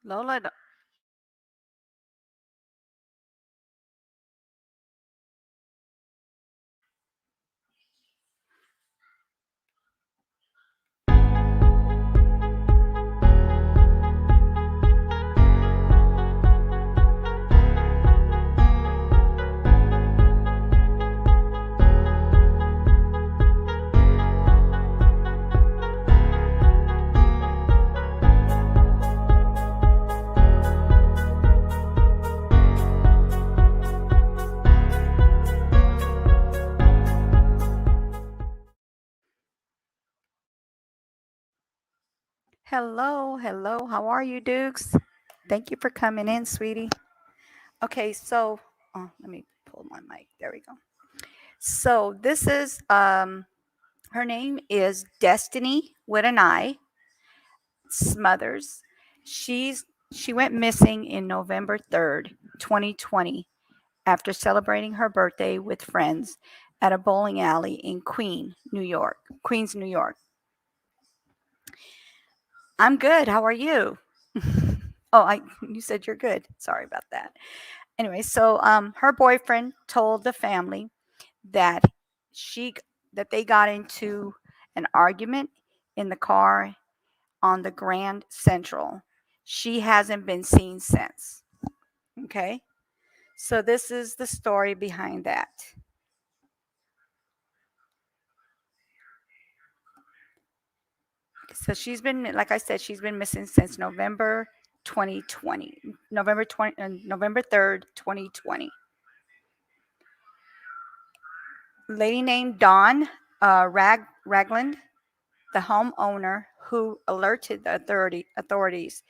Lola. Hello, hello. How are you, Dukes? Thank you for coming in, sweetie. Okay, so let me pull my mic. There we go. So this is her name is Destiny with an I, Smothers. She went missing in November 3rd, 2020, after celebrating her birthday with friends at a bowling alley in Queens, New York. I'm good. How are you? Oh, I you said you're good. Sorry about that. Anyway, so her boyfriend told the family that she that they got into an argument in the car on the Grand Central. She hasn't been seen since. Okay? So this is the story behind that. So she's been, like I said, she's been missing since November 2020, November 3rd, 2020. Lady named Dawn Ragland, the homeowner who alerted the authorities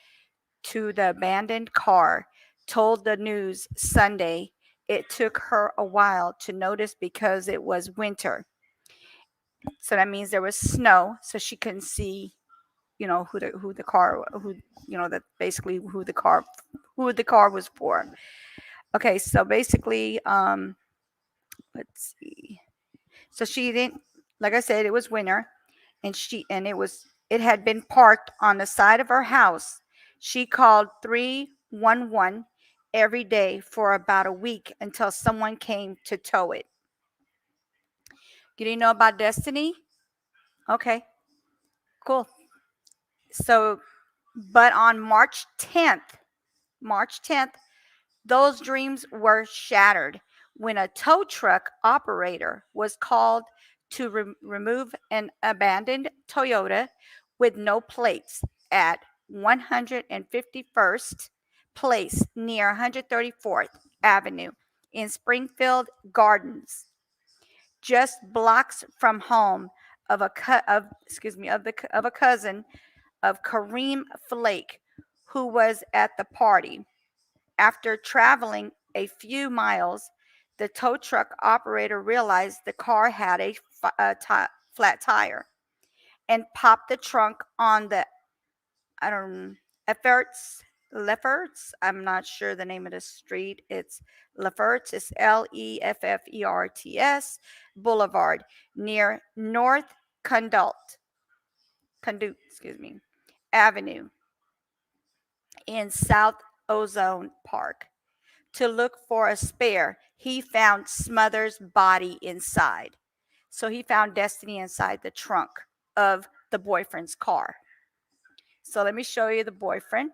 to the abandoned car, told the news Sunday it took her a while to notice because it was winter. So that means there was snow, so she couldn't see, who the car who that basically who the car was for. Okay, so basically, let's see. So she didn't, like I said, it was winter, and it had been parked on the side of her house. She called 311 every day for about a week until someone came to tow it. You didn't know about Destiny? Okay, cool. So, but on March 10th, those dreams were shattered when a tow truck operator was called to remove an abandoned Toyota with no plates at 151st Place near 134th Avenue in Springfield Gardens, just blocks from home of a of excuse me of a cousin of Kareem Flake, who was at the party. After traveling a few miles, the tow truck operator realized the car had flat tire and popped the trunk on the, I don't Lefferts. Lefferts. I'm not sure the name of the street. It's Lefferts. It's Lefferts Boulevard near North Conduit, Avenue in South Ozone Park to look for a spare. He found Smothers' body inside. So he found Destiny inside the trunk of the boyfriend's car. So let me show you the boyfriend.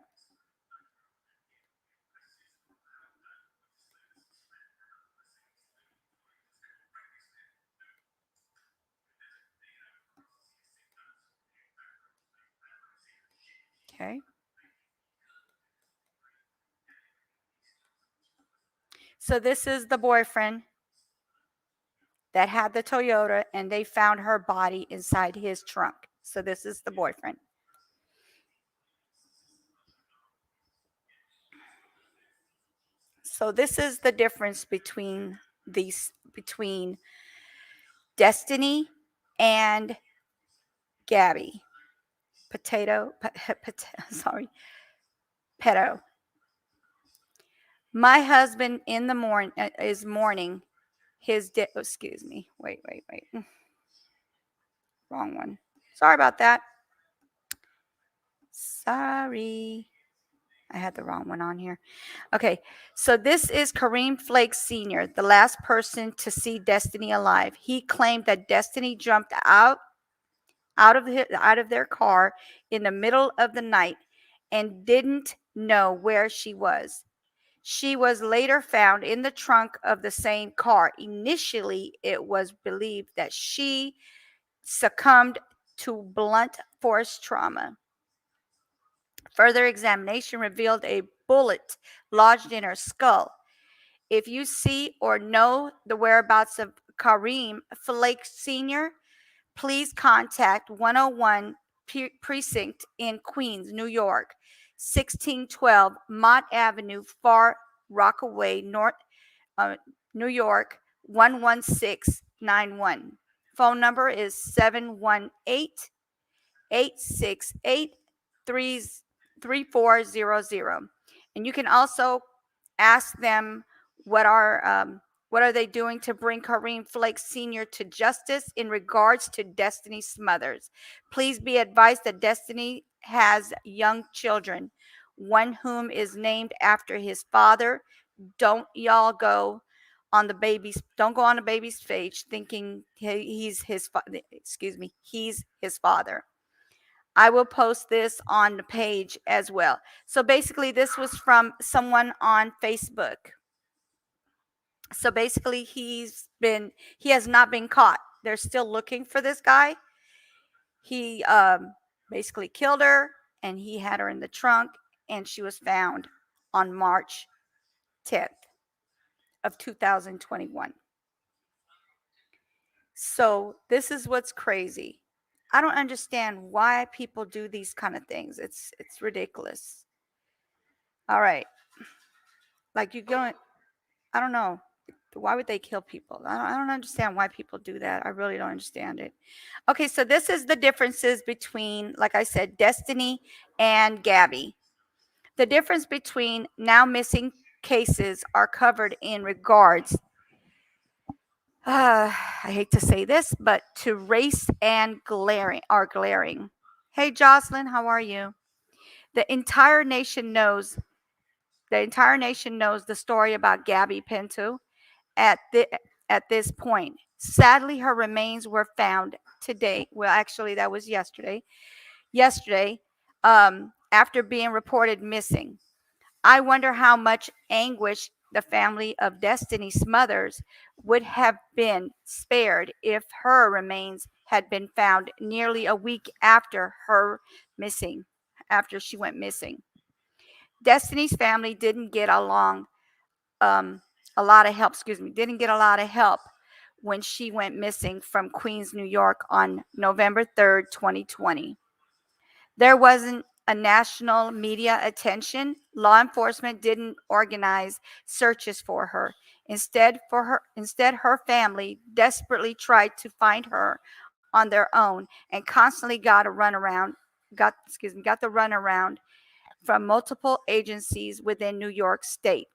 Okay. So this is the boyfriend that had the Toyota, and they found her body inside his trunk. So this is the boyfriend. So this is the difference between Destiny and Gabby. Sorry, Peto. My husband in the morning is mourning excuse me. Wait. Wrong one. Sorry about that. Sorry. I had the wrong one on here. Okay, so this is Kareem Flake Sr., the last person to see Destiny alive. He claimed that Destiny jumped out of their car in the middle of the night and didn't know where she was. She was later found in the trunk of the same car. Initially, it was believed that she succumbed to blunt force trauma. Further examination revealed a bullet lodged in her skull. If you see or know the whereabouts of Kareem Flake Sr., please contact 101 Precinct in Queens, New York, 1612 Mott Avenue, Far Rockaway, North, uh, New York, 11691. Phone number is 718 868 3400. And you can also ask them what are what are they doing to bring Kareem Flake Sr. to justice in regards to Destiny Smothers. Please be advised that Destiny has young children, one whom is named after his father. Don't y'all go on the baby's don't go on the baby's page thinking he's his he's his father. I will post this on the page as well. So basically, this was from someone on Facebook. So basically, he has not been caught. They're still looking for this guy. He basically killed her, and he had her in the trunk, and she was found on March 10th of 2021. So this is what's crazy. I don't understand why people do these kind of things. It's ridiculous. All right. Like you going, I don't know. Why would they kill people? I don't understand why people do that. I really don't understand it. Okay, so this is the differences between, like I said, Destiny and Gabby. The difference between now missing cases are covered in regards, I hate to say this, but to race and glaring. Hey, Jocelyn, how are you? The entire nation knows. The entire nation knows the story about Gabby Pinto at the at this point. Sadly, her remains were found today. Well, actually, that was yesterday. Yesterday, after being reported missing. I wonder how much anguish the family of Destiny Smothers would have been spared if her remains had been found nearly a week after her missing, after she went missing. Destiny's family didn't get um, a lot of help, didn't get a lot of help when she went missing from Queens, New York on November 3rd, 2020. There wasn't a national media attention. Law enforcement didn't organize searches for her. Instead her family desperately tried to find her on their own and constantly got the runaround from multiple agencies within New York State.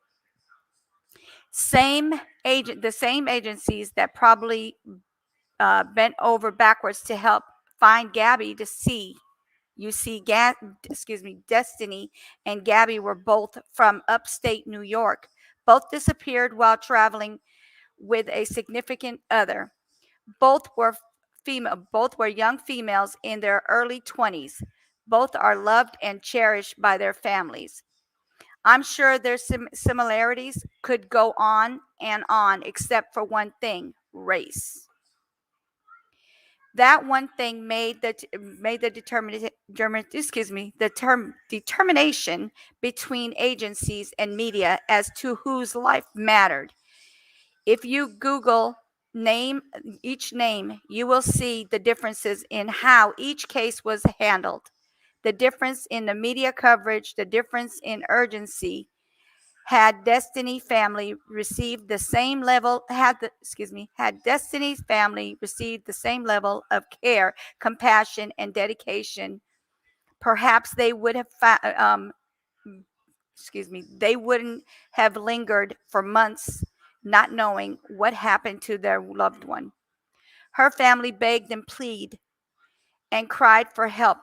The same agencies that probably bent over backwards to help find Gabby to see. You see, Destiny and Gabby were both from upstate New York. Both disappeared while traveling with a significant other. Both were Both were young females in their early 20s. Both are loved and cherished by their families. I'm sure their similarities could go on, except for one thing: race. That one thing made the determination between agencies and media as to whose life mattered. If you Google name each name, you will see the differences in how each case was handled, the difference in the media coverage, the difference in urgency. Had Destiny family received the same level had the had Destiny's family received the same level of care, compassion, and dedication, perhaps they wouldn't have lingered for months not knowing what happened to their loved one. Her family begged and pleaded and cried for help,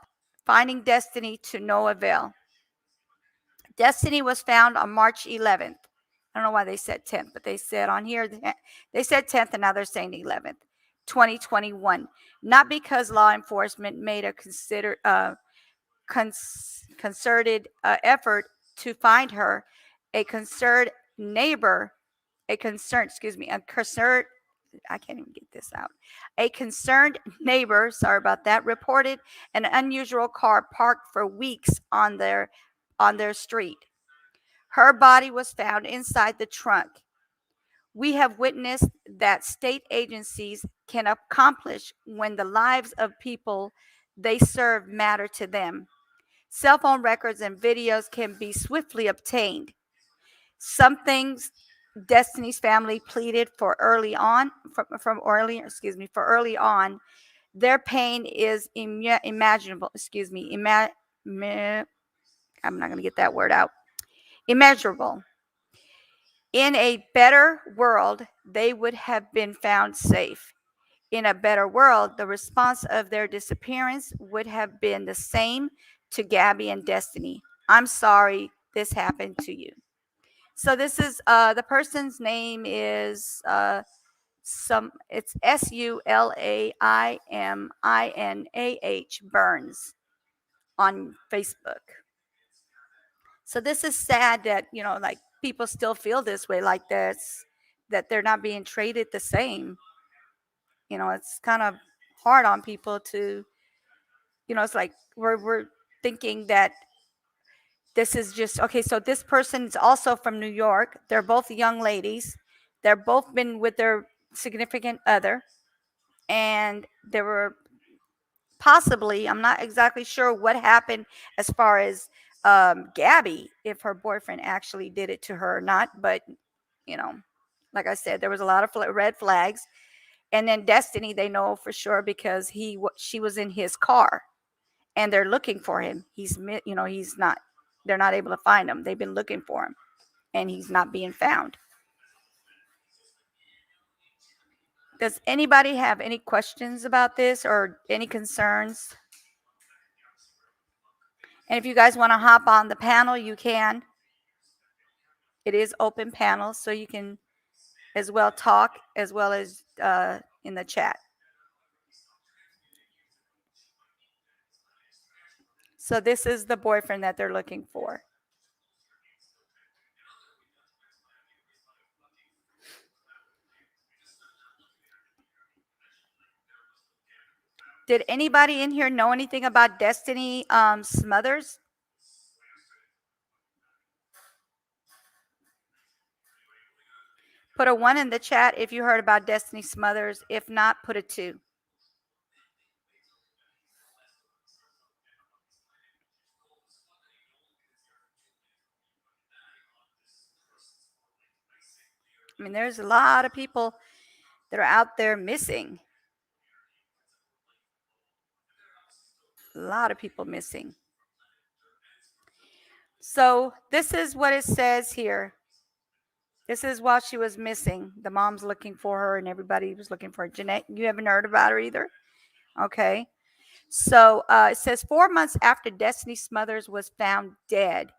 finding Destiny to no avail. Destiny was found on March 11th. I don't know why they said 10th, but they said on here, they said 10th, and now they're saying 11th, 2021. Not because law enforcement made a concerted effort to find her. A concerned neighbor, a concerned, excuse me, a concerned, I can't even get this out. A concerned neighbor, sorry about that, reported an unusual car parked for weeks on their street. Her body was found inside the trunk. We have witnessed that state agencies can accomplish when the lives of people they serve matter to them. Cell phone records and videos can be swiftly obtained. Some things Destiny's family pleaded for early on, from earlier, excuse me, for early on. Their pain is imaginable. Excuse me, I'm not going to get that word out. Immeasurable. In a better world, they would have been found safe. In a better world, the response of their disappearance would have been the same to Gabby and Destiny. I'm sorry this happened to you. So this is the person's name is it's Sulaiminah Burns on Facebook. So this is sad that, like people still feel this way, like this, that they're not being treated the same. It's kind of hard on people to, it's like we're thinking that this is just okay. So this person is also from New York. They're both young ladies. They're both been with their significant other, and they were possibly, I'm not exactly sure what happened as far as Gabby, if her boyfriend actually did it to her or not. But, you know, like I said, there was a lot of red flags. And then Destiny, they know for sure because she was in his car and they're looking for him. He's not, they're not able to find him. They've been looking for him and he's not being found. Does anybody have any questions about this or any concerns? And if you guys want to hop on the panel, you can. It is open panel, so you can as well talk as well as in the chat. So this is the boyfriend that they're looking for. Did anybody in here know anything about Destini Smothers? Put a 1 in the chat if you heard about Destini Smothers. If not, put a 2. I mean, there's a lot of people that are out there missing. A lot of people missing. So this is what it says here. This is while she was missing. The mom's looking for her and everybody was looking for her. Jeanette, you haven't heard about her either? Okay. So it says 4 months after Destiny Smothers was found dead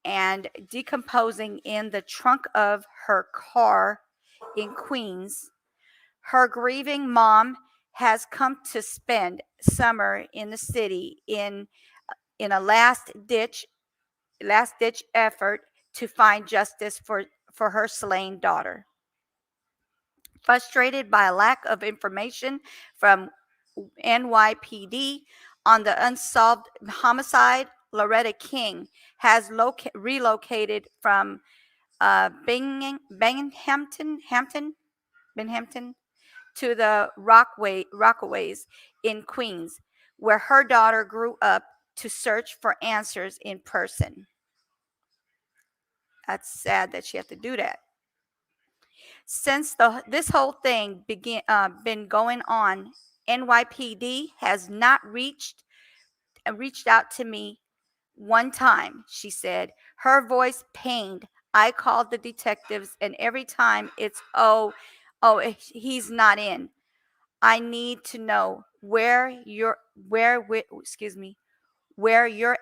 and decomposing in the trunk of her car in Queens, her grieving mom has come to spend summer in the city in a last ditch effort to find justice for her slain daughter. Frustrated by a lack of information from NYPD on the unsolved homicide, Loretta King has relocated from Binghamton to the Rockaways in Queens, where her daughter grew up, to search for answers in person. That's sad that she had to do that. Since this whole thing been going on, NYPD has not reached out to me one time, she said, her voice pained. I called the detectives, and every time it's he's not in. I need to know where you're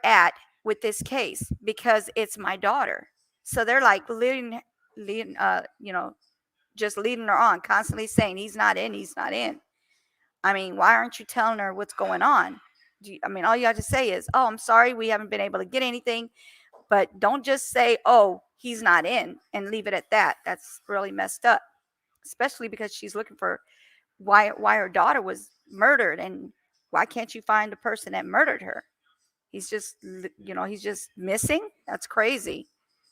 at with this case because it's my daughter. So they're like leading just leading her on, constantly saying he's not in, he's not in. I mean, why aren't you telling her what's going on? I mean, all you have to say is, "Oh, I'm sorry, we haven't been able to get anything," but don't just say, "Oh, he's not in," and leave it at that. That's really messed up, especially because she's looking for why her daughter was murdered, and why can't you find the person that murdered her? He's just missing. That's crazy.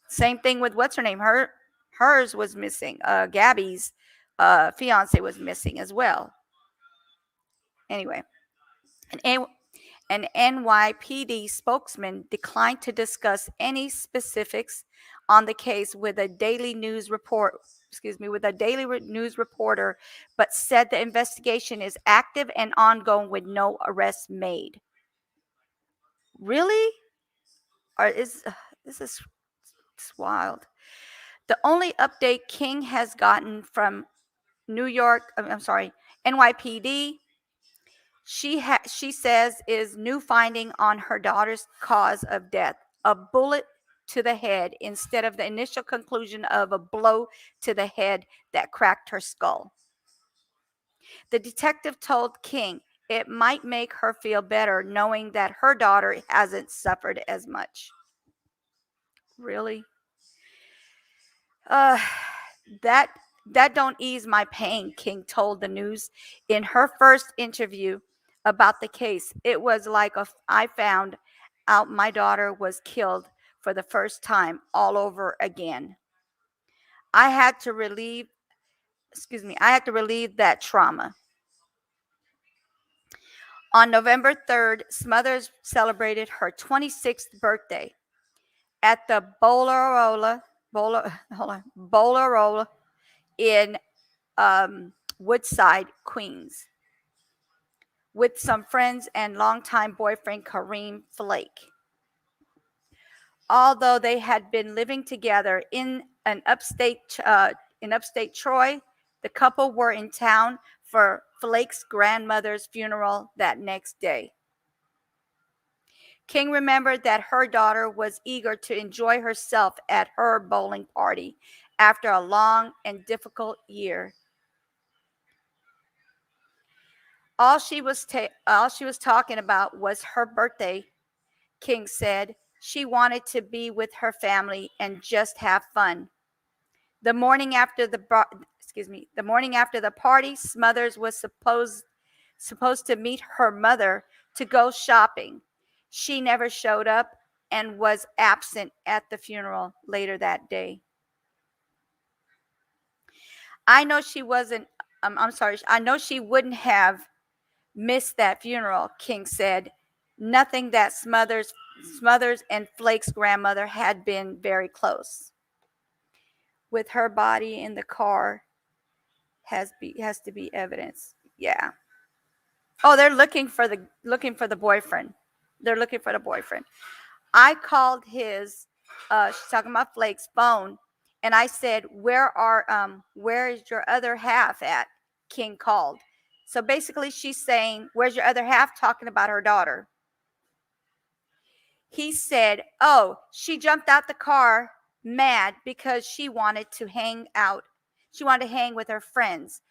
Same thing with what's her name. Hers was missing. Gabby's fiance was missing as well. Anyway, an, an NYPD spokesman declined to discuss any specifics on the case with a Daily News report. Excuse me, with a News reporter, but said the investigation is active and ongoing with no arrests made. Really? Or is this is it's wild? The only update King has gotten from New York, I'm sorry, NYPD, she says is new finding on her daughter's cause of death, a bullet to the head instead of the initial conclusion of a blow to the head that cracked her skull. The detective told King it might make her feel better knowing that her daughter hasn't suffered as much. Really? Uh, that that don't ease my pain, King told the news in her first interview about the case. It was like I found out my daughter was killed for the first time all over again. I had to relieve, I had to relieve that trauma. On November 3rd, Smothers celebrated her 26th birthday at the Bolarola in Woodside, Queens, with some friends and longtime boyfriend Kareem Flake. Although they had been living together in upstate Troy, the couple were in town for Flake's grandmother's funeral that next day. King remembered that her daughter was eager to enjoy herself at her bowling party after a long and difficult year. All she was talking about was her birthday, King said. She wanted to be with her family and just have fun. The morning after the morning after the party, Smothers was supposed to meet her mother to go shopping. She never showed up and was absent at the funeral later that day. I know she wasn't I'm sorry. I know she wouldn't have missed that funeral, King said. Nothing that Smothers and Flake's grandmother had been very close. With her body in the car has to be evidence. Yeah. Oh, they're looking for the boyfriend. They're looking for the boyfriend. I called his she's talking about Flake's phone, and I said, where is your other half at? King called. So basically she's saying, where's your other half, talking about her daughter. He said, oh, she jumped out the car mad because she wanted to hang out. She wanted to hang with her friends.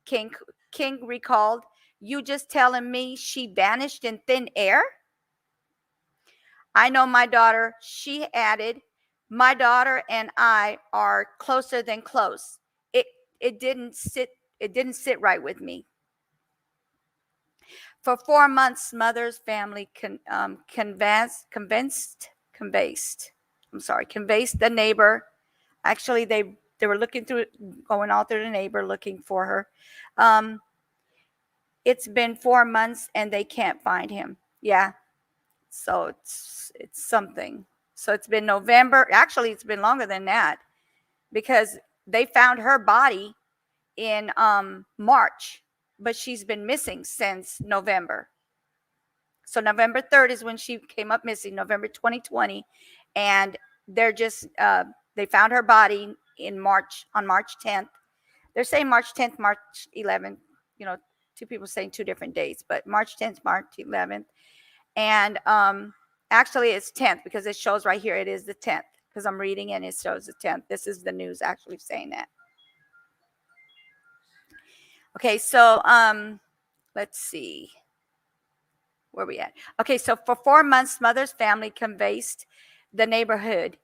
King King recalled, you just telling me she vanished in thin air? I know my daughter, she added. My daughter and I are closer than close. It it didn't sit it didn't sit right with me. For 4 months, Mother's family convinced the neighbor. Actually, they were looking through, going all through the neighbor looking for her. Um, it's been 4 months and they can't find him. Yeah, so it's something. So it's been November. Actually, it's been longer than that because they found her body in March, but she's been missing since November. So November 3rd is when she came up missing, November 2020, and they're just they found her body in March, on March 10th. They're saying March 10th, March 11th. You know, two people saying two different dates, but March 10th, March 11th, and Actually, it's 10th because it shows right here. It is the 10th because I'm reading and it shows the 10th. This is the news actually saying that. Okay, so let's see. Where we at? Okay, so for 4 months, Smothers' family canvassed the neighborhood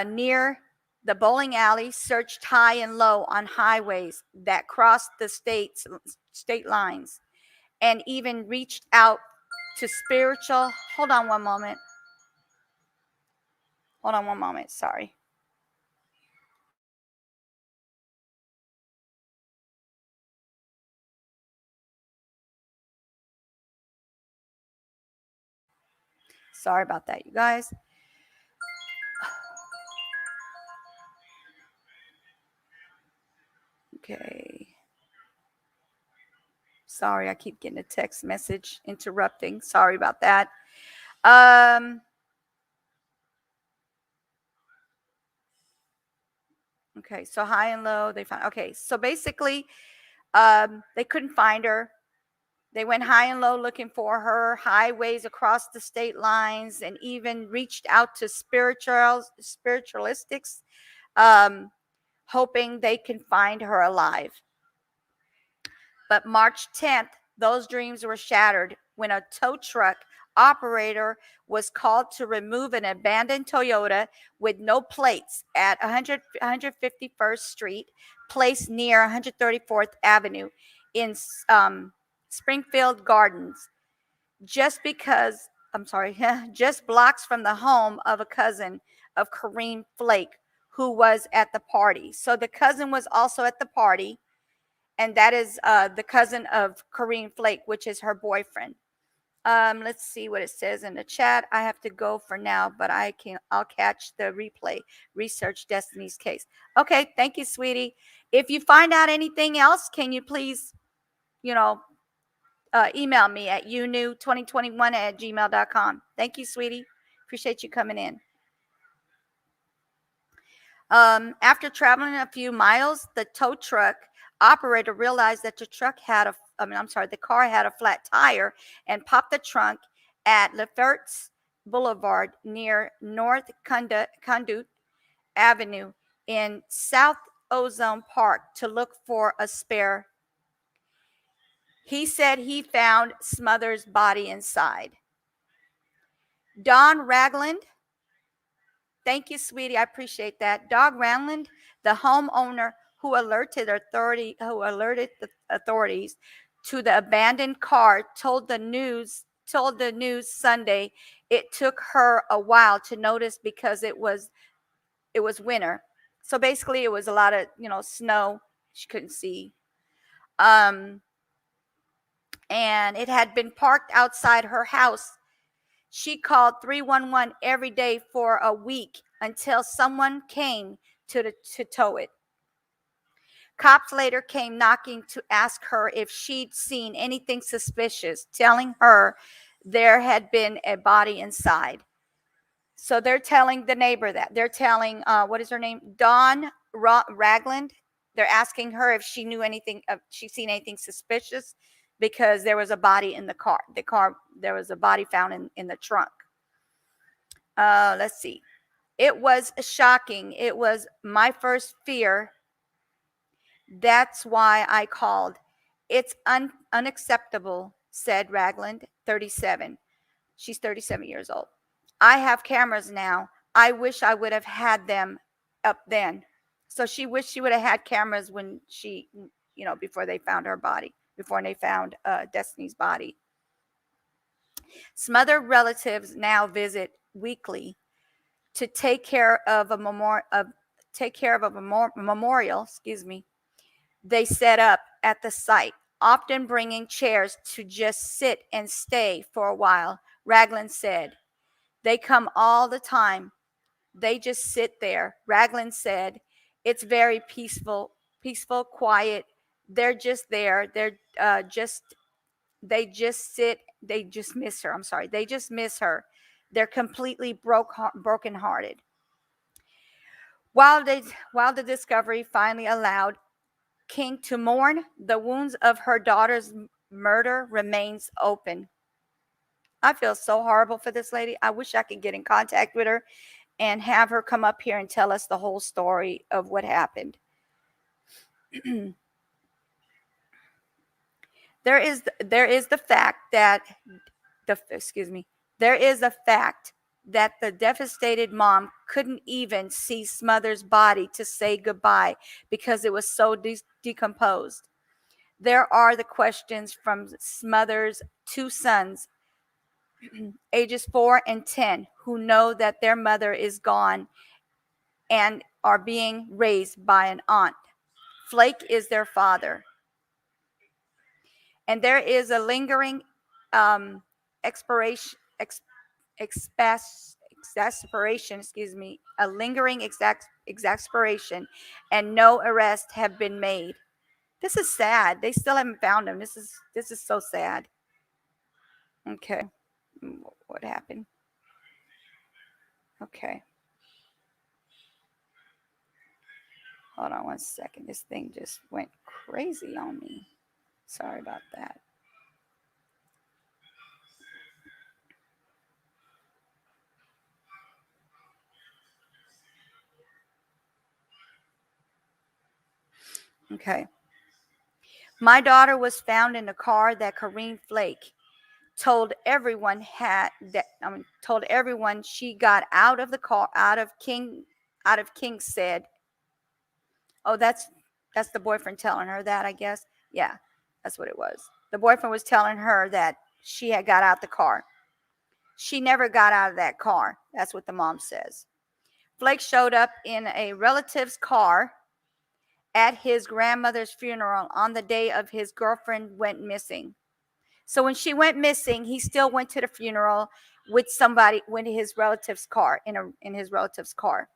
near the bowling alley, searched high and low on highways that crossed the state lines, and even reached out to spiritual. Hold on one moment. Hold on one moment. Sorry. Sorry about that, you guys. Okay. Sorry, I keep getting a text message interrupting. Sorry about that. Um, okay, so high and low, they found. Okay, so basically, they couldn't find her. They went high and low looking for her, highways across the state lines, and even reached out to spiritualistics, um, hoping they can find her alive. But March 10th, those dreams were shattered when a tow truck operator was called to remove an abandoned Toyota with no plates at 151st Street, placed near 134th Avenue in Springfield Gardens, just because, I'm sorry, just blocks from the home of a cousin of Kareem Flake, who was at the party. So the cousin was also at the party, and that is the cousin of Kareem Flake, which is her boyfriend. Let's see what it says in the chat. I have to go for now, but I'll catch the replay. Research Destiny's case. Okay, thank you, sweetie. If you find out anything else, can you please, you know, email me at younew2021@gmail.com. Thank you, sweetie. Appreciate you coming in. After traveling a few miles, the tow truck operator realized that the car had a flat tire and popped the trunk at Lefferts Boulevard near North Conduit Avenue in South Ozone Park to look for a spare. He said he found Smothers' body inside. Don Ragland, thank you, sweetie. I appreciate that. Dog Ragland, the homeowner who alerted the authorities to the abandoned car, told the news Sunday it took her a while to notice because it was winter. So basically, it was a lot of snow. She couldn't see. Um, and it had been parked outside her house. She called 311 every day for a week until someone came to tow it. Cops later came knocking to ask her if she'd seen anything suspicious, telling her there had been a body inside. So they're telling the neighbor that. They're telling, what is her name? Dawn Ragland. They're asking her if she knew anything, she seen anything suspicious because there was a body in the car. There was a body found in the trunk. Let's see. It was shocking. It was my first fear. That's why I called. It's unacceptable, said Ragland, 37. She's 37 years old. I have cameras now. I wish I would have had them up then. So she wished she would have had cameras when before they found her body, before they found Destiny's body. Some other relatives now visit weekly to take care of a memorial, they set up at the site, often bringing chairs to just sit and stay for a while. Ragland said, they come all the time. They just sit there. Ragland said, it's very peaceful, quiet. They're just there. They just sit. They just miss her. I'm sorry. They just miss her. They're completely brokenhearted. While the discovery finally allowed King to mourn, the wounds of her daughter's murder remains open. I feel so horrible for this lady. I wish I could get in contact with her and have her come up here and tell us the whole story of what happened. There is the fact that the excuse me there is a fact that the devastated mom couldn't even see Smothers' body to say goodbye because it was so decomposed. There are the questions from Smothers' two sons, ages 4 and 10, who know that their mother is gone and are being raised by an aunt. Flake is their father. And there is a lingering expiration, exasperation, a lingering exasperation, and no arrests have been made. This is sad. They still haven't found him. This is so sad. Okay, what happened? Okay, hold on one second. This thing just went crazy on me. Sorry about that. Okay. My daughter was found in a car that Kareem Flake told everyone she got out of the car out of King said, oh, that's the boyfriend telling her that, I guess. Yeah, that's what it was. The boyfriend was telling her that she had got out the car. She never got out of that car. That's what the mom says. Flake showed up in a relative's car at his grandmother's funeral on the day of his girlfriend went missing. So when she went missing, he still went to the funeral with somebody, with his relative's car, in his relative's car.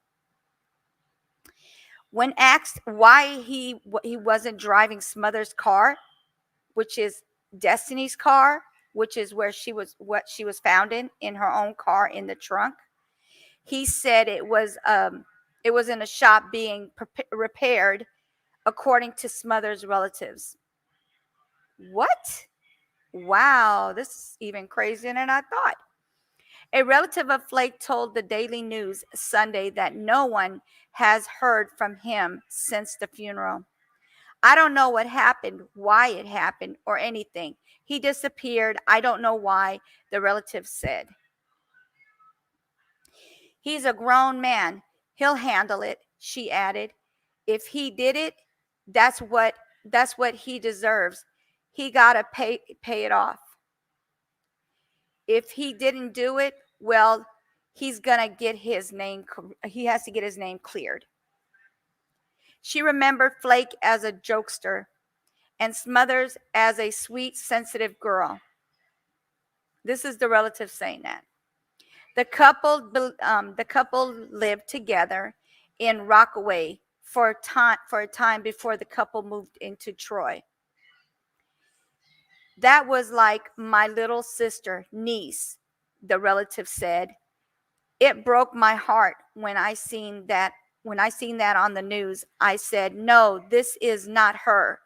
When asked why he wasn't driving Smothers' car, which is Destiny's car, which is where she was found in her own car in the trunk, he said it was in a shop being repaired, according to Smothers' relatives. What? Wow, this is even crazier than I thought. A relative of Flake told the Daily News Sunday that no one has heard from him since the funeral. I don't know what happened, why it happened, or anything. He disappeared. I don't know why, the relative said. He's a grown man. He'll handle it, she added. If he did it, that's what he deserves. He got to pay it off. If he didn't do it, well, he's going to get his name, he has to get his name cleared. She remembered Flake as a jokester and Smothers as a sweet, sensitive girl. This is the relative saying that. The couple lived together in Rockaway for a time before the couple moved into Troy. That was like my little sister, niece, the relative said. It broke my heart when I seen that on the news. I said, "No, this is not her."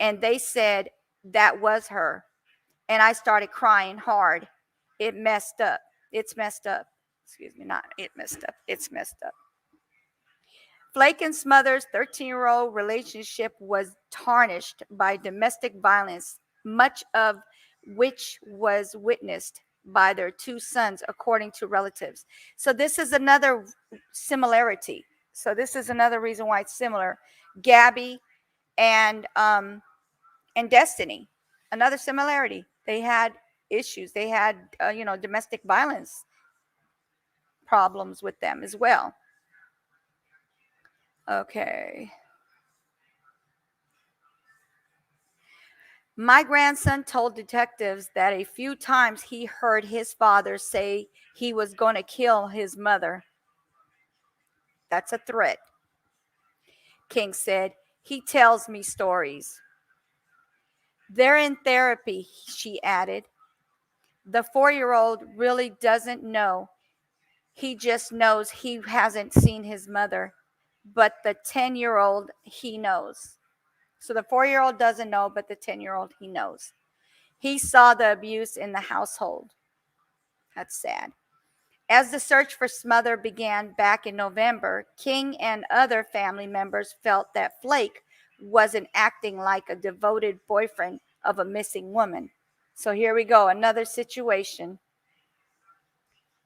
And they said that was her. And I started crying hard. It messed up. It's messed up. Excuse me, not it messed up. It's messed up. Flake and Smothers' 13-year-old relationship was tarnished by domestic violence, much of which was witnessed by their two sons, according to relatives. So this is another similarity. So this is another reason why it's similar. Gabby and Destiny, another similarity. They had issues. They had domestic violence problems with them as well. Okay. My grandson told detectives that a few times he heard his father say he was going to kill his mother. That's a threat. King said, he tells me stories. They're in therapy, she added. The 4-year-old really doesn't know. He just knows he hasn't seen his mother, but the 10-year-old, he knows. So the 4-year-old doesn't know, but the 10-year-old, he knows. He saw the abuse in the household. That's sad. As the search for Smother began back in November, King and other family members felt that Flake wasn't acting like a devoted boyfriend of a missing woman. So here we go, another situation,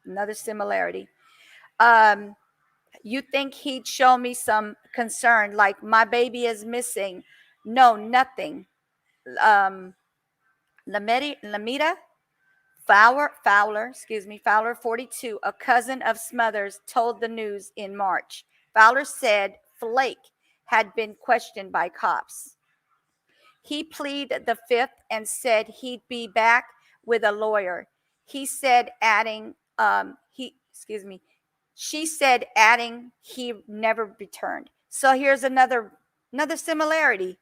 another similarity. Um, you think he'd show me some concern, like my baby is missing? No, nothing. Um, Lamita Fowler, 42, a cousin of Smothers, told the news in March. Fowler said Flake had been questioned by cops. He pleaded the fifth and said he'd be back with a lawyer. He said, adding, she said, adding he never returned. So here's another similarity.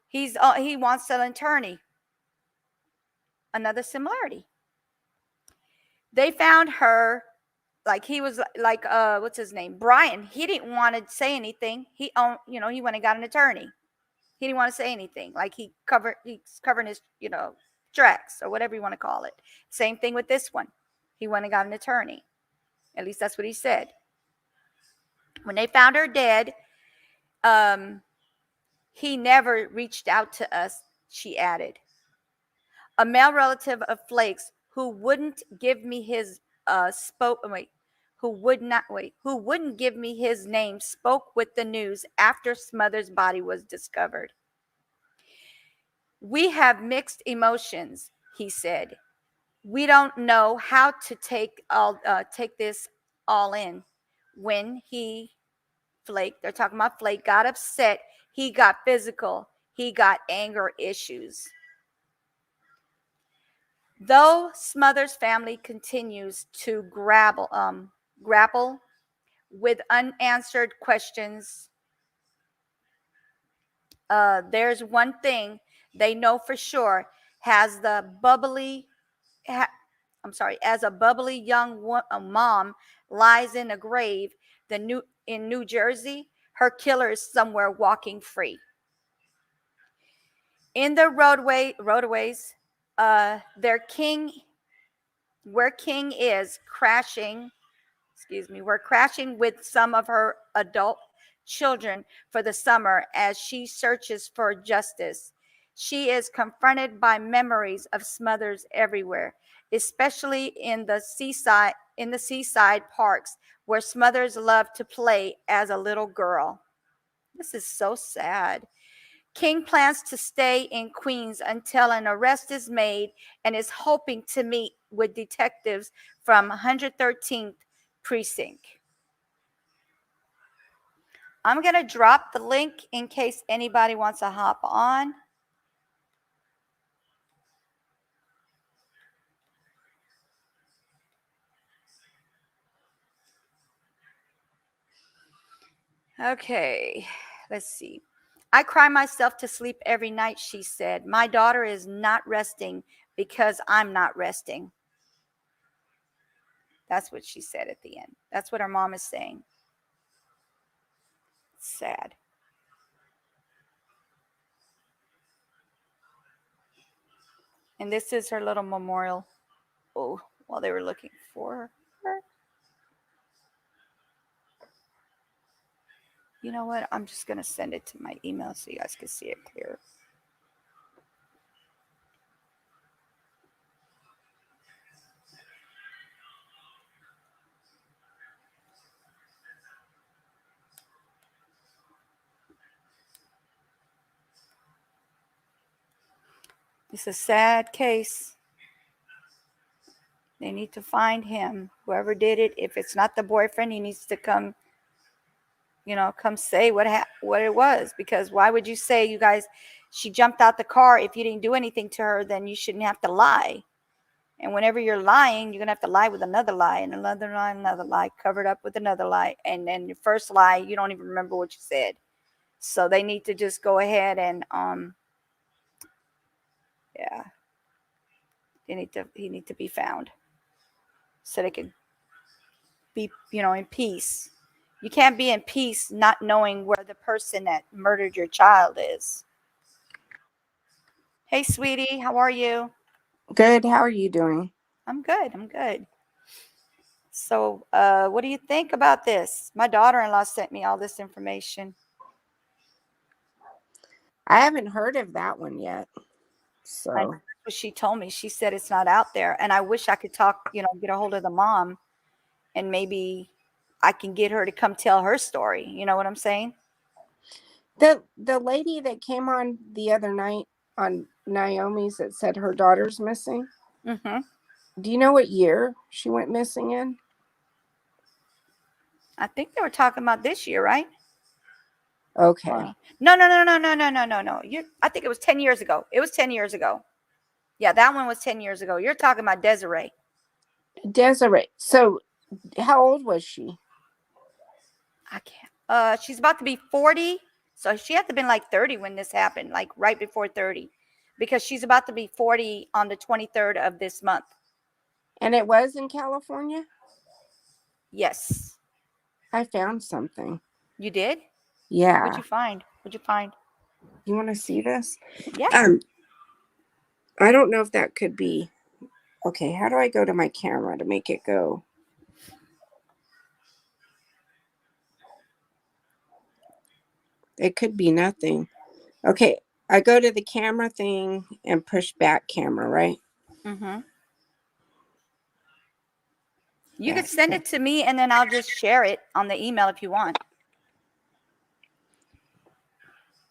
He wants an attorney. Another similarity. They found her, like he was like what's his name, Brian. He didn't want to say anything. He went and got an attorney. He didn't want to say anything. Like he's covering his tracks or whatever you want to call it. Same thing with this one. He went and got an attorney. At least that's what he said. When they found her dead, he never reached out to us, she added. A male relative of Flake's who wouldn't give me his who wouldn't give me his name spoke with the news after Smothers' body was discovered. We have mixed emotions, he said. We don't know how to take this all in. When they're talking about Flake, got upset, he got physical, he got anger issues. Though Smothers' family continues to grapple with unanswered questions, there's one thing they know for sure: as a bubbly young mom lies in a grave in New Jersey, her killer is somewhere walking free. In the roadways, where King is crashing, we're crashing with some of her adult children for the summer as she searches for justice. She is confronted by memories of Smothers everywhere, especially in the seaside parks where Smothers loved to play as a little girl. This is so sad. King plans to stay in Queens until an arrest is made and is hoping to meet with detectives from 113th Precinct. I'm going to drop the link in case anybody wants to hop on. Okay, let's see. I cry myself to sleep every night, she said. My daughter is not resting because I'm not resting. That's what she said at the end. That's what her mom is saying. It's sad. And this is her little memorial. Oh, while they were looking for her. You know what? I'm just going to send it to my email so you guys can see it clear. It's a sad case. They need to find him. Whoever did it, if it's not the boyfriend, he needs to come say what it was. Because why would you say, you guys, she jumped out the car? If you didn't do anything to her, then you shouldn't have to lie. And whenever you're lying, you're going to have to lie with another lie and another lie, covered up with another lie. And then your first lie, you don't even remember what you said. So they need to just go ahead and, he need to be found so they can be, in peace. You can't be in peace not knowing where the person that murdered your child is. Hey, sweetie, how are you? Good. How are you doing? I'm good. I'm good. So, what do you think about this? My daughter-in-law sent me all this information. I haven't heard of that one yet. I So What she told me. She said it's not out there, and I wish I could talk. Get a hold of the mom, and maybe I can get her to come tell her story. You know what I'm saying? the lady that came on the other night on Naomi's that said her daughter's missing. Mm-hmm. Do you know what year she went missing in? I think they were talking about this year, right? Okay. No, no, no, no, no, no, no, no, no. I think it was 10 years ago. It was 10 years ago. Yeah, that one was 10 years ago. You're talking about Desiree. Desiree. So how old was she? I can't. She's about to be 40, so she had to have been like 30 when this happened, like right before 30, because she's about to be 40 on the 23rd of this month. And it was in California? Yes, I found something. you did. What'd Yeah. you find? What'd you find? You want to see this? Yeah. Um, I don't know if that could be. Okay, how do I go to my camera to make it go? It could be nothing. Okay, I go to the camera thing and push back camera, right? Mm-hmm. You could Back. send it to me, and then I'll just share it on the email if you want.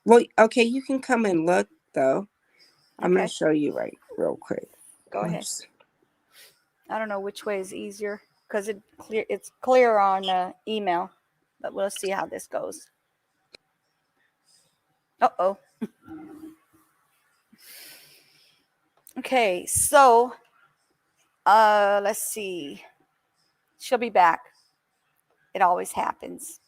Well, okay, you can come and look though. I'm going to Okay, show you right real quick. go ahead. Oops. I don't know which way is easier because it's clear on email, but we'll see how this goes. Uh-oh. Okay, so let's see. She'll be back. It always happens.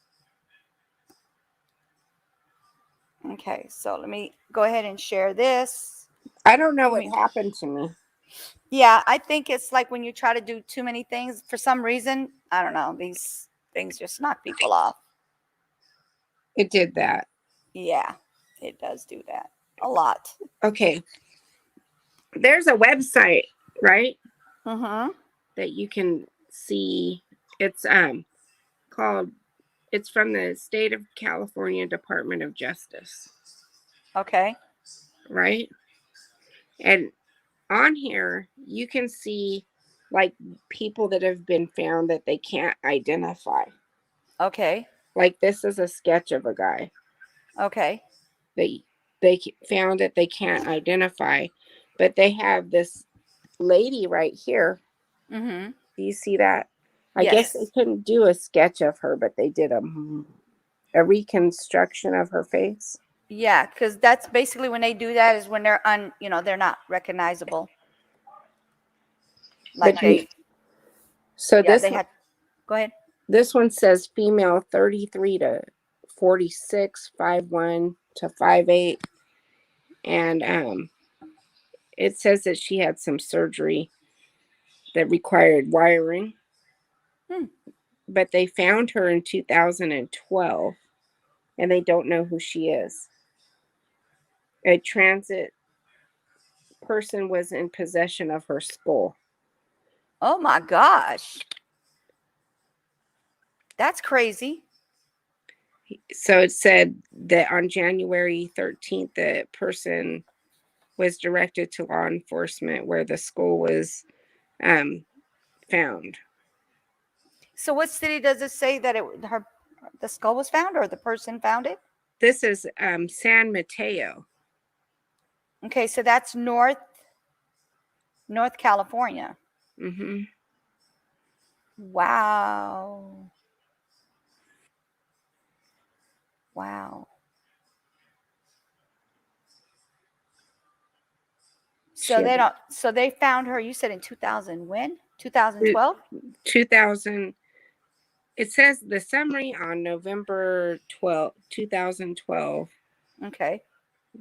Okay, so let me go ahead and share this. I don't know Give what me. happened to me. Yeah, I think it's like when you try to do too many things for some reason. I don't know. These things just knock people off. It did that. Yeah, it does do that a lot. Okay, there's a website, right? Mm-hmm. That you can see. It's called, it's from the state of California Department of Justice, Okay. right? And on here you can see like people that have been found that they can't identify. Okay. Like this is a sketch of a guy Okay. that they found that they can't identify, but they have this lady right here. Mm-hmm. Do you see that? I guess they Yes. couldn't do a sketch of her, but they did a reconstruction of her face. Yeah, because that's basically when they do that is when they're not recognizable. Like But you, so yeah, this they one, had. Go ahead. this one says female 33 to 46, 5'1" to 5'8", and it says that she had some surgery that required wiring, Hmm. but they found her in 2012 and they don't know who she is. A transit person was in possession of her skull. Oh my gosh, that's crazy. So it said that on January 13th, the person was directed to law enforcement where the skull was um, found. So, what city does it say that the skull was found, or the person found it? This is San Mateo. Okay, so that's North California. Hmm. Wow, wow. She So had they don't. So they found her. You said in 2000 when? 2012. 2000. It says the summary on November 12th, 2012, Okay.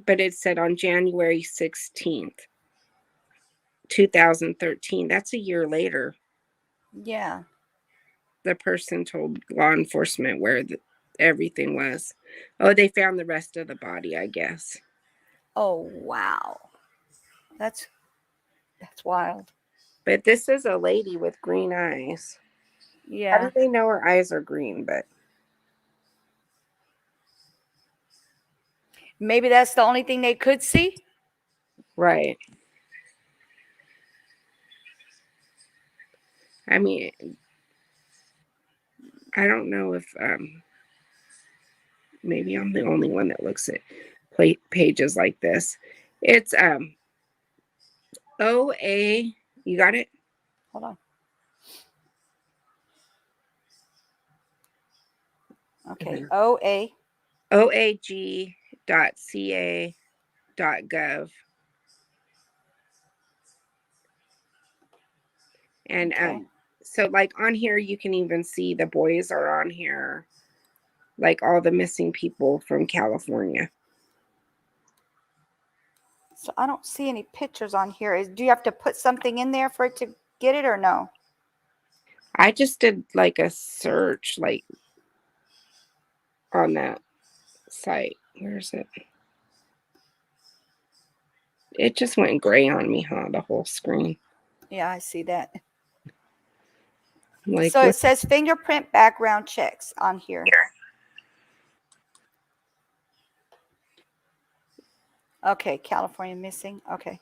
but it said on January 16th, 2013. That's a year later. Yeah. The person told law enforcement where everything was. Oh, they found the rest of the body, I guess. Oh wow. That's that's wild. But this is a lady with green eyes. How do Yeah. they know her eyes are green? But Maybe that's the only thing they could see. right. I mean, I don't know if maybe I'm the only one that looks at pages like this. It's OA. You got it? Hold on. Okay. OA. OAG.ca.gov. And Okay. so like on here you can even see the boys are on here, like all the missing people from California. So I don't see any pictures on here. Do you have to put something in there for it to get it or no? I just did like a search like on that site. Where is it? It just went gray on me, huh? The whole screen. Yeah, I see that. Like So what? it says fingerprint background checks on here. Okay, California missing. Okay.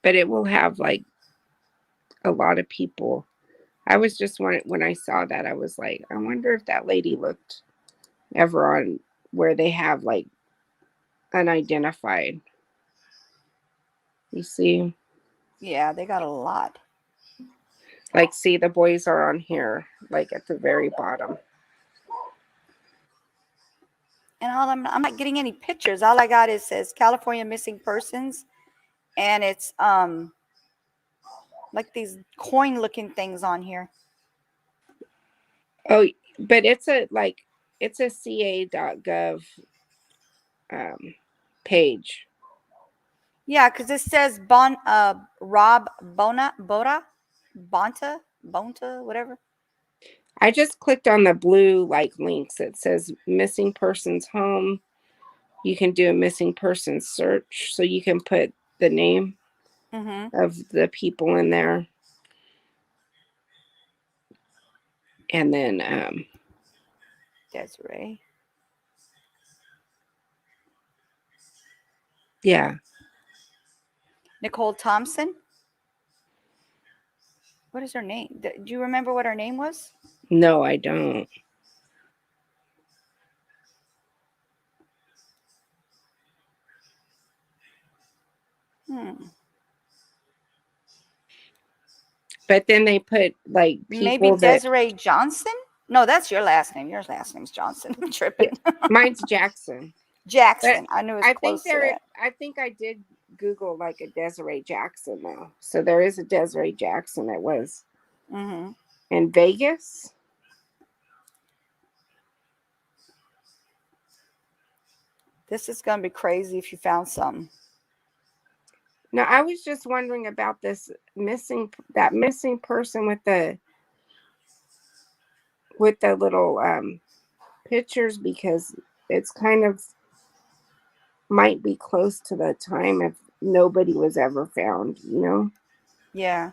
But it will have like a lot of people. I was just when I saw that, I was like, I wonder if that lady looked ever on where they have like unidentified. You see, Yeah, they got a lot. like, see, the boys are on here, like at the very bottom. And I'm not getting any pictures. All I got is says California missing persons, and it's like these coin looking things on here. Oh, but it's a ca.gov page. Yeah, because it says Rob Bonta, whatever. I just clicked on the blue like links. It says missing persons home. You can do a missing persons search, so you can put the name Mm-hmm. of the people in there, and then Desiree. yeah. Nicole Thompson. What is her name? Do you remember what her name was? No, I don't. Hmm. But then they put like Maybe people that Desiree Johnson? No, that's your last name. Your last name's Johnson. I'm yeah, tripping. mine's Jackson. But Jackson. I knew it was I think close to that. I think I did Google like a Desiree Jackson though. So there is a Desiree Jackson that was Mm-hmm. in Vegas. This is gonna be crazy if you found something. Now I was just wondering about this missing person with the little pictures, because it's kind of might be close to the time if nobody was ever found, you know? Yeah.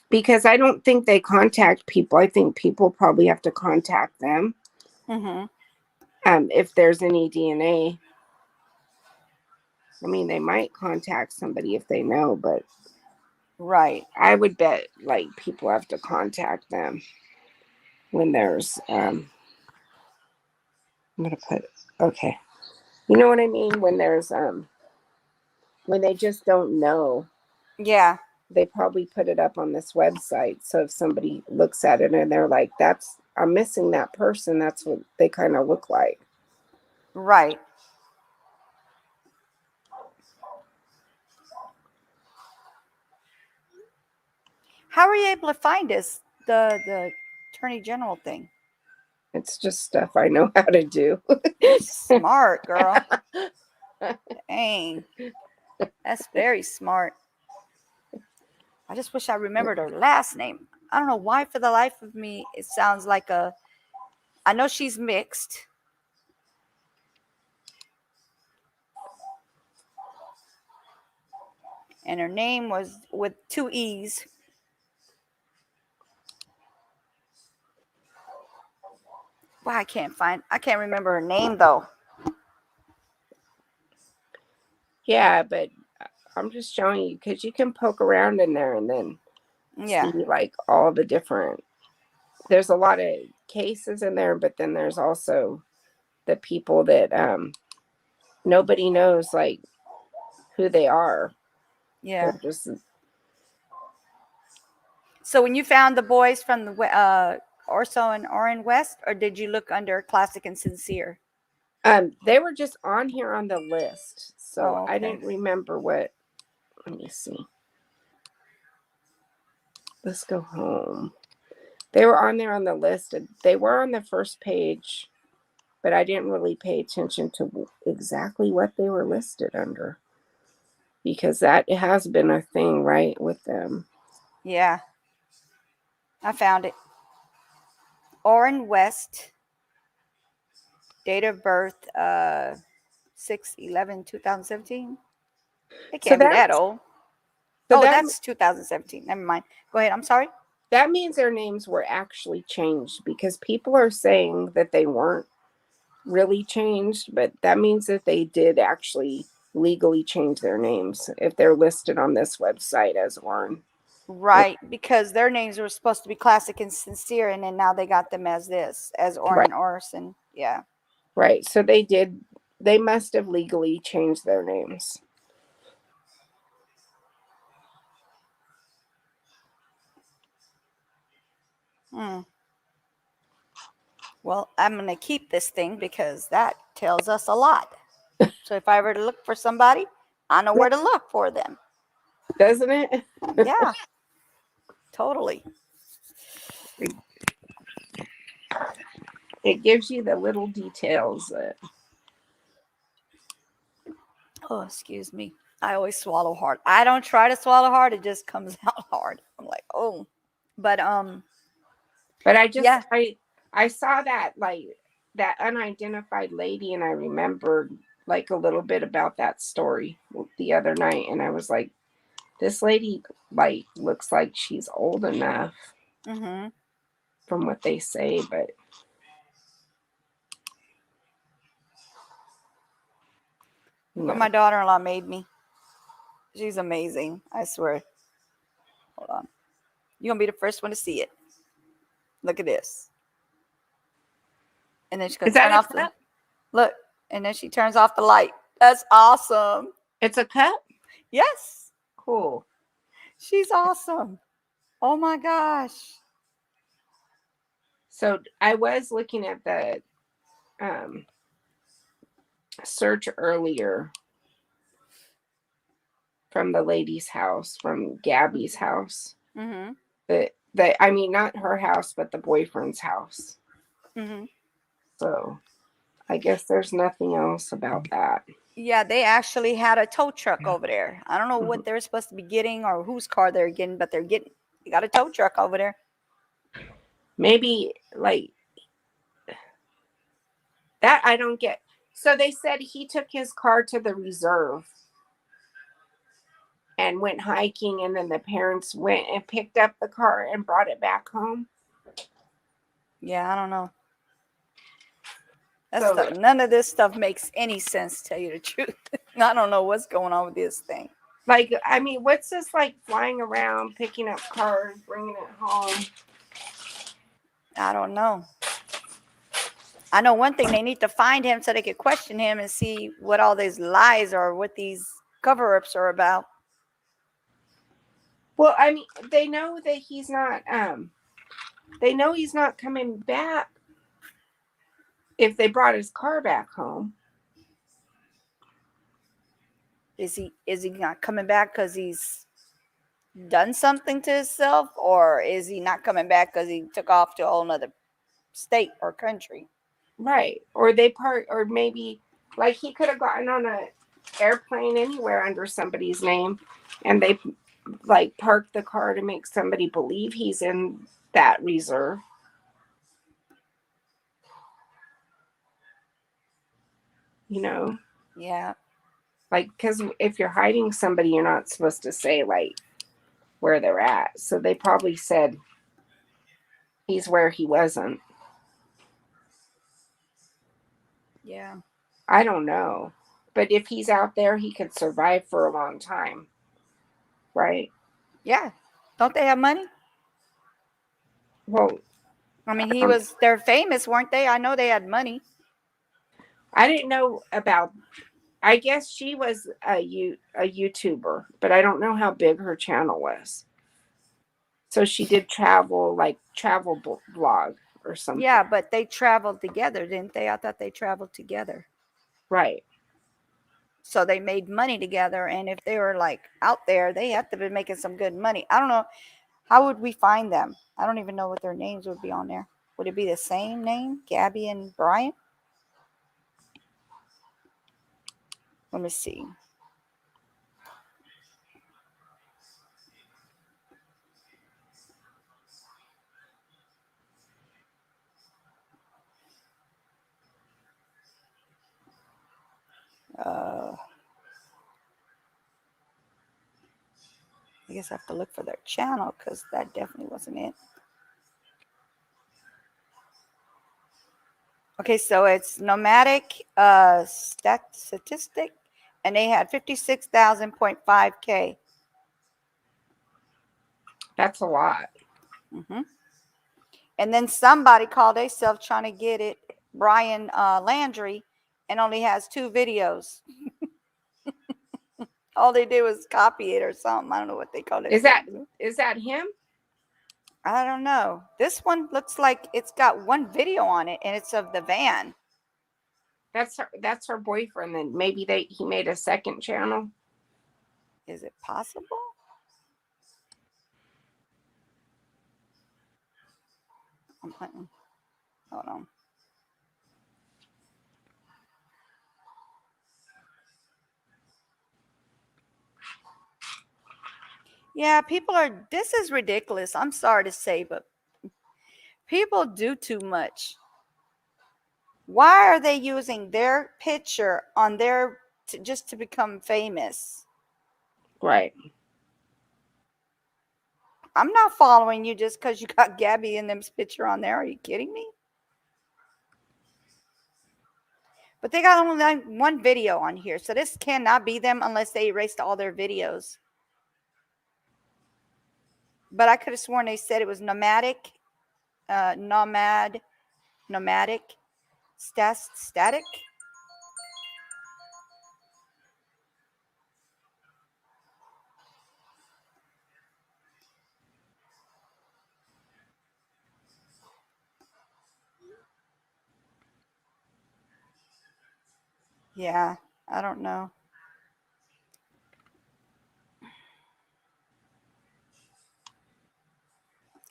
Because I don't think they contact people. I think people probably have to contact them. Mm-hmm. If there's any DNA, I mean, they might contact somebody if they know, but Right. I would bet like people have to contact them when there's, I'm going to put, okay. You know what I mean? When they just don't know, Yeah. they probably put it up on this website. So if somebody looks at it and they're like, I'm missing that person, that's what they kind of look like. Right. How were you able to find us the attorney general thing? It's just stuff I know how to do. You're smart, girl. Dang. That's very smart. I just wish I remembered her last name. I don't know why for the life of me it sounds like a I know she's mixed. and her name was with two E's. Well, I can't remember her name though. Yeah, but I'm just showing you because you can poke around in there and then Yeah, see like all the different. There's a lot of cases in there, but then there's also the people that nobody knows like who they are. yeah. They're just So when you found the boys from the Orso and Orin West, or did you look under Classic and Sincere? they were just on here on the list, so Oh, I okay. didn't remember what. Let me see. Let's go home. They were on there on the list. They were on the first page, but I didn't really pay attention to exactly what they were listed under because that has been a thing, right, with them. Yeah, I found it. Orin West, date of birth 6/11/2017. They So can't be that that old. so Oh, that that's 2017. Never mind. Go ahead. I'm sorry. that means their names were actually changed because people are saying that they weren't really changed, but that means that they did actually legally change their names if they're listed on this website as Warren. Right, because their names were supposed to be Classic and Sincere, and then now they got them as this, as Right, Orin Orson. Yeah. right. So they did. They must have legally changed their names. Hmm. Well, I'm going to keep this thing because that tells us a lot. So if I ever to look for somebody, I know where to look for them. Doesn't it? Yeah, totally. It gives you the little details. Oh, excuse me. I always swallow hard. I don't try to swallow hard, it just comes out hard. I'm like, oh. But But yeah. I saw that like that unidentified lady, and I remembered like a little bit about that story the other night, and I was like, this lady like looks like she's old enough Mhm. from what they say, but What no. my daughter-in-law made me. She's amazing. I swear. Hold on. You're going to be the first one to see it. Look at this. And then she's going Is to that turn a off the cup? look, and then she turns off the light. That's awesome. It's a cup? Yes. Cool. She's awesome. Oh my gosh. So I was looking at the um, search earlier from the lady's house, from Gabby's house. Mhm. The I mean not her house, but the boyfriend's house. Mhm. So I guess there's nothing else about that. Yeah, they actually had a tow truck over there. I don't know Mhm. what they're supposed to be getting or whose car they're getting, but they got a tow truck over there. Maybe like that I don't get. So they said he took his car to the reserve and went hiking, and then the parents went and picked up the car and brought it back home. Yeah, I don't know. That So stuff, none of this stuff makes any sense, to tell you the truth. I don't know what's going on with this thing. like I mean, what's this like flying around, picking up cars, bringing it home? I don't know. I know one thing, they need to find him so they could question him and see what all these lies or what these cover-ups are about. Well, I mean, they know that he's not. They know he's not coming back if they brought his car back home. Is he not coming back because he's done something to himself, or is he not coming back because he took off to a whole nother state or country? Right. Or they part, or maybe like he could have gotten on a airplane anywhere under somebody's name and they like parked the car to make somebody believe he's in that reserve, you know. Yeah. Like, because if you're hiding somebody, you're not supposed to say, like, where they're at. So they probably said he's where he wasn't. Yeah. I don't know. But if he's out there, he could survive for a long time, right? Yeah. Don't they have money? Well, I mean, um, they're famous, weren't they? I know they had money. I didn't know about. I guess she was a YouTuber, but I don't know how big her channel was. So she did travel, like travel blog or something, Yeah, but they traveled together, didn't they? I thought they traveled together. right? So they made money together. And if they were like out there, they have to be making some good money. I don't know. How would we find them? I don't even know what their names would be on there. Would it be the same name, Gabby and Brian? Let me see. I guess I have to look for their channel because that definitely wasn't it. Okay, so it's nomadic statistic, and they had 56,000.5K. That's a lot. Mm-hmm. And then somebody called themselves trying to get it, Brian Landry, and only has 2 videos. All they did was copy it or something. I don't know what they call Is themselves. that is that him? I don't know. This one looks like it's got 1 video on it, and it's of the van. That's her boyfriend. Then maybe he made a second channel. Is it possible? Hold on. Yeah, people are. This is ridiculous. I'm sorry to say, but people do too much. Why are they using their picture on their just to become famous? Right. I'm not following you just because you got Gabby and them's picture on there. Are you kidding me? But they got only 1 video on here, so this cannot be them unless they erased all their videos. But I could have sworn they said it was nomadic, nomadic, static. Yeah, I don't know.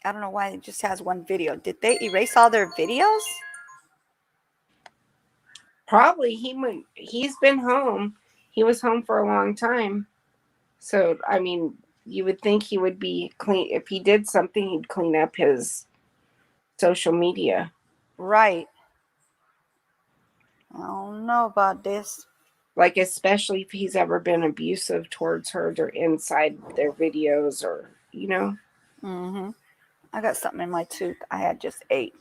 I don't know why it just has 1 video. Did they erase all their videos? Probably he's been home. He was home for a long time. So I mean, you would think he would be clean if he did something. He'd clean up his social media. Right. I don't know about this. Like especially if he's ever been abusive towards her, they're inside their videos, or Mm-hmm. I got something in my tooth. I had just ate.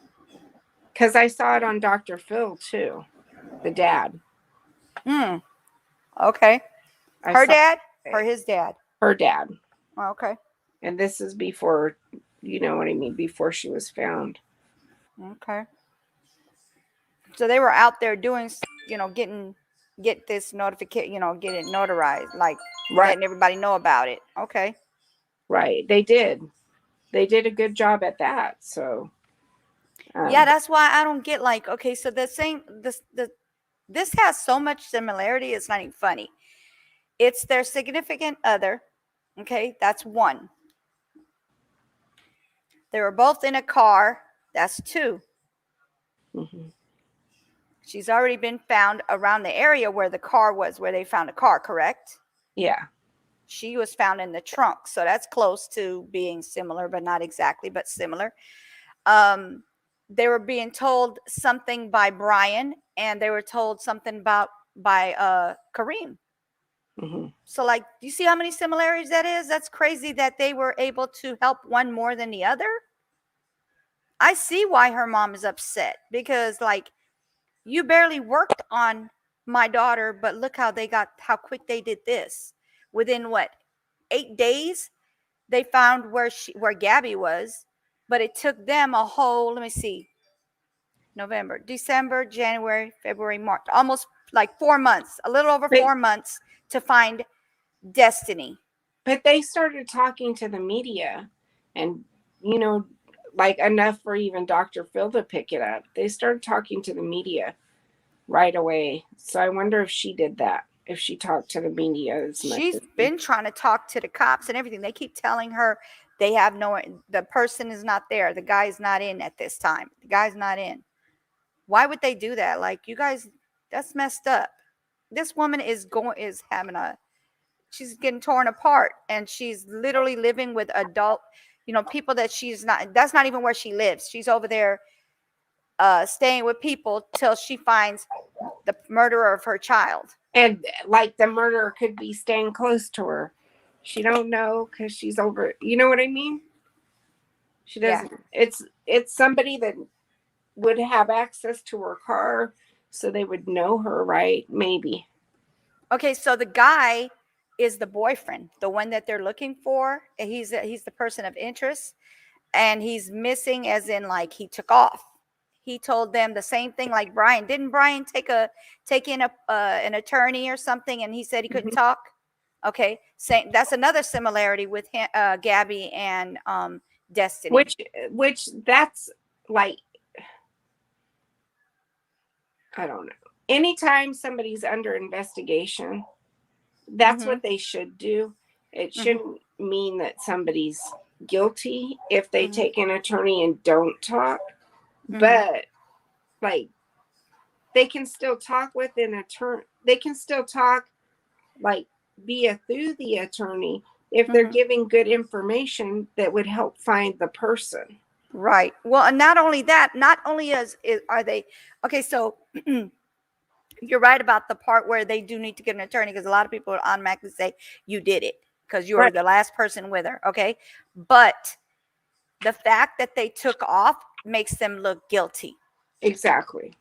Because I saw it on Dr. Phil too, the dad. Hmm. Okay. I Her saw dad or his dad? her dad, Okay. and this is before, you know what I mean, before she was found. Okay. So they were out there doing, get this notification, get it notarized, like Right, letting everybody know about it. Okay. right. They did a good job at that. So, Yeah, um, that's why I don't get like, okay, so the same this has so much similarity, it's not even funny. It's their significant other. Okay, that's 1. They were both in a car. That's 2. mhm. She's already been found around the area where the car was, where they found a car, correct? Yeah, She was found in the trunk. So that's close to being similar, but not exactly, but similar. Um, they were being told something by Brian, and they were told something about by Kareem. Hmm. So, like, do you see how many similarities that is? That's crazy that they were able to help one more than the other. I see why her mom is upset because, like, you barely worked on my daughter, but look how quick they did this. Within what, 8 days, they found where Gabby was, but it took them a whole, let me see, November, December, January, February, March, almost like 4 months, a little over But 4 months to find Destini. but they started talking to the media, and you know, like enough for even Dr. Phil to pick it up. They started talking to the media right away. So I wonder if she did that. If she talked to the media as much She's as she. been trying to talk to the cops and everything. They keep telling her they have no, the person is not there. The guy's not in at this time. The guy's not in. Why would they do that? Like, you guys, that's messed up. This woman is having a, she's getting torn apart, and she's literally living with adult, people that she's not, that's not even where she lives. She's over there staying with people till she finds the murderer of her child. And like the murderer could be staying close to her. She don't know because she's over. You know what I mean? She Yeah. doesn't. It's somebody that would have access to her car, so they would know her, right? Maybe. Okay, so the guy is the boyfriend, the one that they're looking for. He's the person of interest, and he's missing, as in, like, he took off. He told them the same thing like Brian. Didn't Brian take in an attorney or something, and he said he couldn't Hmm. talk? Okay, same. That's another similarity with him, Gabby and Destini. Which that's like, I don't know. Anytime somebody's under investigation, that's Mm-hmm. what they should do. It Mm-hmm. shouldn't mean that somebody's guilty if they Mm-hmm. take an attorney and don't talk. Mm-hmm. But like, they can still talk with an attorney. They can still talk like via through the attorney if they're Mm-hmm. giving good information that would help find the person. Right. Well, and not only that, not only are they okay. So you're right about the part where they do need to get an attorney, because a lot of people automatically say you did it because you were Right. the last person with her. Okay. But the fact that they took off makes them look guilty. Exactly.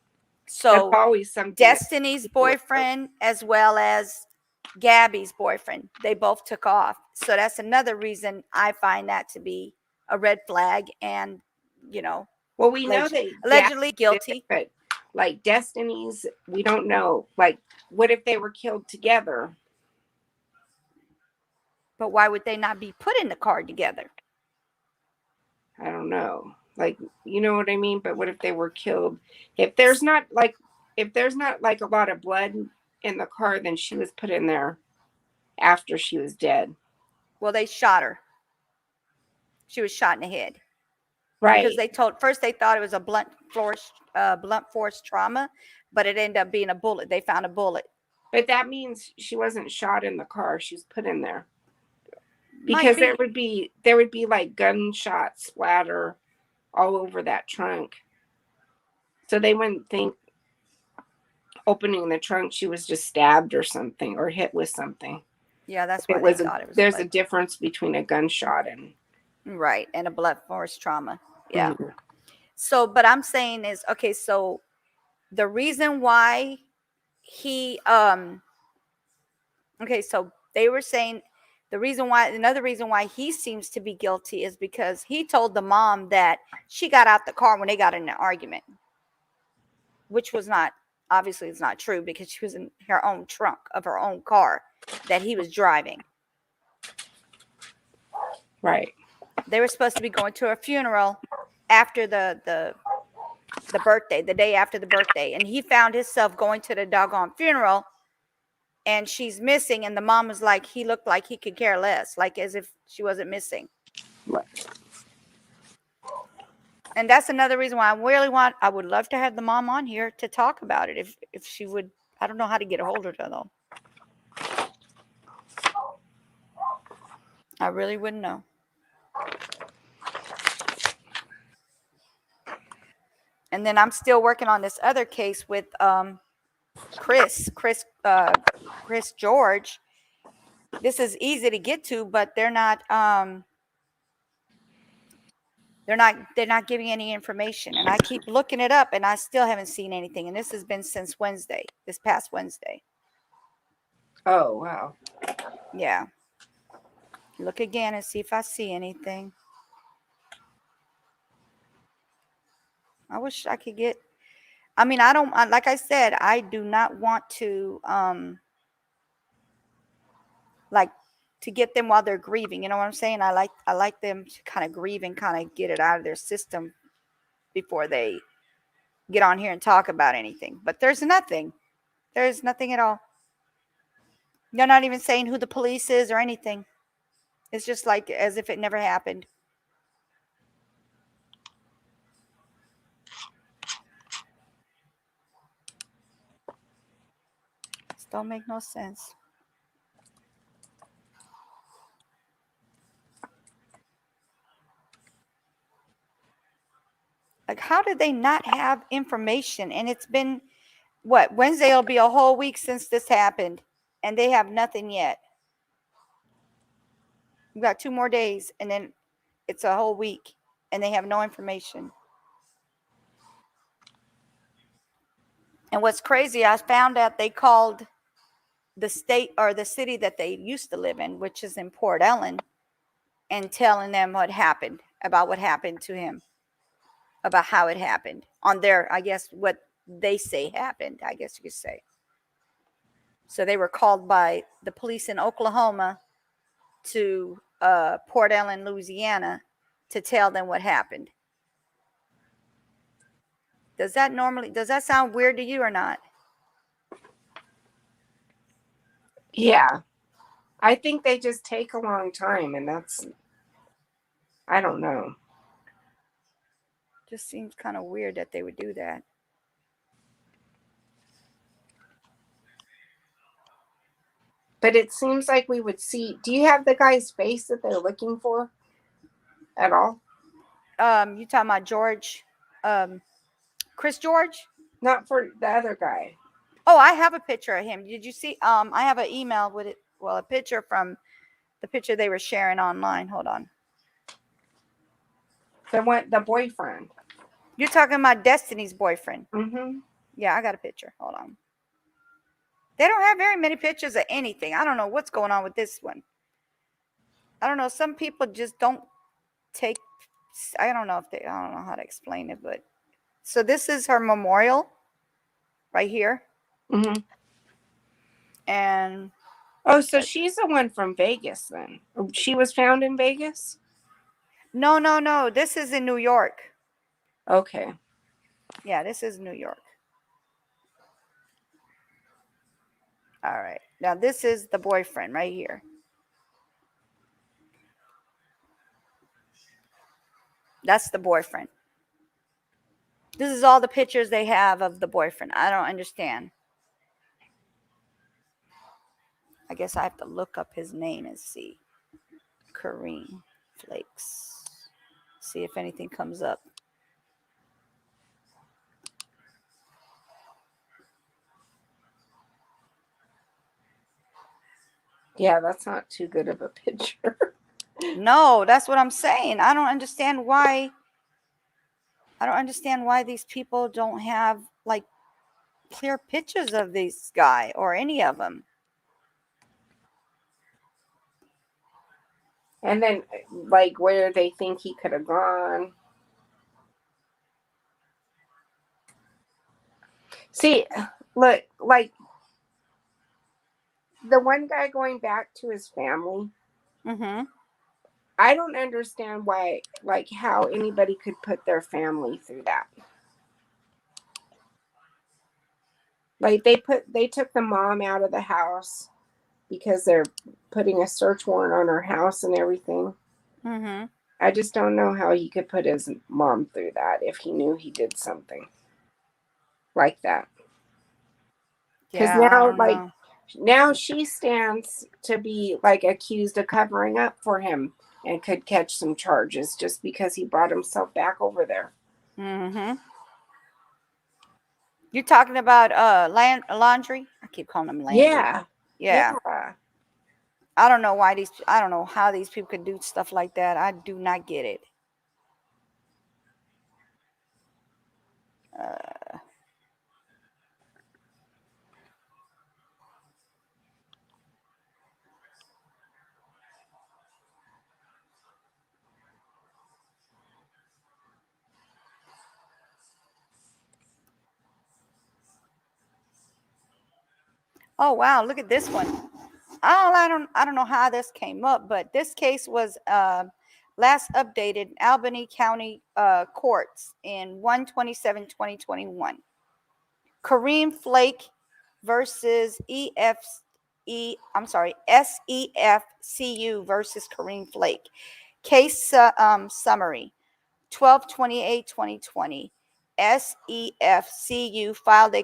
That's So always something that Destiny's people would know. boyfriend as well as Gabby's boyfriend, they both took off. So that's another reason I find that to be a red flag, and, you know, Well, we know that Gabby allegedly did it, guilty. but like Destiny's, we don't know. Like, what if they were killed together? But why would they not be put in the car together? I don't know. Like, you know what I mean? But what if they were killed? If there's not like, if there's not like a lot of blood in the car, then she was put in there after she was dead. Well, they shot her. She was shot in the head, because Right. they told first they thought it was a blunt force trauma, but it ended up being a bullet. They found a bullet. But that means she wasn't shot in the car. She was put in there. Might Because there be. would be there would be like gunshot splatter all over that trunk. So they wouldn't think opening the trunk she was just stabbed or something or hit with something. Yeah, that's why It they was a thought it was a there's a blood. difference between a gunshot and. Right, and a blunt force trauma. Yeah. Mhm. So, but I'm saying is, okay, so the reason why he okay, so they were saying the reason why, another reason why he seems to be guilty is because he told the mom that she got out the car when they got in an argument, which was not, obviously it's not true, because she was in her own trunk of her own car that he was driving. Right. They were supposed to be going to a funeral after the birthday, the day after the birthday, and he found himself going to the doggone funeral, and she's missing, and the mom was like, he looked like he could care less, like as if she wasn't missing. Right. And that's another reason why I would love to have the mom on here to talk about it, if she would. I don't know how to get a hold of her though. I really wouldn't know. And then I'm still working on this other case with Chris George. This is easy to get to, but they're not giving any information. And I keep looking it up and I still haven't seen anything. And this has been since Wednesday, this past Wednesday. Oh, wow. Yeah. Look again and see if I see anything. I wish I could get, I mean, like I said, I do not want to, like, to get them while they're grieving. You know what I'm saying? I like them to kind of grieve and kind of get it out of their system before they get on here and talk about anything. But there's nothing. There's nothing at all. They're not even saying who the police is or anything. It's just like as if it never happened. This don't make no sense. Like, how did they not have information? And it's been what, Wednesday will be a whole week since this happened, and they have nothing yet. We've got 2 more days, and then it's a whole week, and they have no information. And what's crazy, I found out they called the state or the city that they used to live in, which is in Port Ellen, and telling them what happened, about what happened to him, about how it happened on their, I guess, what they say happened, I guess you could say. So they were called by the police in Oklahoma to Port Ellen, Louisiana, to tell them what happened. Does that sound weird to you or not? Yeah. I think they just take a long time, and I don't know. Just seems kind of weird that they would do that. But it seems like we would see. Do you have the guy's face that they're looking for at all? You talking about George, Chris George? Not for the other guy. Oh, I have a picture of him. Did you see? I have an email with it. Well, a picture from the picture they were sharing online. Hold on. The boyfriend. You're talking about Destiny's boyfriend. Mm-hmm. Yeah, I got a picture. Hold on. They don't have very many pictures of anything. I don't know what's going on with this one. I don't know. Some people just don't take. I don't know how to explain it, but so this is her memorial right here, Mm-hmm. and Oh, so she's the one from Vegas then. She was found in Vegas? no, no, no. This is in New York. Okay. Yeah, this is New York. All right. Now this is the boyfriend right here. That's the boyfriend. This is all the pictures they have of the boyfriend. I don't understand. I guess I have to look up his name and see. Kareem Flakes. See if anything comes up. Yeah, that's not too good of a picture. No, that's what I'm saying. I don't understand why these people don't have like clear pictures of this guy or any of them. And then, like, where they think he could have gone. See, look, like the one guy going back to his family. Mm-hmm. I don't understand why, like, how anybody could put their family through that. Like, they took the mom out of the house because they're putting a search warrant on her house and everything. Mm-hmm. I just don't know how he could put his mom through that if he knew he did something like that. Because Yeah, I don't know. now she stands to be like accused of covering up for him and could catch some charges just because he brought himself back over there. Mm-hmm. You're talking about laundry? I keep calling him Landry. Yeah. Yeah. Yeah. I don't know why these. I don't know how these people could do stuff like that. I do not get it. Uh, oh wow, look at this one. I don't know how this came up, but this case was last updated in Albany County courts in 1/27/2021. Kareem Flake versus SEFCU versus Kareem Flake. Case summary: 12/28/2020. SEFCU filed a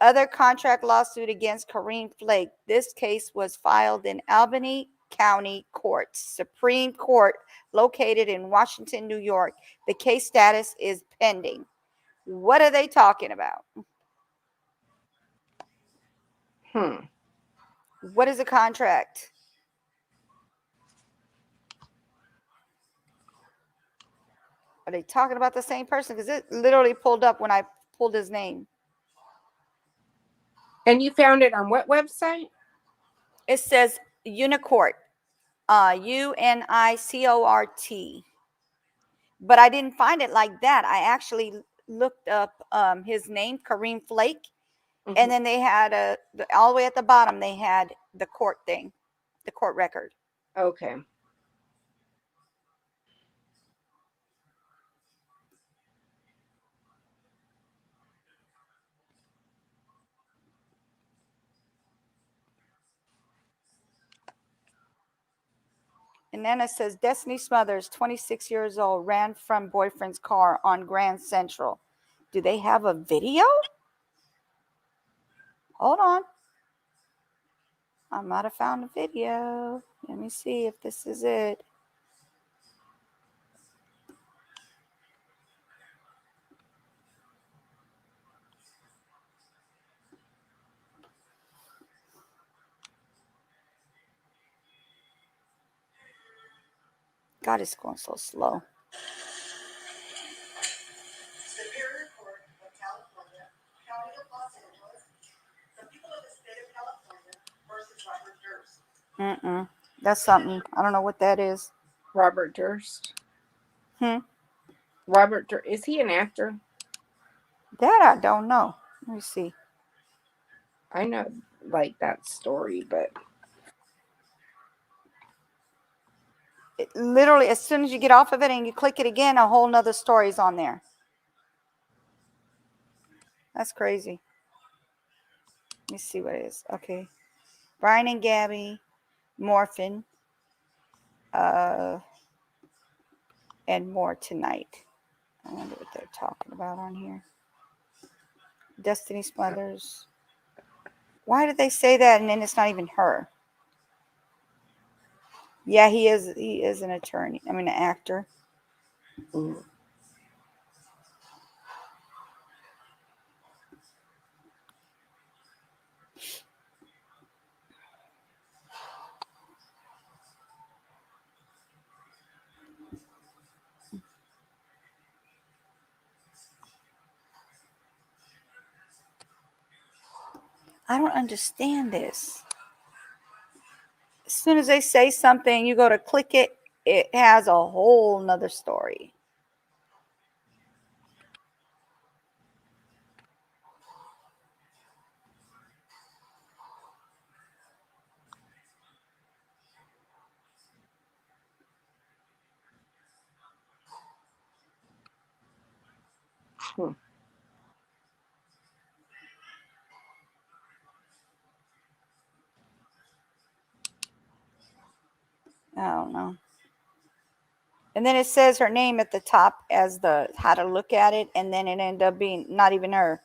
other contract lawsuit against Kareem Flake. This case was filed in Albany County Courts, Supreme Court, located in Washington, New York. The case status is pending. What are they talking about? Hmm. What is a contract? Are they talking about the same person? Because it literally pulled up when I pulled his name. And you found it on what website? It says Unicort, UNICORT. But I didn't find it like that. I actually looked up his name, Kareem Flake, and Mm-hmm. then they had all the way at the bottom they had the court thing, the court record. Okay. And then it says Destiny Smothers, 26 years old, ran from boyfriend's car on Grand Central. Do they have a video? Hold on. I might have found a video. Let me see if this is it. God, it's going so slow. That's something. I don't know what that is. Robert Durst. Hmm. Robert Durst. Is he an actor? That I don't know. Let me see. I know like that story, but It literally, as soon as you get off of it and you click it again, a whole nother story is on there. That's crazy. Let me see what it is. Okay. Brian and Gabby, Morphin, uh, and more tonight. I wonder what they're talking about on here. Destiny Smothers. Why did they say that and then it's not even her? Yeah, he is. He is an attorney. I mean, an actor. mm, I don't understand this. As soon as they say something, you go to click it, it has a whole nother story. hmm. I don't know. And then it says her name at the top as the how to look at it, and then it ended up being not even her.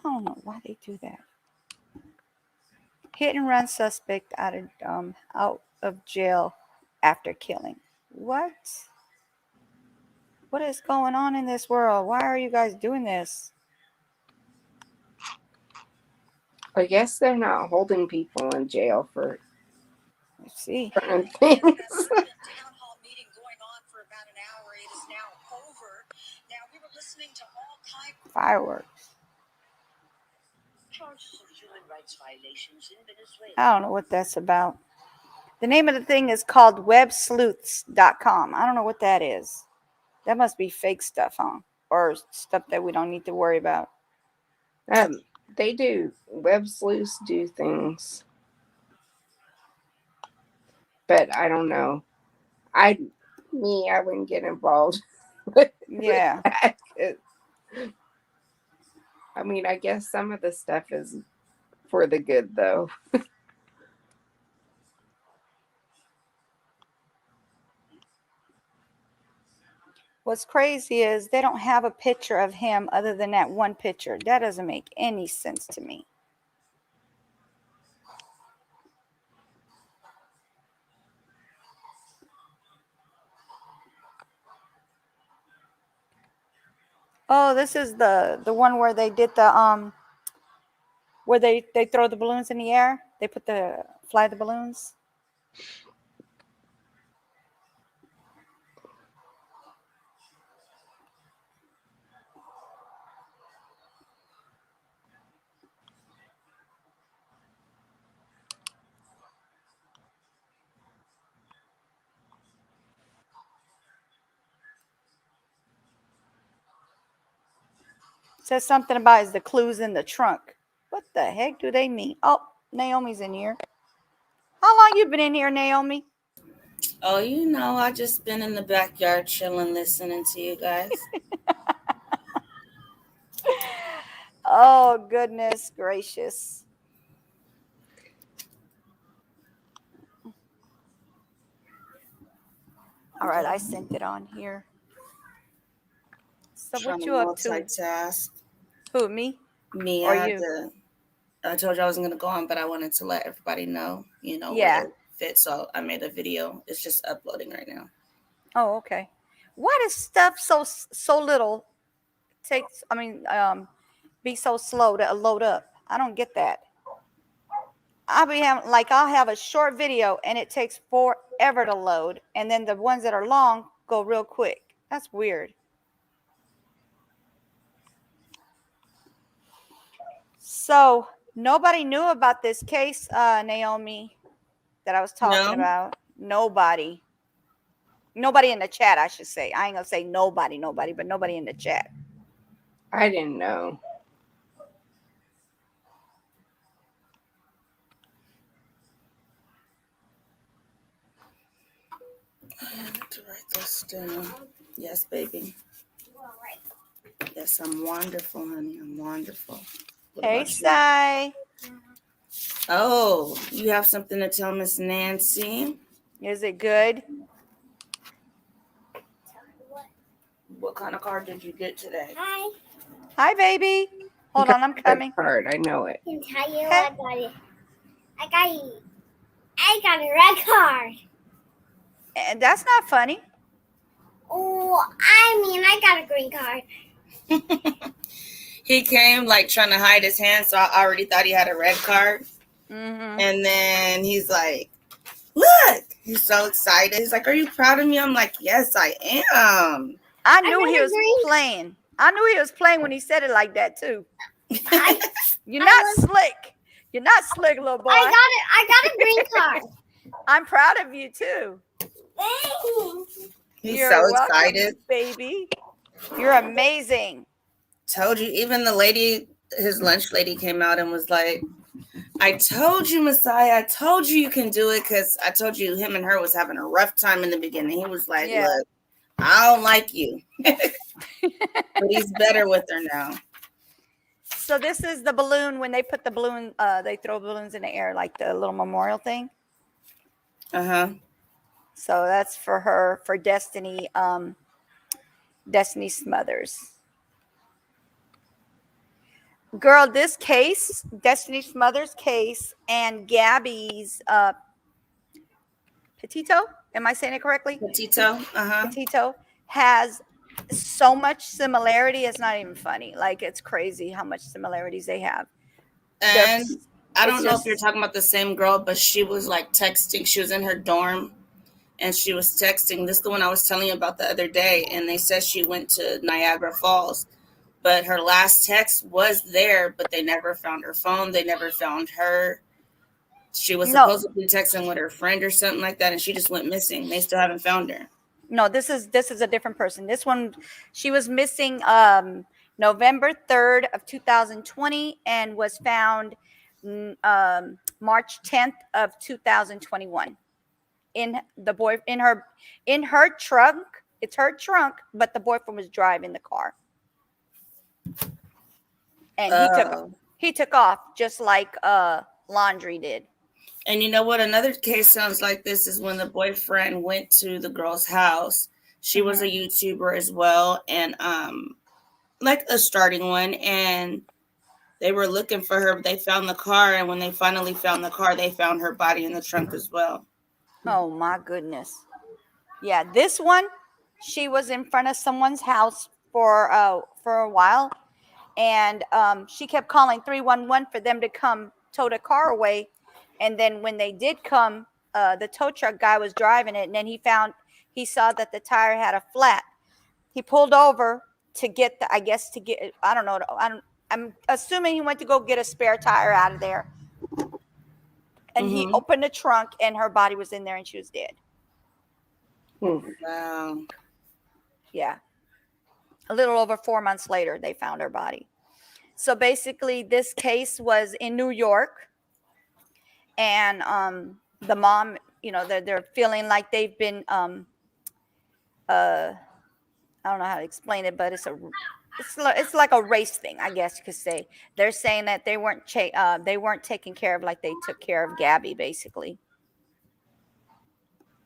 I don't know why they do that. Hit and run suspect out of jail after killing. What? What is going on in this world? Why are you guys doing this? I guess they're not holding people in jail for Let's see. certain things. Town hall meeting going on for about an hour. It is now over. Now we were listening to all kinds Fireworks. charges of human rights violations in Venezuela. I don't know what that's about. The name of the thing is called websleuths.com. I don't know what that is. That must be fake stuff, huh? Or stuff that we don't need to worry about. They do. Web sleuths do things, but I don't know. I wouldn't get involved with Yeah. that. I mean, I guess some of the stuff is for the good, though. What's crazy is they don't have a picture of him other than that one picture. That doesn't make any sense to me. Oh, this is the one where they did the where they throw the balloons in the air. They fly the balloons. Says something about is the clues in the trunk. What the heck do they mean? Oh, Naomi's in here. How long you been in here, Naomi? Oh, I just been in the backyard chilling, listening to you guys. Oh, goodness gracious. All right, I sent it on here. So Trying what to you up to? multitask. Who, me? Me, Or I had you? to. I told you I wasn't gonna go on, but I wanted to let everybody know, Yeah. where to fit. So I made a video. It's just uploading right now. Oh, okay. Why does stuff so little takes? I mean, be so slow to load up? I don't get that. I'll have a short video and it takes forever to load, and then the ones that are long go real quick. That's weird. So nobody knew about this case, Naomi, that I was talking No, about. Nobody. Nobody in the chat, I should say. I ain't gonna say nobody, but nobody in the chat. I didn't know. I have to write this down. Yes, baby. Yes, I'm wonderful, honey. I'm wonderful. What Hey, about you? Sai. Oh, you have something to tell Miss Nancy? Is it good? What kind of card did you get today? Hi. Hi, baby. Hold on, I'm coming. Card, I know it. I can tell you Hey. what I got. I got a red card. And that's not funny. Oh, I got a green card. He came like trying to hide his hand, so I already thought he had a red card. Mm-hmm. And then he's like, "Look!" He's so excited. He's like, "Are you proud of me?" I'm like, "Yes, I am." I knew he got a was green- playing. I knew he was playing when he said it like that too. I You're not slick. You're not slick, little boy. I got a green card. I'm proud of you too. Thanks. He's You're so welcome, excited. baby. You're amazing. Told you. Even the lady, his lunch lady, came out and was like, "I told you, Messiah. I told you can do it, because I told you him and her was having a rough time in the beginning." He was like, Yeah. "Look, I don't like you." But he's better with her now. So this is the balloon when they put the balloon, they throw balloons in the air like the little memorial thing. Uh-huh. So that's for her, for Destini, Destini Smothers. Girl, this case, Destiny Smothers case, and Gabby's Petito, am I saying it correctly? Petito. Uh-huh. Petito has so much similarity. It's not even funny. Like, it's crazy how much similarities they have. And I It's don't know if you're just talking about the same girl, but she was like texting. She was in her dorm and she was texting. This is the one I was telling you about the other day. And they said she went to Niagara Falls, but her last text was there, but they never found her phone. They never found her. She was no, supposedly texting with her friend or something like that, and she just went missing. They still haven't found her. no. This is a different person. This one, she was missing November 3rd of 2020 and was found March 10th of 2021 in her trunk. It's her trunk, but the boyfriend was driving the car, and Uh, he took off just like Laundry did. and you know what? Another case sounds like this is when the boyfriend went to the girl's house. She was a Mhm. YouTuber as well, and like a starting one, and they were looking for her. But they found the car, and when they finally found the car, they found her body in the trunk as well. Oh my goodness. Yeah, this one, she was in front of someone's house for a while, and she kept calling 311 for them to come tow the car away. And then when they did come, the tow truck guy was driving it, and then he saw that the tire had a flat. He pulled over to get the, I guess to get, I don't know, I'm assuming he went to go get a spare tire out of there. And he Mm-hmm. opened the trunk, and her body was in there, and she was dead. Wow. Yeah. A little over 4 months later, they found her body. So basically, this case was in New York, and the mom, they're feeling like they've been, I don't know how to explain it, but it's like a race thing, I guess you could say. They're saying that they weren't taken care of like they took care of Gabby. Basically,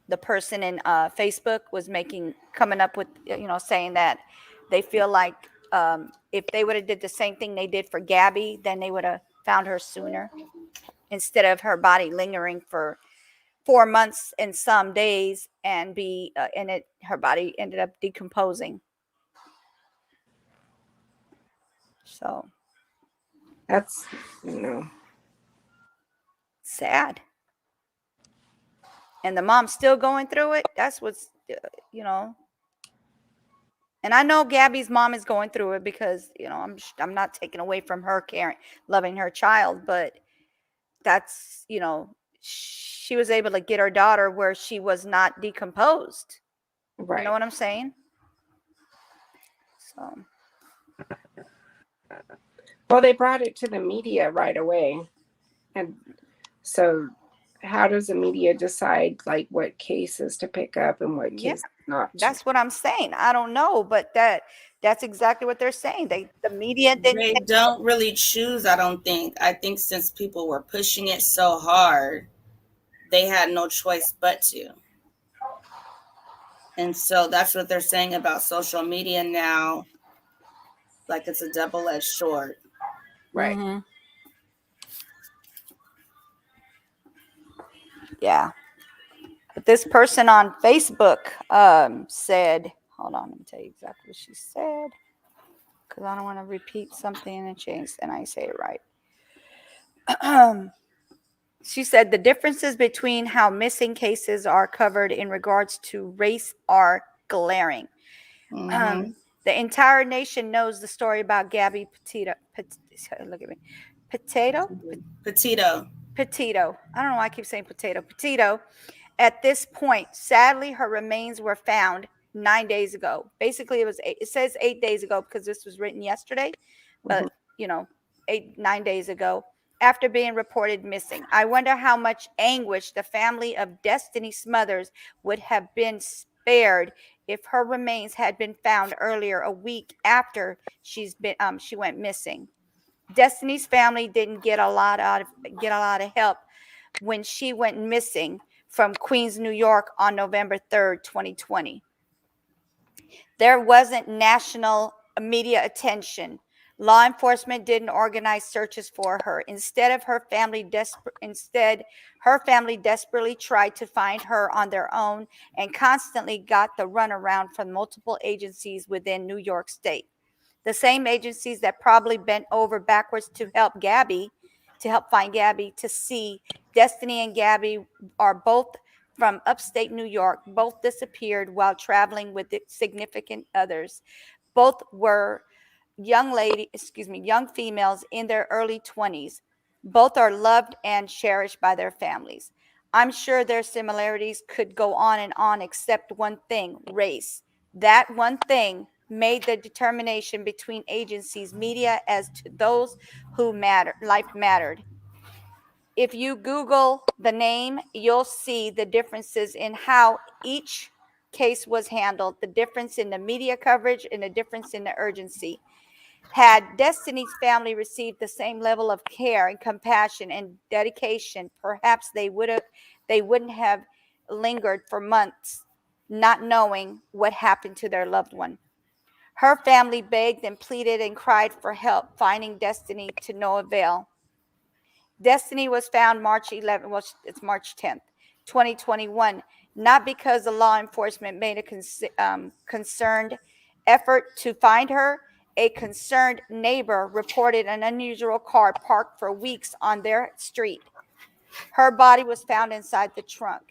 the person in Facebook was coming up with, saying that they feel like if they would have did the same thing they did for Gabby, then they would have found her sooner instead of her body lingering for 4 months and some days and her body ended up decomposing. So That's, you know, sad. And the mom's still going through it. That's what's, you know. And I know Gabby's mom is going through it because, I'm not taking away from her caring, loving her child, but that's, she was able to get her daughter where she was not decomposed. You know right. what I'm saying? So, Well, they brought it to the media right away. And so how does the media decide like what cases to pick up and what yeah, cases not to? that's what I'm saying. I don't know, but that's exactly what they're saying. The media didn't They take. don't really choose, I don't think. I think since people were pushing it so hard, they had no choice but to. And so that's what they're saying about social media now. Like it's a double edged sword. Right. Mhm. Yeah. But this person on Facebook said, hold on, let me tell you exactly what she said because I don't want to repeat something and change and I say it right. She said the differences between how missing cases are covered in regards to race are glaring. Mm-hmm. Um, the entire nation knows the story about Gabby Petito. Look at me. Potato? Petito. Petito. I don't know why I keep saying potato. Petito. At this point, sadly, her remains were found 9 days ago. Basically, it says 8 days ago because this was written yesterday, Mhm. but 9 days ago, after being reported missing. I wonder how much anguish the family of Destini Smothers would have been spared if her remains had been found earlier, a week after she went missing. Destiny's family didn't get a lot of help when she went missing from Queens, New York on November 3rd, 2020. There wasn't national media attention. Law enforcement didn't organize searches for her. Instead, her family desperately tried to find her on their own and constantly got the runaround from multiple agencies within New York State. The same agencies that probably bent over backwards to help Gabby to help find Gabby, to see. Destiny and Gabby are both from upstate New York. Both disappeared while traveling with significant others. Both were young females in their early 20s. Both are loved and cherished by their families. I'm sure their similarities could go on, except one thing: race. That one thing made the determination between agencies media as to those who life mattered. If you Google the name, you'll see the differences in how each case was handled, the difference in the media coverage, and the difference in the urgency. Had Destiny's family received the same level of care and compassion and dedication, perhaps they wouldn't have lingered for months, not knowing what happened to their loved one. Her family begged and pleaded and cried for help, finding Destiny to no avail. Destiny was found March 11th, well, it's March 10th, 2021, not because the law enforcement made a concerned effort to find her. A concerned neighbor reported an unusual car parked for weeks on their street. Her body was found inside the trunk.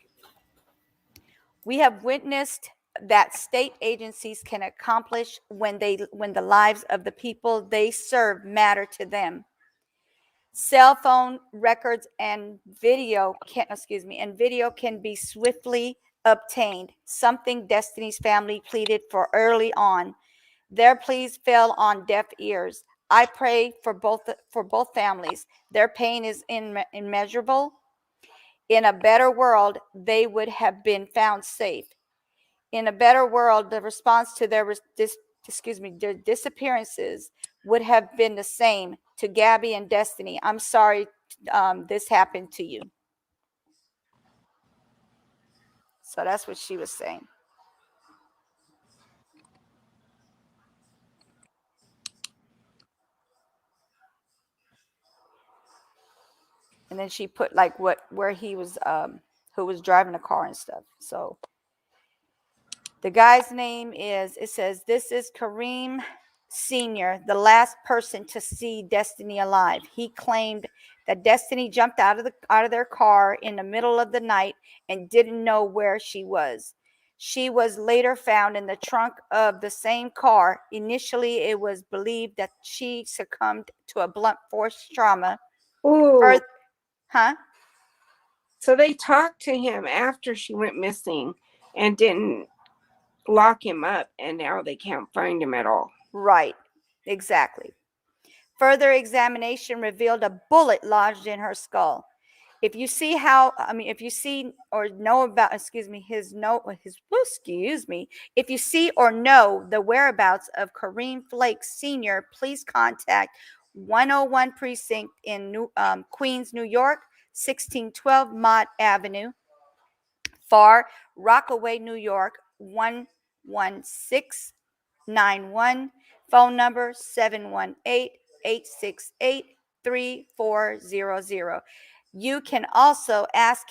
We have witnessed that state agencies can accomplish when the lives of the people they serve matter to them. Cell phone records and video can be swiftly obtained, something Destiny's family pleaded for early on. Their pleas fell on deaf ears. I pray for both families. Their pain is immeasurable. In a better world, they would have been found safe. In a better world, the response to their disappearances would have been the same to Gabby and Destiny. I'm sorry this happened to you. So that's what she was saying. And then she put like where he was, who was driving the car and stuff. So the guy's name is, it says, this is Kareem Sr., the last person to see Destiny alive. He claimed that Destiny jumped out of their car in the middle of the night and didn't know where she was. She was later found in the trunk of the same car. Initially, it was believed that she succumbed to a blunt force trauma. Ooh. Huh? So they talked to him after she went missing and didn't lock him up, and now they can't find him at all. Right. Exactly. Further examination revealed a bullet lodged in her skull. If you see or know about, if you see or know the whereabouts of Kareem Flake Sr., please contact 101 Precinct in Queens, New York, 1612 Mott Avenue, Far Rockaway, New York, 11691. Phone number 718-868-3400. You can also ask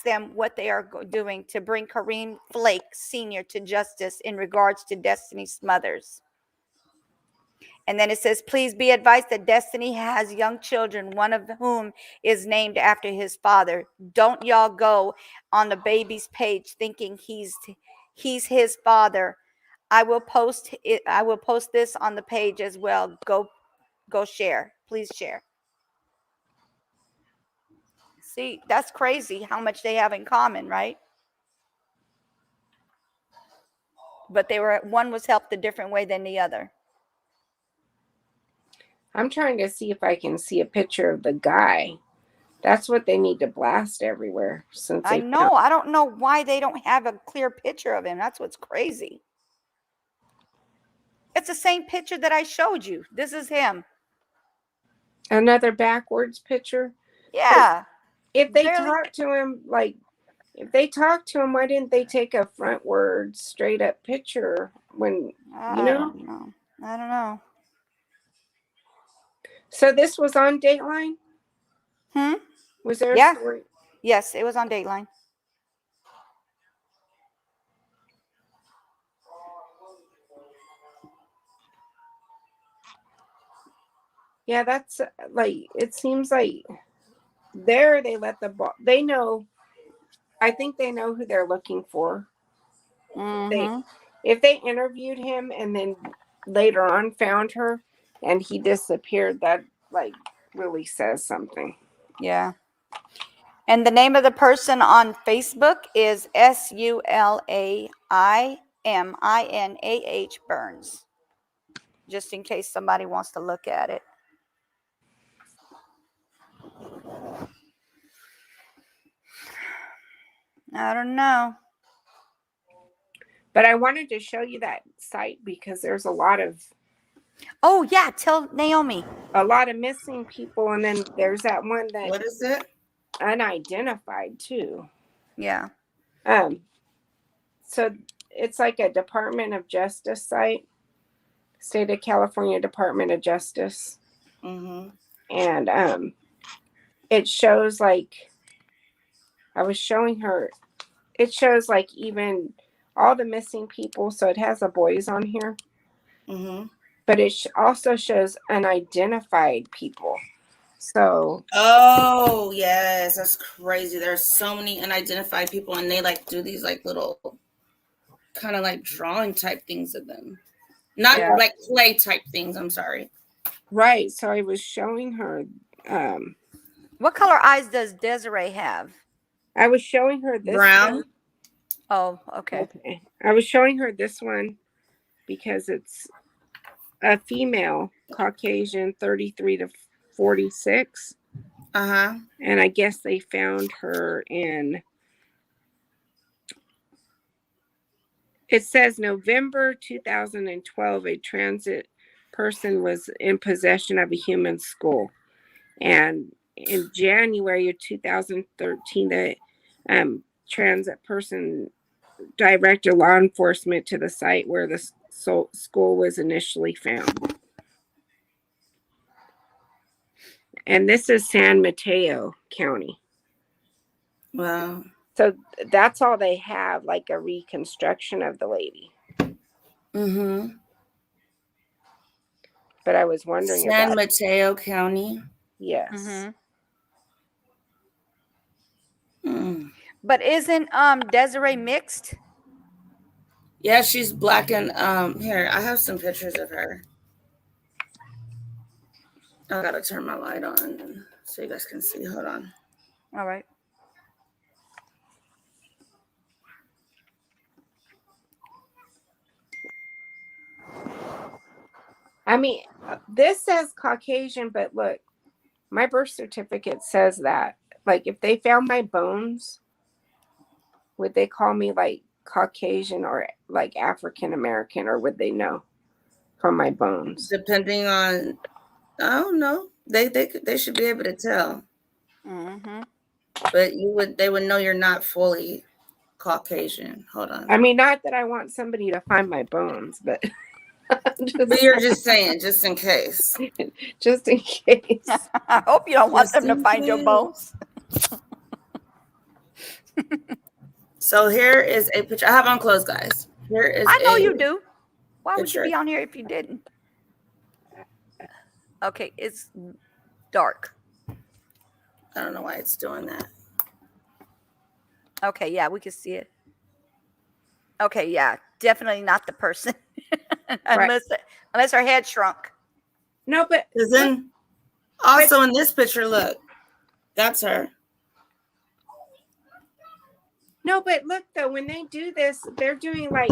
them what they are doing to bring Kareem Flake Sr. to justice in regards to Destiny Smothers. And then it says, please be advised that Destiny has young children, one of whom is named after his father. Don't y'all go on the baby's page thinking he's his father. I will post this on the page as well. Go share. Please share. See, that's crazy how much they have in common, right? But one was helped a different way than the other. I'm trying to see if I can see a picture of the guy. That's what they need to blast everywhere. Since I know. I don't know why they don't have a clear picture of him. That's what's crazy. It's the same picture that I showed you. This is him. Another backwards picture. Yeah. If they talk to him, why didn't they take a frontward, straight up picture when, you know? I don't know. So this was on Dateline? Was there a story? Yes, it was on Dateline. Yeah, that's like, it seems like there they let the ball, they know, I think they know who they're looking for. They, Mm-hmm. if they interviewed him and then later on found her and he disappeared, that like really says something. Yeah. And the name of the person on Facebook is Sulaiminah Burns, just in case somebody wants to look at it. I don't know. But I wanted to show you that site because there's a lot of Oh, yeah. Tell Naomi. missing people, and then there's that one that What is it? unidentified too. Yeah. So it's like a Department of Justice site, State of California Department of Justice, Mm-hmm. and it shows like I was showing her. It shows like even all the missing people. So it has the boys on here, Mm-hmm. but it also shows unidentified people. So Oh yes, that's crazy. There's so many unidentified people, and they like do these like little kind of like drawing type things of them, not Yeah. like play type things. I'm sorry. right. So I was showing her. What color eyes does Desiree have? I was showing her this Brown. one. Oh, okay. Okay. I was showing her this one because it's a female, Caucasian, 33 to 46. Uh-huh. And I guess they found her in, it says November 2012, a transit person was in possession of a human skull. And in January of 2013, the transit person directed law enforcement to the site where the skull was initially found. And this is San Mateo County. Wow. So that's all they have, like a reconstruction of the lady. Mm-hmm. But I was wondering San about Mateo County. yes. Mm-hmm. Mm. But isn't Desiree mixed? Yeah, she's black and here, I have some pictures of her. I gotta turn my light on so you guys can see. Hold on. All right. I mean, this says Caucasian, but look, my birth certificate says that. Like, if they found my bones, would they call me like Caucasian or like African American, or would they know from my bones? Depending on, I don't know. They should be able to tell. Mm-hmm. But they would know you're not fully Caucasian. Hold on. I mean, not that I want somebody to find my bones, but But you're just saying, just in case. just in case. I hope you don't want Just them to in find your case. bones. So here is a picture. I have on clothes, guys. Here is I know you do. Why would you picture. be on here if you didn't? Okay, it's dark. I don't know why it's doing that. Okay, yeah, we can see it. Okay, yeah, definitely not the person. unless her head shrunk. No, but Because then also in this picture, look, that's her. no, but look though, when they do this, they're doing like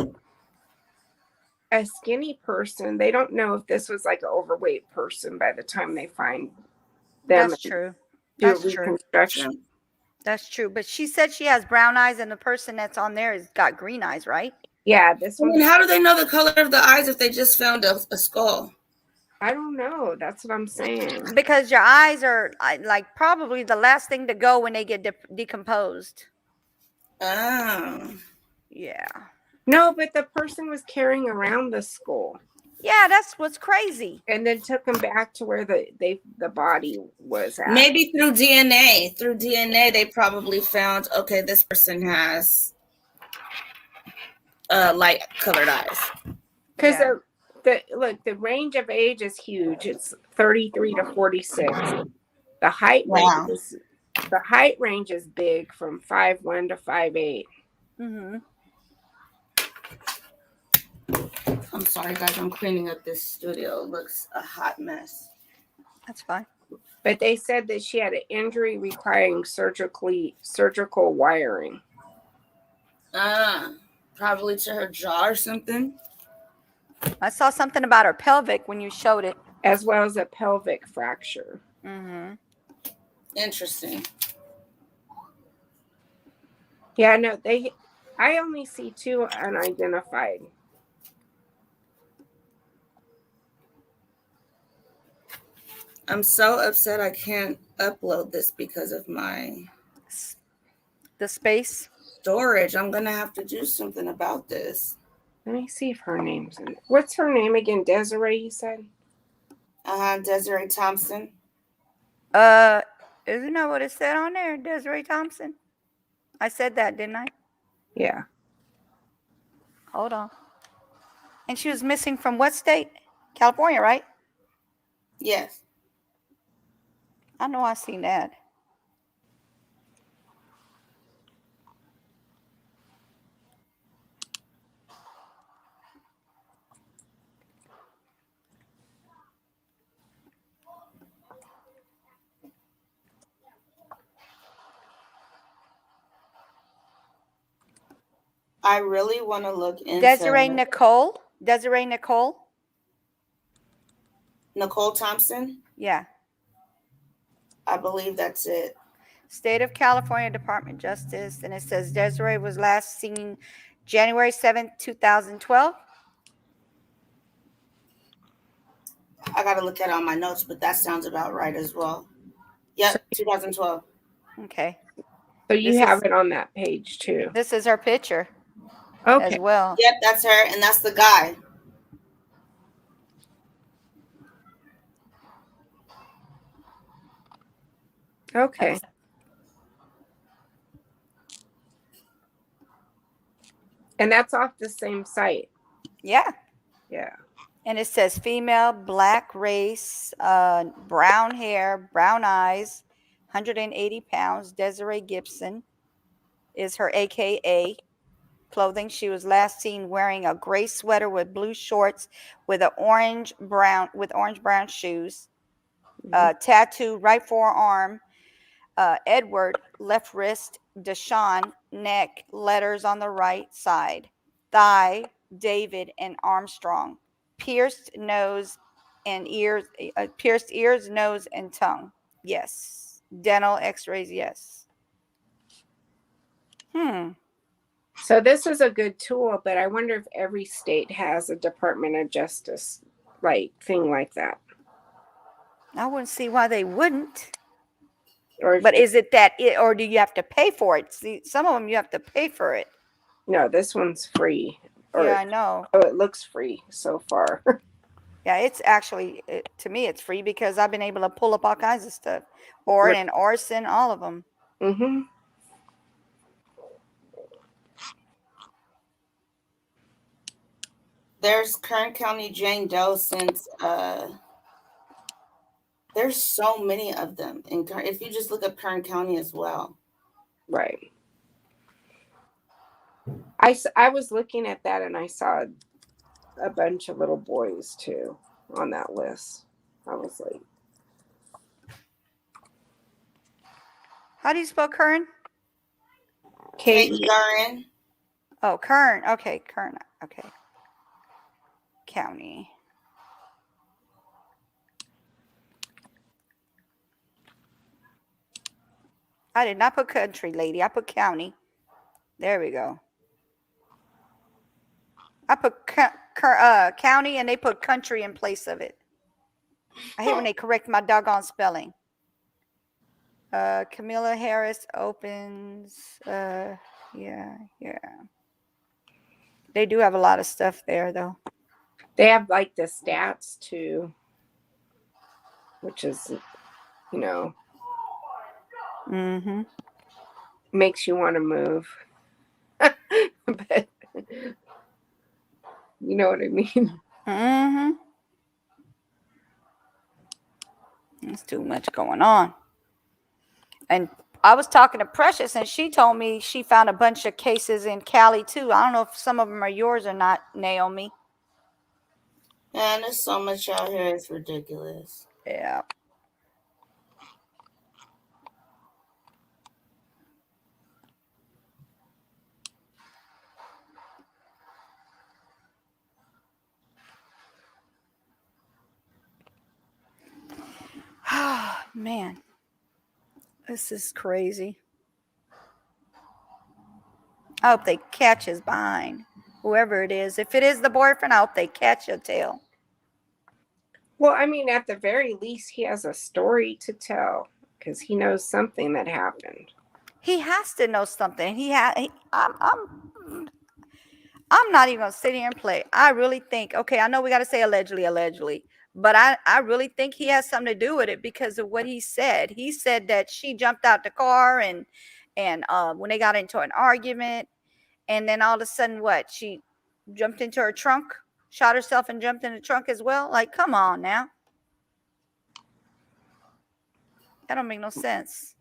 a skinny person. They don't know if this was like an overweight person by the time they find them. That's true. Do a That's true. reconstruction. That's true. But she said she has brown eyes, and the person that's on there has got green eyes, right? Yeah, this I one. mean, how do they know the color of the eyes if they just found a skull? I don't know. That's what I'm saying. Because your eyes are like probably the last thing to go when they get decomposed. Oh. Yeah. No, but the person was carrying around the skull Yeah, that's what's crazy. and then took them back to where the body was at. Maybe through DNA. Through DNA, they probably found, okay, this person has light colored eyes. Because The range of age is huge. It's 33 to 46. The height Wow. range is big from 5'1" to 5'8". Mm-hmm. I'm sorry, guys. I'm cleaning up this studio. It looks a hot mess. That's fine. But they said that she had an injury requiring surgical wiring. Probably to her jaw or something. I saw something about her pelvic when you showed it. As well as a pelvic fracture. Mm-hmm. Interesting. Yeah, no, I only see 2 unidentified. I'm so upset I can't upload this because of my The space. storage. I'm gonna have to do something about this. Let me see if her name's in it. What's her name again? Desiree, you said? Desiree Thompson. Isn't that what it said on there? Desiree Thompson. I said that, didn't I? Yeah. Hold on. And she was missing from what state? California, right? Yes. I know I seen that. I really want to look into Desiree Nicole. Desiree Nicole. Nicole Thompson. Yeah. I believe that's it. State of California Department of Justice. And it says Desiree was last seen January 7th, 2012. I gotta look at it on my notes, but that sounds about right as well. Yep, 2012. Okay. So you have it on that page too. This is her picture Okay. as well. Yep, that's her, and that's the guy. Okay. And that's off the same site. Yeah. Yeah. And it says female, black race, brown hair, brown eyes, 180 pounds. Desiree Gibson is her AKA. Clothing. She was last seen wearing a gray sweater with blue shorts with orange brown shoes. Tattoo right forearm. Edward left wrist. Deshaun neck. Letters on the right side. Thigh David and Armstrong. Pierced nose and ears. Pierced ears, nose, and tongue. Yes. Dental X-rays. Yes. So this is a good tool, but I wonder if every state has a Department of Justice thing like that. I wouldn't see why they wouldn't. Or But is it that it, or do you have to pay for it? See, some of them you have to pay for it. no, this one's free. Yeah, I know. Oh, it looks free so far. Yeah, it's actually, to me, it's free because I've been able to pull up all kinds of stuff. Orin and Orson, all of them. Mm-hmm. There's Kern County Jane Doe since there's so many of them. And if you just look up Kern County as well. Right. I was looking at that and I saw a bunch of little boys too on that list. I was like, How do you spell Kern? K-E-R-N. Oh, Kern. Okay, Kern. Okay. County. I did not put country, lady. I put county. There we go. I put county and they put country in place of it. I hate when they correct my doggone spelling. Camilla Harris opens. Yeah. They do have a lot of stuff there, though. they have the stats too, which is, Mm-hmm. makes you want to move. But you know what I mean? Mm-hmm. There's too much going on. And I was talking to Precious, and she told me she found a bunch of cases in Cali too. I don't know if some of them are yours or not, Naomi. Man, there's so much out here. It's ridiculous. Yeah. Man, this is crazy. I hope they catch his behind, whoever it is. If it is the boyfriend, I hope they catch your tail. Well, I mean, at the very least, he has a story to tell because he knows something that happened. He has to know something. I'm not even gonna sit here and play. I really think, okay, I know we got to say allegedly, but I really think he has something to do with it because of what he said. He said that she jumped out the car and when they got into an argument, and then all of a sudden, what? She jumped into her trunk, shot herself, and jumped in the trunk as well. Like, come on now, that don't make no sense.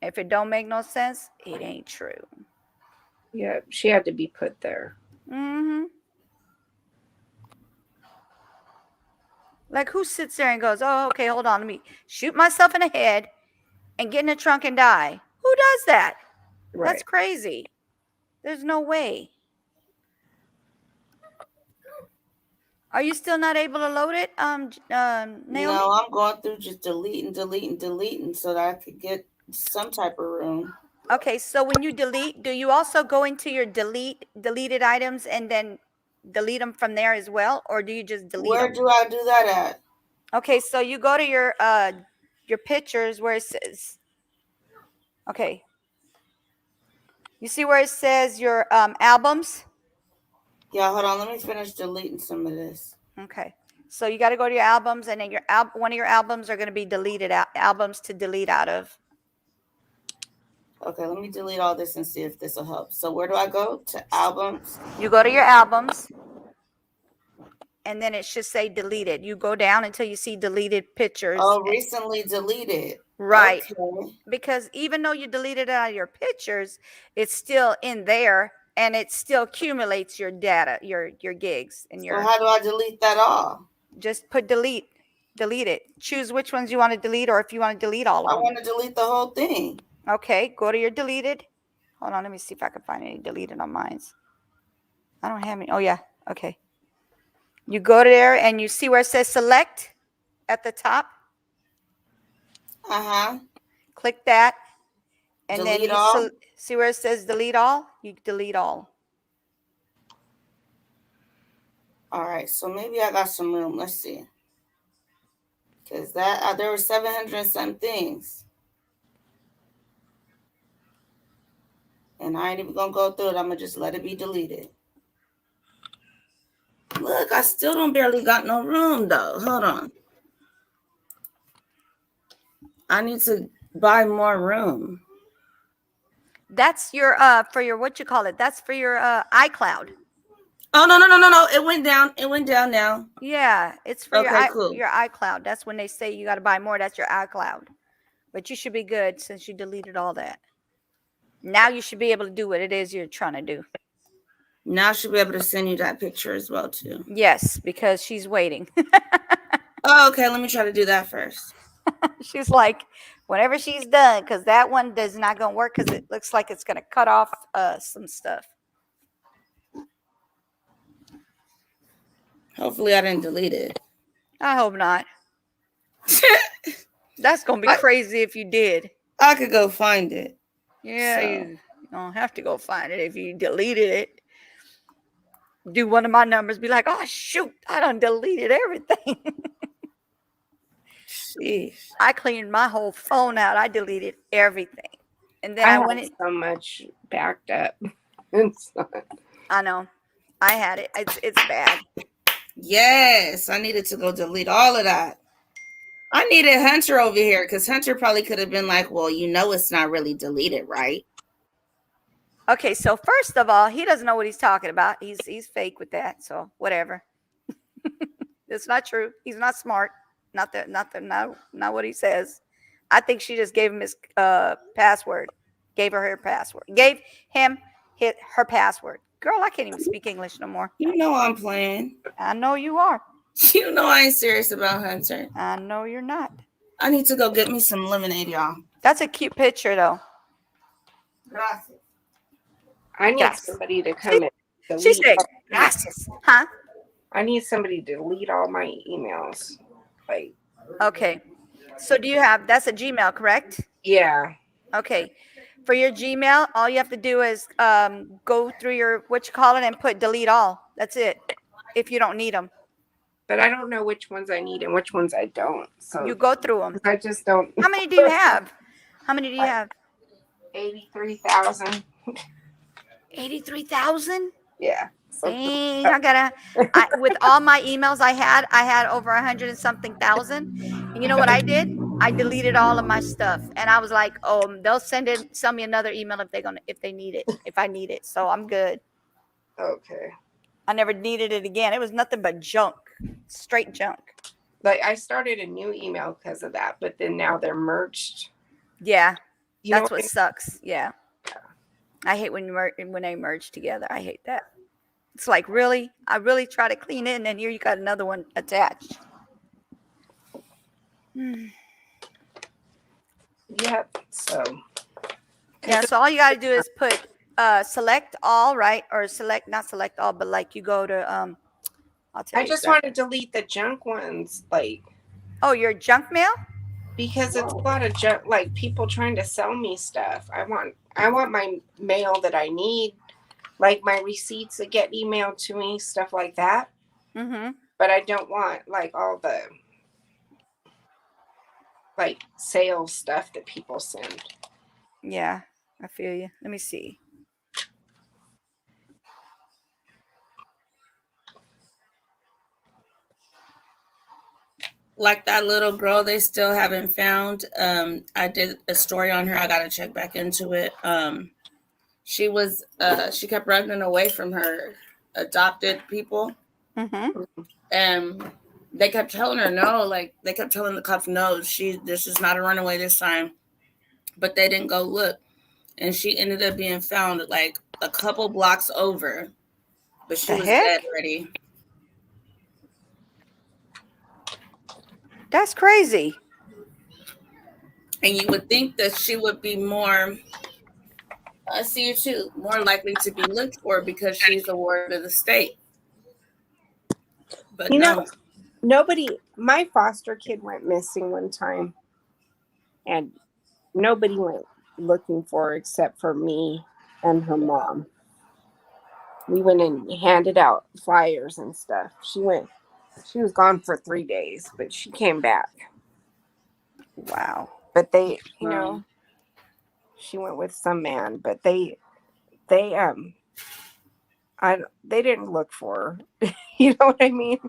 If it don't make no sense, it ain't true. Yeah, she had to be put there. Mm-hmm. Like, who sits there and goes, oh, okay, hold on, let me shoot myself in the head and get in the trunk and die? Who does that? Right. That's crazy. There's no way. Are you still not able to load it, Naomi? No, I'm going through just deleting so that I could get some type of room. Okay, so when you delete, do you also go into your deleted items and then delete them from there as well, or do you just delete Where them? do I do that at? Okay, so you go to your pictures where it says, okay, you see where it says your albums? Yeah, hold on. Let me finish deleting some of this. Okay, so you got to go to your albums, and then one of your albums are going to be deleted out, albums to delete out of. Okay, let me delete all this and see if this will help. So where do I go? To albums? You go to your albums, and then it should say deleted. You go down until you see deleted pictures. Oh, recently deleted. Right. Okay. Because even though you deleted it out of your pictures, it's still in there, and it still accumulates your data, your gigs, and So how do I delete that all? just put delete it. Choose which ones you want to delete, or if you want to delete all of I them. want to delete the whole thing. Okay, go to your deleted. Hold on, let me see if I can find any deleted on mine. I don't have any. Oh yeah, okay. You go there and you see where it says select at the top. Uh-huh. Click that, and Delete then you all? see where it says delete all. You delete all. All right, so maybe I got some room. Let's see. Because that there were 700 and some things. And I ain't even going to go through it. I'm going to just let it be deleted. Look, I still don't barely got no room, though. Hold on. I need to buy more room. That's your for your what you call it. That's for your iCloud. Oh, no. It went down. It went down now. Yeah, it's for Okay, cool. your iCloud. That's when they say you got to buy more. That's your iCloud. But you should be good since you deleted all that. Now you should be able to do what it is you're trying to do. Now I should be able to send you that picture as well, too. Yes, because she's waiting. Oh, okay. Let me try to do that first. She's like, whenever she's done, because that one does not going to work because it looks like it's going to cut off some stuff. Hopefully I didn't delete it. I hope not. That's going to be crazy if you did. I could go find it. Yeah, So. you don't have to go find it if you deleted it. Do one of my numbers, be like, oh, shoot, I done deleted everything. Jeez. I cleaned my whole phone out. I deleted everything. And then I I have went so much backed up. I know. I had it. It's bad. Yes, I needed to go delete all of that. I needed Hunter over here because Hunter probably could have been like, well, you know it's not really deleted, right? Okay, so first of all, he doesn't know what he's talking about. He's fake with that, so whatever. It's not true. He's not smart. Not what he says. I think she just gave him his password. Gave her password. Gave him her password. Girl, I can't even speak English no more. You know I'm playing. I know you are. You know I ain't serious about Hunter. I know you're not. I need to go get me some lemonade, y'all. That's a cute picture, though. Gracias. I need Yes. somebody to come and She delete. said, gracias. Huh? I need somebody to delete all my emails. Like, Okay. So do you have, that's a Gmail, correct? yeah. Okay. For your Gmail, all you have to do is go through your, what you call it, and put delete all. That's it. If you don't need them. But I don't know which ones I need and which ones I don't. So You go through them. I just don't. How many do you have? How many do you have? 83,000. 83,000? Yeah. Dang, with all my emails I had over 100 and something thousand. And you know what I did? I deleted all of my stuff. And I was like, oh, they'll send me another email if they need it, if I need it. So I'm good. Okay. I never needed it again. It was nothing but junk, straight junk. Like I started a new email because of that, but then now they're merged. Yeah, You know that's what sucks. Yeah, I hate when they merge together. I hate that. It's like, really? I really try to clean it, and then here you got another one attached. Yep. So. Yeah. So all you got to do is put select all, right? Or not select all, but like you go to I'll tell I you just exactly. want to delete the junk ones, like. Oh, your junk mail? Because it's a lot of junk, like people trying to sell me stuff. I want my mail that I need, like my receipts that get emailed to me, stuff like that. Mm-hmm. But I don't want like all the like sales stuff that people send. Yeah, I feel you. Let me see. Like that little girl they still haven't found. I did a story on her. I gotta check back into it. She kept running away from her adopted people. Mm-hmm. And they kept telling her no, like they kept telling the cops no, this is not a runaway this time. But they didn't go look. And she ended up being found like a couple blocks over. But she was dead already. That's crazy. And you would think that she would be more, I see you too, more likely to be looked for because she's a ward of the state. But no. My foster kid went missing one time and nobody went looking for her except for me and her mom. We went and handed out flyers and stuff. She was gone for 3 days, but she came back. Wow. But they, she went with some man, but they didn't look for her. You know what I mean?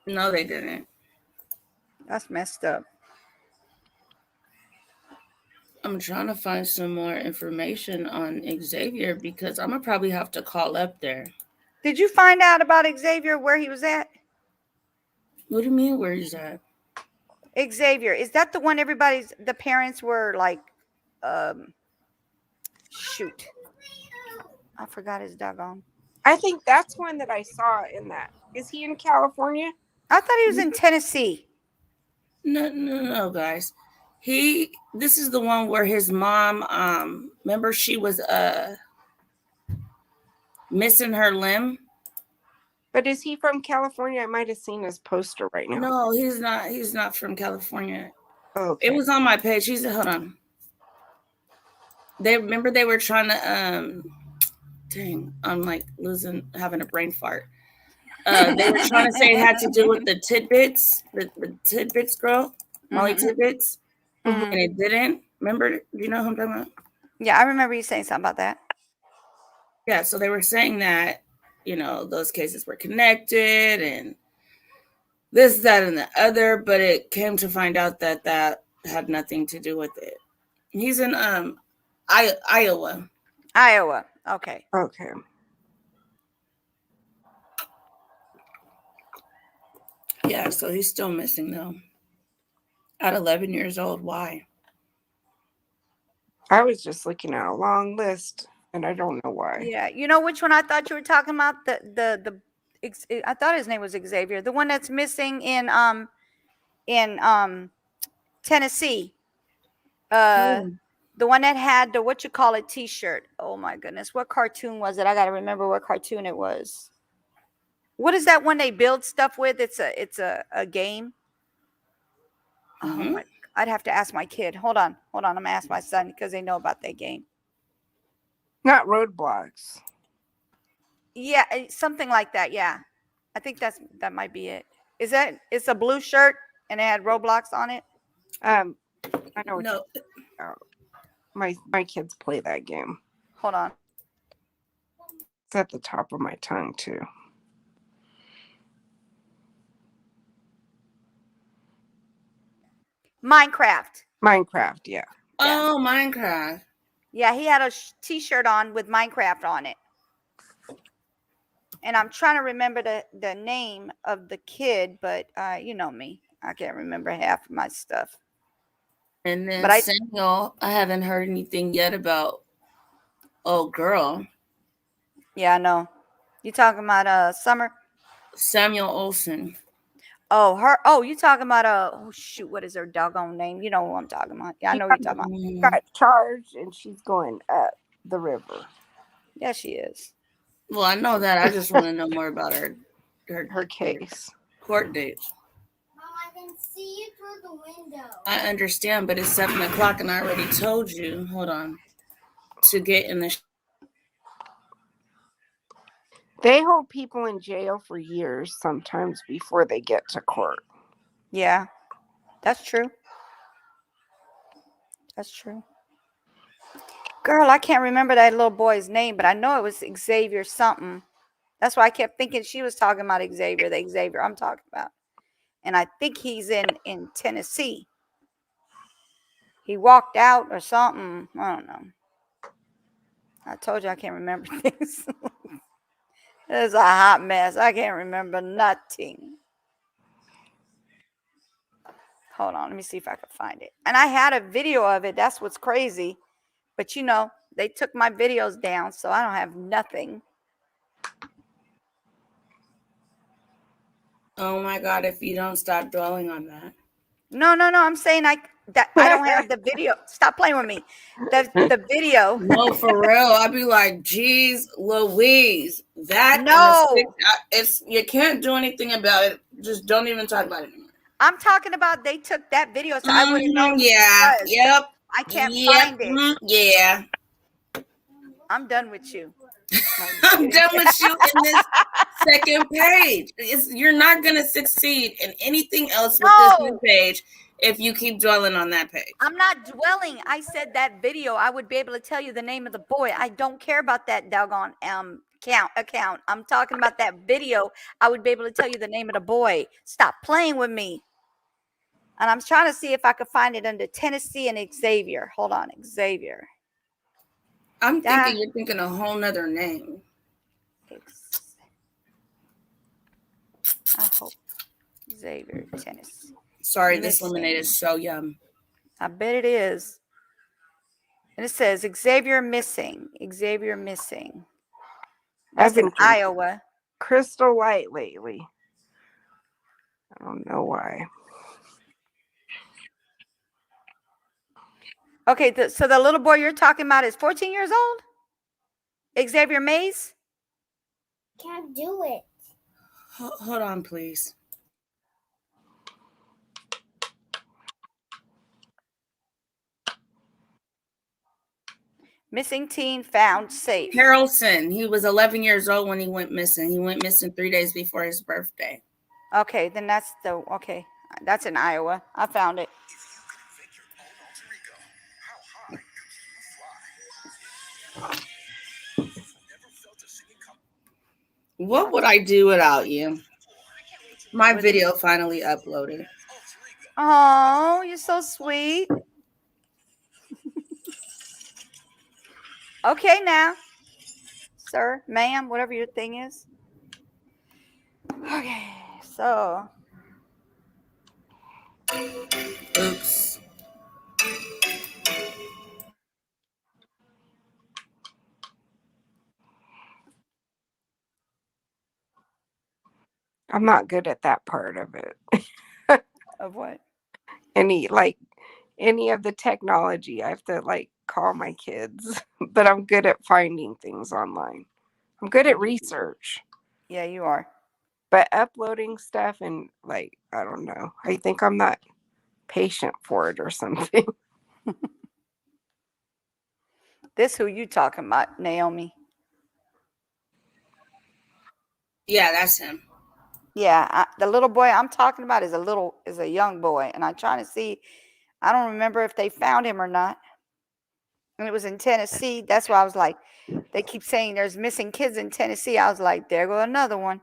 No, they didn't. That's messed up. I'm trying to find some more information on Xavier because I'm going to probably have to call up there. Did you find out about Xavier, where he was at? What do you mean, where is that? Xavier, is that the one the parents were like, shoot. I forgot his doggone. I think that's one that I saw in that. Is he in California? I thought he was in Tennessee. No, guys. This is the one where his mom, remember she was missing her limb? But is he from California? I might have seen his poster right now. No, he's not. He's not from California. Okay. It was on my page. Hold on. They were trying to dang, I'm like having a brain fart. They were trying to say it had to do with the tidbits, the tidbits girl, Molly Tidbits, and it didn't. Remember? Do you know who I'm talking about? Yeah, I remember you saying something about that. Yeah, so they were saying that, those cases were connected and this, that, and the other, but it came to find out that had nothing to do with it. He's in Iowa. Iowa. Okay. Okay. Yeah, so he's still missing though. At 11 years old, why? I was just looking at a long list, and I don't know why. Yeah. You know which one I thought you were talking about? I thought his name was Xavier. The one that's missing in Tennessee. Uh Oh. the one that had the what you call it t-shirt. Oh my goodness. What cartoon was it? I got to remember what cartoon it was. What is that one they build stuff with? It's a game. Oh Mm-hmm. my, I'd have to ask my kid. Hold on. I'm gonna ask my son because they know about that game. Not roadblocks. Yeah, something like that. Yeah, I think that might be it. Is that it's a blue shirt and it had Roblox on it? I know what No. my kids play that game. Hold on. It's at the top of my tongue too. Minecraft. Minecraft, yeah. Oh, Minecraft. Yeah, he had a t-shirt on with Minecraft on it. And I'm trying to remember the name of the kid, but you know me. I can't remember half of my stuff. And then But I Samuel, I haven't heard anything yet about old girl. yeah, I know. You talking about Summer? Samuel Olsen. Oh, her. Oh, you talking about oh shoot, what is her doggone name? You know who I'm talking about. Yeah, I She know who you're talking about. got charged and she's going up the river. Yeah, she is. Well, I know that. I just want to know more about Her case. court dates. Mom, I can see you through the window. I understand, but it's 7 o'clock, and I already told you. Hold on. To get in the. They hold people in jail for years sometimes before they get to court. Yeah, that's true. That's true. Girl, I can't remember that little boy's name, but I know it was Xavier something. That's why I kept thinking she was talking about Xavier, the Xavier I'm talking about. And I think he's in Tennessee. He walked out or something. I don't know. I told you I can't remember things. It's a hot mess. I can't remember nothing. Hold on, let me see if I can find it. And I had a video of it. That's what's crazy. But you know, they took my videos down, so I don't have nothing. Oh my God! If you don't stop dwelling on that. No. I'm saying I don't have the video. Stop playing with me. The video. No, for real. I'd be like, geez, Louise, that No. it's you can't do anything about it. Just don't even talk about it anymore. I'm talking about they took that video, so I would have known. Yeah. Yep. I can't Yep. find it. Yeah. I'm done with you. I'm done with you in this second page. You're not gonna succeed in anything else with this new page if you keep dwelling on that page. I'm not dwelling. I said that video. I would be able to tell you the name of the boy. I don't care about that doggone account. I'm talking about that video. I would be able to tell you the name of the boy. Stop playing with me. And I'm trying to see if I could find it under Tennessee and Xavier. Hold on, Xavier. I'm thinking you're thinking a whole nother name. I hope Xavier, Tennessee. Sorry, this lemonade is so yum. I bet it is. And it says Xavier missing. Xavier missing. That's in Iowa. Crystal Light lately. I don't know why. Okay, so the little boy you're talking about is 14 years old? Xavier Mays? Can't do it. Hold on, please. Missing teen found safe. Harrelson. He was 11 years old when he went missing. He went missing 3 days before his birthday. Okay, then that's that's in Iowa. I found it. What would I do without you? My video finally uploaded. Oh, you're so sweet. Okay, now, sir, ma'am, whatever your thing is. Okay, so Oops. I'm not good at that part of it. of what? Any of the technology. I have to call my kids, but I'm good at finding things online. I'm good at research, Yeah, you are. but uploading stuff and I don't know. I think I'm not patient for it or something. This who you talking about, Naomi? Yeah, that's him. Yeah, the little boy I'm talking about is a young boy, and I'm trying to see. I don't remember if they found him or not. And it was in Tennessee. That's why I was like, they keep saying there's missing kids in Tennessee. I was like, there go another one.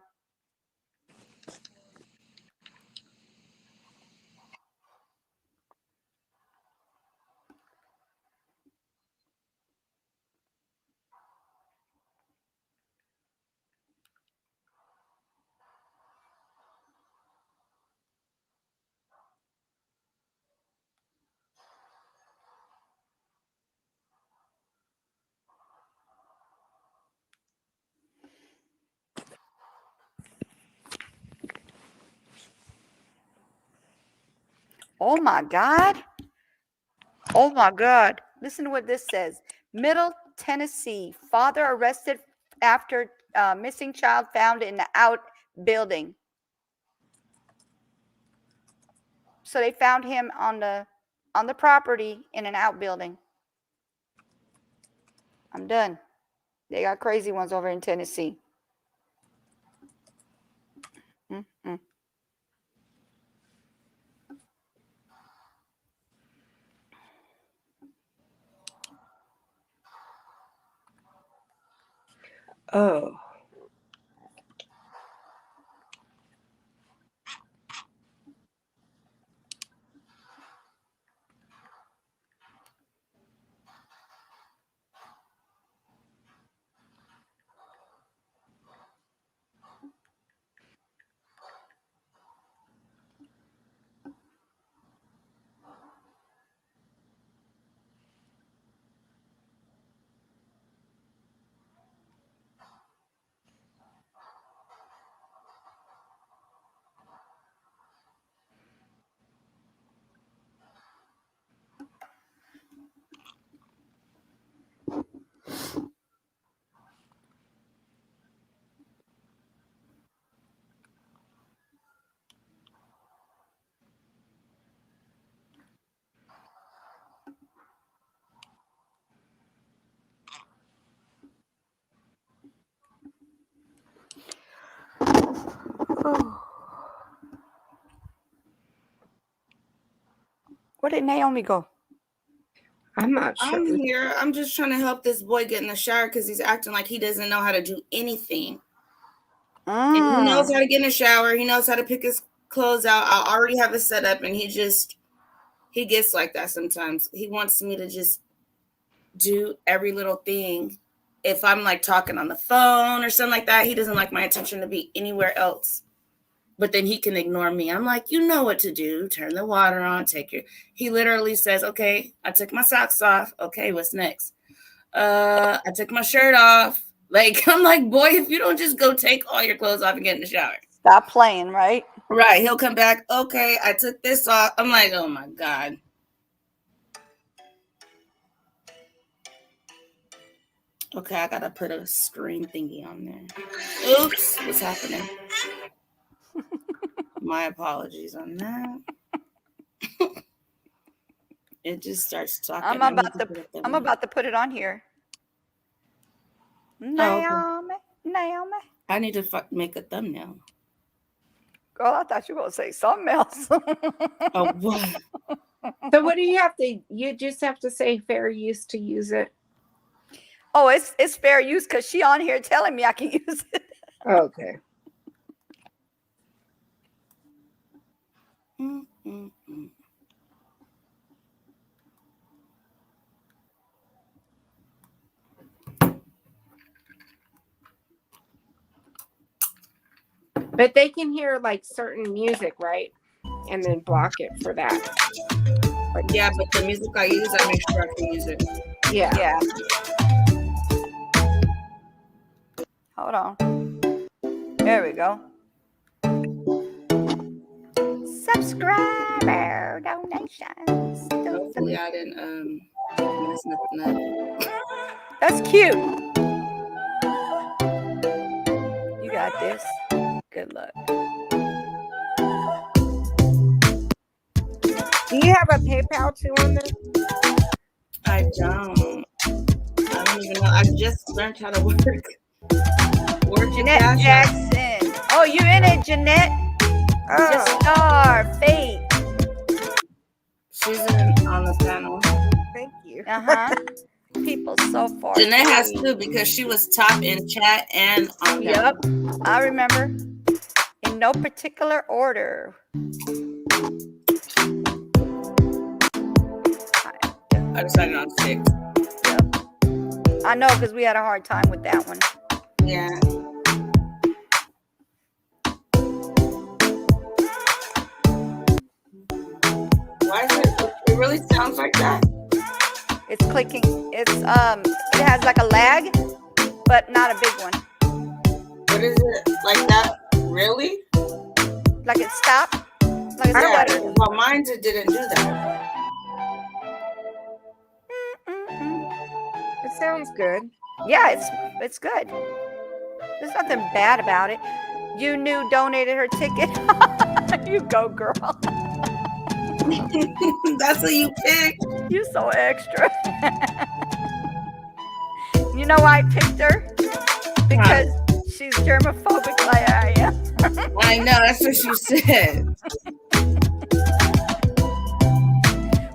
Oh my God. Oh my God. Listen to what this says. Middle Tennessee. Father arrested after missing child found in the out building. So they found him on the property in an outbuilding. I'm done. They got crazy ones over in Tennessee. Mm-mm. Oh. Where did Naomi go? I'm not sure. I'm here. I'm just trying to help this boy get in the shower because he's acting like he doesn't know how to do anything. And he knows how to get in the shower. He knows how to pick his clothes out. I already have it set up, and he gets like that sometimes. He wants me to just do every little thing. If I'm talking on the phone or something like that, he doesn't like my attention to be anywhere else. But then he can ignore me. I'm like, you know what to do. Turn the water on. He literally says, okay, I took my socks off. Okay, what's next? I took my shirt off. I'm like, boy, if you don't just go take all your clothes off and get in the shower. Stop playing, right? Right. He'll come back. Okay, I took this off. I'm like, oh my God. Okay, I gotta put a screen thingy on there. Oops, what's happening? My apologies on that. It just starts talking. I need to put it I'm on. about to put it on here. Oh, okay. Naomi. I need to make a thumbnail. Girl, I thought you were gonna say something else. Oh, what? So what do you have to? You just have to say fair use to use it. Oh, it's fair use because she on here telling me I can use it. Okay. Mm-mm-mm. But they can hear like certain music, right? And then block it for that. Yeah, but the music I use, I make sure I can use it. Yeah. Yeah. Hold on. There we go. Subscriber donations. Hopefully I didn't mess nothing up. That's cute. You got this. Good luck. Do you have a PayPal too on this? I don't even know. I just learned how to work. Jeanette Jackson. Oh, you in it, Jeanette? Your star, Faith. She's on the panel. Thank you. People so far. Jeanette has two because she was top in chat and on Yep, I remember. In no particular order. I decided on 6. Yep. I know because we had a hard time with that one. Yeah. Why is it really sounds like that? It's clicking. It's it has like a lag, but not a big one. What is it? Like that? Really? Like it stopped? Like it's Yeah, stuttering. well, mine didn't do that. It sounds good. Yeah, it's good. There's nothing bad about it. You knew donated her ticket. You go, girl. That's what you picked. You so extra. You know why I picked her? Because she's germophobic like I am. I know, that's what she said.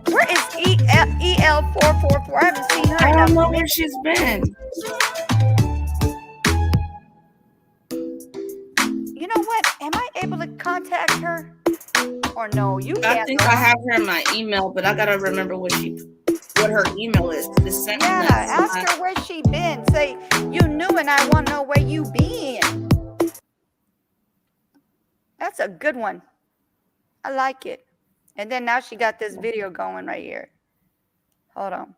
Where is EL444? I haven't seen her. I don't know where she's been. You know what? Am I able to contact her? Or no? You can't. I think I have her in my email, but I gotta remember what her email is. Yeah, ask her where she been. Say you knew, and I want to know where you been. That's a good one. I like it. And then now she got this video going right here. Hold on.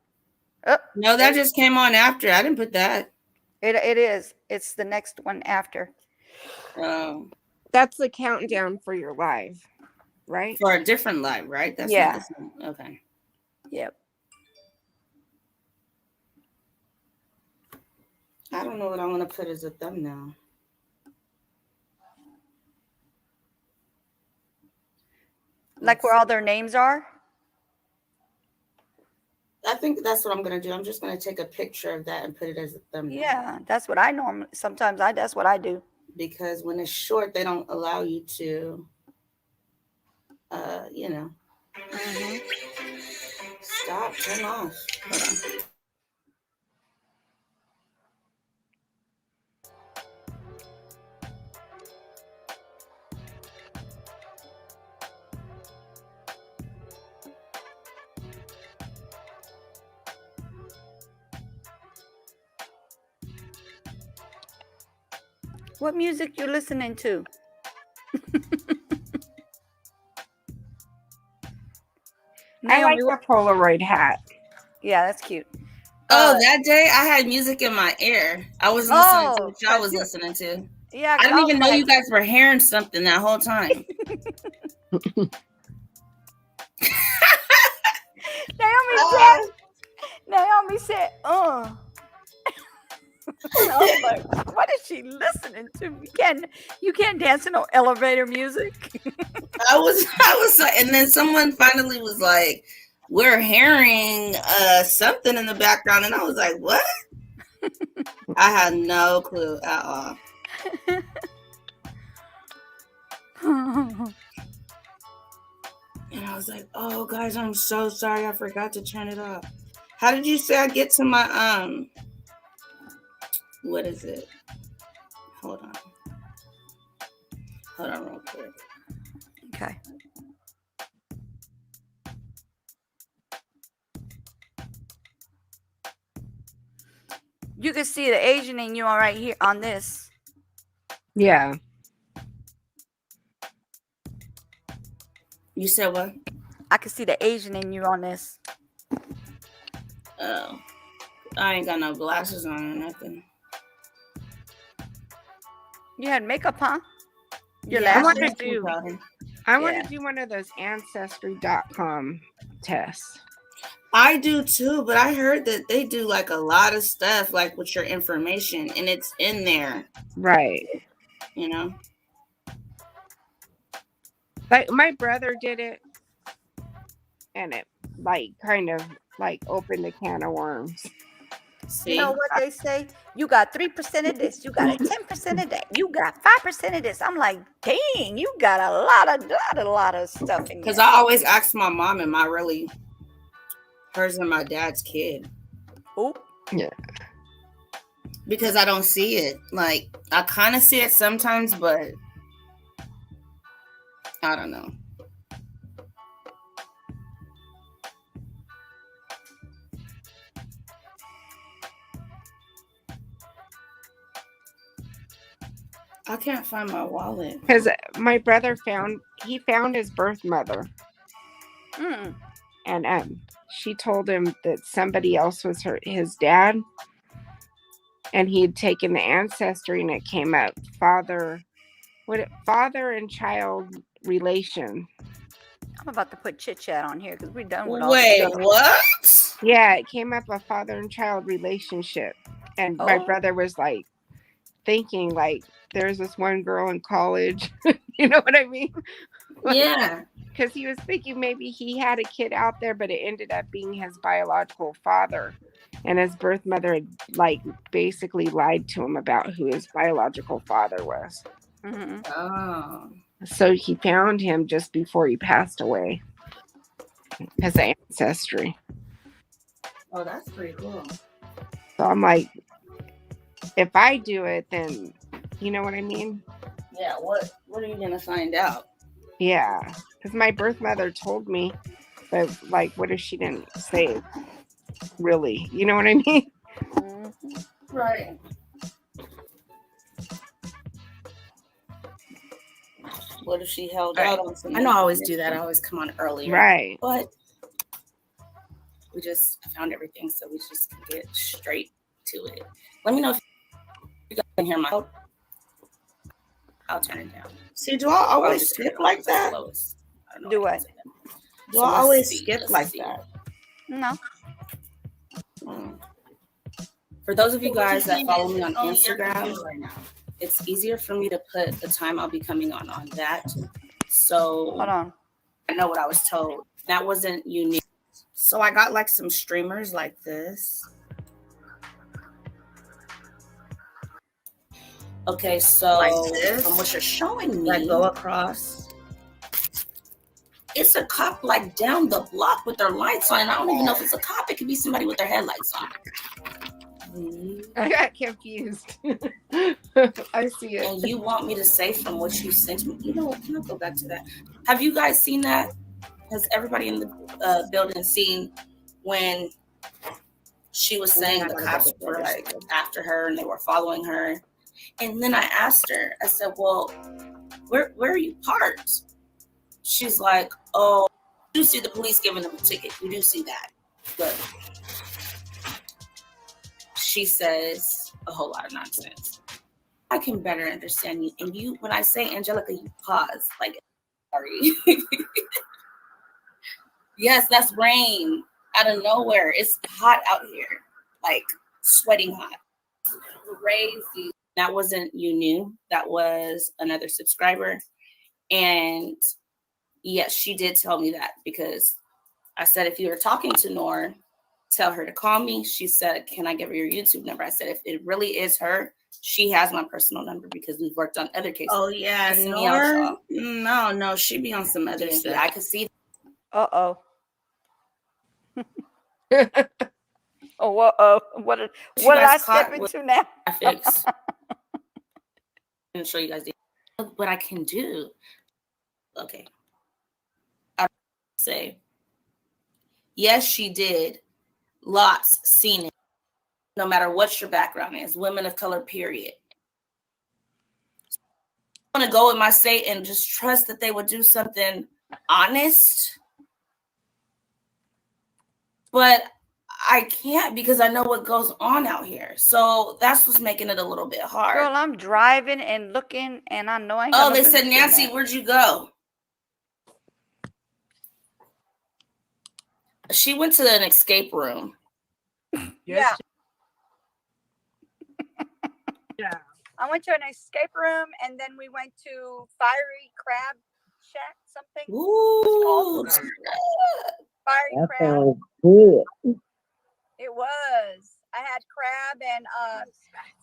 Oh, no, that just came on after. I didn't put that. It is. It's the next one after. Oh. That's the countdown for your live, right? For a different live, right? That's yeah. Not the same. Okay. Yep. I don't know what I'm gonna put as a thumbnail. Like where all their names are? I think that's what I'm gonna do. I'm just gonna take a picture of that and put it as a thumbnail. Yeah, that's what I normally. Sometimes that's what I do. Because when it's short, they don't allow you to, Stop. Turn off. Hold on. What music you listening to? I like the Polaroid hat. Yeah, that's cute. Oh, that day I had music in my ear. I wasn't listening to what y'all was listening to. Yeah, I didn't even know you guys were hearing something that whole time. Naomi said, I was like, what is she listening to? You can't dance to no elevator music. I was like, and then someone finally was like, we're hearing something in the background, and I was like, what? I had no clue at all. And I was like, oh guys, I'm so sorry, I forgot to turn it off. How did you say I get to my what is it? Hold on real quick. Okay. You can see the Asian in you all right here on this. Yeah. You said what? I can see the Asian in you on this. Oh, I ain't got no glasses on or nothing. You had makeup, huh? Your Yeah, I lashes? want to cream do. powder. I want Yeah. to do one of those Ancestry.com tests. I do too, but I heard that they do like a lot of stuff like with your information and it's in there, Right. you know? Like my brother did it, and it like kind of like opened a can of worms. See? You know what they say? You got 3% of this. You got a 10% of that. You got 5% of this. I'm like, dang, you got a lot of stuff in Because there. I always ask my mom, am I really hers and my dad's kid? Oop. Yeah. Because I don't see it. Like, I kind of see it sometimes, but I don't know. I can't find my wallet. Because my brother found his birth mother, Mm. and she told him that somebody else was his dad, and he had taken the ancestry, and it came up father and child relation. I'm about to put chit chat on here because we're done with all Wait, this stuff. what? Yeah, it came up a father and child relationship, and my Oh. brother was like thinking like there's this one girl in college. You know what I mean? Yeah. Because he was thinking maybe he had a kid out there, but it ended up being his biological father. And his birth mother had like basically lied to him about who his biological father was. Mm-hmm. Oh. So he found him just before he passed away. His ancestry. Oh, that's pretty cool. So I'm like, if I do it, then you know what I mean? Yeah, what are you gonna find out? Yeah. Because my birth mother told me, but like, what if she didn't say really? You know what I mean? Mm-hmm. Right. What if she held out on something? I know I always do that. I always come on earlier. Right. But we just found everything, so we just can get straight to it. Let me know if you guys can hear my. I'll turn it down. See, do I always skip like that? Do what? Do I always skip like that? No. For those of you guys that follow me on Instagram, it's easier for me to put the time I'll be coming on that. So Hold on. I know what I was told. That wasn't unique. So I got like some streamers like this. Okay, so like this, from what you're showing me, like go across. It's a cop like down the block with their lights on. I don't even know if it's a cop. It could be somebody with their headlights on. I got confused. I see it. And you want me to say from what you sent me? You know what? Can I go back to that? Have you guys seen that? Has everybody in the building seen when she was saying the cops were like after her and they were following her? And then I asked her, I said, well, where are you parked? She's like, oh, you do see the police giving them a ticket. You do see that. But she says a whole lot of nonsense. I can better understand you. And you, when I say Angelica, you pause. Like, sorry. Yes, that's rain out of nowhere. It's hot out here. Like, sweating hot. Crazy. That wasn't you knew. That was another subscriber. And yes, she did tell me that because I said, if you were talking to Nor, tell her to call me. She said, can I give her your YouTube number? I said, if it really is her, she has my personal number because we've worked on other cases. Oh, yeah. Nor? No, she be on some other stuff. I could see. Uh-oh. Oh, uh-oh. What did I step into now? Graphics. I'm going to show you guys what I can do. Okay. I say, yes, she did. Lots seen it. No matter what your background is, women of color, period. I want to go with my state and just trust that they would do something honest, but I can't because I know what goes on out here. So that's what's making it a little bit hard. Girl, I'm driving and looking, and I know I ain't got Oh, no they said, business doing Nancy, that. where'd you go? She went to an escape room. Yeah. Yeah. I went to an escape room, and then we went to Fiery Crab Shack, something. Ooh, Fiery That Crab. sounds good. It was. I had crab and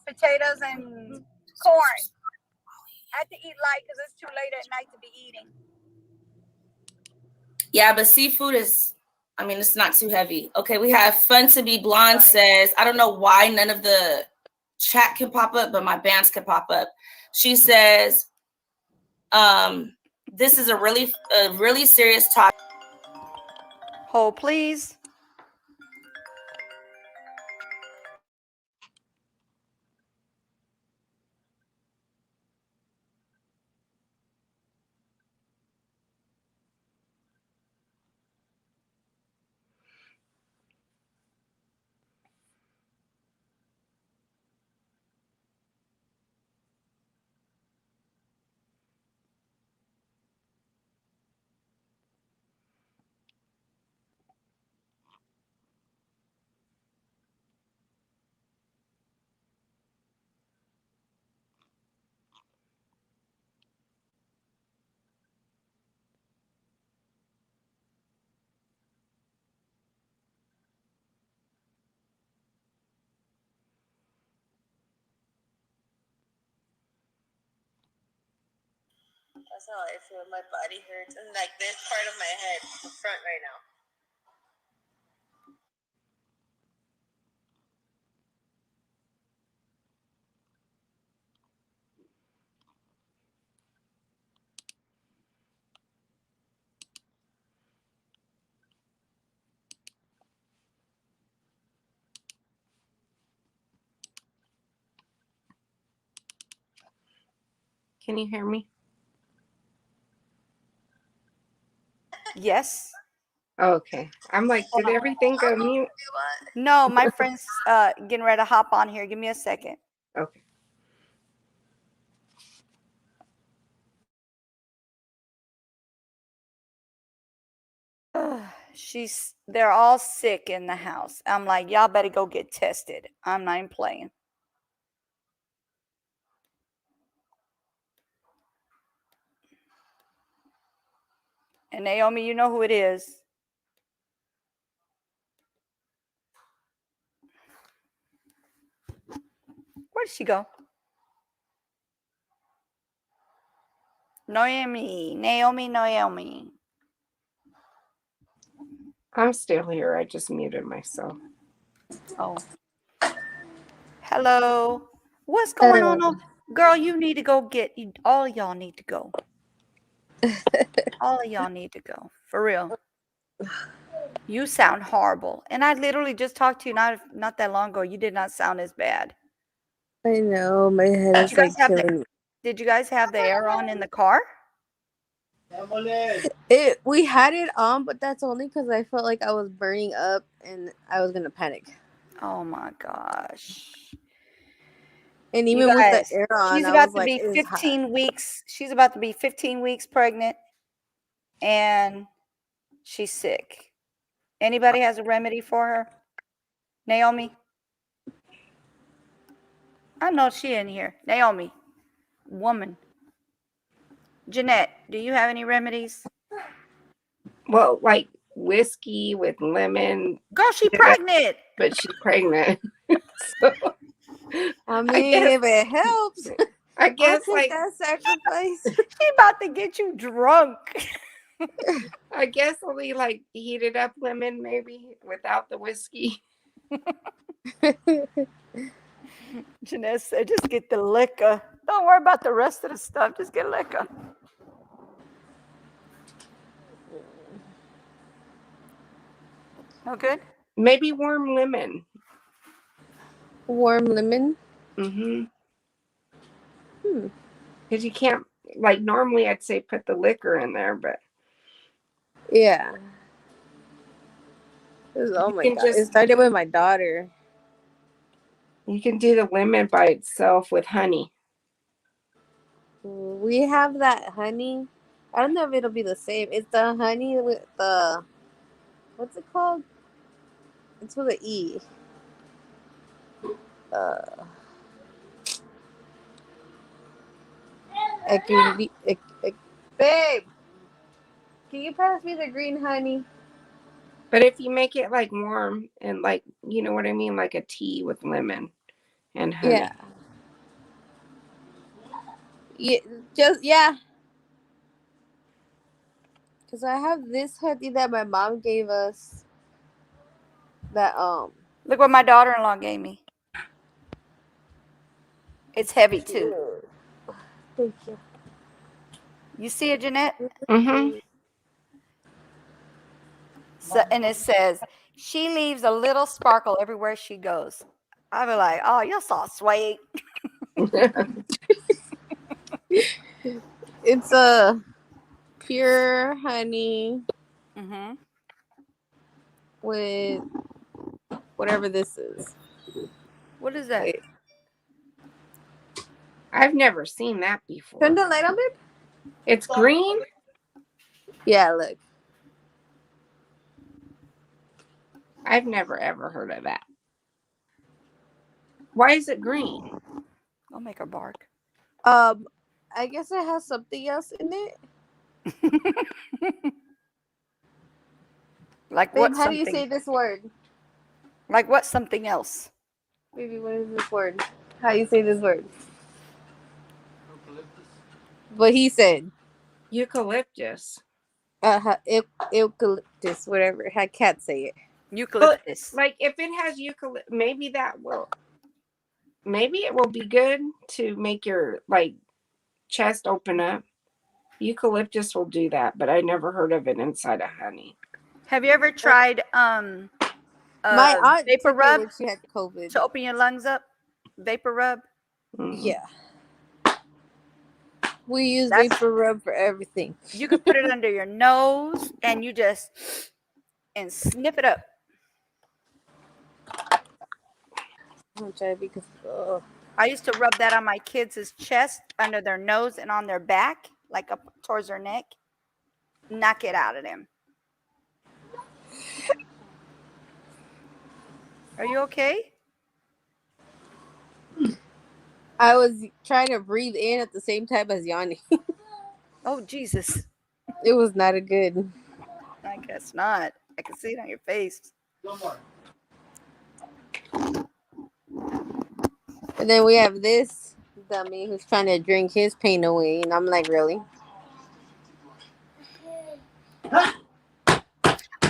potatoes and corn. I had to eat light because it's too late at night to be eating. yeah, but seafood is, I mean, it's not too heavy. Okay, we have Fun to Be Blonde says, I don't know why none of the chat can pop up, but my bands can pop up. She says, this is a really serious topic. Hold, please. That's how I feel. My body hurts, and like this part of my head, the front right now. Can you hear me? Yes. Okay. I'm like, did everything go mute? No, my friend's getting ready to hop on here. Give me a second. Okay. They're all sick in the house. I'm like, y'all better go get tested. I'm not even playing. And Naomi, you know who it is. Where did she go? Naomi. I'm still here. I just muted myself. Oh. Hello. What's going on? Girl, you need to go get, all of y'all need to go. All of y'all need to go. For real. You sound horrible. And I literally just talked to you not that long ago. You did not sound as bad. I know, my head is like killing me. Did you guys have the air on in the car? We had it on, but that's only because I felt like I was burning up and I was gonna panic. Oh my gosh. And You even with the guys, air on, she's I about was to like, be it's hot. 15 weeks. She's about to be 15 weeks pregnant, and she's sick. Anybody has a remedy for her? Naomi? I know she in here. Naomi, woman. Jeanette, do you have any remedies? Well, like whiskey with lemon. Girl, she pregnant. But she's pregnant. So I mean, if it helps, I guess I'll take like that sacrifice. She about to get you drunk. I guess only like heated up lemon maybe without the whiskey. Jeanette said, just get the liquor. Don't worry about the rest of the stuff. Just get liquor. No good? Maybe warm lemon. Warm lemon. Mm-hmm. Because you can't, like normally I'd say put the liquor in there, but Yeah. Oh You my can god! It just started with my daughter. you can do the lemon by itself with honey. We have that honey. I don't know if it'll be the same. It's the honey with the what's it called? It's with an E. Uh, babe, can you pass me the green honey? But if you make it like warm and like you know what I mean, like a tea with lemon and honey. Yeah. Yeah. Just yeah. Cause I have this honey that my mom gave us. That Look what my daughter-in-law gave me. It's heavy too. Thank you. You see it, Jeanette? Mm-hmm. So, and it says she leaves a little sparkle everywhere she goes. I'll be like, oh, you're so sweet. It's a pure honey Mm-hmm. with whatever this is. What is that? Wait. I've never seen that Turn before. the light on, babe. It's green. Yeah, look. I've never ever heard of that. Why is it green? I'll make her bark. I guess it has something else in it. Like Babe, what how do you something? say this word? Like what something else? Baby, what is this word? How you say this word? What he said. Eucalyptus. Eucalyptus, whatever. How cats say it. But Eucalyptus. like if it has eucalyptus, maybe it will be good to make your like chest open up. Eucalyptus will do that, but I never heard of it inside of honey. Have you ever tried My aunt vapor took it rub when she had COVID. to open your lungs up? Vapor rub. Mm. Yeah. We use That's vapor rub for everything. you could put it under your nose and you just and sniff it up. I'm trying because I used to rub that on my kids' chest, under their nose, and on their back, like up towards their neck. Knock it out of them. Are you okay? I was trying to breathe in at the same time as yawning. Oh, Jesus. It was not a good. I guess not. I can see it on your face. And then we have this dummy who's trying to drink his pain away, and I'm like, really?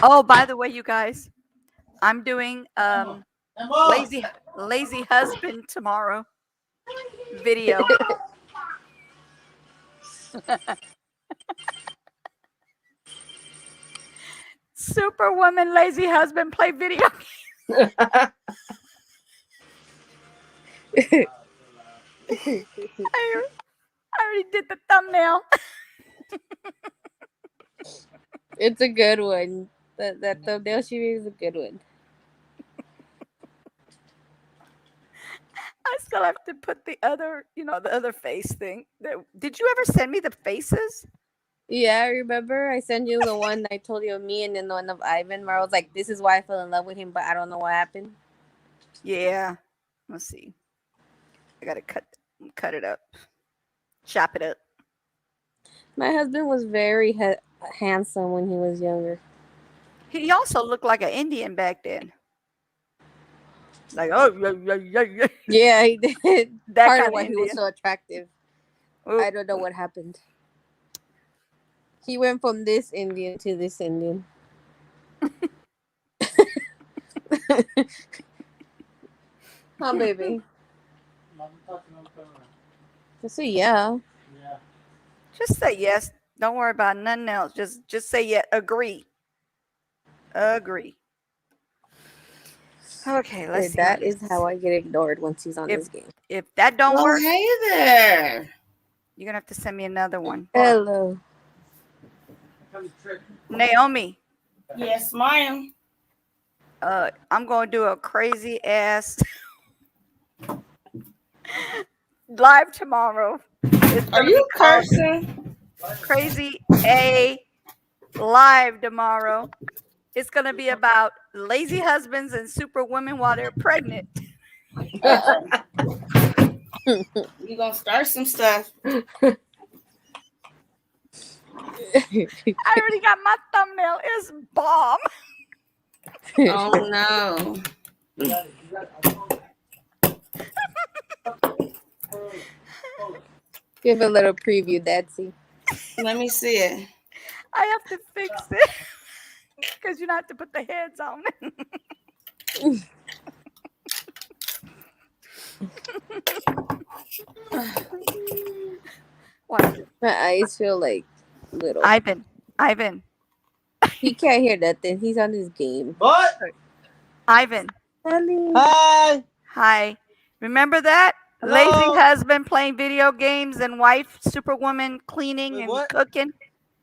Oh, by the way, you guys, I'm doing lazy husband tomorrow video. Superwoman, lazy husband play video. I already did the thumbnail. It's a good one. That thumbnail she made is a good one. I still have to put the other, the other face thing. Did you ever send me the faces? Yeah, I remember I sent you the one I told you of me, and then the one of Ivan, where I was like, "This is why I fell in love with him, but I don't know what happened." Yeah. Let's see. I gotta cut it up, chop it up. My husband was very handsome when he was younger. He also looked like an Indian back then. Like, oh, yeah, yeah, yeah. Yeah, he did. That Part kind of of why he was Indian. so attractive. Oop. I don't know what happened. He went from this Indian to this Indian. Huh, baby? Just say yeah. Just say yes. Don't worry about nothing else. Just say yeah. Agree. Agree. Okay, let's see. That is how I get ignored once he's on If this game. if that don't Oh, work, hey there. you're gonna have to send me another one. Hello. Naomi, Yes, ma'am. I'm gonna do a crazy ass live tomorrow. It's Are gonna be you called cursing? Crazy A Live tomorrow. It's gonna be about lazy husbands and super women while they're pregnant. Uh-oh. You gonna start some stuff. I already got my thumbnail. It's bomb. Oh no. Give a little preview, Datsy. Let me see it. I have to fix it because you don't have to put the heads on it. What? My eyes feel like little. Ivan, He can't hear nothing. He's on his game. What? Ivan. Hi. Hi. Remember that? Lazy Hello. husband playing video games and wife superwoman cleaning Wait, and what? cooking.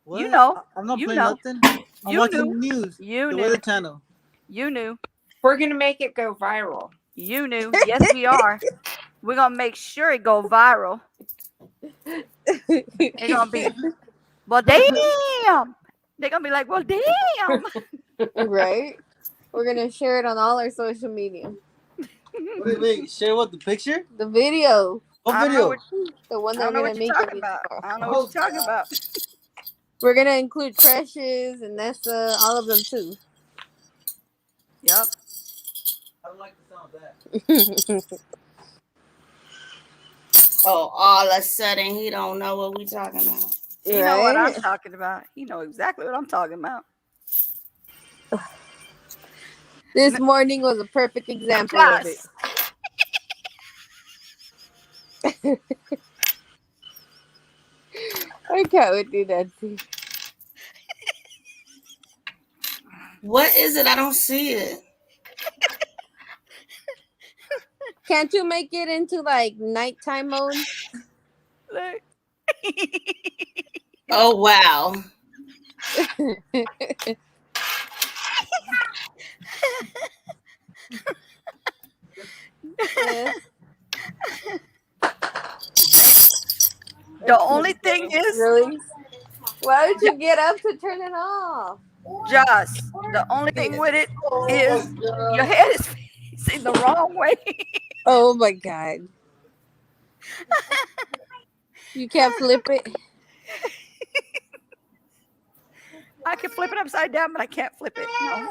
What? You know. I'm not You playing know. nothing. I'm You watching knew. the news. You The knew. Weather Channel. You knew. We're gonna make it go viral. You knew. Yes, we are. We're gonna make sure it go viral. It's gonna be, well, damn. They're gonna be like, well, damn. Right? We're gonna share it on all our social media. Wait. Share what? The picture? The video. What I don't know video? what, The one I that don't we're know gonna what you're make talking it. about. I don't know what you're talking about. We're gonna include Precious and Nessa, all of them too. Yep. I don't like the sound of that. Oh, all of a sudden he don't know what we talking about. You know what I'm Right? talking about. You know exactly what I'm talking about. This morning was a perfect example of it. Yes. I can't do that too. What is it? I don't see it. Can't you make it into like nighttime mode? Look. Oh wow. Yeah. The only thing is, Really? Why would you get up to turn it off? Joss, the only thing with it is your head is facing the wrong way. Oh my god. You can't flip it. I can flip it upside down, but I can't flip it. No.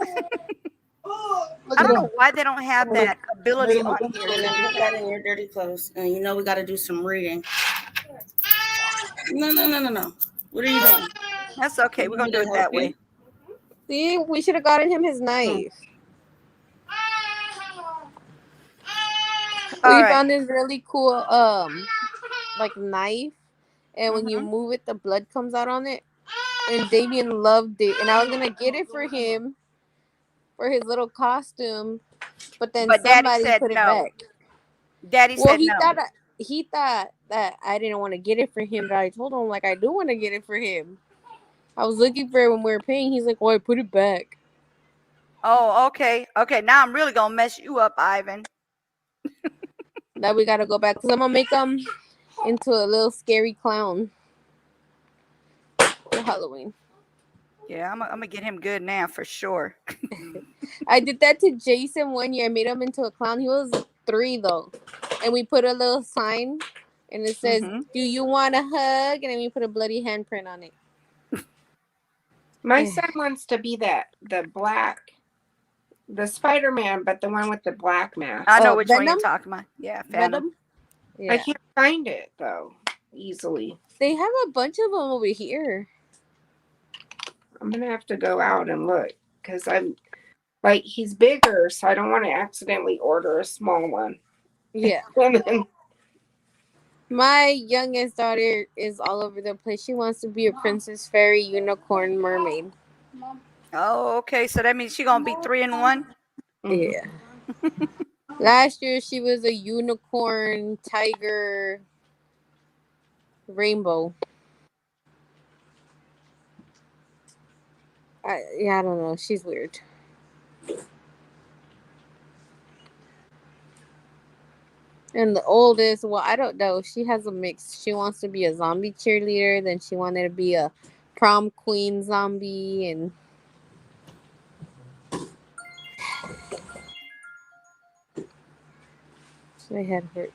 Look I at don't him. know why they don't have that ability on here. And then put that in your dirty clothes. And you know we gotta do some reading. No. What are you doing? That's okay. We're You want gonna me do to it that help you? way. See, we should have gotten him his knife. All We right. found this really cool like knife, and when you move it, the blood comes out on it. And Damien loved it, and I was gonna get it for him for his little costume, but then But Daddy somebody said put it no. back. Daddy Well, said no. he thought that I didn't want to get it for him, but I told him like I do want to get it for him. I was looking for it when we were paying. He's like, "Oh, I put it back." Oh, okay. Okay, now I'm really gonna mess you up, Ivan. Now we gotta go back because I'm gonna make him into a little scary clown for Halloween. Yeah, I'm gonna get him good now for sure. I did that to Jason one year. I made him into a clown. He was 3 though, and we put a little sign, and it says, "Do you want a hug?" And then we put a bloody handprint on it. My son wants to be the Spider-Man, but the one with the black mask. I know which one you're Venom? talking about. Yeah, Phantom. Yeah. I can't find it though easily. They have a bunch of them over here. I'm gonna have to go out and look because I'm like he's bigger, so I don't want to accidentally order a small one. Yeah. And then, My youngest daughter is all over the place. She wants to be a princess, fairy, unicorn, mermaid. Oh, okay. So that means she's gonna be 3 in 1. Yeah. Last year she was a unicorn, tiger, rainbow. I don't know. She's weird. And the oldest, well, I don't know. She has a mix. She wants to be a zombie cheerleader. Then she wanted to be a prom queen zombie, and my head hurts.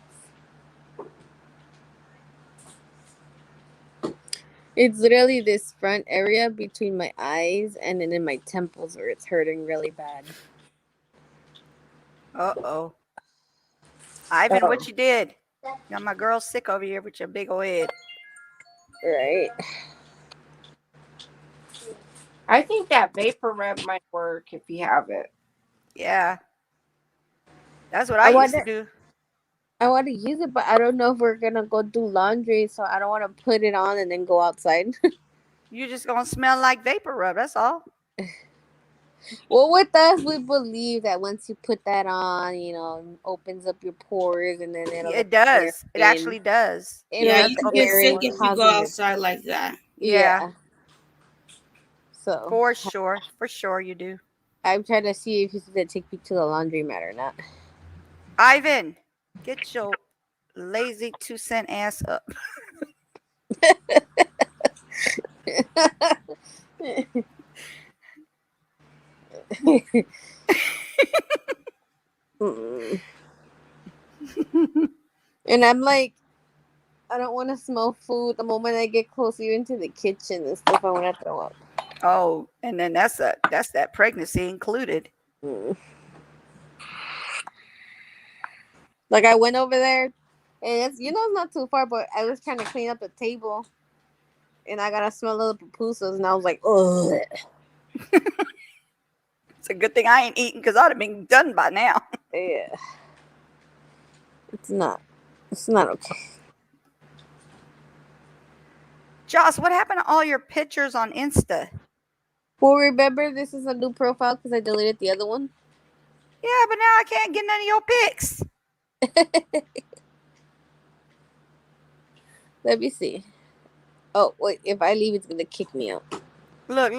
It's literally this front area between my eyes and then in my temples where it's hurting really bad. Uh-oh. Ivan, what you did? Got my girl sick over here with your big old head. Right. I think that vapor rub might work if you have it. Yeah. That's what I I used to want do. to use it, but I don't know if we're gonna go do laundry, so I don't want to put it on and then go outside. You just gonna smell like vapor rub. That's all. Well, with us, we believe that once you put that on, it opens up your pores, and then it'll Yeah, get it the air does. It in. actually does. It It'll Yeah, let does you the could get open air your in sick pores. and if you go causes it. outside like that. Yeah, Yeah. So for sure. For sure you do. I'm trying to see if he's gonna take me to the laundromat or not. Ivan, get your lazy 2 cent ass up. Mm. And I'm like, I don't want to smell food the moment I get close even to the kitchen and stuff. I want to throw up. Oh, and then that's that pregnancy included. Mm. Like I went over there, and it's not too far, but I was trying to clean up the table, and I got to smell of the pupusas, and I was like, ugh. It's a good thing I ain't eating because I'd have been done by now. Yeah, it's not okay. Joss, what happened to all your pictures on Insta? Well, remember this is a new profile because I deleted the other one. Yeah, but now I can't get none of your pics. Let me see. Oh wait, if I leave, it's gonna kick me out. Look.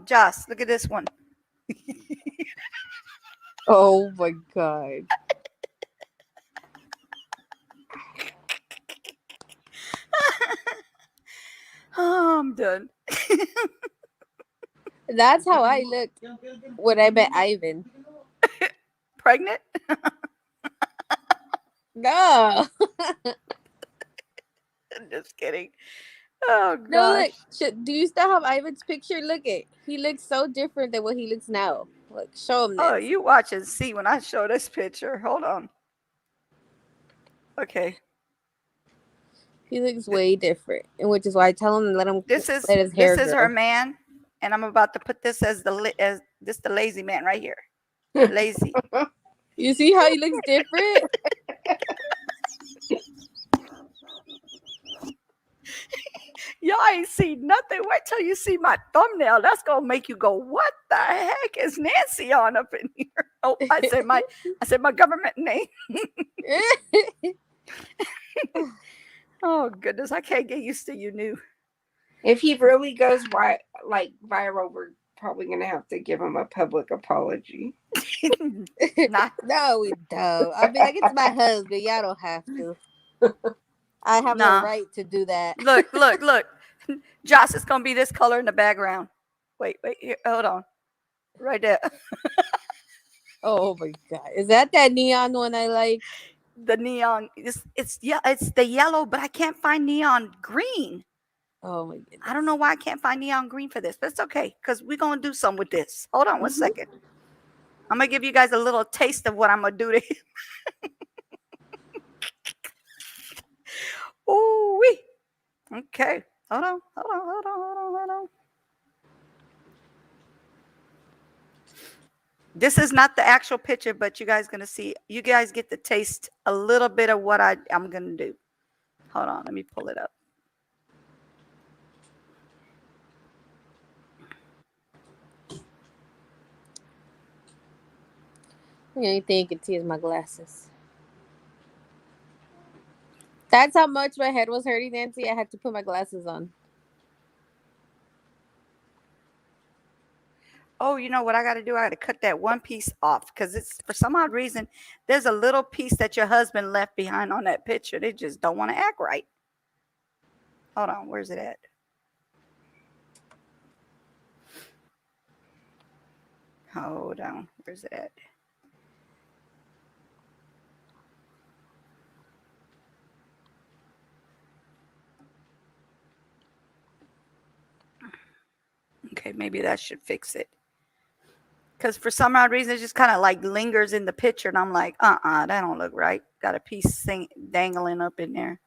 Joss, look at this one. Oh my god. Oh, I'm done. That's how I looked when I met Ivan. Pregnant? No. Just kidding. Oh No, gosh. look. Do you still have Ivan's picture? Look at. He looks so different than what he looks now. Look, show him Oh, this. you watch and see when I show this picture. Hold on. Okay. He looks way different, and which is why I tell him to let his This hair is her grow. man, and I'm about to put this as the lazy man right here. Lazy. You see how he looks different? Y'all ain't seen nothing. Wait till you see my thumbnail. That's gonna make you go, "What the heck is Nancy on up in here?" Oh, I said my government name. Oh goodness, I can't get used to you new. If he really goes viral, we're probably gonna have to give him a public apology. Nah, No, we don't. I'll be like, it's my husband. Y'all don't have to. I have the nah. right to do that. Look. Joss is gonna be this color in the background. Wait, here, hold on. Right there. Oh my god. Is that neon one I like? The neon. It's the yellow, but I can't find neon green. Oh my goodness. I don't know why I can't find neon green for this, but it's okay because we're gonna do something with this. Hold on one second. I'm gonna give you guys a little taste of what I'm gonna do to him. Ooh wee. Okay. Hold on. This is not the actual picture, but you guys gonna see. You guys get to taste a little bit of what I'm gonna do. Hold on, let me pull it up. The only thing you can see is my glasses. That's how much my head was hurting, Nancy. I had to put my glasses on. Oh, you know what I got to do? I got to cut that one piece off because it's for some odd reason there's a little piece that your husband left behind on that picture. They just don't want to act right. Hold on, where's it at? Hold on, where's it at? Okay, maybe that should fix it. Because for some odd reason, it just kind of like lingers in the picture, and I'm like, that don't look right. Got a piece dangling up in there.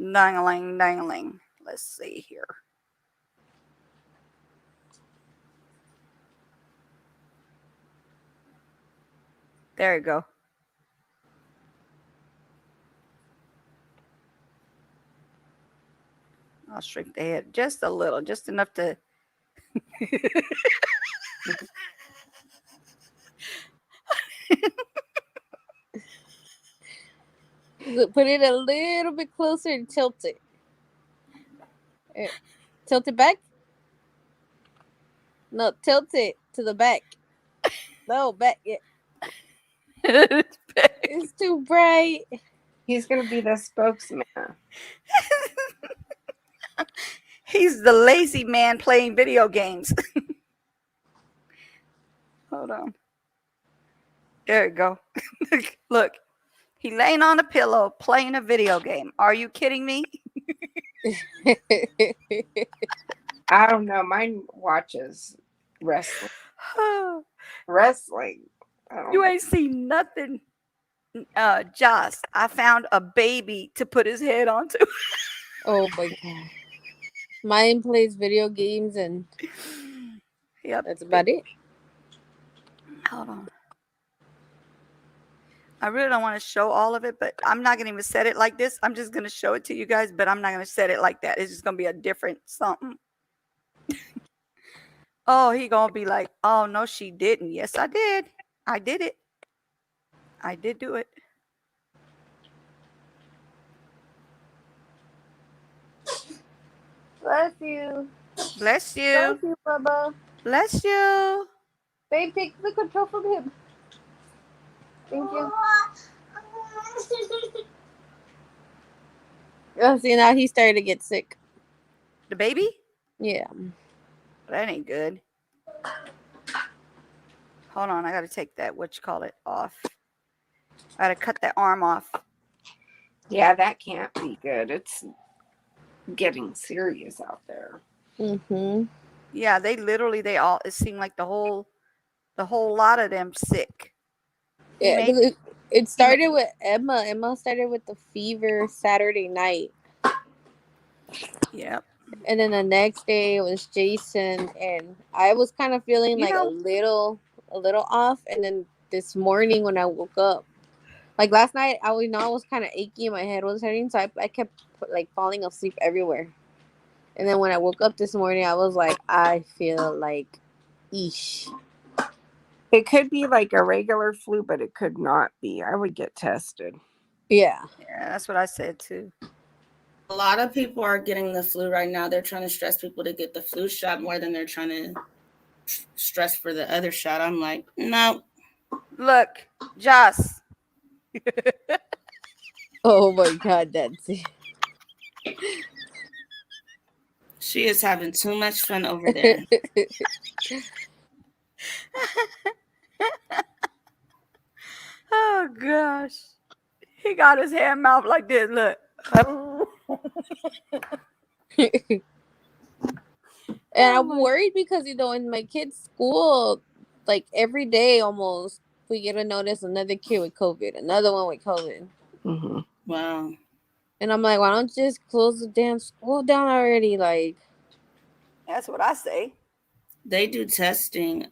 Dangling, dangling. Let's see here. There you go. I'll shrink the head just a little, just enough to. Put it a little bit closer and tilt it. Tilt it back. No, tilt it to the back. No, back. Yeah. It's too bright. He's gonna be the spokesman. He's the lazy man playing video games. Hold on. There you go. Look, he laying on a pillow playing a video game. Are you kidding me? I don't know. Mine watches wrestling. Wrestling. You ain't seen nothing. Joss, I found a baby to put his head onto. Oh my god. Mine plays video games and Yep. that's about it. Hold on. I really don't want to show all of it, but I'm not going to even set it like this. I'm just going to show it to you guys, but I'm not going to set it like that. It's just going to be a different something. Oh, he going to be like, oh, no, she didn't. Yes, I did. I did it. I did do it. Bless you. Bless you. Bless you, Bubba. Bless you. Babe, take the control from him. Thank you. Oh, see, now he started to get sick. The baby? Yeah. That ain't good. Hold on, I got to take that, off. I got to cut that arm off. Yeah, that can't be good. It's getting serious out there. Mm-hmm. Yeah, it seemed like the whole lot of them sick. Yeah, it started with Emma. Emma started with the fever Saturday night. Yep. And then the next day it was Jason, and I was kind of feeling a little off. And then this morning when I woke up, like last night, I was kind of achy. My head was hurting, so I kept falling asleep everywhere. And then when I woke up this morning, I was like, I feel like, eesh. It could be like a regular flu, but it could not be. I would get tested. Yeah. Yeah, that's what I said too. A lot of people are getting the flu right now. They're trying to stress people to get the flu shot more than they're trying to stress for the other shot. I'm like, no. Look, Joss. Oh my God, that's it. She is having too much fun over there. Oh gosh. He got his hand mouth like this. Look. And I'm worried because, in my kid's school, like every day almost, we get to notice another kid with COVID, another one with COVID. Mm-hmm. Wow. And I'm like, why don't you just close the damn school down already? Like, that's what I say. They do testing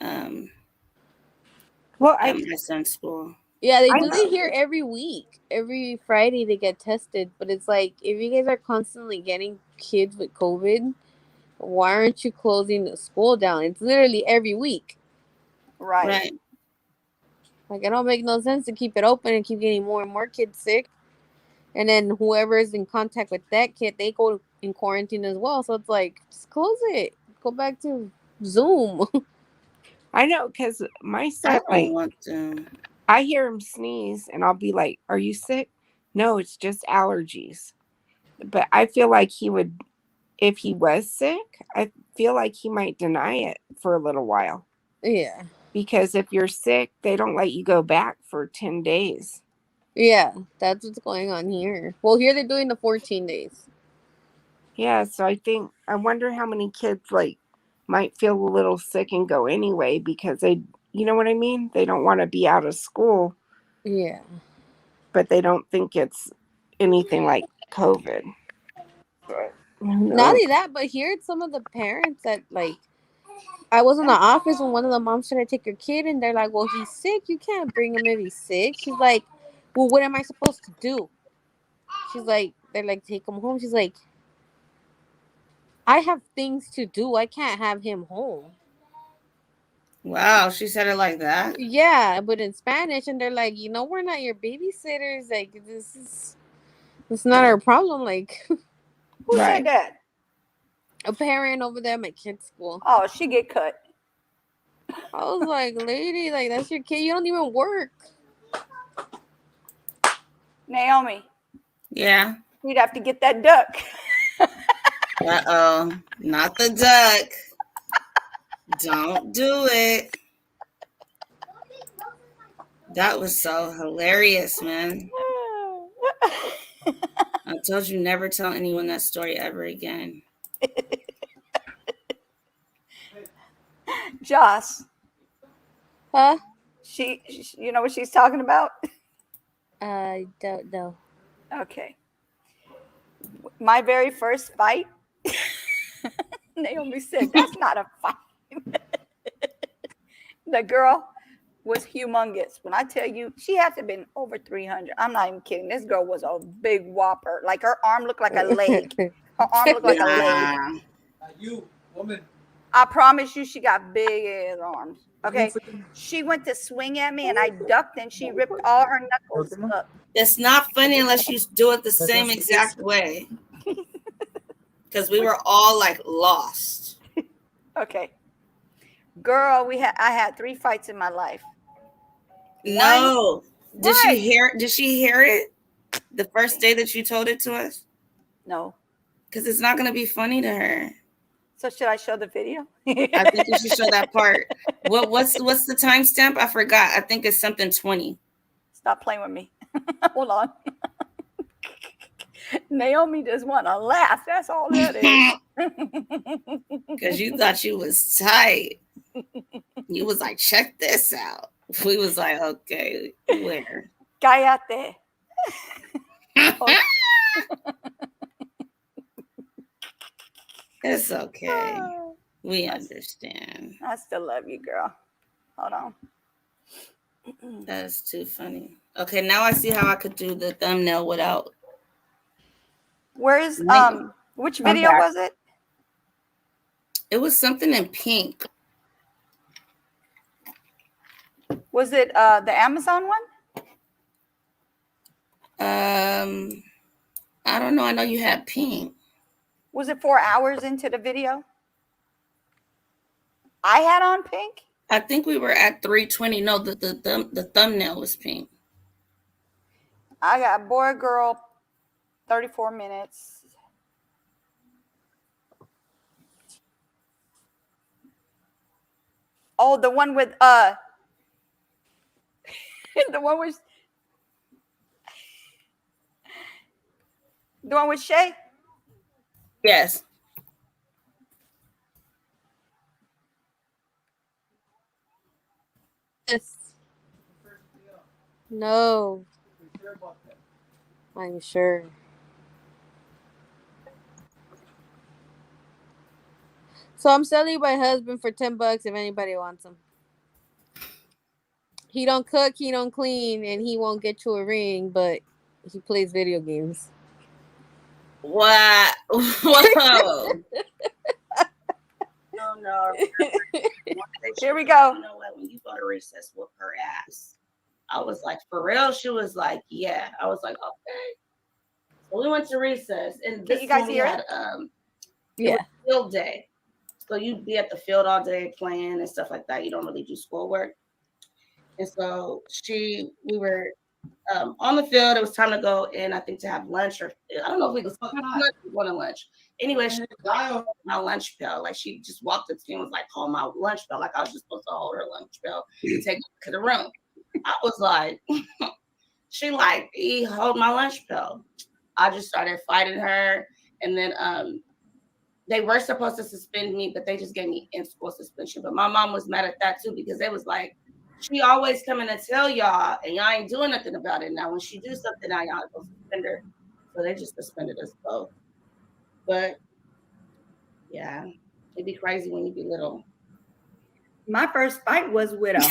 Well, at my son's school. Yeah, they do it here every week. Every Friday they get tested. But it's like, if you guys are constantly getting kids with COVID, why aren't you closing the school down? It's literally every week. Right. Like, it don't make no sense to keep it open and keep getting more and more kids sick. And then whoever is in contact with that kid, they go in quarantine as well. So it's like, just close it. Go back to Zoom. I know, because my I son, don't like, want to. I hear him sneeze and I'll be like, "Are you sick?" No, it's just allergies. But I feel like he would, if he was sick, I feel like he might deny it for a little while. Yeah. Because if you're sick, they don't let you go back for 10 days. Yeah, that's what's going on here. Well, here they're doing the 14 days. Yeah, so I wonder how many kids, like, might feel a little sick and go anyway because they, you know what I mean? They don't want to be out of school, Yeah. but they don't think it's anything like COVID. But who Not knows? only that, but here it's some of the parents that, like, I was in the office when one of the moms tried to take her kid, and they're like, "Well, he's sick. You can't bring him if he's sick." She's like, "Well, what am I supposed to do?" She's like, "They're like, take him home." She's like, "I have things to do. I can't have him home." Wow, she said it like that. Yeah, but in Spanish, and they're like, "We're not your babysitters. Like, it's not our problem." Like, Who Right. said that? a parent over there at my kid's school. Oh, she get cut. I was like, "Lady, like, that's your kid. You don't even work." Naomi, Yeah. we'd have to get that duck. Uh-oh. Not the duck. Don't do it. That was so hilarious, man. I told you never tell anyone that story ever again. Joss, Huh? you know what she's talking about? I don't know. Okay. My very first fight, Naomi said, that's not a fight. The girl was humongous. When I tell you, she had to have been over 300. I'm not even kidding. This girl was a big whopper. Like her arm looked like a leg. Her arm looked like a leg. Nah. You, woman. I promise you, she got big ass arms. Okay. She went to swing at me and I ducked and she ripped all her knuckles up. It's not funny unless you do it the same exact way. Because we were all like lost. Okay. Girl, I had 3 fights in my life. No. Did What? she hear it the first day that you told it to us? No. Because it's not going to be funny to her. So should I show the video? I think you should show that part. What's the timestamp? I forgot. I think it's something 20. Stop playing with me. Hold on. Naomi just want to laugh. That's all that is. Because you thought you was tight. You was like, check this out. We was like, okay, where? Cállate. It's okay. We understand. I still love you, girl. Hold on. That's too funny. Okay, now I see how I could do the thumbnail without. Where's which I'm video back. was it? It was something in pink. Was it the Amazon one? I don't know. I know you had pink. Was it 4 hours into the video? I had on pink. I think we were at 3:20. No, the thumbnail was pink. I got boy girl 34 minutes. Oh, the one with the one with Shay. Yes. Yes. No. I'm sure. So I'm selling my husband for $10 if anybody wants him. He don't cook, he don't clean, and he won't get you a ring, but he plays video games. What? Whoa. No. Here we go. You know what? When you go to recess, whoop her ass. I was like, for real? She was like, yeah. I was like, okay. So we went to recess, and Can this you guys one we hear had it? it Yeah. was field day. So you'd be at the field all day playing and stuff like that. You don't really do schoolwork. And so we were on the field. It was time to go in, I think, to have lunch, or I don't know if we was going to lunch. Anyway, she was my lunch bell. Like, she just walked up to me and was like, "Hold my lunch bell." Like, I was just supposed to hold her lunch bell and take it to the room. I was like, she like, hold my lunch bell. I just started fighting her. And then they were supposed to suspend me, but they just gave me in-school suspension. But my mom was mad at that too, because they was like, she always coming to tell y'all, and y'all ain't doing nothing about it. Now, when she do something, now y'all go suspend her. So they just suspended us both. But yeah, it'd be crazy when you be little. My first fight was with a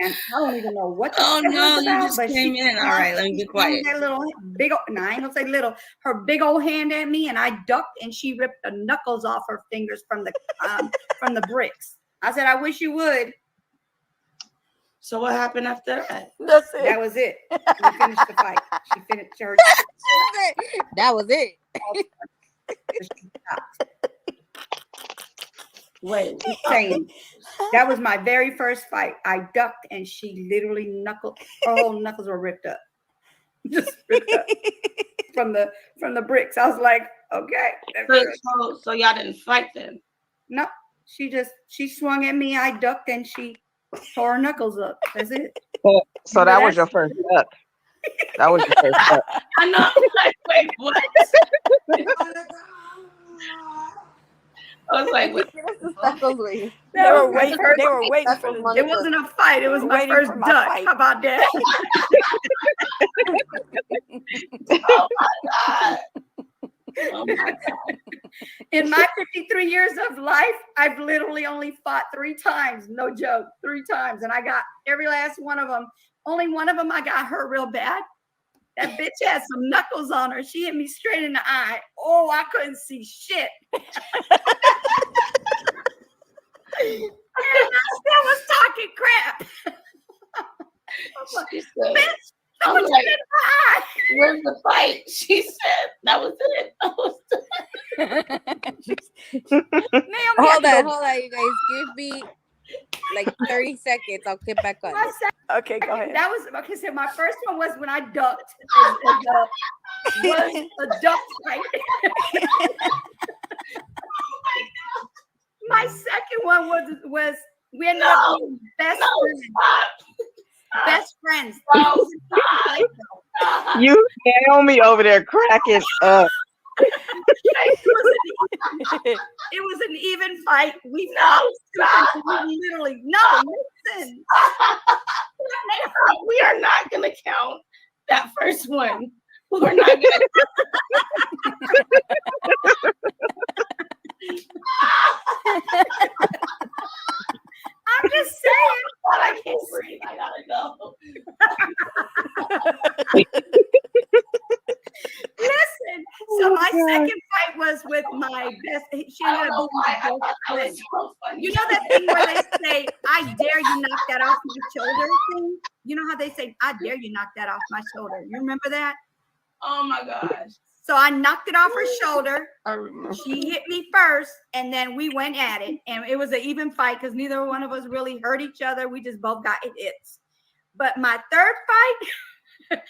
and I don't even know what the Oh fuck no, was you about, just but came in. All right, let me be quiet. That little big old, no, I ain't gonna say little, her big old hand at me, and I ducked, and she ripped the knuckles off her fingers from the bricks. I said, "I wish you would." So what happened after that? That's it. That was it. We finished the fight. She finished her. That was it. Wait, Saying that was my very first fight. I ducked, and she literally her whole knuckles were ripped up, just ripped up from the bricks. I was like, okay. So y'all didn't fight then? No, she swung at me. I ducked, and she tore her knuckles up. That's it. So that was your first duck. That was your first duck. I know. Like, wait, what? I was like, wait. They were waiting for It wasn't a fight. It was my first duck. How about that? Oh my God. Oh my God. In my 53 years of life, I've literally only fought 3 times. No joke, 3 times. And I got every last one of them. Only one of them I got hurt real bad. That bitch had some knuckles on her. She hit me straight in the eye. Oh, I couldn't see shit. And I still was talking crap. She said, bitch, I'm like, like, where's the fight? She said, that was it. That was Hold on, you guys. Give me like 30 seconds. I'll get back on. Okay, go ahead. That was okay. So my first one was when I ducked. Was a duck fight. My second one was we ended up being best friends. Best friends. You Naomi over there cracking up. It was an even fight. We literally listen. We are not gonna count that first one. We're not gonna. I'm just saying. But I can't breathe. I gotta go. Listen. So my second fight was with my best. She ended up being my best friend. You know that thing where they say, "I dare you knock that off my shoulder" thing? You know how they say, "I dare you knock that off my shoulder." You remember that? Oh my gosh. So I knocked it off her shoulder. I remember. She hit me first, and then we went at it. And it was an even fight because neither one of us really hurt each other. We just both got hits. But my third fight,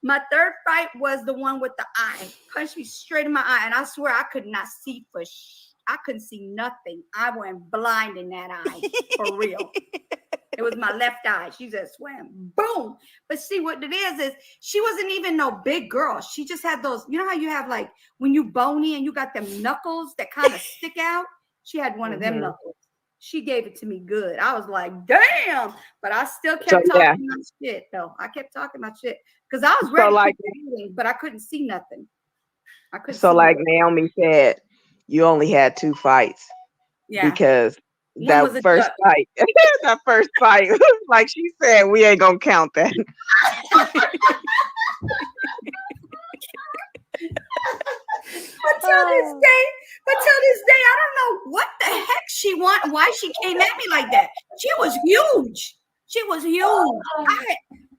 my third fight was the one with the eye. Punched me straight in my eye. And I swear I could not see I couldn't see nothing. I went blind in that eye, for real. It was my left eye. She just went boom. But see what it is she wasn't even no big girl. She just had those, you know how you have like when you bony and you got them knuckles that kind of stick out? She had one of them knuckles. She gave it to me good. I was like, damn. But I still kept talking my shit though. I kept talking my shit because I was ready to do but I couldn't see nothing. Naomi said, you only had 2 fights. Yeah. Because that first fight, like she said, we ain't gonna count that. But till this day, I don't know what the heck she want, why she came at me like that. She was huge.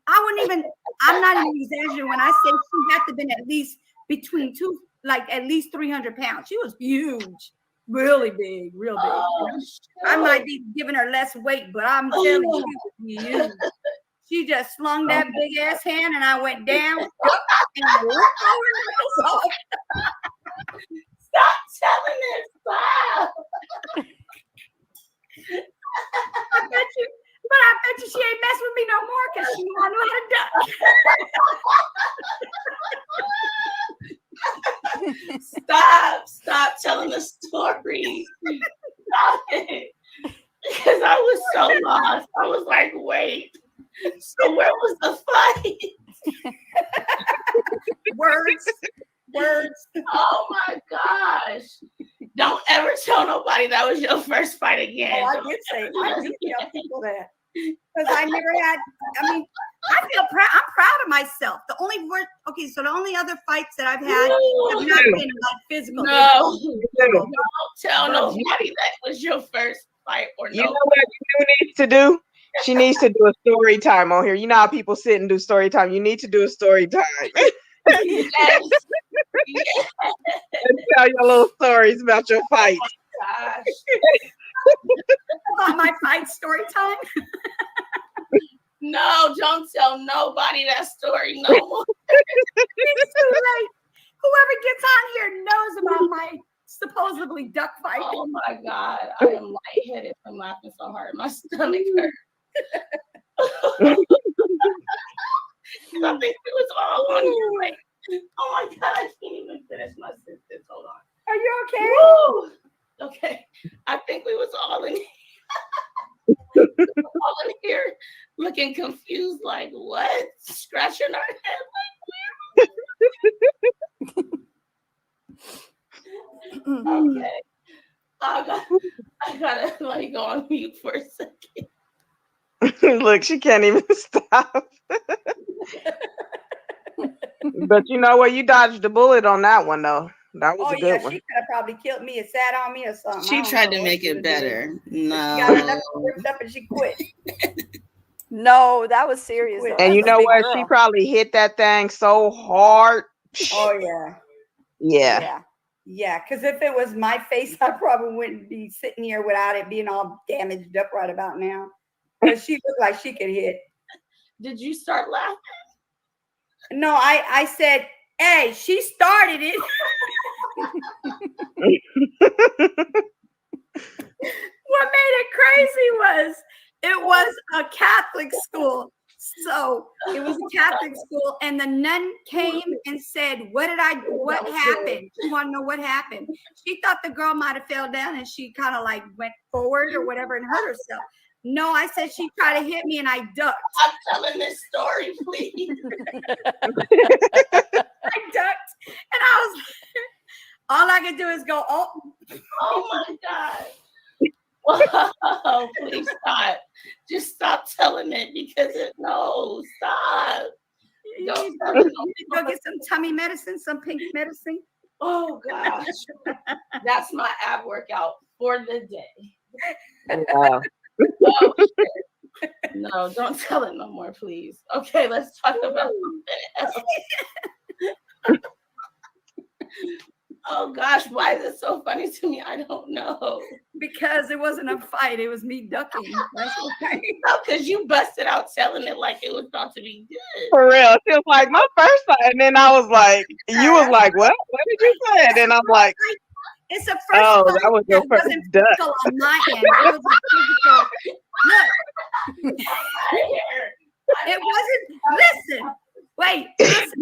I wouldn't even, I'm not even exaggerating when I say she had to have been at least between like at least 300 pounds. She was huge, really big, real big. Oh, I might be giving her less weight, but I'm telling you, she was huge. She just slung that big ass hand, and I went down and ripped all her knuckles off. Stop telling it. Stop. I bet you she ain't mess with me no more because she knew I knew how to duck. Stop telling the story. Stop it. Because I was so lost. I was like, wait. So where was the fight? Words. Oh my gosh. Don't ever tell nobody that was your first fight again. Oh, I did tell people that. Because I never had, I mean, I feel proud. I'm proud of myself. The only other fights that I've had have not been like physical. No, don't tell nobody that was your first fight or no. You know what you need to do? She needs to do a story time on here. You know how people sit and do story time. You need to do a story time. Yes. And tell your little stories about your fights. Gosh. About my fight story time. No, don't tell nobody that story no more. It's too late. Whoever gets on here knows about my supposedly duck fight. Oh my God. I am lightheaded from laughing so hard. My stomach hurts. I think it was all on you. Like, oh my God, I can't even finish my sentence. Hold on. Are you okay? Woo! Okay. I think we was all in here looking confused, like what? Scratching our head like okay. I gotta like go on mute for a second. Look, she can't even stop. But you know what? You dodged the bullet on that one, though. That was a good one. She could have probably killed me and sat on me or something. She tried to make it better. No. She got her knuckles ripped up and she quit. No, that was serious. And you know what? She probably hit that thing so hard. Oh, yeah. Yeah. Yeah, because if it was my face, I probably wouldn't be sitting here without it being all damaged up right about now. Because she looked like she could hit. Did you start laughing? No, I said, hey, she started it. What made it crazy was a Catholic school. So it was a Catholic school, and the nun came and said, what happened? She wanted to know what happened. She thought the girl might have fell down and she kind of like went forward or whatever and hurt herself. No, I said she tried to hit me and I ducked. I'm telling this story, please. I ducked, and I was all I could do is go, oh my God. Whoa, please stop. Just stop telling it because no, stop. Go get some tummy medicine, some pink medicine. Oh gosh. That's my ab workout for the day. Wow. Oh, no, don't tell it no more, please. Okay, let's talk about something else. Oh gosh, why is it so funny to me? I don't know. Because it wasn't a fight, it was me ducking. That's why. No, because you busted out telling it like it was about to be good. For real. It was like my first time. And then I was like, you was like, what? What did you say? And then I'm like, it's a first oh, fight that was your first duck. On my end. It was a physical. Look. It wasn't, listen,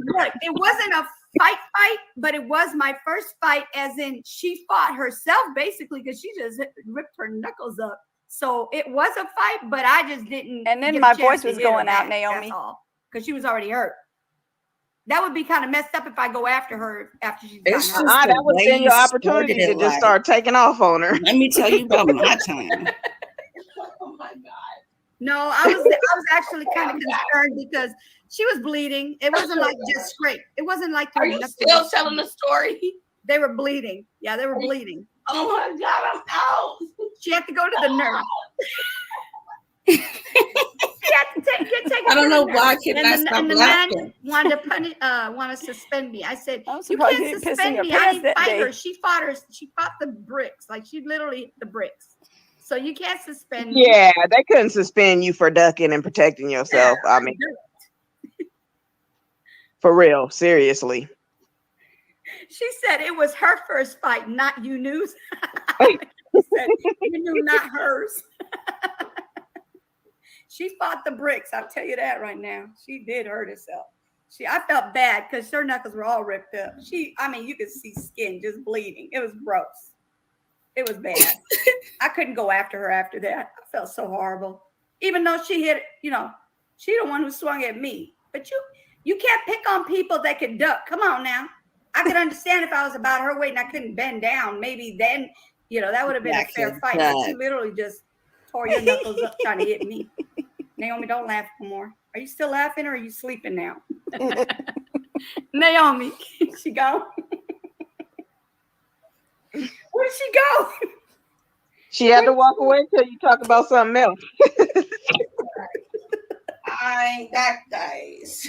look, it wasn't a fight, but it was my first fight, as in she fought herself basically because she just ripped her knuckles up. So it was a fight, but I just didn't. And then my voice was going out, Naomi. Because she was already hurt. That would be kind of messed up if I go after her after she's It's done. just That would have been your opportunity to just start taking off on her. Let me tell you about my time. Oh my God. No, I was actually kind of concerned because she was bleeding. It wasn't like just scrape. It wasn't like. Are you still telling the story? They were bleeding. Yeah, they were bleeding. Oh my God, I'm out. She had to go to the nurse. had to get taken. I don't to know the why I nurse. could And not the, stop and the man laughing. wanted to punish, want to suspend me. I said, I'm you surprised you can't didn't piss in suspend your me. I pants didn't that fight day. her. She fought the bricks. Like she literally hit the bricks. So you can't suspend me. Yeah, they couldn't suspend you for ducking and protecting yourself. I mean, for real, seriously. She said it was her first fight, not you knew. She said you knew, not hers. She fought the bricks. I'll tell you that right now. She did hurt herself. I felt bad because her knuckles were all ripped up. I mean, you could see skin just bleeding. It was gross. It was bad. I couldn't go after her after that. I felt so horrible. Even though she hit, she the one who swung at me. But you can't pick on people that can duck. Come on now. I could understand if I was about her weight and I couldn't bend down. Maybe then, that would have been a fair fight. But you literally just tore your knuckles up trying to hit me. Naomi, don't laugh no more. Are you still laughing or are you sleeping now? Naomi, she gone? Where'd she go? She had to walk away till you talk about something else. I got guys.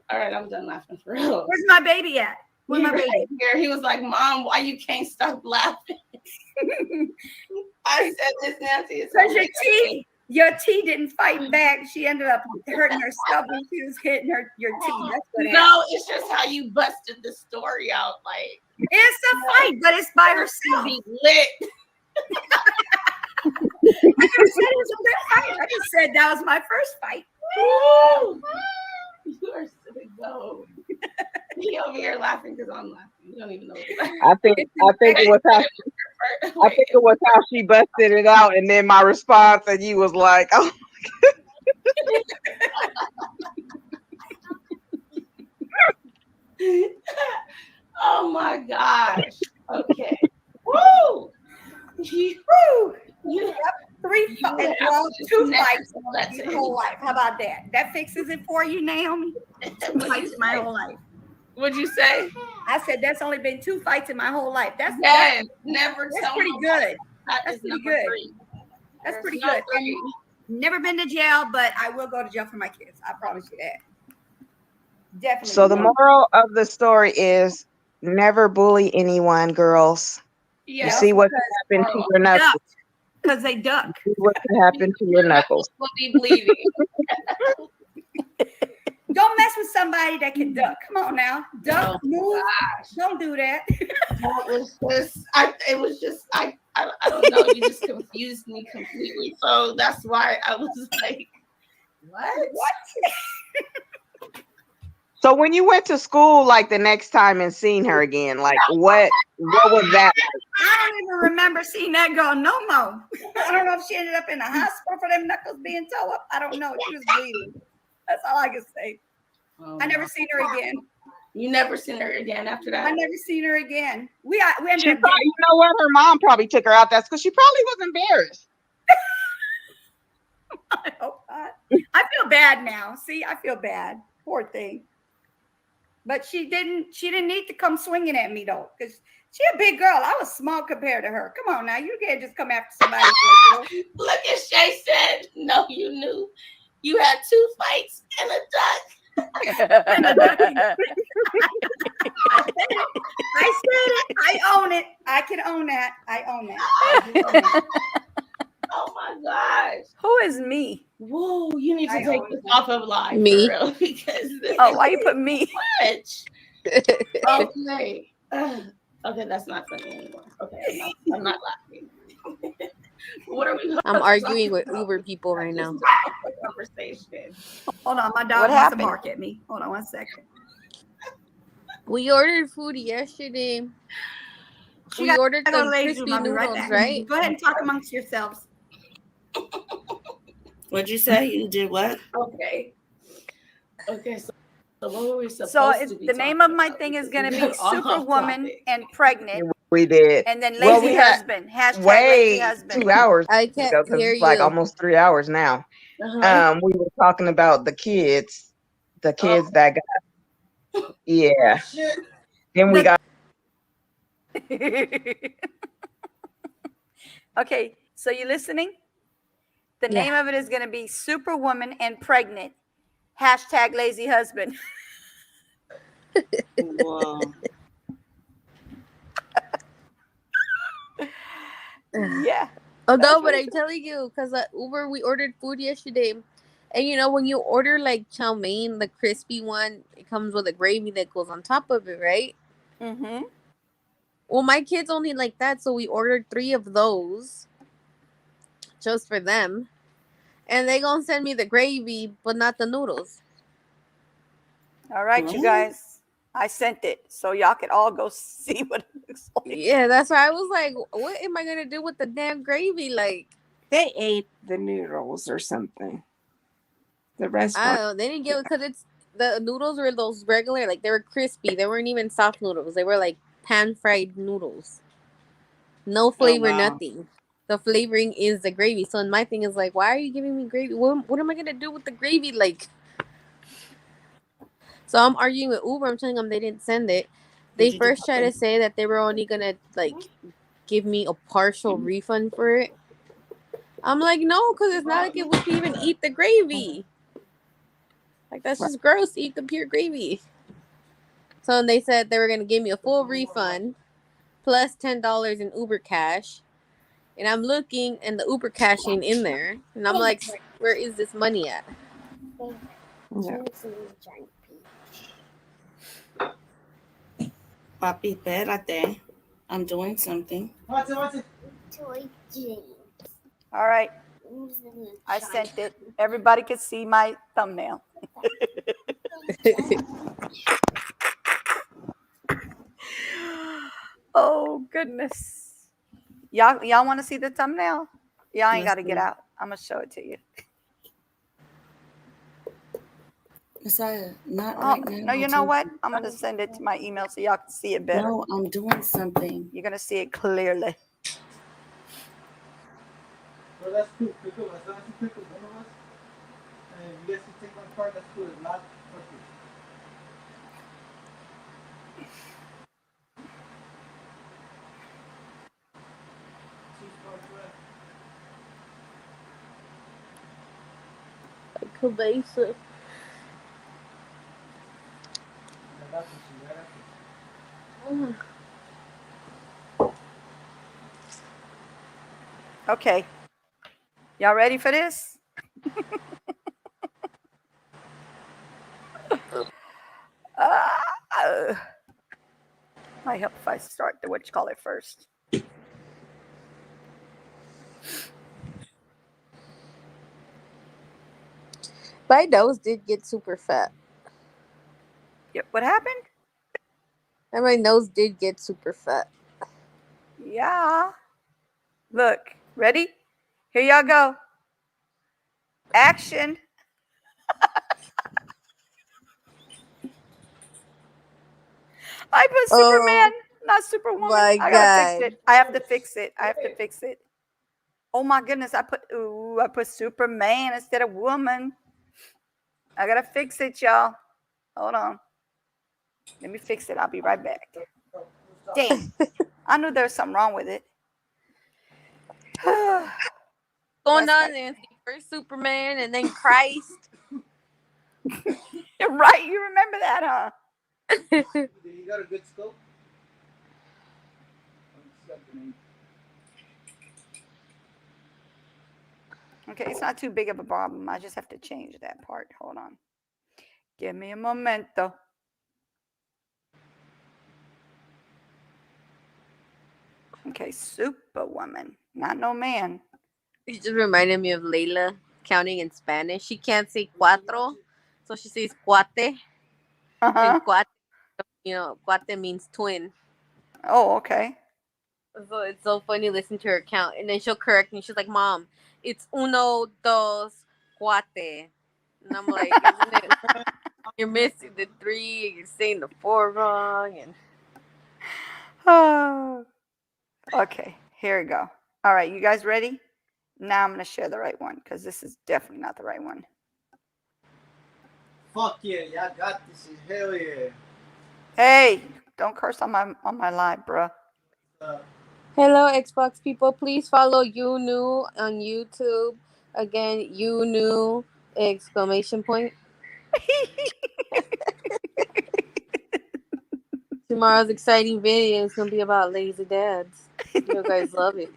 All right, I'm done laughing for real. Where's my baby at? Where's my baby? Right here. He was like, "Mom, why you can't stop laughing?" I said this, Nancy. Because your tea didn't fight back. She ended up hurting herself when she was hitting your tea. That's what no, it's just how you busted the story out. Like it's a fight, but it's by herself. Be lit. I never said it was a good fight. I just said that was my first fight. Woo! You are so go. He over here laughing because I'm laughing. You don't even know. I think it was how she busted it out, and then my response, and you was like, "Oh." Oh my gosh. Okay. Woo! Woo! You have two fights your whole life. How about that? That fixes it for you, Naomi. 2 fights my whole life. What'd you say? I said that's only been 2 fights in my whole life. That's never. That's pretty good. That's pretty good. That's pretty good. And never been to jail, but I will go to jail for my kids. I promise you that. Definitely. So the moral of the story is never bully anyone, girls. You see what can happen to your knuckles. Because they duck. You see what can happen to your knuckles. Will be bleeding. Don't mess with somebody that can duck. Come on now. Duck, move. Gosh. Don't do that. That was just, I don't know. You just confused me completely. So that's why I was like, what? So when you went to school, like the next time and seen her again, like what was that? I don't even remember seeing that girl no more. I don't know if she ended up in the hospital for them knuckles being tore up. I don't know. She was bleeding. That's all I can say. I never seen her again. You never seen her again after that? I never seen her again. We ended up. You know what? Her mom probably took her out. That's because she probably was embarrassed. I hope not. I feel bad now. See, I feel bad. Poor thing. But she didn't need to come swinging at me though, because she a big girl. I was small compared to her. Come on now, you can't just come after somebody. Look at Shay said, no, you knew you had 2 fights and a duck. And a ducky. I said it. I own it. I can own that. I own that. Oh my gosh. Who is me? Whoa, you need to take this off of live. Me. For real, because Why you put me? much. Okay. Okay, that's not funny anymore. Okay, I'm not laughing. What are we? I'm arguing with Uber people right now. Conversation. Hold on, my dog wants to bark at me. Hold on 1 second. We ordered food yesterday. We ordered the crispy noodles, right? Go ahead and talk amongst yourselves. What'd you say? You did what? Okay. Okay, so what were we supposed to be the name of my thing is going to be Superwoman and Pregnant. We did. And then Lazy Husband. Hashtag Lazy Husband. 2 hours. I can't hear it's like you. almost 3 hours now. We were talking about the kids that got. Yeah. Then we got. Okay, so you listening? The name of it is going to be Superwoman and Pregnant. Hashtag lazy husband. Whoa. Yeah. Oh no, That's but what I'm telling you, because Uber, we ordered food yesterday, and when you order like chow mein, the crispy one, it comes with a gravy that goes on top of it, right? Mm-hmm. Well, my kids only like that, so we ordered 3 of those just for them, and they gonna send me the gravy, but not the noodles. All right, you guys. I sent it so y'all could all go see what it looks like. Yeah, that's why I was like, what am I gonna do with the damn gravy? Like, They ate the noodles or something. The I restaurant. don't know. They didn't give it because the noodles were those regular, like they were crispy. They weren't even soft noodles. They were like pan fried noodles. No flavor, wow. nothing. The flavoring is the gravy. So my thing is like, why are you giving me gravy? What am I gonna do with the gravy? Like, so I'm arguing with Uber. I'm telling them they didn't send it. They Did you do first tried to say that they were only gonna like give me a partial refund for it. I'm like, no, because it's not like we can even eat the gravy. Like, that's just gross to eat the pure gravy. So they said they were gonna give me a full refund plus $10 in Uber cash. And I'm looking, and the Uber cash ain't in there. And I'm like, where is this money at? Yeah. Papi, espérate. I'm doing something. What's it? Toy James. All right. I sent it. Everybody could see my thumbnail. Oh goodness. Y'all want to see the thumbnail? Y'all ain't got to get out. I'm gonna show it to you. Messiah, not Oh, right now. no, you know what? I'm gonna send it to my email so y'all can see it better. No, I'm doing something. You're gonna see it clearly. Well, that's cool. Pick up. As long as you pick up one of us, and you guys can take my card, that's cool. If not, fuck you. Cabeza. I got you, I got you. Okay. Y'all ready for this? Might help if I start the what you call it first. My nose did get super fat. Yep. What happened? And my nose did get super fat. Yeah. Look. Ready? Here y'all go. Action. I put Superman, not Superwoman. My I gotta fix God. it. I have to fix it. I have to fix it. Oh my goodness! I put Superman instead of woman. I gotta fix it, y'all. Hold on. Let me fix it. I'll be right back. Damn. I knew there was something wrong with it. Going on, Nancy. First Superman and then Christ. You're right. You remember that, huh? You got a good scope? Okay, it's not too big of a problem. I just have to change that part. Hold on. Give me a momento. Okay, Superwoman. Not no man. It just reminded me of Layla counting in Spanish. She can't say cuatro, so she says cuate. Uh-huh. And cuate, cuate means twin. Oh, okay. So it's so funny listening to her count. And then she'll correct me. She's like, Mom, it's uno, dos, cuate. And I'm like, isn't it? You're missing the 3, you're saying the 4 wrong. And Oh. Okay, here we go. All right, you guys ready? Now I'm going to share the right one because this is definitely not the right one. Fuck yeah, y'all got this shit. Hell yeah. Hey, don't curse on my live, bruh. hello, Xbox people. Please follow You New on YouTube. Again, you knew! Exclamation point. Tomorrow's exciting video is gonna be about lazy dads. You guys love it.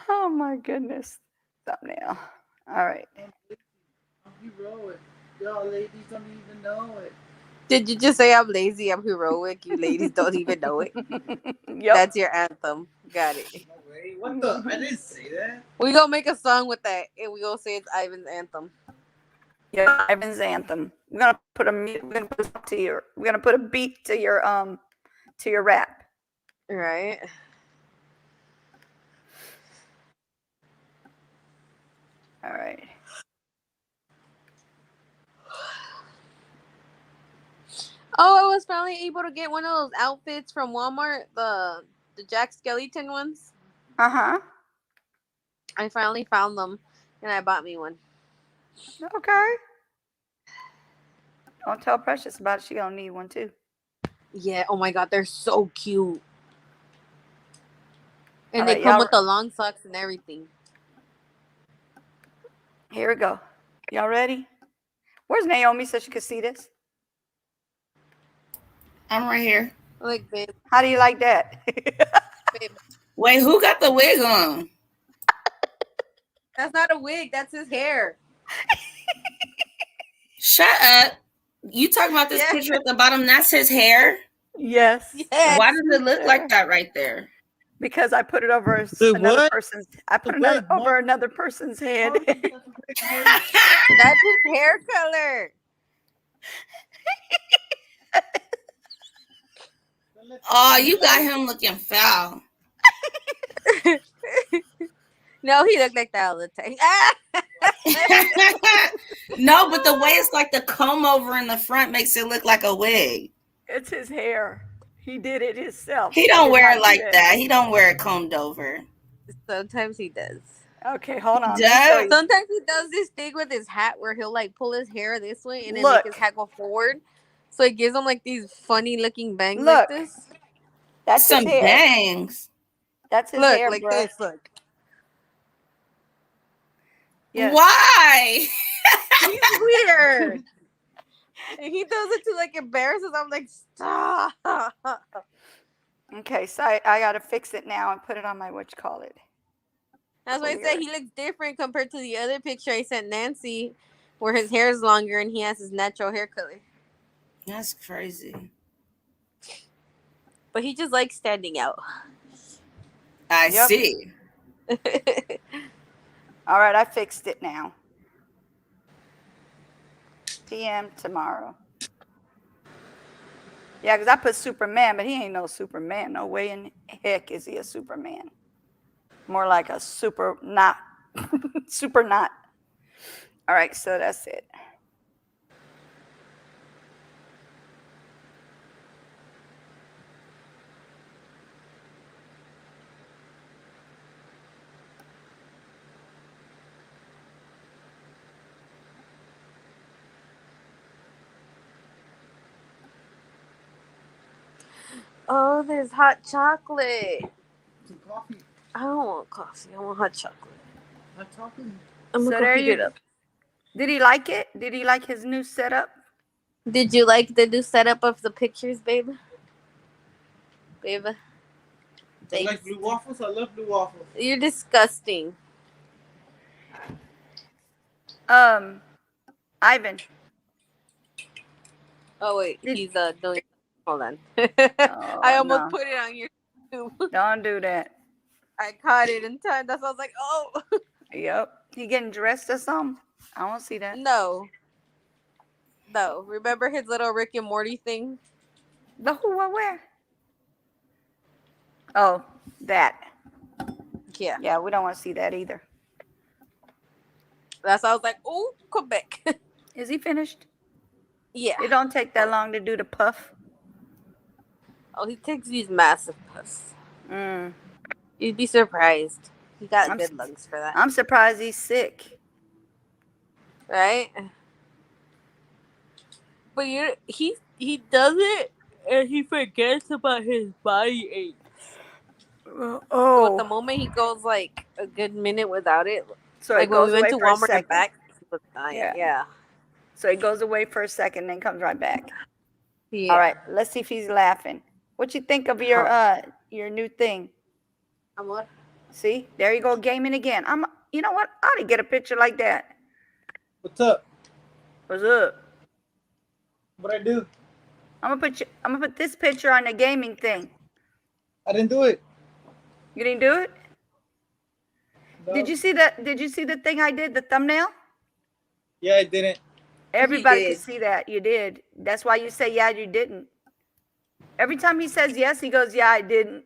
Oh my goodness. Thumbnail. All right. I'm heroic. Y'all ladies don't even know it. Did you just say I'm lazy? I'm heroic. You ladies don't even know it. Yep. That's your anthem. Got it. No way. What the? I didn't say that. We gonna make a song with that, and we gonna say it's Ivan's anthem. Yeah, Ivan's anthem. We're gonna put a we're gonna put a beat to your rap. Right. All right. Oh, I was finally able to get one of those outfits from Walmart, the Jack Skellington ones. Uh-huh. I finally found them, and I bought me one. Okay. Don't tell Precious about it. She gonna need one too. Yeah. Oh my God, they're so cute. And All they right, come y'all- with the long socks and everything. Here we go. Y'all ready? Where's Naomi so she could see this? I'm right here. Like, babe, How do you like that? babe, Wait, who got the wig on? that's not a wig. That's his hair. Shut up. You talking about this Yeah. picture at the bottom? That's his hair? Yes. Yes. Why does it look like that right there? Because I put it over The another what? person's. I put The another wig, over Mom. another person's head. That's his hair color. Oh, you got him looking foul. No, he looked like that all the time. No, but the way it's like the comb over in the front makes it look like a wig. It's his hair. He did it himself. He don't wear it like that. He don't wear it combed over. Sometimes he does. Okay, hold on. He Let me show does? you. Sometimes he does this thing with his hat where he'll like pull his hair this way and then Look. make his hat go forward. So it gives him like these funny looking bangs Look. like this. That's Some his hair. bangs. That's his Look, hair, like bruh. this. Look. Yes. Why? He's weird. And he does it to like embarrass us. I'm like, stop. Okay, so I gotta fix it now and put it on my whatchamacallit. That's why I said he looks different compared to the other picture I sent Nancy, where his hair is longer and he has his natural hair color. That's crazy. But he just likes standing out. I Yep. see. All right, I fixed it now. PM tomorrow. Yeah, because I put Superman, but he ain't no Superman. No way in heck is he a Superman. More like a super not. Super not. All right, so that's it. Oh, there's hot chocolate. Some coffee. I don't want coffee. I want hot chocolate. I'm talking. I'm So gonna go there heat you it up. Did he like it? Did he like his new setup? Did you like the new setup of the pictures, babe? Babe. You like blue waffles? I love blue waffles. You're disgusting. Ivan. Oh wait, he's doing. Hold on. Oh, I almost no. put it on your YouTube. Don't do that. I caught it in time. That's why I was like, oh. Yep. He getting dressed or something? I don't see that. No. Remember his little Rick and Morty thing? The who, what, where? Oh, that. Yeah. Yeah, we don't want to see that either. That's why I was like, oh, Quebec. Is he finished? Yeah. It don't take that long to do the puff. Oh, he takes these massive puffs. Mm. You'd be surprised. He got I'm good s- lungs for that. I'm surprised he's sick. Right? But he does it and he forgets about his body aches. So at the Oh, moment he goes like a good minute without it. so Like it when we goes went away to for a Walmart and second. back, he was dying. Yeah. Yeah. So it goes away for a second, then comes right back. All Yeah. right, let's see if he's laughing. What you think of Huh. your new thing? Amor. See, there you go, gaming again. You know what? I ought to get a picture like that. What's up? What's up? What I do? I'm gonna put this picture on the gaming thing. I didn't do it. You didn't do it? No. Did you see the thing I did, the thumbnail? Yeah, I didn't. Everybody could did. see that. You did. That's why you say yeah, you didn't. Every time he says yes, he goes, yeah, I didn't.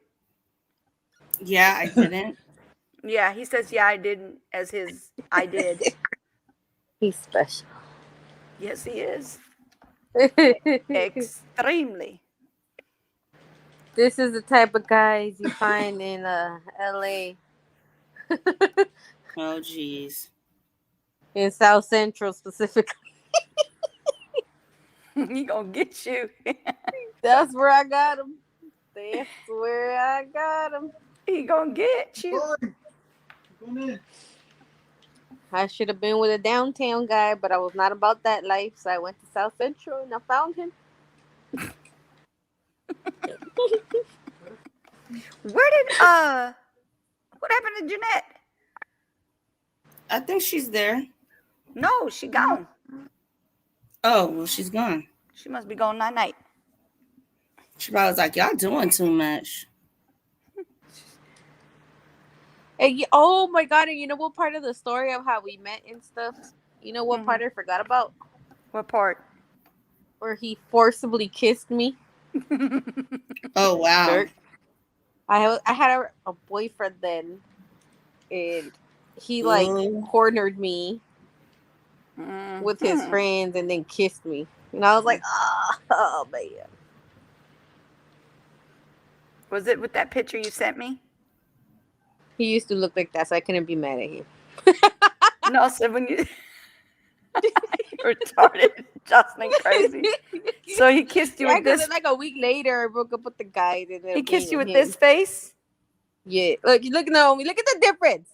Yeah, I didn't. Yeah, he says, yeah, I didn't as his I did. He's special. Yes, he is. Extremely. This is the type of guys you find in LA. Oh, jeez. In South Central specifically. He gonna get you. That's where I got him. That's where I got him. He gonna get you. Going in. I should have been with a downtown guy, but I was not about that life, so I went to South Central and I found him. Where did what happened to Jeanette? I think she's there. No, she gone. Oh, well, she's gone. She must be gone night night. She probably was like, y'all doing too much. And oh my god! And you know what part of the story of how we met and stuff? You know what part I forgot about? What part? Where he forcibly kissed me. Oh, wow. Jerk. I had a boyfriend then, and he like Ooh. cornered me with his friends and then kissed me, and I was like, oh man. Was it with that picture you sent me? He used to look like that, so I couldn't be mad at him. No, so when you retarded, Jocelyn crazy. So he kissed you Yeah, with because this. like a week later, I broke up with the guy. He kissed you with this face. Yeah, look, Naomi, look at the difference.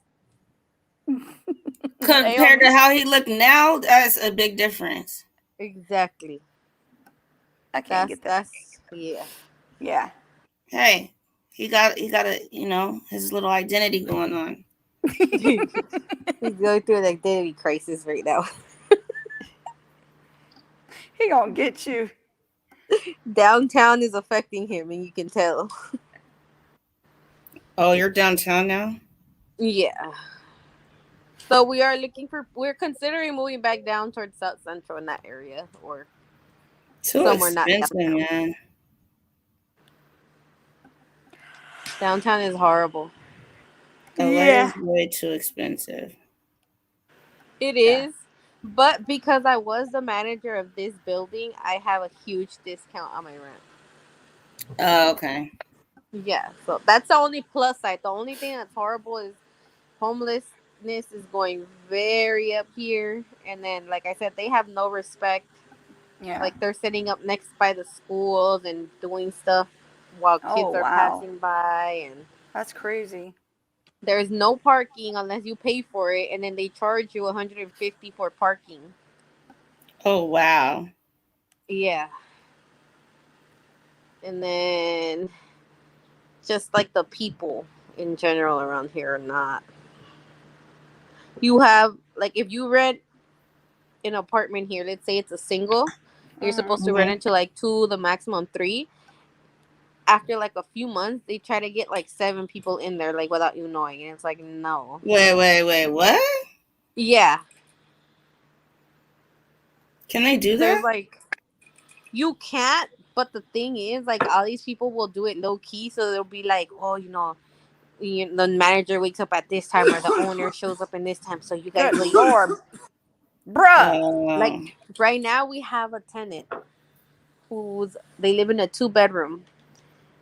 Compared to how he looked now, that's a big difference. Exactly. I can't get that. Yeah. Hey, he got a his little identity going on. He's going through an identity crisis right now. He gonna get you. Downtown is affecting him, and you can tell. Oh, you're downtown now? Yeah. So we're considering moving back down towards South Central in that area, or somewhere not downtown. Man. Downtown is horrible. LA is way too expensive. It is, but because I was the manager of this building, I have a huge discount on my rent. Oh, okay. Yeah, so that's the only plus side. The only thing that's horrible is homelessness is going very up here, and then like I said, they have no respect. Yeah. Like they're sitting up next by the schools and doing stuff while kids are passing by, and that's crazy. There's no parking unless you pay for it, and then they charge you $150 for parking. Oh wow. Yeah. And then just like the people in general around here are not. You have like if you rent an apartment here, let's say it's a single, you're supposed to rent it to like 2, the maximum 3. After like a few months, they try to get like 7 people in there, like without you knowing, and it's like no. Wait, what? Yeah. Can they do There's that? like you can't, but the thing is, like all these people will do it low key, so they'll be like, oh, the manager wakes up at this time, or the owner shows up in this time, so you guys leave. Lord, bruh. Like right now, we have a tenant they live in a 2-bedroom.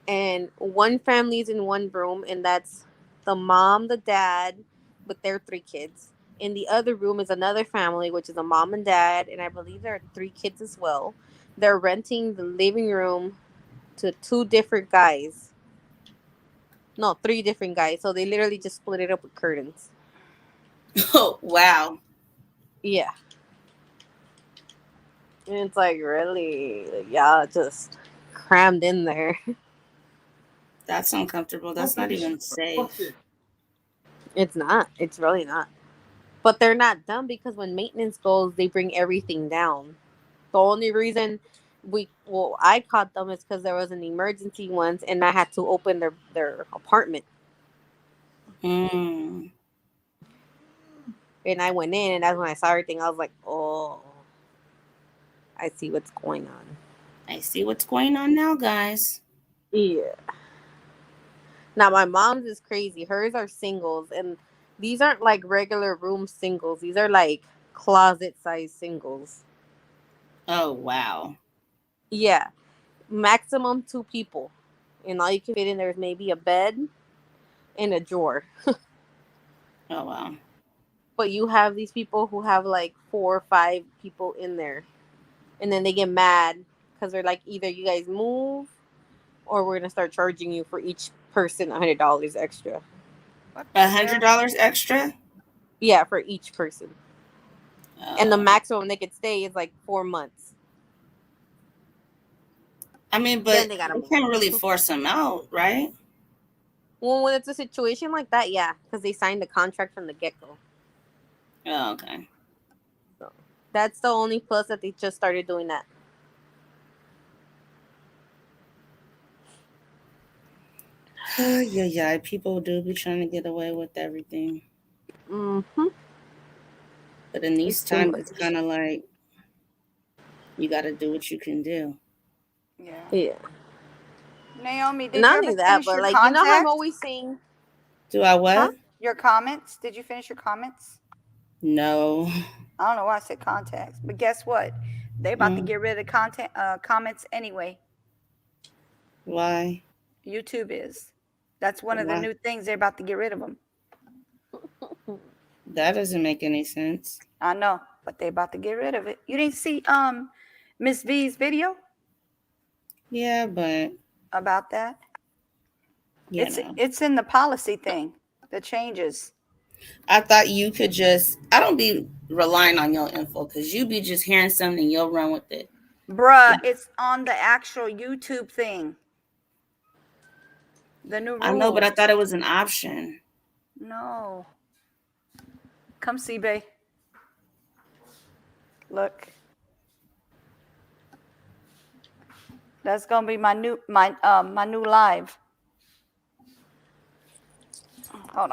And one family's in one room, and that's the mom, the dad, with their 3 kids. In the other room is another family, which is a mom and dad, and I believe there are 3 kids as well. They're renting the living room to 2 different guys. No, 3 different guys. So they literally just split it up with curtains. Oh, wow. Yeah. And it's like, really? Like, yeah, just crammed in there. That's uncomfortable. That's not even safe. It's not. It's really not. But they're not done because when maintenance goes, they bring everything down. The only reason I caught them is because there was an emergency once, and I had to open their apartment, Mm, and I went in, and that's when I saw everything. I was like, oh, I see what's going on. I see what's going on now, guys. Yeah. Now my mom's is crazy. Hers are singles, and these aren't like regular room singles. These are like closet size singles. Oh, wow. Yeah, maximum 2 people, and all you can fit in there is maybe a bed and a drawer. Oh, wow. But you have these people who have like 4 or 5 people in there, and then they get mad because they're like, either you guys move, or we're gonna start charging you for each person $100 extra. What the hell? $100 extra? Yeah, for each person, and the Oh. maximum they could stay is like 4 months. I mean, Then but they gotta you move. can't really force them out, right? Well, when it's a situation like that, yeah, because they signed the contract from the get go. Oh, okay. So that's the only plus that they just started doing that. Yeah, yeah. People do be trying to get away with everything. Mm-hmm. But in these It's too times, much. it's kind of like you got to do what you can do. Yeah. Yeah. Naomi, did you Not ever only that, finish but your like, you know how I'm contacts? always saying, Do I huh? what? Your comments? Did you finish your comments? No. I don't know why I said contacts, but guess what? They about to Mm, get rid of content comments anyway. why? YouTube is. That's one of the Why? new things. They're about to get rid of them. That doesn't make any sense. I know, but they about to get rid of it. You didn't see Miss V's video Yeah, but about that? you It's know, it's in the policy thing. The changes. I thought you could just. I don't be relying on your info because you be just hearing something, you'll run with it. Bruh, it's on the actual YouTube thing. The new I know, but I rules. thought it was an option. No. Come see, bae. Look. That's gonna be my new live. Hold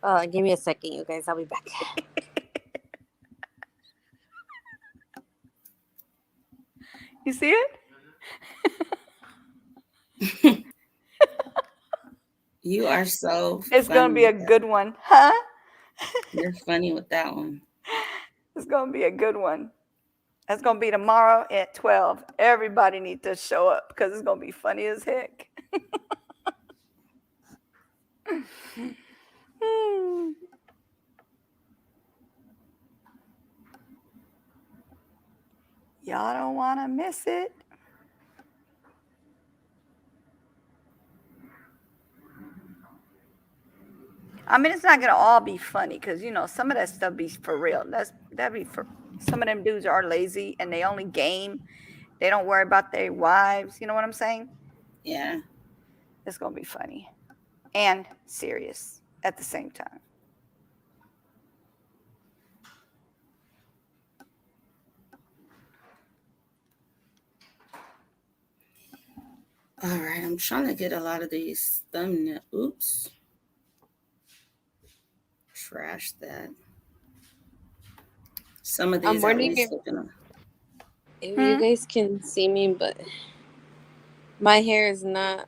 on. Give me a second, you guys. I'll be back. You see it? You are so It's gonna funny be a with that. good one, huh? You're funny with that one. It's gonna be a good one. That's gonna be tomorrow at 12. Everybody needs to show up because it's gonna be funny as heck. Y'all don't want to miss it. I mean, it's not gonna all be funny because some of that stuff be for real. That be for some of them dudes are lazy and they only game. They don't worry about their wives. You know what I'm saying? Yeah. It's gonna be funny and serious at the same time. All right. I'm trying to get a lot of these thumbnail. Oops. Trash that. Some of I'm these at wondering least are gonna. if you Hmm? guys can see me, but my hair is not.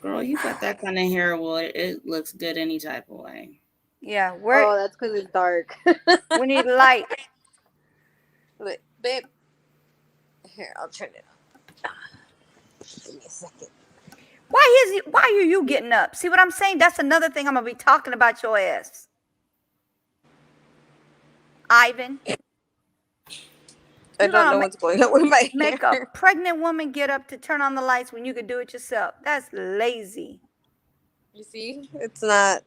Girl, you got that kind of hair. Well, it looks good any type of way. Yeah, Oh, that's because it's dark. we need light. Wait, babe. Here, I'll turn it on. Give me a second. Why are you getting up? See what I'm saying? That's another thing I'm gonna be talking about your ass. Ivan. I don't know what's going on with my hair. Make a pregnant woman get up to turn on the lights when you could do it yourself. That's lazy. You see, it's not.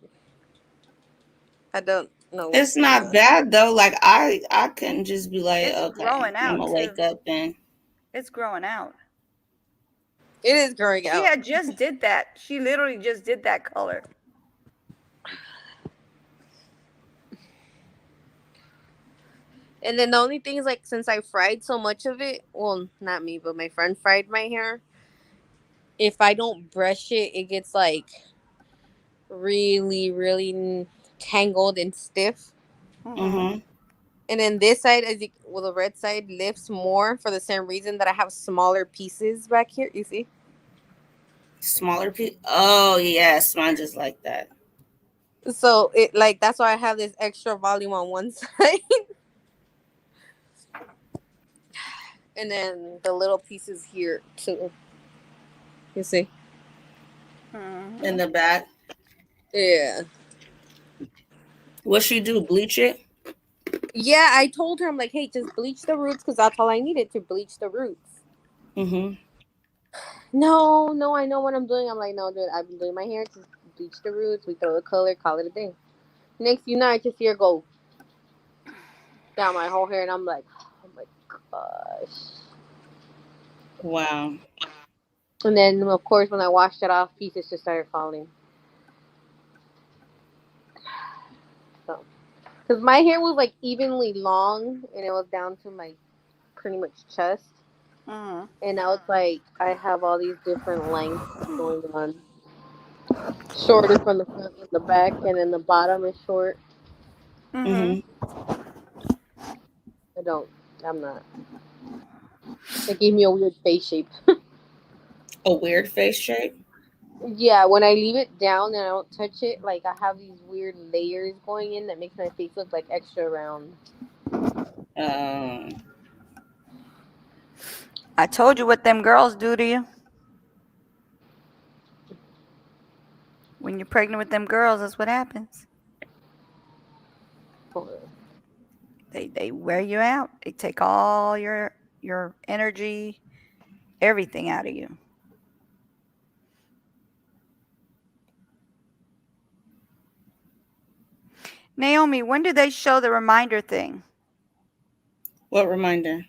I don't know. It's not bad though. Like I couldn't just be like, It's okay, growing I'm out gonna too. wake up and It's growing out. It is growing out. She had just did that. She literally just did that color. And then the only thing is, like, since I fried so much of it, well, not me, but my friend fried my hair. If I don't brush it, it gets like really, really tangled and stiff. mm-hmm. And then this side, well, the red side lifts more for the same reason that I have smaller pieces back here. You see? Smaller piece. Oh yes, mine just like that. So it like that's why I have this extra volume on one side. And then the little pieces here too. You see? In the back. Yeah. What she do? Bleach it? Yeah, I told her, I'm like, hey, just bleach the roots because that's all I needed to bleach the roots. Mm-hmm. No, I know what I'm doing. I'm like, no, dude, I've been doing my hair. Just bleach the roots. We throw the color, call it a day. Next, I just hear go down my whole hair, and I'm like, oh my gosh. Wow. And then, of course, when I washed it off, pieces just started falling. So, because my hair was like evenly long, and it was down to my pretty much chest. And now it's like I have all these different lengths going on. Shorter from the front and the back, and then the bottom is short. I'm not. It gave me a weird face shape. A weird face shape? Yeah, when I leave it down and I don't touch it, like I have these weird layers going in that makes my face look like extra round. I told you what them girls do to you. When you're pregnant with them girls, that's what happens. They wear you out. They take all your energy, everything out of you. Naomi, when do they show the reminder thing? What reminder?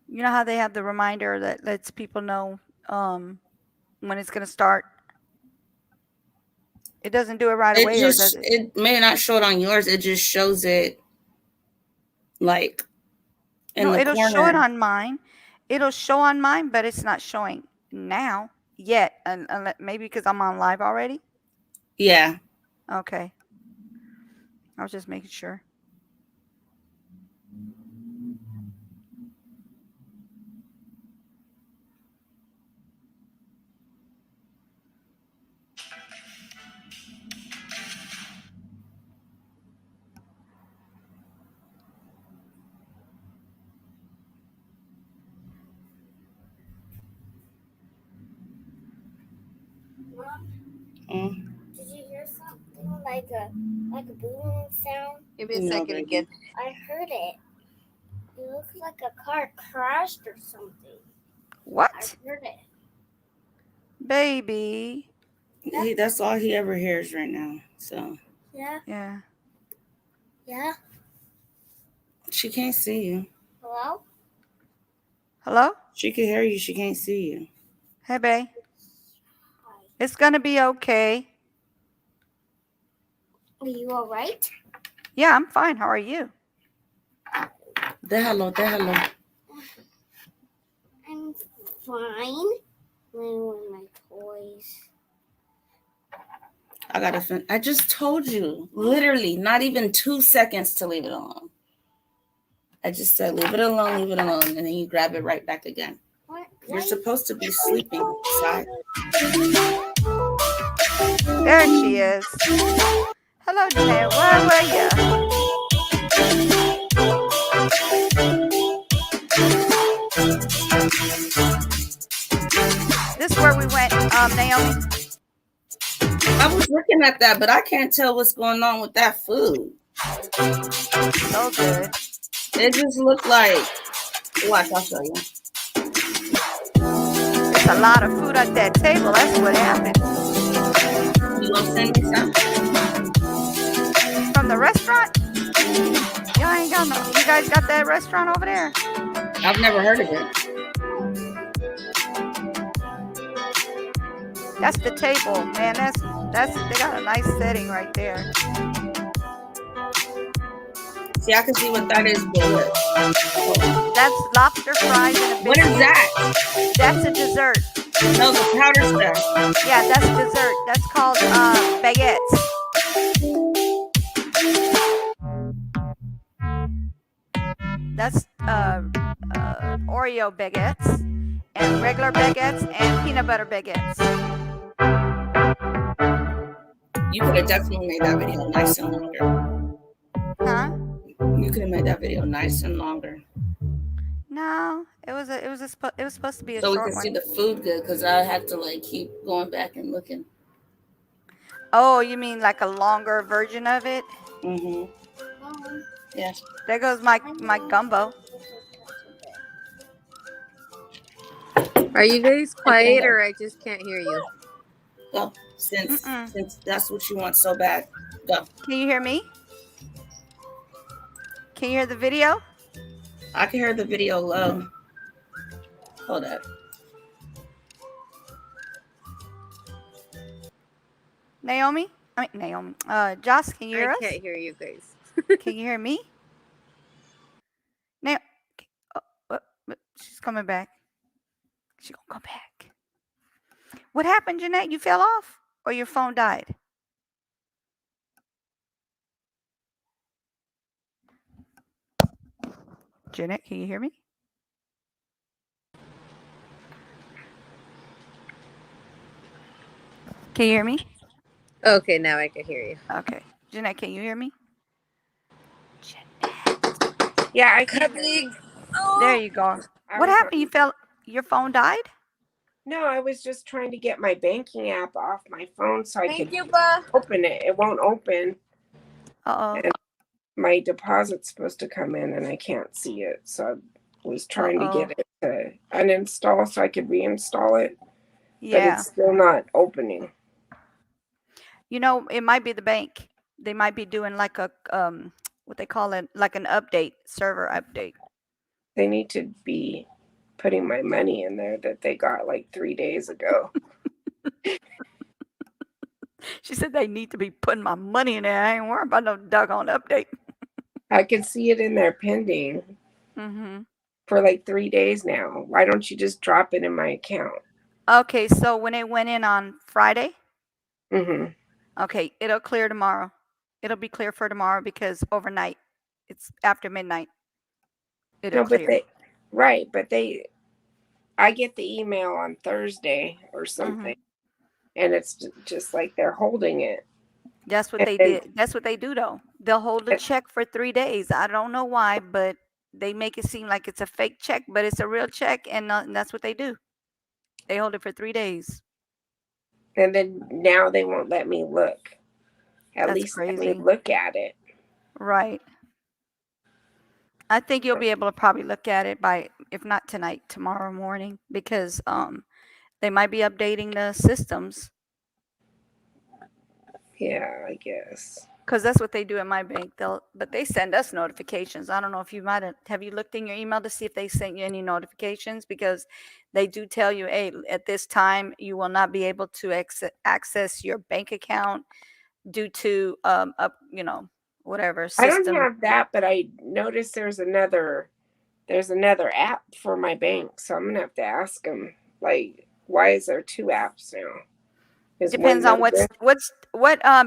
You know how they have the reminder that lets people know when it's going to start? It doesn't do it right away, or does it? It may not show it on yours. It just shows it like in the it'll corner. show it on mine. It'll show on mine, but it's not showing now yet. And maybe because I'm on live already. Yeah. Okay. I was just making sure. Did you hear something like a booming sound? Give me a second again. I heard it. It looked like a car crashed or something. What? I heard it. Baby. That's all he ever hears right now. So. Yeah. Yeah. Yeah. She can't see you. Hello? Hello? She can hear you. She can't see you. Hey, babe. It's going to be okay. Are you all right? Yeah, I'm fine. How are you? Hello. I'm fine. My toys. I just told you, literally, not even 2 seconds to leave it alone. I just said, leave it alone, and then you grab it right back again. What? You're supposed to be sleeping inside. There she is. Hello, Janae. Where were you? This is where we went, Naomi. I was looking at that, but I can't tell what's going on with that food. So good. It just looked like Watch, I'll show you. There's a lot of food at that table. That's what happened. You gonna send me some? From the restaurant? Y'all ain't got no. You guys got that restaurant over there? I've never heard of it. That's the table, man. That's they got a nice setting right there. See, I can see what that is, but look. That's lobster fries and a biscuit. What is that? That's a dessert. No, the powder stuff. Yeah, that's dessert. That's called baguettes. That's Oreo baguettes and regular baguettes and peanut butter baguettes. You could have definitely made that video nice and longer. Huh? You could have made that video nice and longer. No, it was supposed to be a So we short could see one. the food good, because I have to like keep going back and looking. Oh, you mean like a longer version of it? Mm-hmm. Yeah. There goes my gumbo. Are you guys quiet or I just can't hear you? Go. Since that's what you want so bad. Go. Can you hear me? Can you hear the video? I can hear the video low. Hold up. Naomi? Joss, can you hear us? I can't hear you guys. Can you hear me? Now, she's coming back. She's gonna come back. What happened, Jeanette? You fell off, or your phone died? Jeanette, can you hear me? Can you hear me? Okay, now I can hear you. Okay. Jeanette, can you hear me? Yeah, I could. There you go. What happened? You fell. Your phone died? No, I was just trying to get my banking app off my phone so I could Ba. open it. It won't open. Uh-oh. And my deposit's supposed to come in and I can't see it. So I was trying to get it to uninstall so I could reinstall it. Yeah. But it's still not opening. You know, it might be the bank. They might be doing like a what they call it, like an update, server update. They need to be putting my money in there that they got like 3 days ago. She said they need to be putting my money in there. I ain't worried about no doggone update. I can see it in there pending for like 3 days now. Why don't you just drop it in my account? Okay, so when it went in on Friday, Mm-hmm. okay, it'll clear tomorrow. It'll be clear for tomorrow because overnight, it's after midnight. It'll clear. I get the email on Thursday or something, and it's just like they're holding it. That's what they did. That's what they do, though. They'll hold the check for 3 days. I don't know why, but they make it seem like it's a fake check, but it's a real check, and that's what they do. They hold it for 3 days. And then now they won't let me look. At least let me look at it. Right. I think you'll be able to probably look at it by, if not tonight, tomorrow morning, because they might be updating the systems. Yeah, I guess. Because that's what they do at my bank. But they send us notifications. I don't know if you might have you looked in your email to see if they sent you any notifications, because they do tell you, hey, at this time you will not be able to access your bank account due to whatever system. I don't have that, but I noticed there's another app for my bank, so I'm gonna have to ask them, like, why is there 2 apps now? Depends on what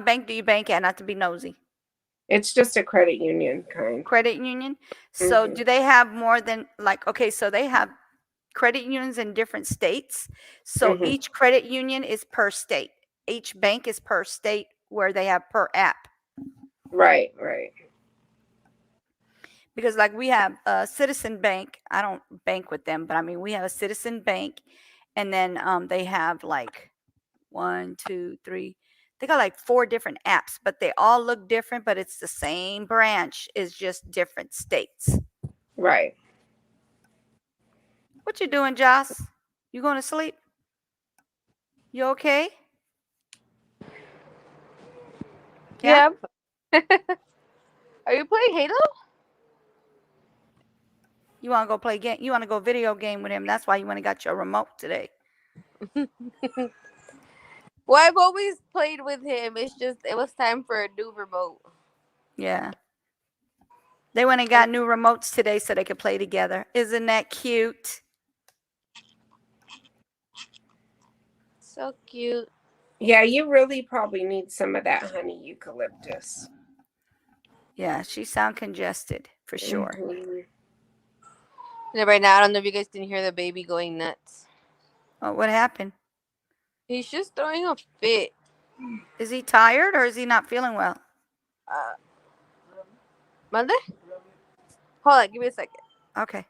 bank do you bank at, not to be nosy. It's just a credit union kind. Credit union. So do they have more than okay, so they have credit unions in different states. So each credit union is per state. Each bank is per state where they have per app. Right. Because like we have a Citizen Bank. I don't bank with them, but I mean we have a Citizen Bank, and then they have like 1, 2, 3. They got like 4 different apps, but they all look different, but it's the same branch. It's just different states. Right. What you doing, Joss? You going to sleep? You okay? Yeah? Are you playing Halo? You want to go play game? You want to go video game with him? That's why you went and got your remote today. Well, I've always played with him. It's just it was time for a new remote. Yeah. They went and got new remotes today so they could play together. Isn't that cute? So cute. Yeah, you really probably need some of that honey eucalyptus. Yeah, she sound congested for sure. Mhm. And right now, I don't know if you guys can hear the baby going nuts. Oh, what happened? He's just throwing a fit. Is he tired or is he not feeling well? Mother? Hold on, give me a second. Okay.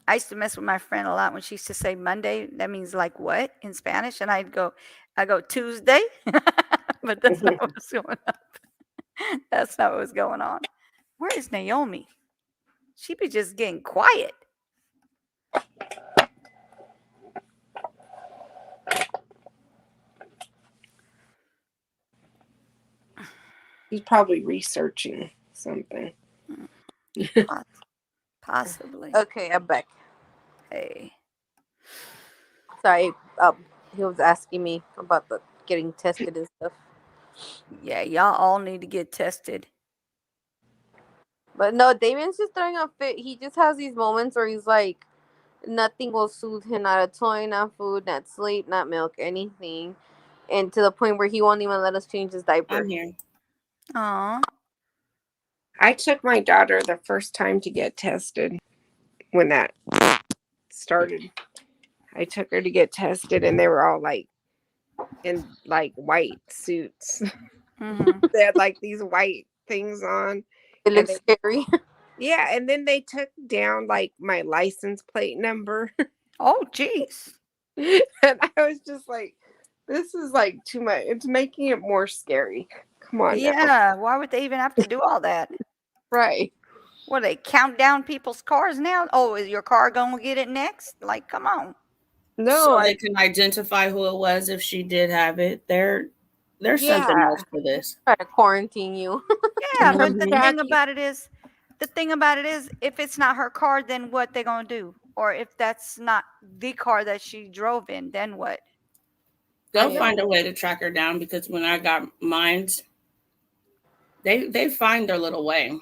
I used to mess with my friend a lot when she used to say Monday. That means like what in Spanish? And I go Tuesday. But that's not what was going on. That's not what was going on. Where is Naomi? She be just getting quiet. He's probably researching something. Possibly. Okay, I'm back. Hey. Sorry, he was asking me about the getting tested and stuff. Yeah, y'all all need to get tested. But no, Damien's just throwing a fit. He just has these moments where he's like, nothing will soothe him, not a toy, not food, not sleep, not milk, anything. And to the point where he won't even let us change his diaper. I'm here. Aw. I took my daughter the first time to get tested when that started. I took her to get tested and they were all like in like white suits. Mm-hmm. They had like these white things on. It looks scary. Yeah, and then they took down like my license plate number. Oh, jeez. And I was just like, this is like too much. It's making it more scary. Come on. Yeah, Now. why would they even have to do all that? Right. What, they count down people's cars now? Oh, is your car going to get it next? Like, come on. No, so they can identify who it was if she did have it. There's something else for this. Try to quarantine you. Yeah, but the Mhm. thing about it is, if it's not her car, then what they going to do? Or if that's not the car that she drove in, then what? They'll find a way to track her down because when I got mine, they find their little way.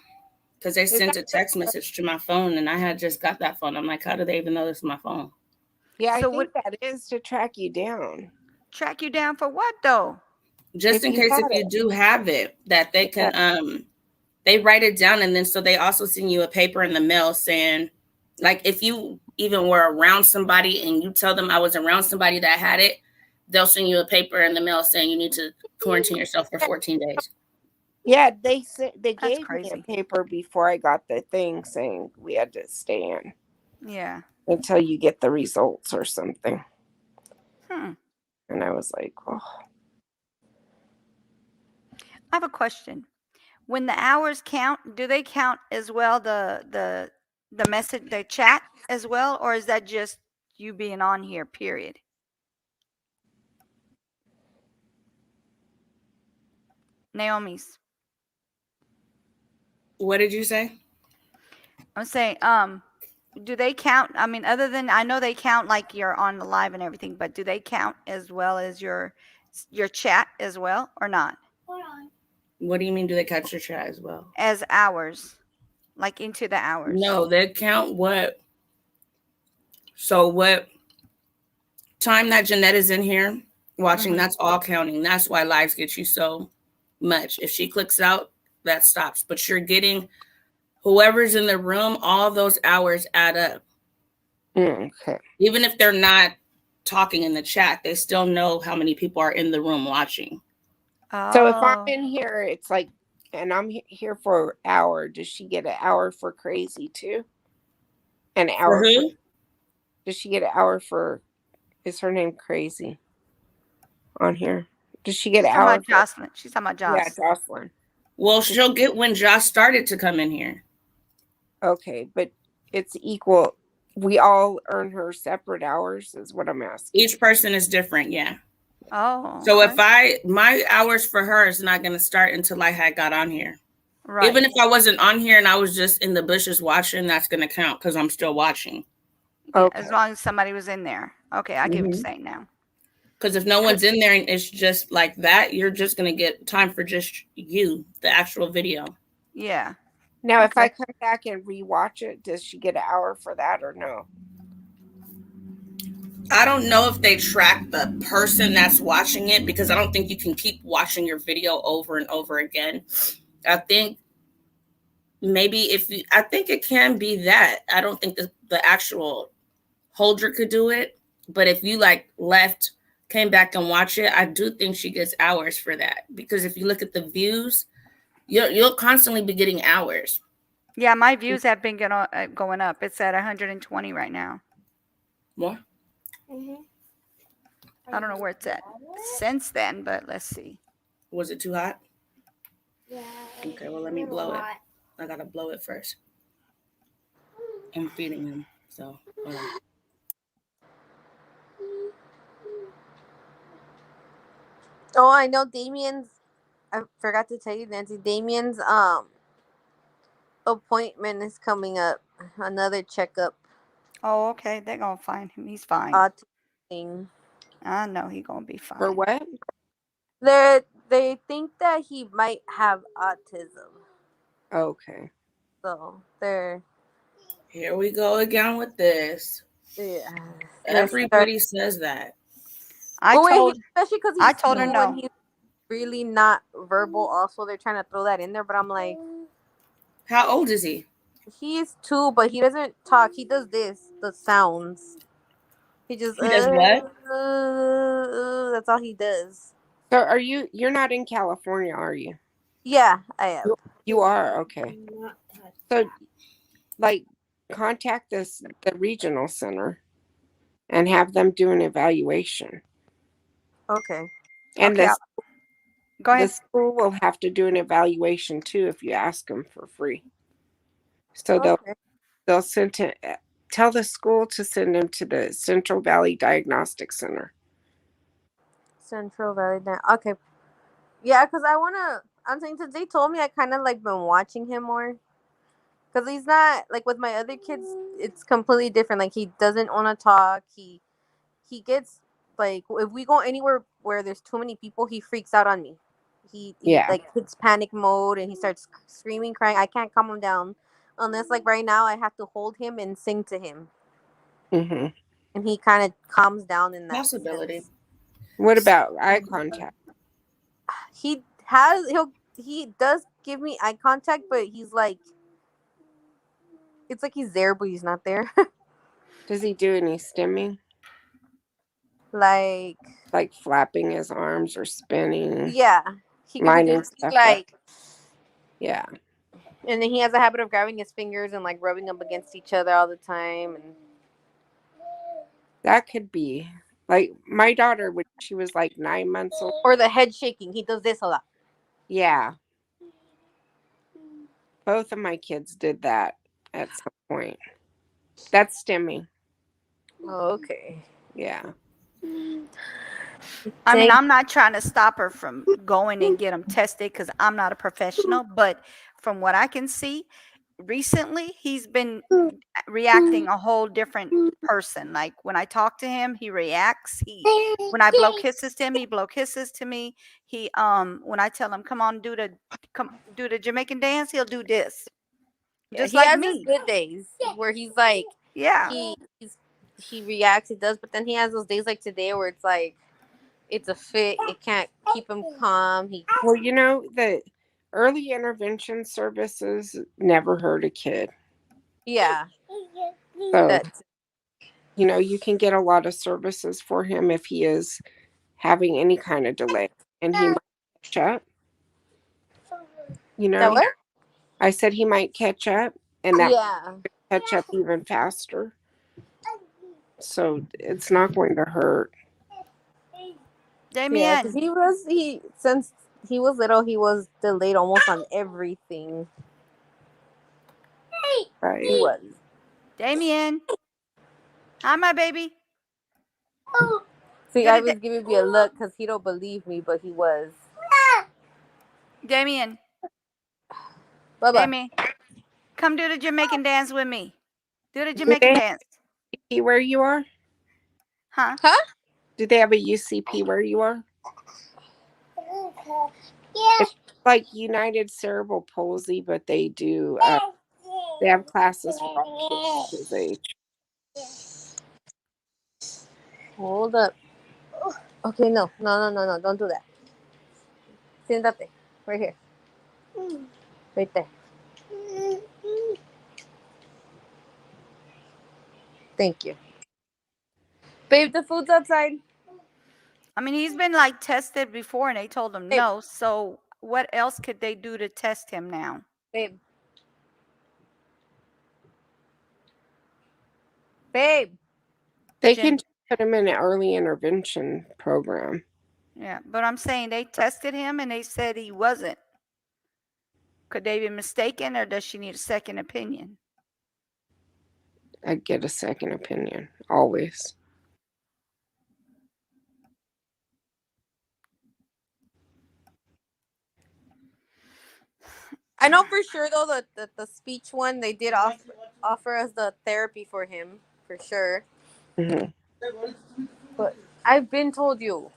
Because they sent a text message to my phone and I had just got that phone. I'm like, how do they even know this is my phone? Yeah, So I think that is to track you down. Track you down for what, though? Just in case if you do have it, that they can they write it down, and then so they also send you a paper in the mail saying, like, if you even were around somebody and you tell them I was around somebody that had it, they'll send you a paper in the mail saying you need to quarantine yourself for 14 days. Yeah, they gave crazy. me a paper before I got the thing saying we had to stay in. Yeah. Until you get the results or something. And I was like, oh. I have a question. When the hours count, do they count as well the message, the chat as well, or is that just you being on here, period? Naomi's. What did you say? I'm saying, do they count? I mean, other than I know they count like you're on the live and everything, but do they count as well as your chat as well or not? What do you mean? Do they catch your chat as well? As hours, like into the hours? No, they count what. So what time that Jeanette is in here watching, that's all counting. That's why lives get you so much. If she clicks out, that stops. But you're getting whoever's in the room, all those hours add up. Okay. Even if they're not talking in the chat, they still know how many people are in the room watching. So if I'm in here, it's like, and I'm here for an hour, does she get an hour for crazy too? An hour for who? Does she get an hour for, is her name Crazy on here? Does she get an hour for Jocelyn? She's talking about Jocelyn. Yeah, Jocelyn. Well, she'll get when Josh started to come in here. Okay, but it's equal. we all earn her separate hours is what I'm asking. Each person is different, yeah. Oh. So okay. if my hours for her is not going to start until I had got on here. Right. Even if I wasn't on here and I was just in the bushes watching, that's going to count because I'm still watching. Yeah, Okay. as long as somebody was in there. Okay, I get what you're Mhm. saying now. Because if no one's in there and it's just like that, you're just going to get time for just you, the actual video. Yeah. Now, if I Okay. come back and rewatch it, does she get an hour for that or no? I don't know if they track the person that's watching it because I don't think you can keep watching your video over and over again. I think maybe I think it can be that. I don't think the actual holder could do it, but if you like left, came back and watch it, I do think she gets hours for that because if you look at the views, you'll constantly be getting hours. Yeah, my views have been going up. It's at 120 right now. More? I don't know where it's at since then, but let's see. Was it too hot? Yeah. Okay, well let me blow it. I gotta blow it first. I'm feeding him, so hold on. Oh, I know Damien's. I forgot to tell you, Nancy. Damien's appointment is coming up. Another checkup. Oh, okay. They're gonna find him. He's fine. Thing. I know he's gonna be fine. For what? They think that he might have autism. Okay. So they're Here we go again with this. yeah. Everybody says that. Especially because I told her two no. and he's really not verbal. Also, they're trying to throw that in there, but I'm like, how old is he? He's 2, but he doesn't talk. He does the sounds. He just He does what? that's all he does. So you're not in California, are you? Yeah, I am. You are, okay. So like contact the regional center and have them do an evaluation. Okay. And Okay, go the ahead. school will have to do an evaluation too if you ask them for free. So they'll send tell the school to send them to the Central Valley Diagnostic Center. Central Valley. Okay. Yeah, because I'm saying since they told me, I kind of like been watching him more. Because he's not like with my other kids. It's completely different. Like he doesn't want to talk. He gets like if we go anywhere where there's too many people, he freaks out on me. He like hits panic mode and he starts screaming, crying. I can't calm him down unless like right now I have to hold him and sing to him. Mm-hmm. And he kind of calms down in that possibility. sense. What about eye contact? He does give me eye contact, but he's like, it's like he's there, but he's not there. Does he do any stimming? Like flapping his arms or spinning? Yeah. He can do stuff like yeah. And then he has a habit of grabbing his fingers and like rubbing them against each other all the time. And that could be like my daughter when she was like 9 months old. Or the head shaking. He does this a lot. Yeah. Both of my kids did that at some point. That's stimming. Oh, okay. Yeah. I mean, I'm not trying to stop her from going and get them tested because I'm not a professional. But from what I can see, recently he's been reacting a whole different person. Like when I talk to him, he reacts. When I blow kisses to him, he blow kisses to me. He when I tell him come on do the Jamaican dance, he'll do this. Yeah, Just he like has me. his good days where he's like, yeah, he reacts, he does, but then he has those days like today where it's like, it's a fit. It can't keep him calm. Well, you know, the early intervention services never hurt a kid. Yeah. So, you know, you can get a lot of services for him if he is having any kind of delay, and he might catch up. You know, what? I said he might catch up, and that catch up even faster. So it's not going to hurt. Damien. Yeah, because since he was little, he was delayed almost on everything. Right. He was. Damien. Hi, my baby. See, Get I it, was giving me a look because he don't believe me, but he was. Damien. Bubba. Damien, come do the Jamaican dance with me. Do the Do Jamaican they dance. see where you are? Huh? Huh? Do they have a UCP where you are? Yeah. It's like United Cerebral Palsy, but they do. They have classes for all kids his age. Hold up. Okay, no. Don't do that. Siéntate. Right here. Right there. Thank you. Babe, the food's outside. I mean, he's been like tested before and they told him Babe. no. So what else could they do to test him now? Babe. Babe. They Jim, can just put him in an early intervention program. yeah, but I'm saying they tested him and they said he wasn't. Could they be mistaken or does she need a second opinion? I'd get a second opinion, always. I know for sure though that the speech one they did offer us the therapy for him for sure. Mm-hmm. But I've been told you.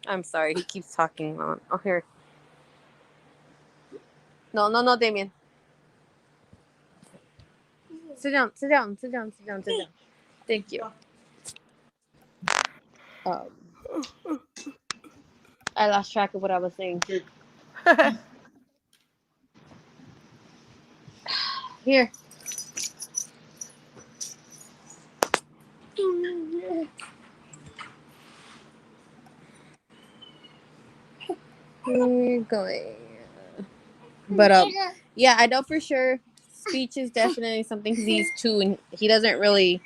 I'm sorry, he keeps talking on. Oh here. No, Damien. Sit down. Thank you. Um, I lost track of what I was saying. Here. We're going. But yeah, I know for sure speech is definitely something he's two and he doesn't really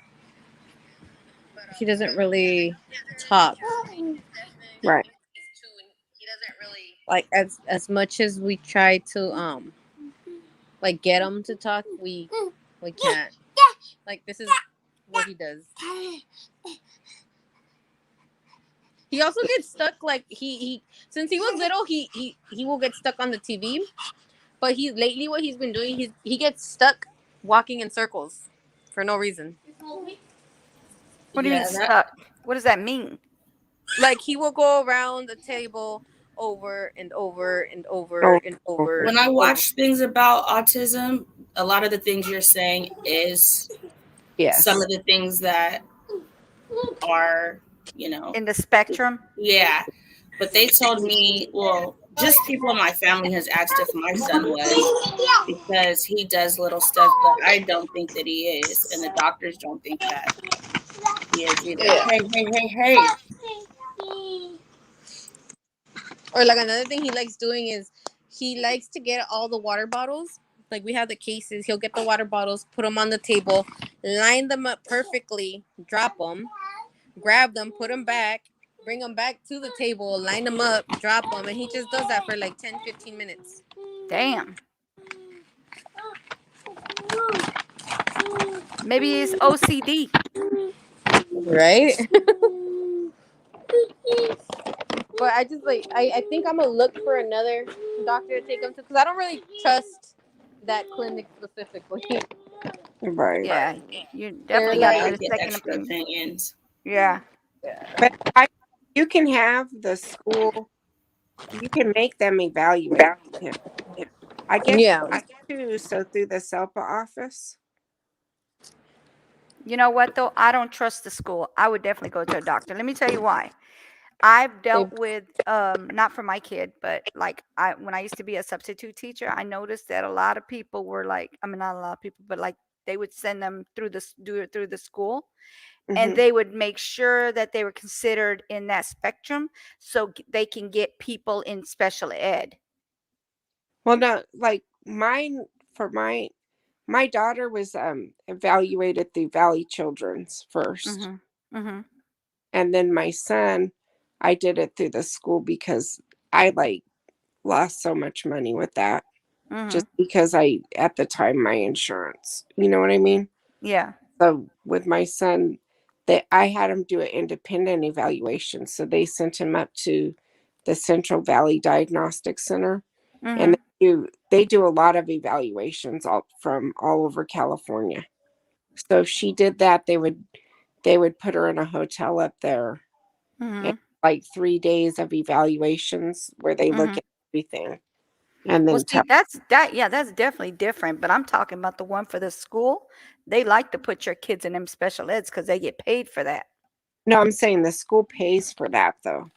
talk. Right. Like as much as we try to like get him to talk, we can't. Like this is what he does. He also gets stuck. Like he since he was little, he will get stuck on the TV. But he lately what he's been doing, he gets stuck walking in circles for no reason. What do you mean Yeah, that stuck? What does that mean? Like he will go around the table over and over and over Oh, and over. when I And over. watch things about autism, a lot of the things you're saying is yes. some of the things that are, In the spectrum? yeah. But they told me, well, just people in my family has asked if my son was because he does little stuff, but I don't think that he is, and the doctors don't think that he is either. Yeah. Hey. Or like another thing he likes doing is he likes to get all the water bottles. Like we have the cases, he'll get the water bottles, put them on the table, line them up perfectly, drop them, grab them, put them back, bring them back to the table, line them up, drop them, and he just does that for like 10-15 minutes. Damn. Maybe it's OCD. Right? But I just like I think I'm gonna look for another doctor to take him to because I don't really trust that clinic specifically. Right. Yeah, you They're definitely got to like, get Gotta a get second extra opinion. opinions. Yeah. But you can have the school, you can make them evaluate him. I guess yeah. too, so through the SELPA office. You know what, though? I don't trust the school. I would definitely go to a doctor. Let me tell you why. I've dealt with, not for my kid, but like when I used to be a substitute teacher, I noticed that a lot of people were like, I mean, not a lot of people, but like they would send them through do it through the school and Mm-hmm. they would make sure that they were considered in that spectrum so they can get people in special ed. Well, no, like mine for my daughter was evaluated through Valley Children's first, Mhm. Mhm. and then my son, I did it through the school because I like lost so much money with that. Mhm. just because at the time, my insurance, you know what I mean? Yeah. So with my son, that I had him do an independent evaluation. So they sent him up to the Central Valley Diagnostic Center, and Mhm. they do a lot of evaluations from all over California. So if she did that, they would put her in a hotel up there, and Mhm. like 3 days of evaluations where they look Mhm. at everything and Well, then see, tell. that's definitely different. But I'm talking about the one for the school. They like to put your kids in them special eds because they get paid for that. No, I'm saying the school pays for that though.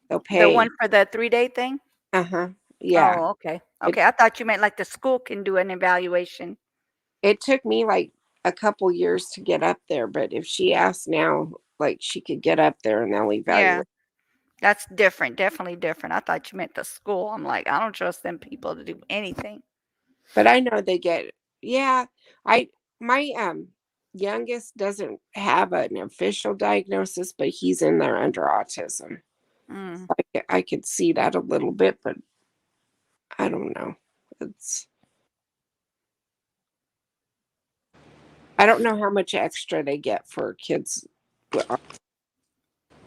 They'll The one pay. for the 3 day thing. Uh-huh. Yeah. Oh, okay. It Okay. I thought you meant like the school can do an evaluation. it took me like a couple years to get up there, but if she asks now, like she could get up there and they'll Yeah, evaluate. that's different. Definitely different. I thought you meant the school. I'm like, I don't trust them people to do anything. But I know they get. Yeah, I my youngest doesn't have an official diagnosis, but he's in there under autism. Mm. I could see that a little bit, but I don't know. It's I don't know how much extra they get for kids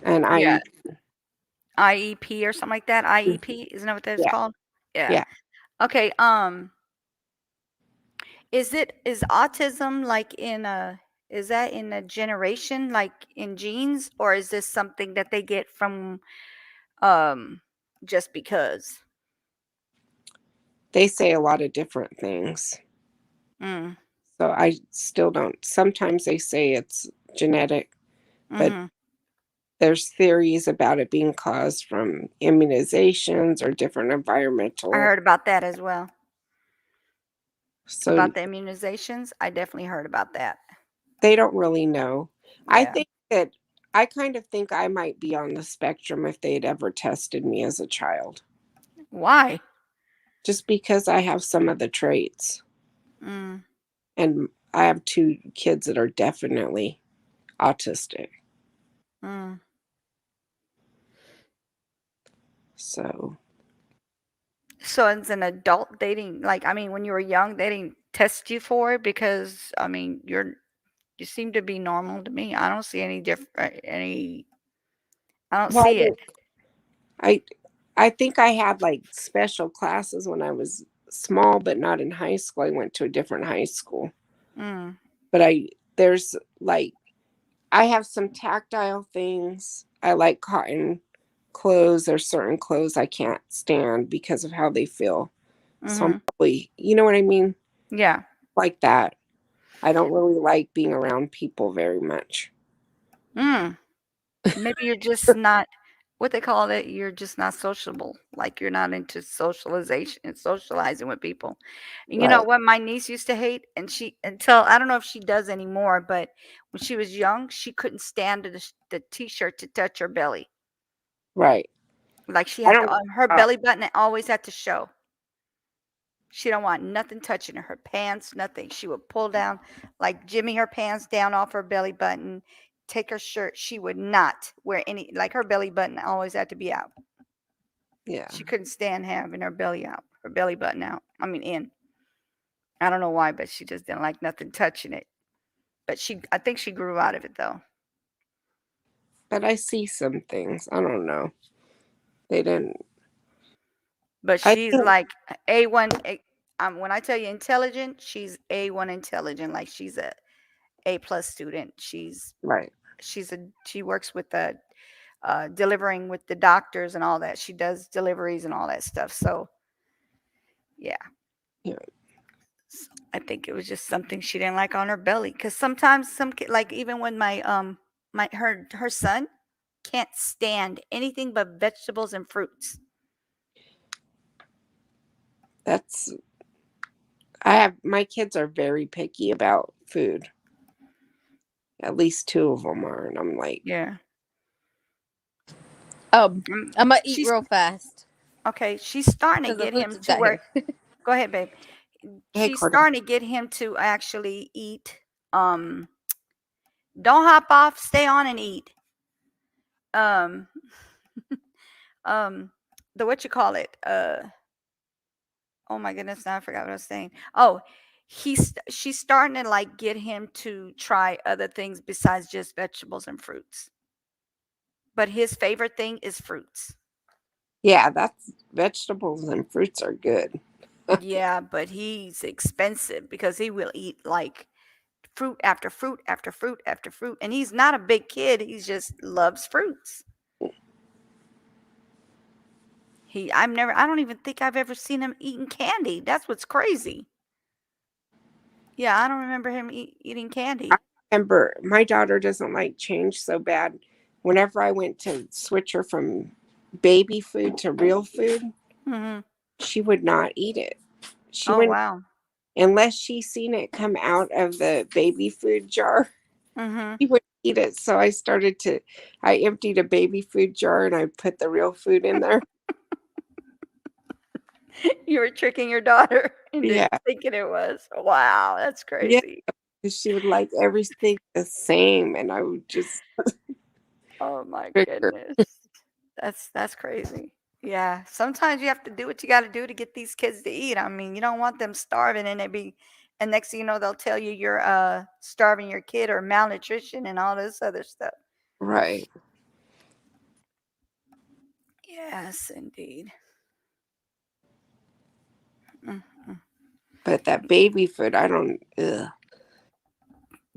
and Yeah, I IEP or something like that. IEP, isn't that what that's yeah, called? Yeah. yeah. Okay. Is autism like in a is that in a generation, like in genes, or is this something that they get from um just because? They say a lot of different things. Mm. So I still don't. Sometimes they say it's genetic, but Mhm. there's theories about it being caused from immunizations or different I environmental. heard about that as well. So About the immunizations, I definitely heard about that. they don't really know. I Yeah. think that I kind of think I might be on the spectrum if they'd ever tested me as a child, Why? just because I have some of the traits. Mm. And I have two kids that are definitely autistic. Mm. So, So as an adult, they didn't like. I mean, when you were young, they didn't test you for it because I mean, you seem to be normal to me. I don't see any different. Any. I don't well, see it. I I think I had like special classes when I was small, but not in high school. I went to a different high school. Mm. But there's like I have some tactile things. I like cotton clothes. There's certain clothes I can't stand because of how they feel. So I'm Mhm. probably, you know what I mean? Yeah. Like that. I don't really like being around people very much. Mm. Maybe you're just not what they call it. You're just not sociable. Like you're not into socialization and socializing with people. And you know Right. what my niece used to hate, and she until I don't know if she does anymore, but when she was young, she couldn't stand the t-shirt to touch her belly. Right. Like she I had to, don't her uh, belly button always had to show. She don't want nothing touching her pants, nothing. She would pull down, like jimmy her pants down off her belly button, take her shirt. She would not wear any, like her belly button always had to be out. yeah. She couldn't stand having her belly out, her belly button out. I mean, in. I don't know why, but she just didn't like nothing touching it. But I think she grew out of it though. But I see some things. I don't know. They didn't. But I she's think like A1. When I tell you intelligent, she's A1 intelligent. Like she's a plus student. right. She works with the delivering with the doctors and all that. She does deliveries and all that stuff. So yeah, Yeah. I think it was just something she didn't like on her belly. Because sometimes like even when her son can't stand anything but vegetables and fruits. That's I have my kids are very picky about food. At least two of them are, and I'm like, Yeah. Um, Mm, I'm gonna eat She's real fast okay. She's starting to because the get food him just to got where. here. Go ahead, babe. "Hey, She's Cordell." starting to get him to actually eat. Um, don't hop off. Stay on and eat. Um, um, the what you call it? Oh my goodness, now I forgot what I was saying. Oh, she's starting to like get him to try other things besides just vegetables and fruits. But his favorite thing is fruits. Yeah, that's vegetables and fruits are good. Yeah, but he's expensive because he will eat like fruit after fruit after fruit after fruit. And he's not a big kid, he just loves fruits. I don't even think I've ever seen him eating candy. That's what's crazy. Yeah, I don't remember him eating I candy. remember my daughter doesn't like change so bad. Whenever I went to switch her from baby food to real food, Mhm. she would not eat it. She Oh, wouldn't wow. unless she seen it come out of the baby food jar. Mhm. She wouldn't eat it. So I emptied a baby food jar and I put the real food in there. You were tricking your daughter into Yeah. thinking it was. Wow, that's Yeah. crazy. 'Cause she would like everything the same and I would just Oh my trick her. goodness. That's crazy. Yeah, sometimes you have to do what you got to do to get these kids to eat. I mean, you don't want them starving and next thing you know they'll tell you you're starving your kid or malnutrition and all this other stuff. Right. Yes, indeed. Mm-hmm. But that baby food, I don't Yeah,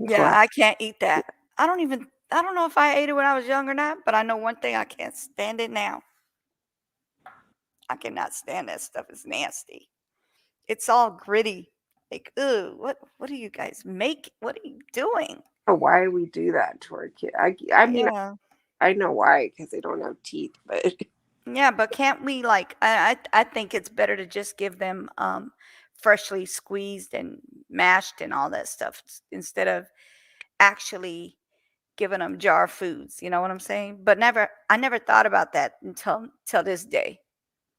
glad. I can't eat that. I don't know if I ate it when I was young or not, but I know one thing, I can't stand it now. I cannot stand that stuff. It's nasty. It's all gritty. Like, ooh, what do you guys make? What are you doing? Why we do that to our kid. I mean, Yeah. I know why because they don't have teeth, but Yeah, but can't we like I think it's better to just give them freshly squeezed and mashed and all that stuff instead of actually giving them jar foods, you know what I'm saying? But I never thought about that until till this day.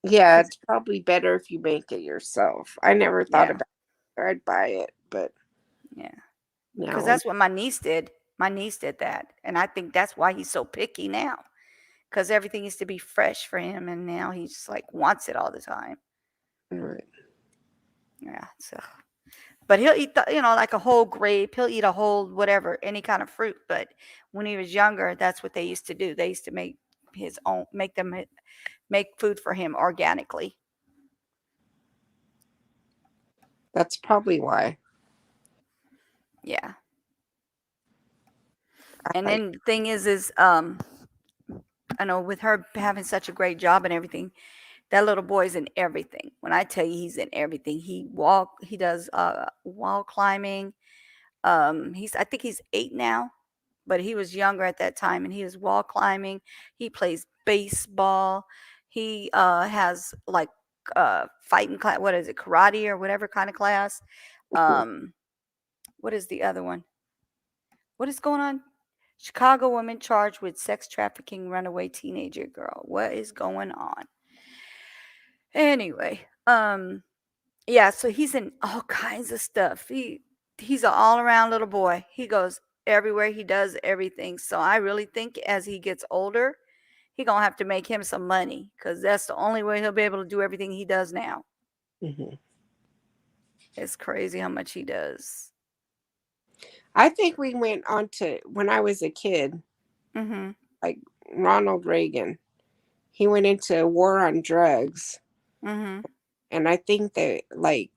yeah, 'Cause it's probably better if you make it yourself. I never thought yeah, about it. I'd buy it, but yeah. Cuz now that's what my niece did. My niece did that, and I think that's why he's so picky now. Cuz everything used to be fresh for him and now he just like wants it all the time. right. Yeah, so but he'll eat like a whole grape. He'll eat a whole whatever, any kind of fruit. But when he was younger, that's what they used to do. They used to make food for him organically. That's probably why. Yeah. I And like then the thing is I know with her having such a great job and everything, that little boy's in everything. When I tell you he's in everything, he does wall climbing. I think he's 8 now, but he was younger at that time and he was wall climbing. He plays baseball. He has like fighting class, what is it, karate or whatever kind of class. Um what is the other one? What is going on? Chicago woman charged with sex trafficking runaway teenager girl. What is going on? Anyway, yeah, so he's in all kinds of stuff. He's an all-around little boy. He goes everywhere, he does everything. So I really think as he gets older, he gonna have to make him some money because that's the only way he'll be able to do everything he does now. mhm. It's crazy how much he does. I think we went on to when I was a kid, Mhm. like Ronald Reagan. He went into a war on drugs, Mhm. and I think that like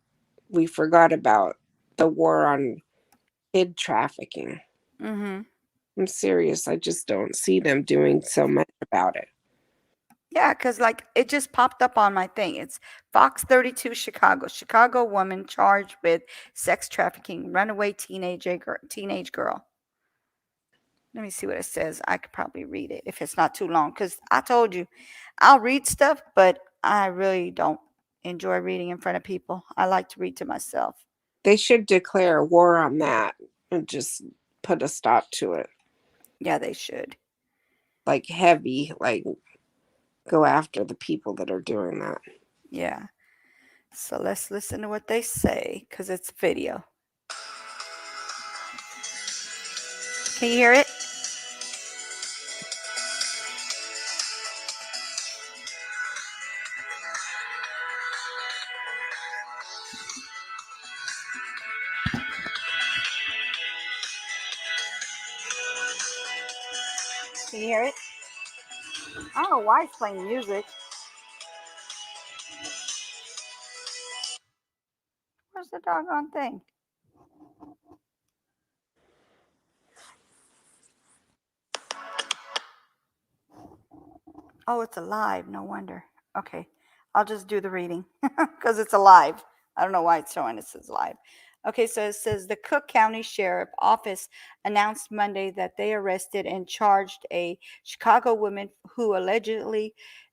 we forgot about the war on kid trafficking. Mhm. I'm serious. I just don't see them doing so much about it. Yeah, because like it just popped up on my thing. It's Fox 32 Chicago. Chicago woman charged with sex trafficking runaway teenage girl. Let me see what it says. I could probably read it if it's not too long. Because I told you, I'll read stuff, but I really don't enjoy reading in front of people. I like to read to myself. They should declare a war on that and just put a stop to it. Yeah, they should. Like heavy, like go after the people that are doing that. Yeah. So let's listen to what they say because it's video. Can you hear it? Can you hear it? I don't know why it's playing music. Where's the doggone thing? Oh, it's alive. No wonder. Okay. I'll just do the reading because it's alive. I don't know why it's showing it says live. Okay, so it says the Cook County Sheriff Office announced Monday that they arrested and charged a Chicago woman who allegedly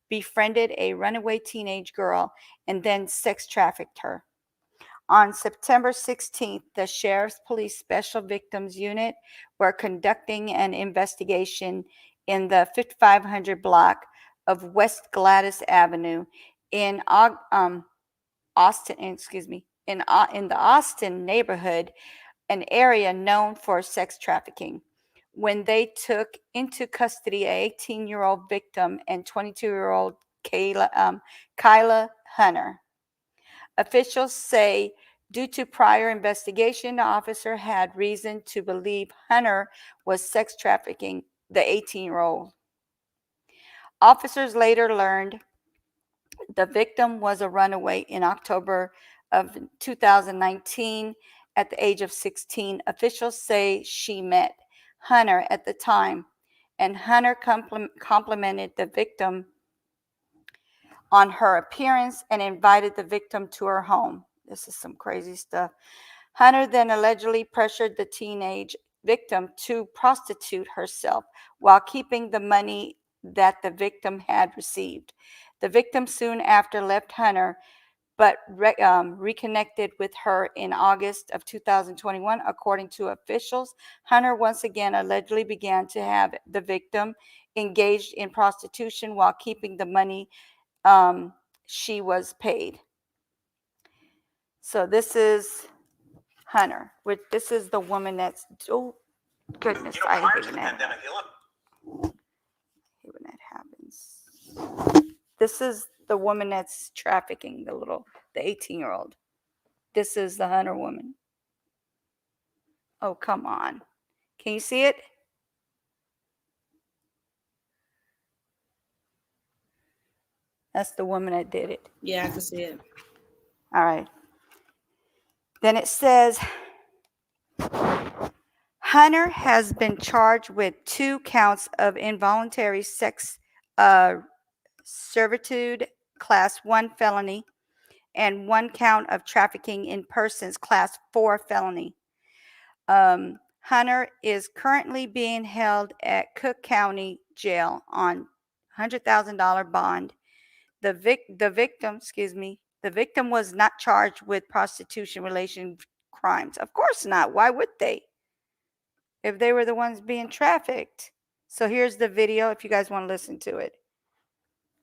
befriended a runaway teenage girl and then sex trafficked her. On September 16th, the Sheriff's Police Special Victims Unit were conducting an investigation in the 5500 block of West Gladys Avenue in Austin, in the Austin neighborhood, an area known for sex trafficking, when they took into custody a 18-year-old victim and 22-year-old Kyla Hunter. Officials say due to prior investigation, the officer had reason to believe Hunter was sex trafficking the 18-year-old. Officers later learned the victim was a runaway in October of 2019 at the age of 16. Officials say she met Hunter at the time, and Hunter complimented the victim on her appearance and invited the victim to her home. This is some crazy stuff. Hunter then allegedly pressured the teenage victim to prostitute herself while keeping the money that the victim had received. The victim soon after left Hunter, but reconnected with her in August of 2021. According to officials, Hunter once again allegedly began to have the victim engaged in prostitution while keeping the money she was paid. So this is Hunter. This is the woman that's, oh goodness, I hate when that happens. This is the woman that's trafficking the 18-year-old. This is the Hunter woman. Oh, come on. Can you see it? That's the woman that did it. Yeah, I can see it. All right. Then it says, Hunter has been charged with 2 counts of involuntary sex servitude, class 1 felony, and 1 count of trafficking in persons, class 4 felony. Hunter is currently being held at Cook County Jail on $100,000 bond. The victim was not charged with prostitution related crimes. Of course not. Why would they? If they were the ones being trafficked. So here's the video if you guys want to listen to it.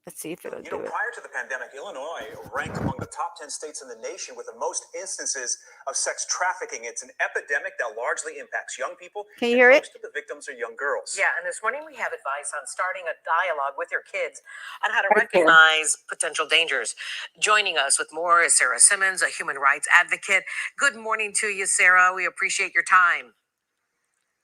Let's see if it'll do it. Prior to the pandemic, Illinois ranked among the top 10 states in the nation with the most instances of sex trafficking. It's an epidemic that largely impacts young people. Can you hear it? Most of the victims are young girls. Yeah, and this morning we have advice on starting a dialogue with your kids on how to recognize potential dangers. Joining us with more is Sarah Simmons, a human rights advocate. Good morning to you, Sarah. We appreciate your time.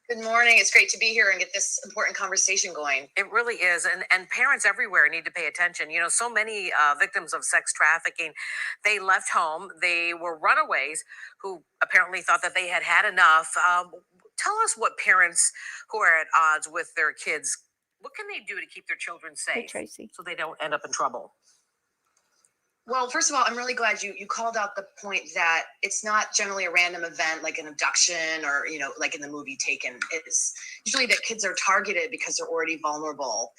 Good morning. It's great to be here and get this important conversation going. It really is. And parents everywhere need to pay attention. You know, so many victims of sex trafficking, they left home. They were runaways who apparently thought that they had had enough. Tell us what parents who are at odds with their kids, what can they do to keep their children safe, Hey, Tracy, so they don't end up in trouble? Well, first of all, I'm really glad you called out the point that it's not generally a random event like an abduction or, like in the movie Taken. It's usually that kids are targeted because they're already vulnerable.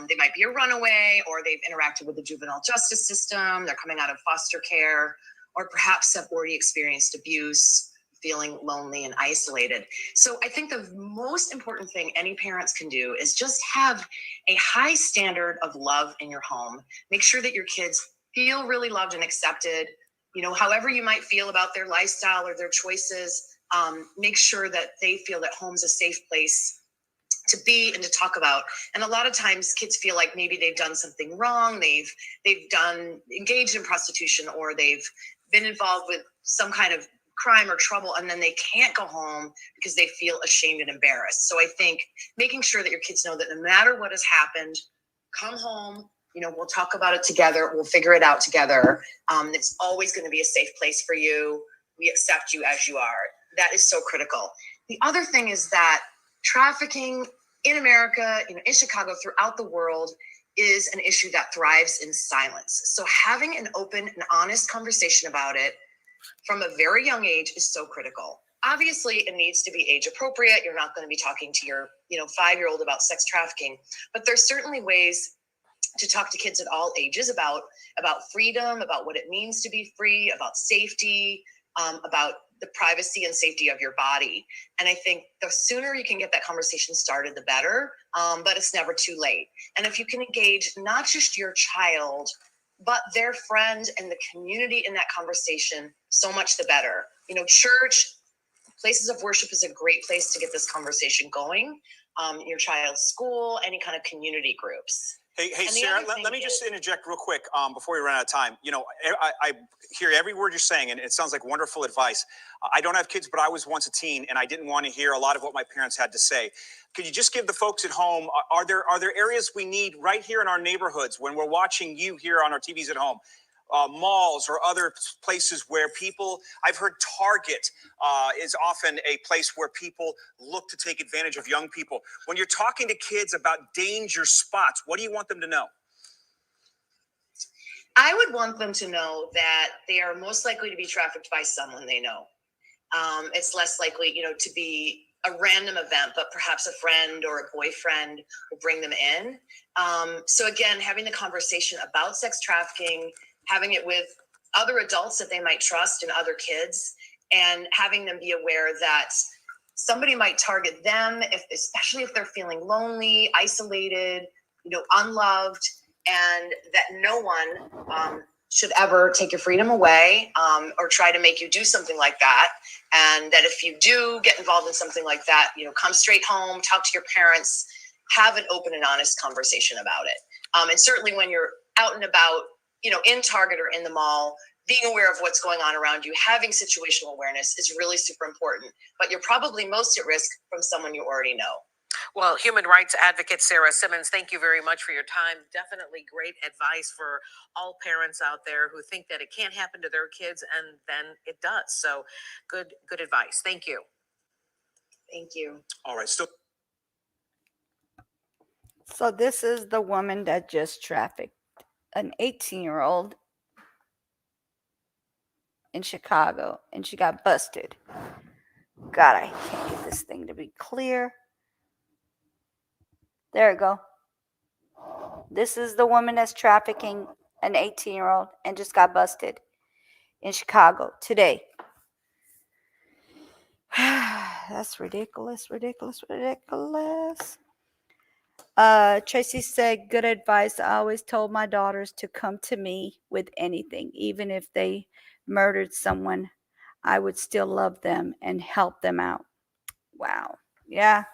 They might be a runaway, or they've interacted with the juvenile justice system. They're coming out of foster care, or perhaps have already experienced abuse, feeling lonely and isolated. So I think the most important thing any parents can do is just have a high standard of love in your home. Make sure that your kids feel really loved and accepted. However you might feel about their lifestyle or their choices, make sure that they feel that home's a safe place to be and to talk about. And a lot of times kids feel like maybe they've done something wrong. They've engaged in prostitution, or they've been involved with some kind of crime or trouble, and then they can't go home because they feel ashamed and embarrassed. So I think making sure that your kids know that no matter what has happened, come home, we'll talk about it together. We'll figure it out together. It's always going to be a safe place for you. We accept you as you are. That is so critical. The other thing is that trafficking in America, in Chicago, throughout the world, is an issue that thrives in silence. So having an open and honest conversation about it from a very young age is so critical. Obviously, it needs to be age appropriate. You're not going to be talking to your 5-year-old about sex trafficking, but there's certainly ways to talk to kids at all ages about freedom, about what it means to be free, about safety, about the privacy and safety of your body. And I think the sooner you can get that conversation started, the better, but it's never too late. And if you can engage not just your child, but their friend and the community in that conversation, so much the better. Church, places of worship is a great place to get this conversation going. Your child's school, any kind of community groups. Hey, Sarah, let me just interject real quick before we run out of time. I hear every word you're saying, and it sounds like wonderful advice. I don't have kids, but I was once a teen, and I didn't want to hear a lot of what my parents had to say. Could you just give the folks at home, are there areas we need right here in our neighborhoods when we're watching you here on our TVs at home? Malls or other places where people, I've heard Target is often a place where people look to take advantage of young people. When you're talking to kids about danger spots, what do you want them to know? I would want them to know that they are most likely to be trafficked by someone they know. It's less likely, to be a random event, but perhaps a friend or a boyfriend will bring them in. So again, having the conversation about sex trafficking, having it with other adults that they might trust and other kids, and having them be aware that somebody might target them, especially if they're feeling lonely, isolated, unloved, and that no one should ever take your freedom away or try to make you do something like that. And that if you do get involved in something like that, come straight home, talk to your parents, have an open and honest conversation about it. And certainly when you're out and about, in Target or in the mall, being aware of what's going on around you, having situational awareness is really super important. But you're probably most at risk from someone you already know. Well, human rights advocate Sarah Simmons, thank you very much for your time. Definitely great advice for all parents out there who think that it can't happen to their kids, and then it does. So good advice. Thank you. Thank you. All right. So this is the woman that just trafficked an 18-year-old in Chicago, and she got busted. God, I can't get this thing to be clear. There we go. This is the woman that's trafficking an 18-year-old and just got busted in Chicago today. That's ridiculous. Tracy said, good advice. I always told my daughters to come to me with anything. Even if they murdered someone, I would still love them and help them out. Wow. Yeah.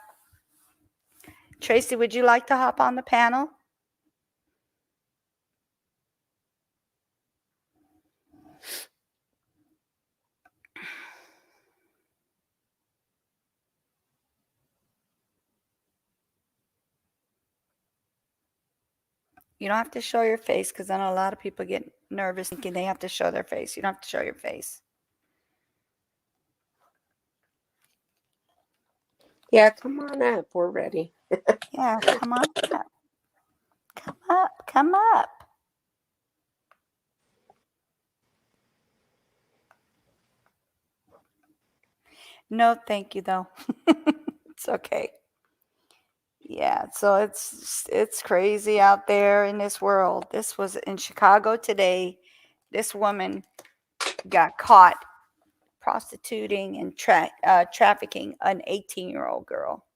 Tracy, would you like to hop on the panel? You don't have to show your face, because I know a lot of people get nervous thinking they have to show their face. You don't have to show your face. Yeah, come on up. We're ready. Yeah, come on up. Come up. No, thank you, though. It's okay. Yeah, so it's crazy out there in this world. This was in Chicago today. This woman got caught prostituting and trafficking an 18-year-old girl.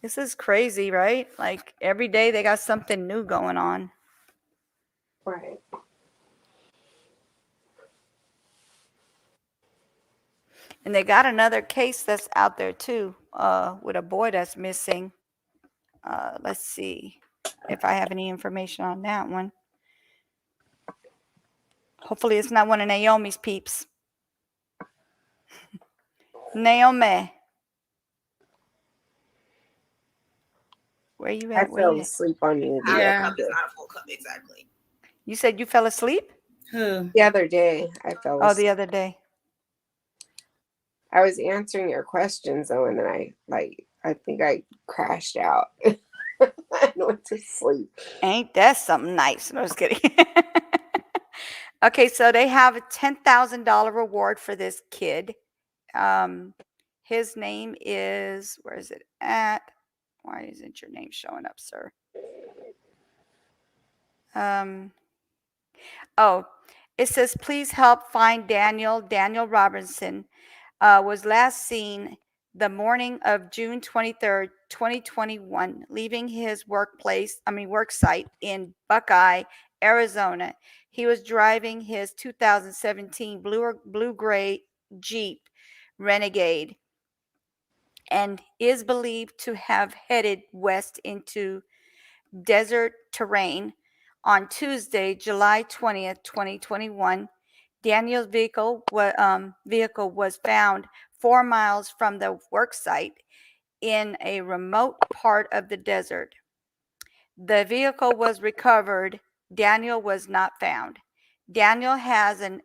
This is crazy, right? Like every day they got something new going on. Right. And they got another case that's out there too, with a boy that's missing. Let's see if I have any information on that one. Hopefully it's not one of Naomi's peeps. Naomi. Where you I at? Where fell you at? asleep on you Half the a other cup is day. not a full cup, exactly. You said you fell asleep? Who? The other day, I fell Oh, asleep. the other day. I was answering your questions though, and then I think I crashed out. I went to sleep. Ain't that something nice? No, I was kidding. Okay, so they have a $10,000 reward for this kid. His name is, where is it at? Why isn't your name showing up, sir? Oh, it says, please help find Daniel. Daniel Robinson was last seen the morning of June 23rd, 2021, leaving his work site in Buckeye, Arizona. He was driving his 2017 blue-gray Jeep Renegade and is believed to have headed west into desert terrain. On Tuesday, July 20th, 2021, Daniel's vehicle was found 4 miles from the work site in a remote part of the desert. The vehicle was recovered. Daniel was not found. Daniel has an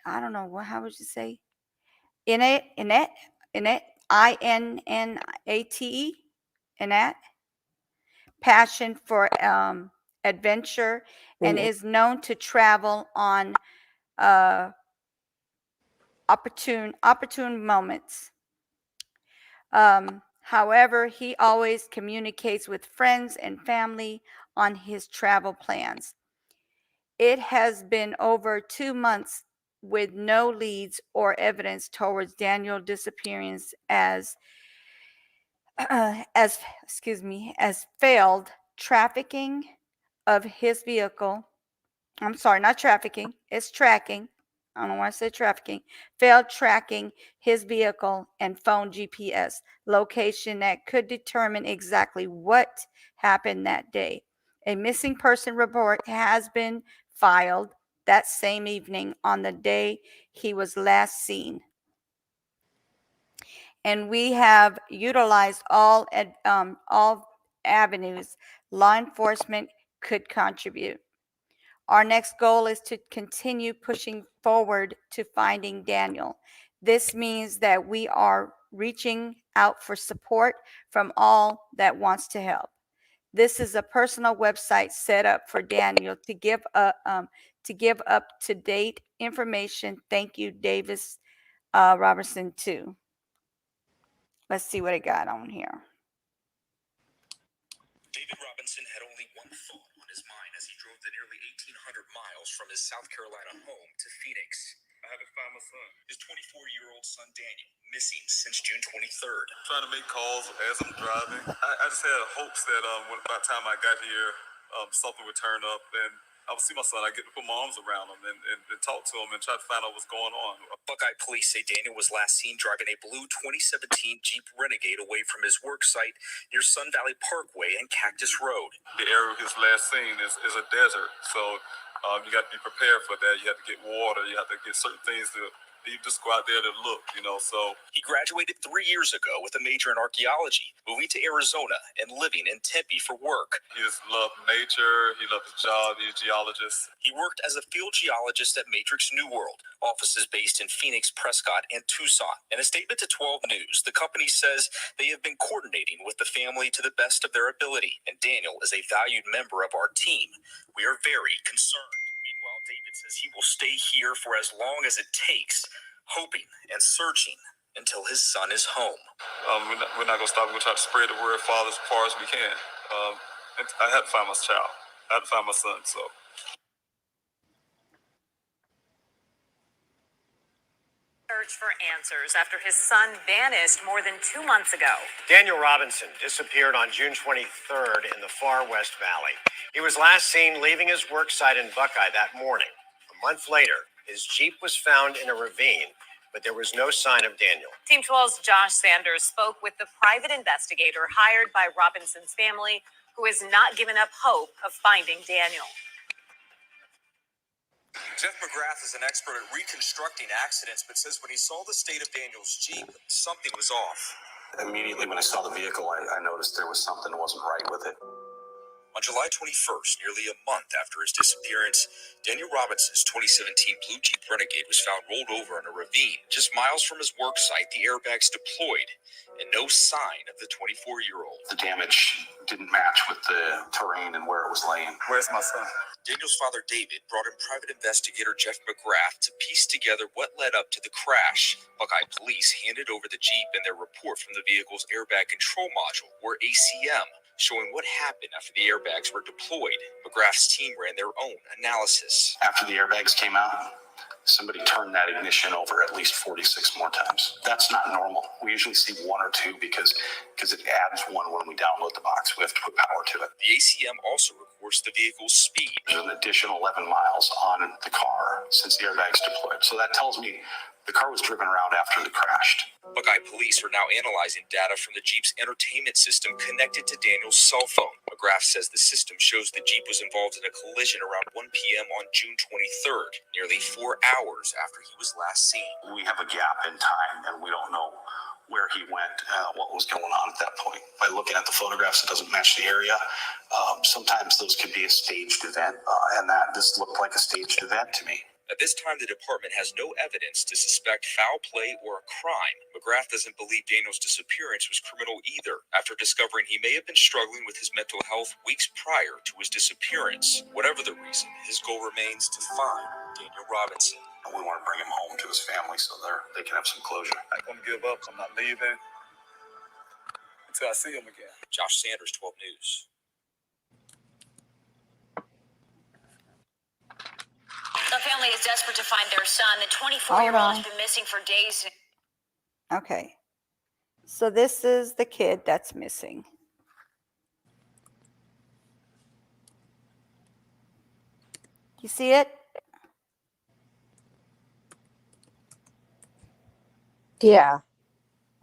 I don't know how would you say innate innate passion for adventure and is known to travel on opportune moments. However, he always communicates with friends and family on his travel plans. It has been over 2 months with no leads or evidence towards Daniel's disappearance as failed trafficking of his vehicle. I'm sorry, not trafficking, it's tracking. I don't want to say trafficking. Failed tracking his vehicle and phone GPS location that could determine exactly what happened that day. A missing person report has been filed that same evening on the day he was last seen. And we have utilized all avenues law enforcement could contribute. Our next goal is to continue pushing forward to finding Daniel. This means that we are reaching out for support from all that wants to help. This is a personal website set up for Daniel to give up to date information. Thank you, Davis Robertson, too. Let's see what I got on here. David Robinson had only one thought on his mind as he drove the nearly 1,800 miles from his South Carolina home to Phoenix. I had to find my son. His 24-year-old son, Daniel, missing since June 23rd. Trying to make calls as I'm driving. I just had hopes that by the time I got here, something would turn up and I would see my son. I get to put my arms around him and talk to him and try to find out what's going on. Buckeye police say Daniel was last seen driving a blue 2017 Jeep Renegade away from his work site near Sun Valley Parkway and Cactus Road. The area he was last seen is a desert, so you got to be prepared for that. You have to get water. You have to get certain things to. You just go out there to look, so. He graduated 3 years ago with a major in archaeology, moving to Arizona and living in Tempe for work. He just loved nature. He loved his job. He's a geologist. He worked as a field geologist at Matrix New World, offices based in Phoenix, Prescott, and Tucson. In a statement to 12 News, the company says they have been coordinating with the family to the best of their ability, and Daniel is a valued member of our team. We are very concerned. Meanwhile, David says he will stay here for as long as it takes, hoping and searching until his son is home. We're not going to stop. We're going to try to spread the word as far as we can. And I had to find my child. I had to find my son, so. Search for answers after his son vanished more than 2 months ago. Daniel Robinson disappeared on June 23rd in the far West Valley. He was last seen leaving his work site in Buckeye that morning. A month later, his Jeep was found in a ravine, but there was no sign of Daniel. Team 12's Josh Sanders spoke with the private investigator hired by Robinson's family, who has not given up hope of finding Daniel. Jeff McGrath is an expert at reconstructing accidents, but says when he saw the state of Daniel's Jeep, something was off. Immediately when I saw the vehicle, I noticed there was something that wasn't right with it. On July 21st, nearly a month after his disappearance, Daniel Robinson's 2017 blue Jeep Renegade was found rolled over in a ravine. Just miles from his work site, the airbags deployed, and no sign of the 24-year-old. The damage didn't match with the terrain and where it was laying. Where's my son? Daniel's father, David, brought in private investigator Jeff McGrath to piece together what led up to the crash. Buckeye police handed over the Jeep and their report from the vehicle's airbag control module, or ACM, showing what happened after the airbags were deployed. McGrath's team ran their own analysis. After the airbags came out, somebody turned that ignition over at least 46 more times. That's not normal. We usually see one or two because it adds one when we download the box. We have to put power to it. The ACM also records the vehicle's speed. There's an additional 11 miles on the car since the airbags deployed. So that tells me the car was driven around after it crashed. Buckeye police are now analyzing data from the Jeep's entertainment system connected to Daniel's cell phone. McGrath says the system shows the Jeep was involved in a collision around 1 p.m. on June 23rd, nearly 4 hours after he was last seen. We have a gap in time, and we don't know where he went, what was going on at that point. By looking at the photographs, it doesn't match the area. Sometimes those could be a staged event, and this looked like a staged event to me. At this time, the department has no evidence to suspect foul play or a crime. McGrath doesn't believe Daniel's disappearance was criminal either, after discovering he may have been struggling with his mental health weeks prior to his disappearance. Whatever the reason, his goal remains to find Daniel Robinson. We want to bring him home to his family so they can have some closure. I'm going to give up. I'm not leaving until I see him again. Josh Sanders, 12 News. The family is desperate to find their son. The 24-year-old has been missing for days. Okay. So this is the kid that's missing. You see it? Yeah.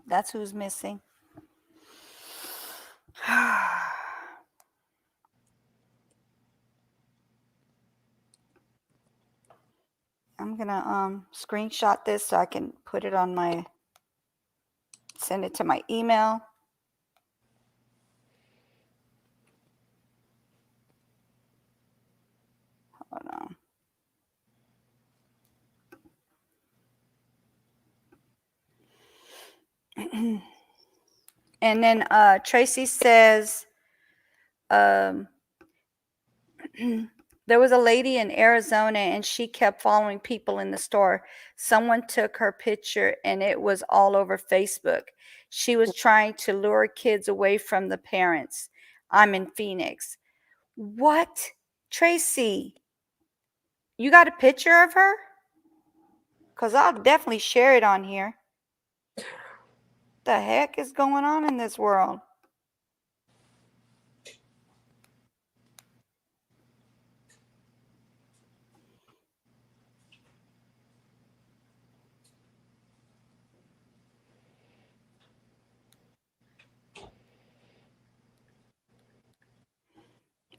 That's who's missing. I'm gonna screenshot this so I can put it on send it to my email. Hold on. And then Tracy says, there was a lady in Arizona and she kept following people in the store. Someone took her picture and it was all over Facebook. She was trying to lure kids away from the parents. I'm in Phoenix. What? Tracy, you got a picture of her? Because I'll definitely share it on here. The heck is going on in this world?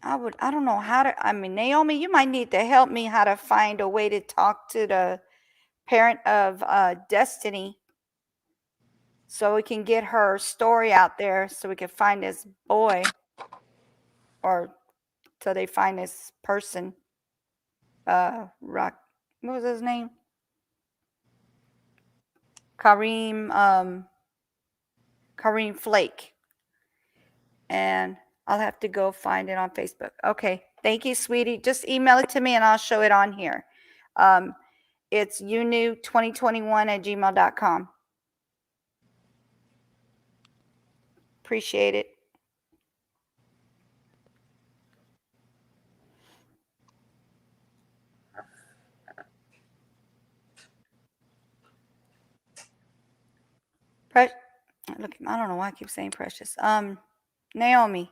I don't know how to, Naomi, you might need to help me how to find a way to talk to the parent of Destini so we can get her story out there so we can find this boy, or so they find this person. What was his name? Kareem Flake. And I'll have to go find it on Facebook. Okay. Thank you, sweetie. Just email it to me and I'll show it on here. It's unew2021@gmail.com. Appreciate it. Look, I don't know why I keep saying Precious. Naomi.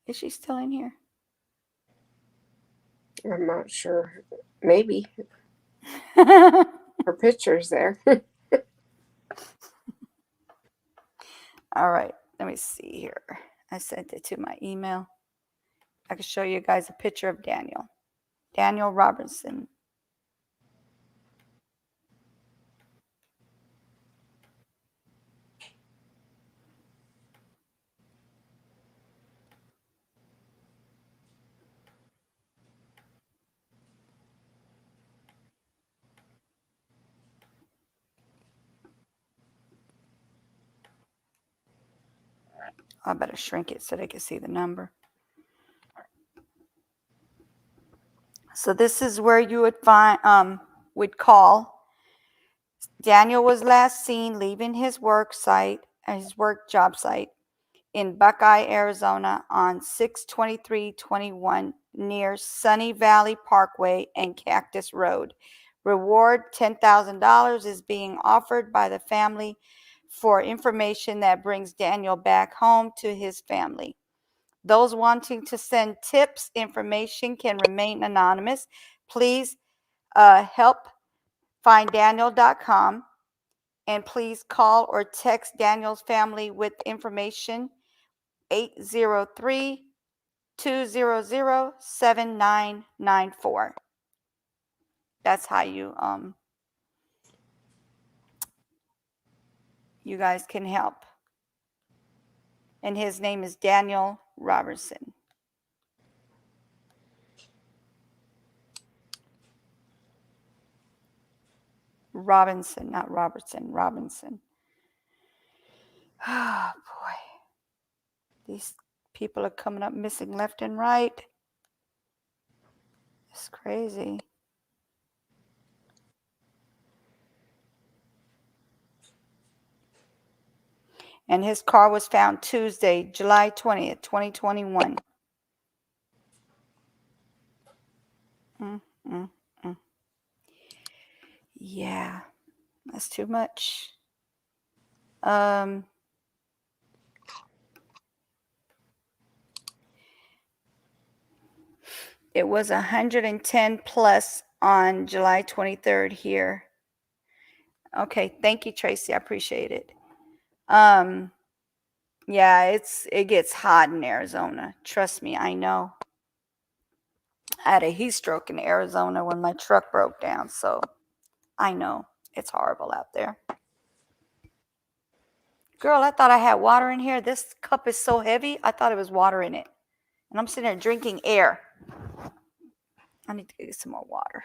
Is she still in here? I'm not sure. Maybe. Her picture's there. All right, let me see here. I sent it to my email. I can show you guys a picture of Daniel. Daniel Robinson. I better shrink it so they can see the number. So this is where you would would call. Daniel was last seen leaving his work job site in Buckeye, Arizona on 6/23/21 near Sunny Valley Parkway and Cactus Road. Reward $10,000 is being offered by the family for information that brings Daniel back home to his family. Those wanting to send tips information can remain anonymous. Please help finddaniel.com and please call or text Daniel's family with information 803-200-7994. That's how you guys can help. And his name is Daniel Robertson. Robinson, not Robertson, Robinson. Oh boy. These people are coming up missing left and right. It's crazy. And his car was found Tuesday, July 20th, 2021. Yeah, that's too much. It was 110 plus on July 23rd here. Okay, thank you, Tracy. I appreciate it. Yeah, it gets hot in Arizona. Trust me, I know. I had a heat stroke in Arizona when my truck broke down, so I know it's horrible out there. Girl, I thought I had water in here. This cup is so heavy, I thought it was water in it. And I'm sitting there drinking air. I need to get some more water.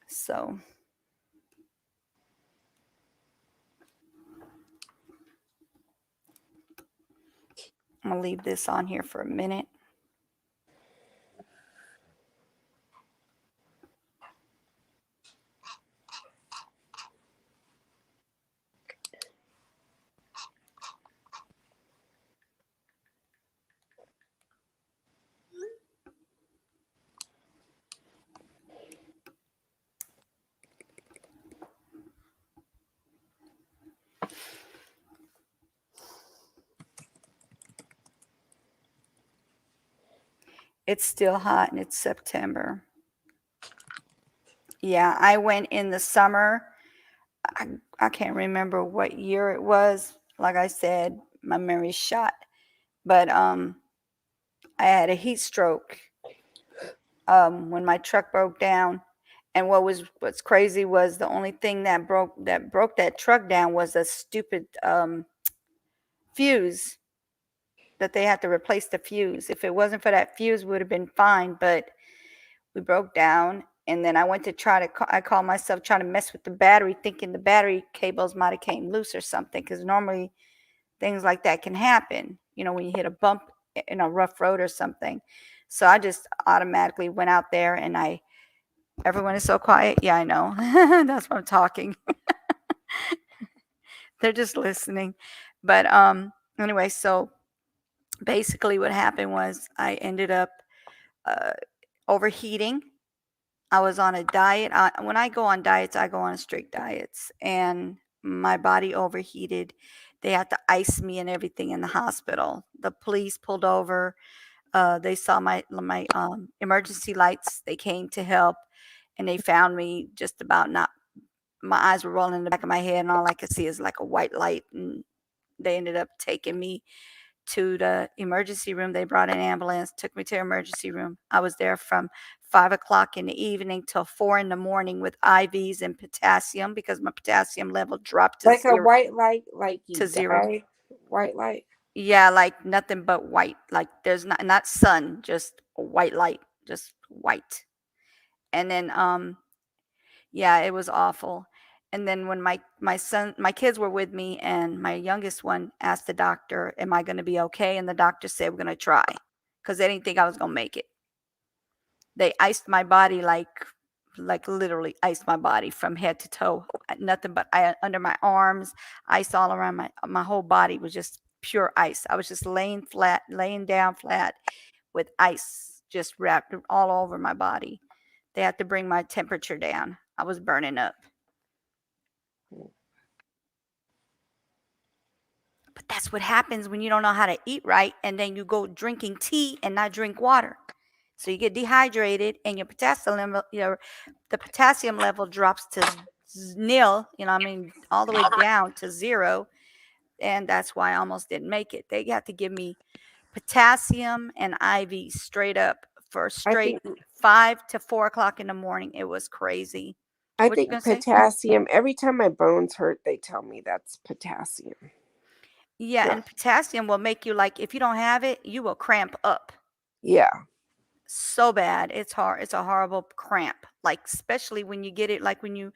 So I'm going to leave this on here for a minute. It's still hot and it's September. Yeah, I went in the summer. I can't remember what year it was. Like I said, my memory's shot. But I had a heat stroke when my truck broke down. And what's crazy was the only thing that broke that truck down was a stupid fuse that they had to replace the fuse. If it wasn't for that fuse, we would have been fine. But we broke down, and then I went to I called myself trying to mess with the battery, thinking the battery cables might have came loose or something, because normally things like that can happen, when you hit a bump in a rough road or something. So I just automatically went out there, and everyone is so quiet. Yeah, I know. That's why I'm talking. They're just listening. But anyway, so basically what happened was I ended up overheating. I was on a diet. When I go on diets, I go on strict diets, and my body overheated. They had to ice me and everything in the hospital. The police pulled over. They saw my emergency lights. They came to help, and they found me just about not my eyes were rolling in the back of my head, and all I could see is like a white light. And they ended up taking me to the emergency room. They brought an ambulance, took me to the emergency room. I was there from 5 o'clock in the evening till 4 in the morning with IVs and potassium because my potassium level dropped to Like a zero. white light, like To you zero. died. White light. Yeah, like nothing but white. Like there's not sun, just a white light, just white. And then yeah, it was awful. And then when my kids were with me, and my youngest one asked the doctor, "Am I going to be okay?" And the doctor said, "We're going to try," because they didn't think I was going to make it. They iced my body like literally iced my body from head to toe. Nothing but under my arms, ice all around my whole body was just pure ice. I was just laying down flat with ice just wrapped all over my body. They had to bring my temperature down. I was burning up. But that's what happens when you don't know how to eat right, and then you go drinking tea and not drink water. So you get dehydrated, and the potassium level drops to nil. I mean, all the way down to zero, and that's why I almost didn't make it. They got to give me potassium and IV straight up for I straight think 5 to 4 o'clock in the morning. It was crazy. I What you think gonna say? potassium. Every time my bones hurt, they tell me that's potassium. Yeah, Yeah. and potassium will make you like if you don't have it, you will cramp up. Yeah. So bad. It's hard. It's a horrible cramp. Like especially when you get it like when you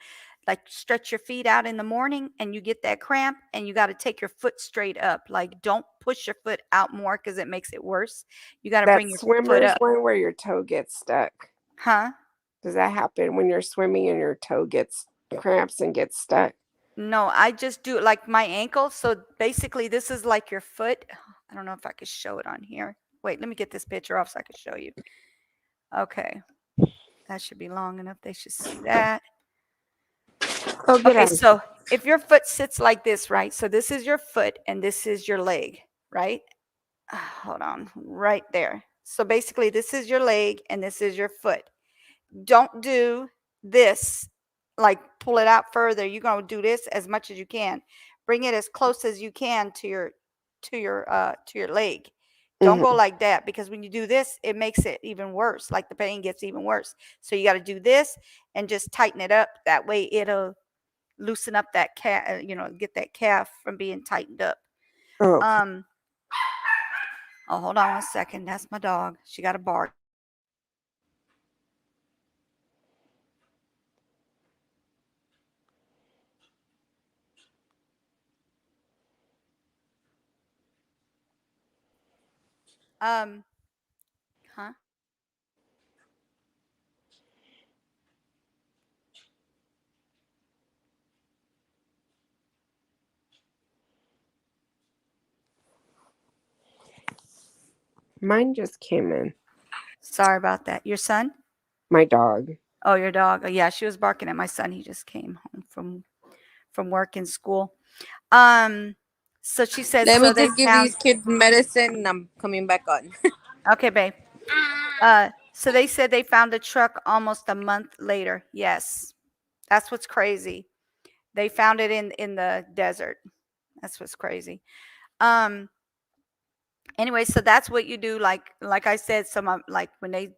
like stretch your feet out in the morning and you get that cramp and you got to take your foot straight up. Like don't push your foot out more cuz it makes it worse. You got to That bring your foot swimmer's up. one where your toe gets stuck. Huh? Does that happen when you're swimming and your toe gets cramps and gets stuck? No, I just do like my ankle. So basically this is like your foot. I don't know if I could show it on here. Wait, let me get this picture off so I can show you. Okay. That should be long enough. They should see that. Oh, get Okay, out. so if your foot sits like this, right? So this is your foot and this is your leg, right? Hold on, right there. So basically, this is your leg and this is your foot. Don't do this, like pull it out further. You're gonna do this as much as you can. Bring it as close as you can to your leg. Don't go Mm-hmm. like that because when you do this, it makes it even worse. Like the pain gets even worse. So you got to do this and just tighten it up. That way, it'll loosen up that calf, get that calf from being tightened up. Oh, okay. Um, oh, hold on 1 second. That's my dog. She got a bark. Um, huh? Mine just came in. Sorry about that. Your son? My dog. Oh, your dog. Oh, yeah, she was barking at my son. He just came home from work and school. Um, so she said, Let me so they just give found. these kids medicine and I'm coming back on. Okay, babe. So they said they found the truck almost a month later. Yes, that's what's crazy. They found it in the desert. That's what's crazy. Um. Anyway, so that's what you do. Like I said, like when they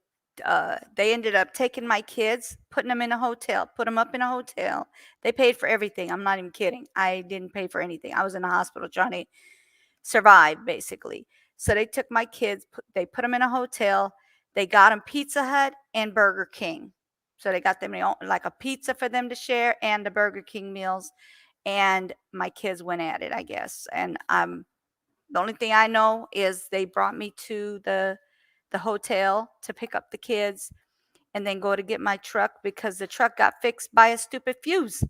ended up taking my kids, putting them in a hotel, put them up in a hotel. They paid for everything. I'm not even kidding. I didn't pay for anything. I was in the hospital trying to survive, basically. So they took my kids, they put them in a hotel. They got them Pizza Hut and Burger King. So they got them like a pizza for them to share and the Burger King meals. And my kids went at it, I guess. And the only thing I know is they brought me to the hotel to pick up the kids and then go to get my truck because the truck got fixed by a stupid fuse.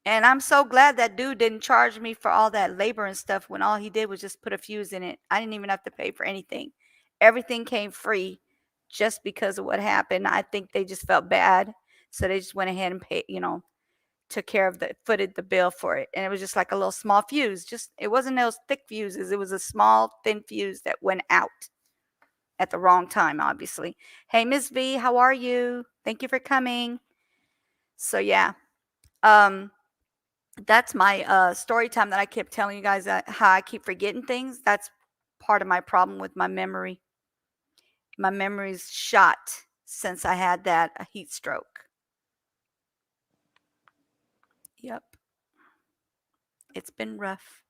And I'm so glad that dude didn't charge me for all that labor and stuff when all he did was just put a fuse in it. I didn't even have to pay for anything. Everything came free just because of what happened. I think they just felt bad. So they just went ahead and paid, took care of footed the bill for it. And it was just like a little small fuse. Just it wasn't those thick fuses. It was a small, thin fuse that went out at the wrong time, obviously. Hey, Miss V, how are you? Thank you for coming. So yeah. That's my story time that I kept telling you guys that how I keep forgetting things. That's part of my problem with my memory. My memory's shot since I had that heat stroke. Yep. It's been rough.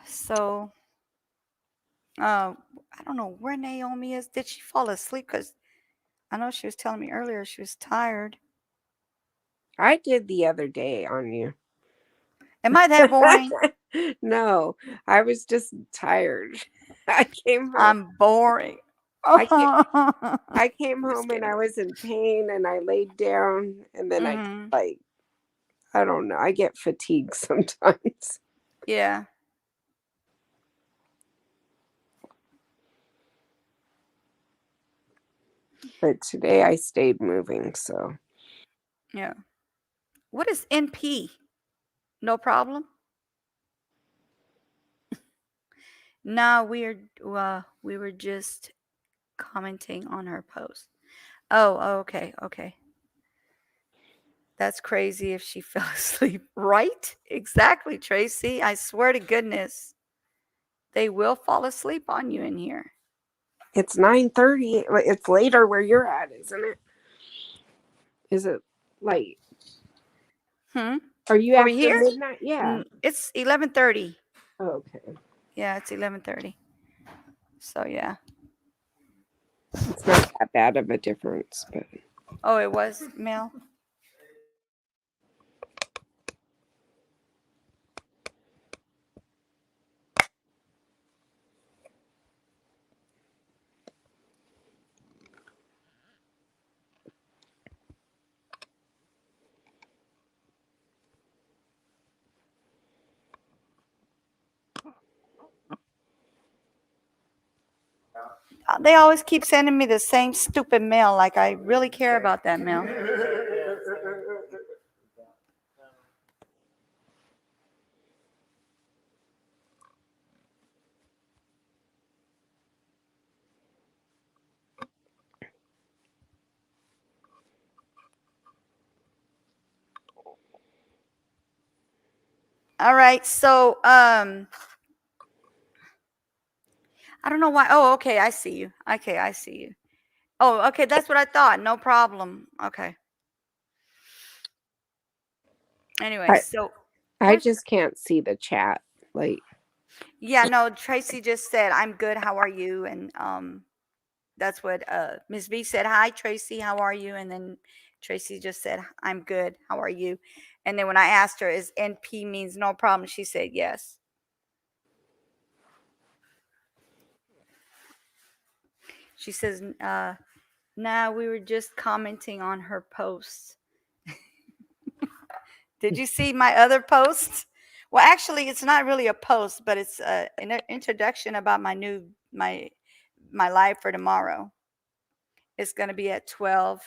So, I don't know where Naomi is. Did she fall asleep? Because I know she was telling me earlier she was tired. I did the other day on you. Am I that boring? No, I was just tired. I came home. I'm boring. I came home and I was in pain and I laid down and then I like, I don't know, I get fatigued sometimes. Yeah. But today I stayed moving, so. Yeah. What is NP? No problem? No, we were just commenting on her post. Oh, okay, okay. That's crazy if she fell asleep. Right? Exactly, Tracy. I swear to goodness. They will fall asleep on you in here. It's 9:30. It's later where you're at, isn't it? Is it late? Are you Over after here? midnight? Yeah. It's 11:30. Okay. Yeah, it's 11:30. So yeah. It's not that bad of a difference, but. Oh, it was, Mel? They always keep sending me the same stupid mail. Like I really care about that mail. All right, so I don't know why. Oh, okay, I see you. Okay, I see you. Oh, okay, that's what I thought. No problem. Okay. Anyway, so I just can't see the chat. Like, yeah, no, Tracy just said, "I'm good. How are you?" And that's what Miss V said. Hi, Tracy. How are you? And then Tracy just said, "I'm good. How are you?" And then when I asked her, "Is NP means no problem?" She said, "Yes." She says, "Nah, we were just commenting on her posts." Did you see my other post? Well, actually, it's not really a post, but it's an introduction about my live for tomorrow. It's going to be at 12,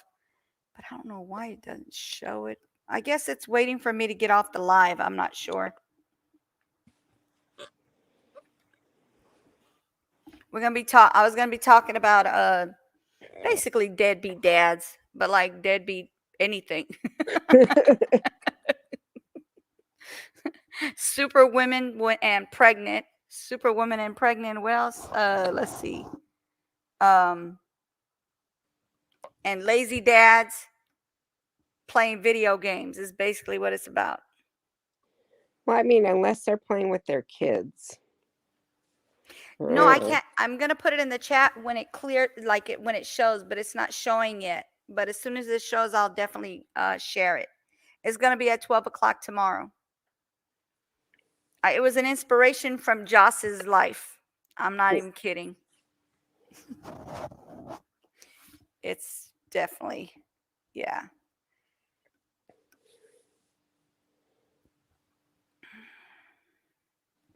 but I don't know why it doesn't show it. I guess it's waiting for me to get off the live. I'm not sure. I was going to be talking about basically deadbeat dads, but like deadbeat anything. Superwomen and pregnant. Superwoman and pregnant. What else? Let's see. And lazy dads playing video games is basically what it's about. well, I mean, unless they're playing with their kids. No, I can't. I'm gonna put it in the chat when it when it shows, but it's not showing yet. But as soon as it shows, I'll definitely share it. It's gonna be at 12 o'clock tomorrow. It was an inspiration from Joss's life. I'm not even kidding. It's definitely, yeah.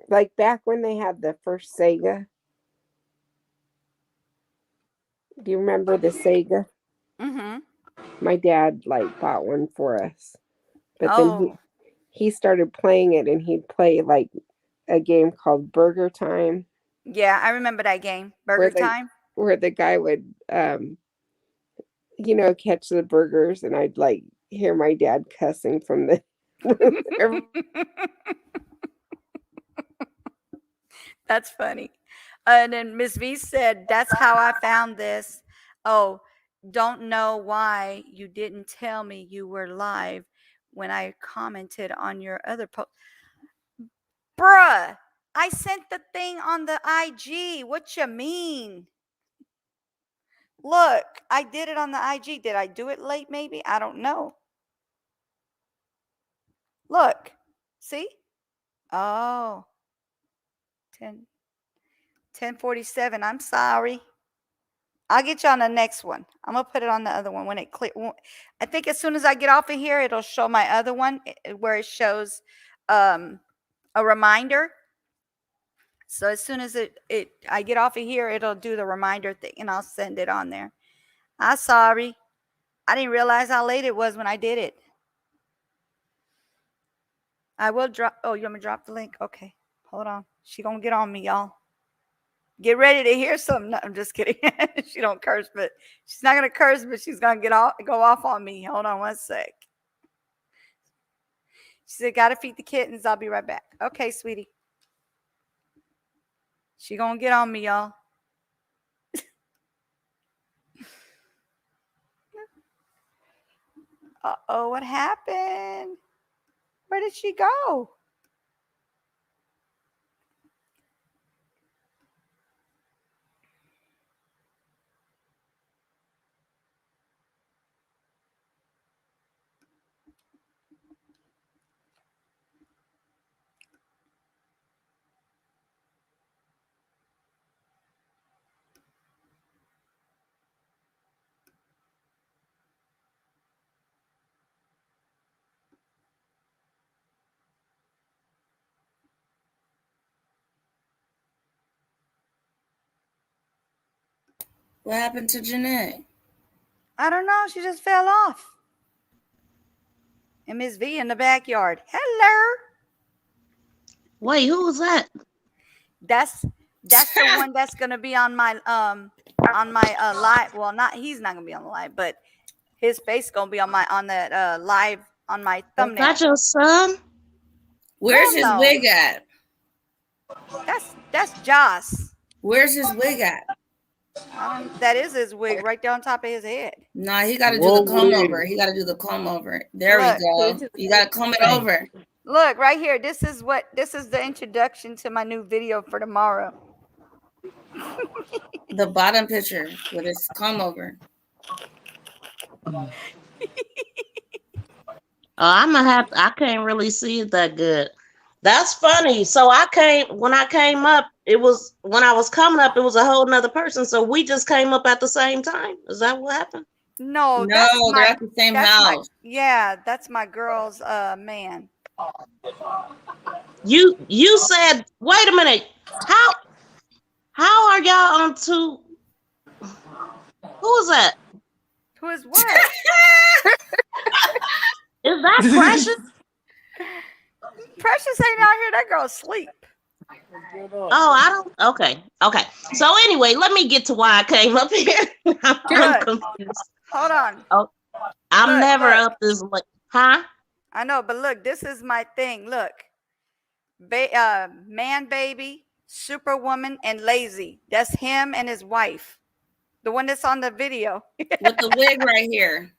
Like back when they had the first Sega. Do you remember the Sega? Mm-hmm. My dad like bought one for us. But then Oh, he started playing it and he'd play like a game called Burger Time. yeah, I remember that game, Where Burger Time. where the guy would, catch the burgers, and I'd like hear my dad cussing from the room. That's funny. And then Miss V said, "That's how I found this. Oh, don't know why you didn't tell me you were live when I commented on your other post." Bruh, I sent the thing on the IG. What you mean? Look, I did it on the IG. Did I do it late maybe? I don't know. Look. See? Oh, 10:47. I'm sorry. I'll get you on the next one. I'm gonna put it on the other one when it click. I think as soon as I get off of here, it'll show my other one where it shows a reminder. So as soon as I get off of here, it'll do the reminder thing, and I'll send it on there. I'm sorry. I didn't realize how late it was when I did it. I will drop. Oh, you want me to drop the link? Okay. Hold on. She gonna get on me, y'all. Get ready to hear something. No, I'm just kidding. She don't curse, but she's not gonna curse, but she's gonna go off on me. Hold on one sec. She said, "Gotta feed the kittens. I'll be right back." Okay, sweetie. She gonna get on me, y'all. Uh-oh, what happened? Where did she go? What happened to Jeanette? I don't know. She just fell off. And Miss V in the backyard. Hello. Wait, who was that? That's the one that's gonna be on my live. Well, he's not gonna be on the live, but his face gonna be on that live on my thumbnail. Is that your son? Where's his wig at? That's Joss. Where's his wig at? That is his wig right there on top of his head. Nah, he got to do the comb over. He got to do the comb over. There we go. You got to comb it over. Look right here. This is the introduction to my new video for tomorrow. The bottom picture with his comb over. I can't really see it that good. That's funny. So when I came up, when I was coming up, it was a whole nother person. So we just came up at the same time. Is that what happened? No, they're at the same house. That's my girl's man. You said, wait a minute. How are y'all on two? Who is that? Who is what? Is that Precious? Precious ain't out here. That girl's asleep. Oh, I don't. Okay. So anyway, let me get to why I came up here. I'm confused. Hold on. Oh, I'm never up this late. Huh? I know, but look, this is my thing. Look, man, baby, superwoman, and lazy. That's him and his wife. The one that's on the video. With the wig right here.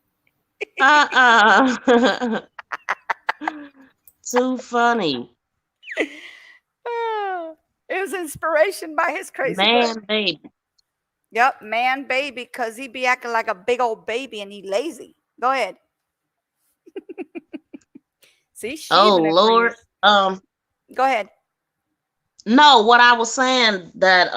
Too funny. It was inspiration by his crazy man, book. Baby. Yep, man, baby, because he be acting like a big old baby and he lazy. Go ahead. See, oh Lord. Go ahead. No, what I was saying that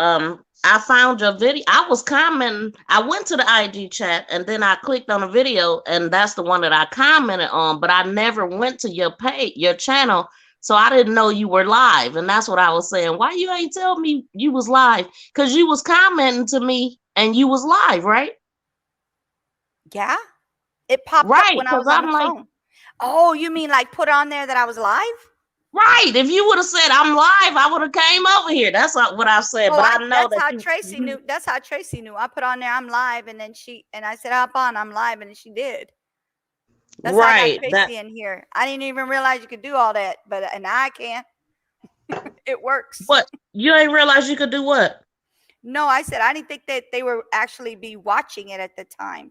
I found your video. I was commenting. I went to the IG chat and then I clicked on a video, and that's the one that I commented on. But I never went to your page, your channel, so I didn't know you were live. And that's what I was saying. Why you ain't tell me you was live? Because you was commenting to me and you was live, right? Yeah, it popped up when I was on the phone. Oh, you mean like put on there that I was live? Right. If you would have said I'm live, I would have came over here. That's what I said. Oh, But I know that's that how you. Tracy knew. That's how Tracy knew. I put on there, I'm live, and then I said, hop on, I'm live, and then she did. That's how I got Right. That. Tracy in here. I didn't even realize you could do all that, but and now I can. It works. What? You ain't realize you could do what? No, I said I didn't think that they were actually be watching it at the time.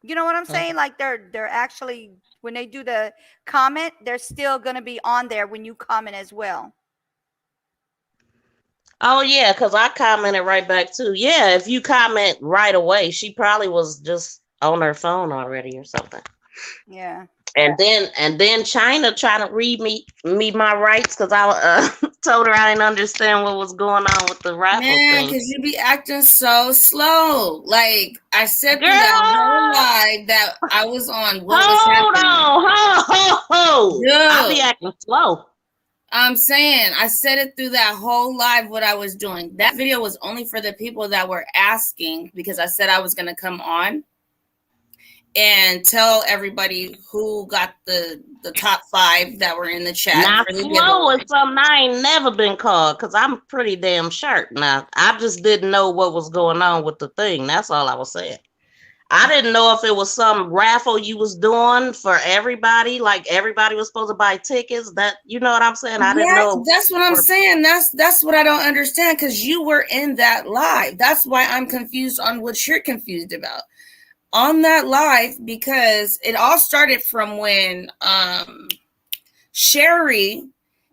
You know what I'm saying? Like they're actually, when they do the comment, they're still gonna be on there when you comment as well. Oh yeah, because I commented right back too. Yeah, if you comment right away, she probably was just on her phone already or something. Yeah. And then China trying to read me my rights because I told her I didn't understand what was going on with the raffle Man, thing. because you be acting so slow. Like I said through that whole live that I was on. What was happening? Hold on, I be Dude, acting slow. I'm saying I said it through that whole live what I was doing. That video was only for the people that were asking because I said I was gonna come on and tell everybody who got the top 5 that were in the chat Now for the slow giveaway. is something I ain't never been called because I'm pretty damn sharp now. I just didn't know what was going on with the thing. That's all I was saying. I didn't know if it was some raffle you was doing for everybody, like everybody was supposed to buy tickets. That, you know what I'm saying? I didn't know. That's what I'm saying. That's what I don't understand because you were in that live. That's why I'm confused on what you're confused about on that live, because it all started from when Sherry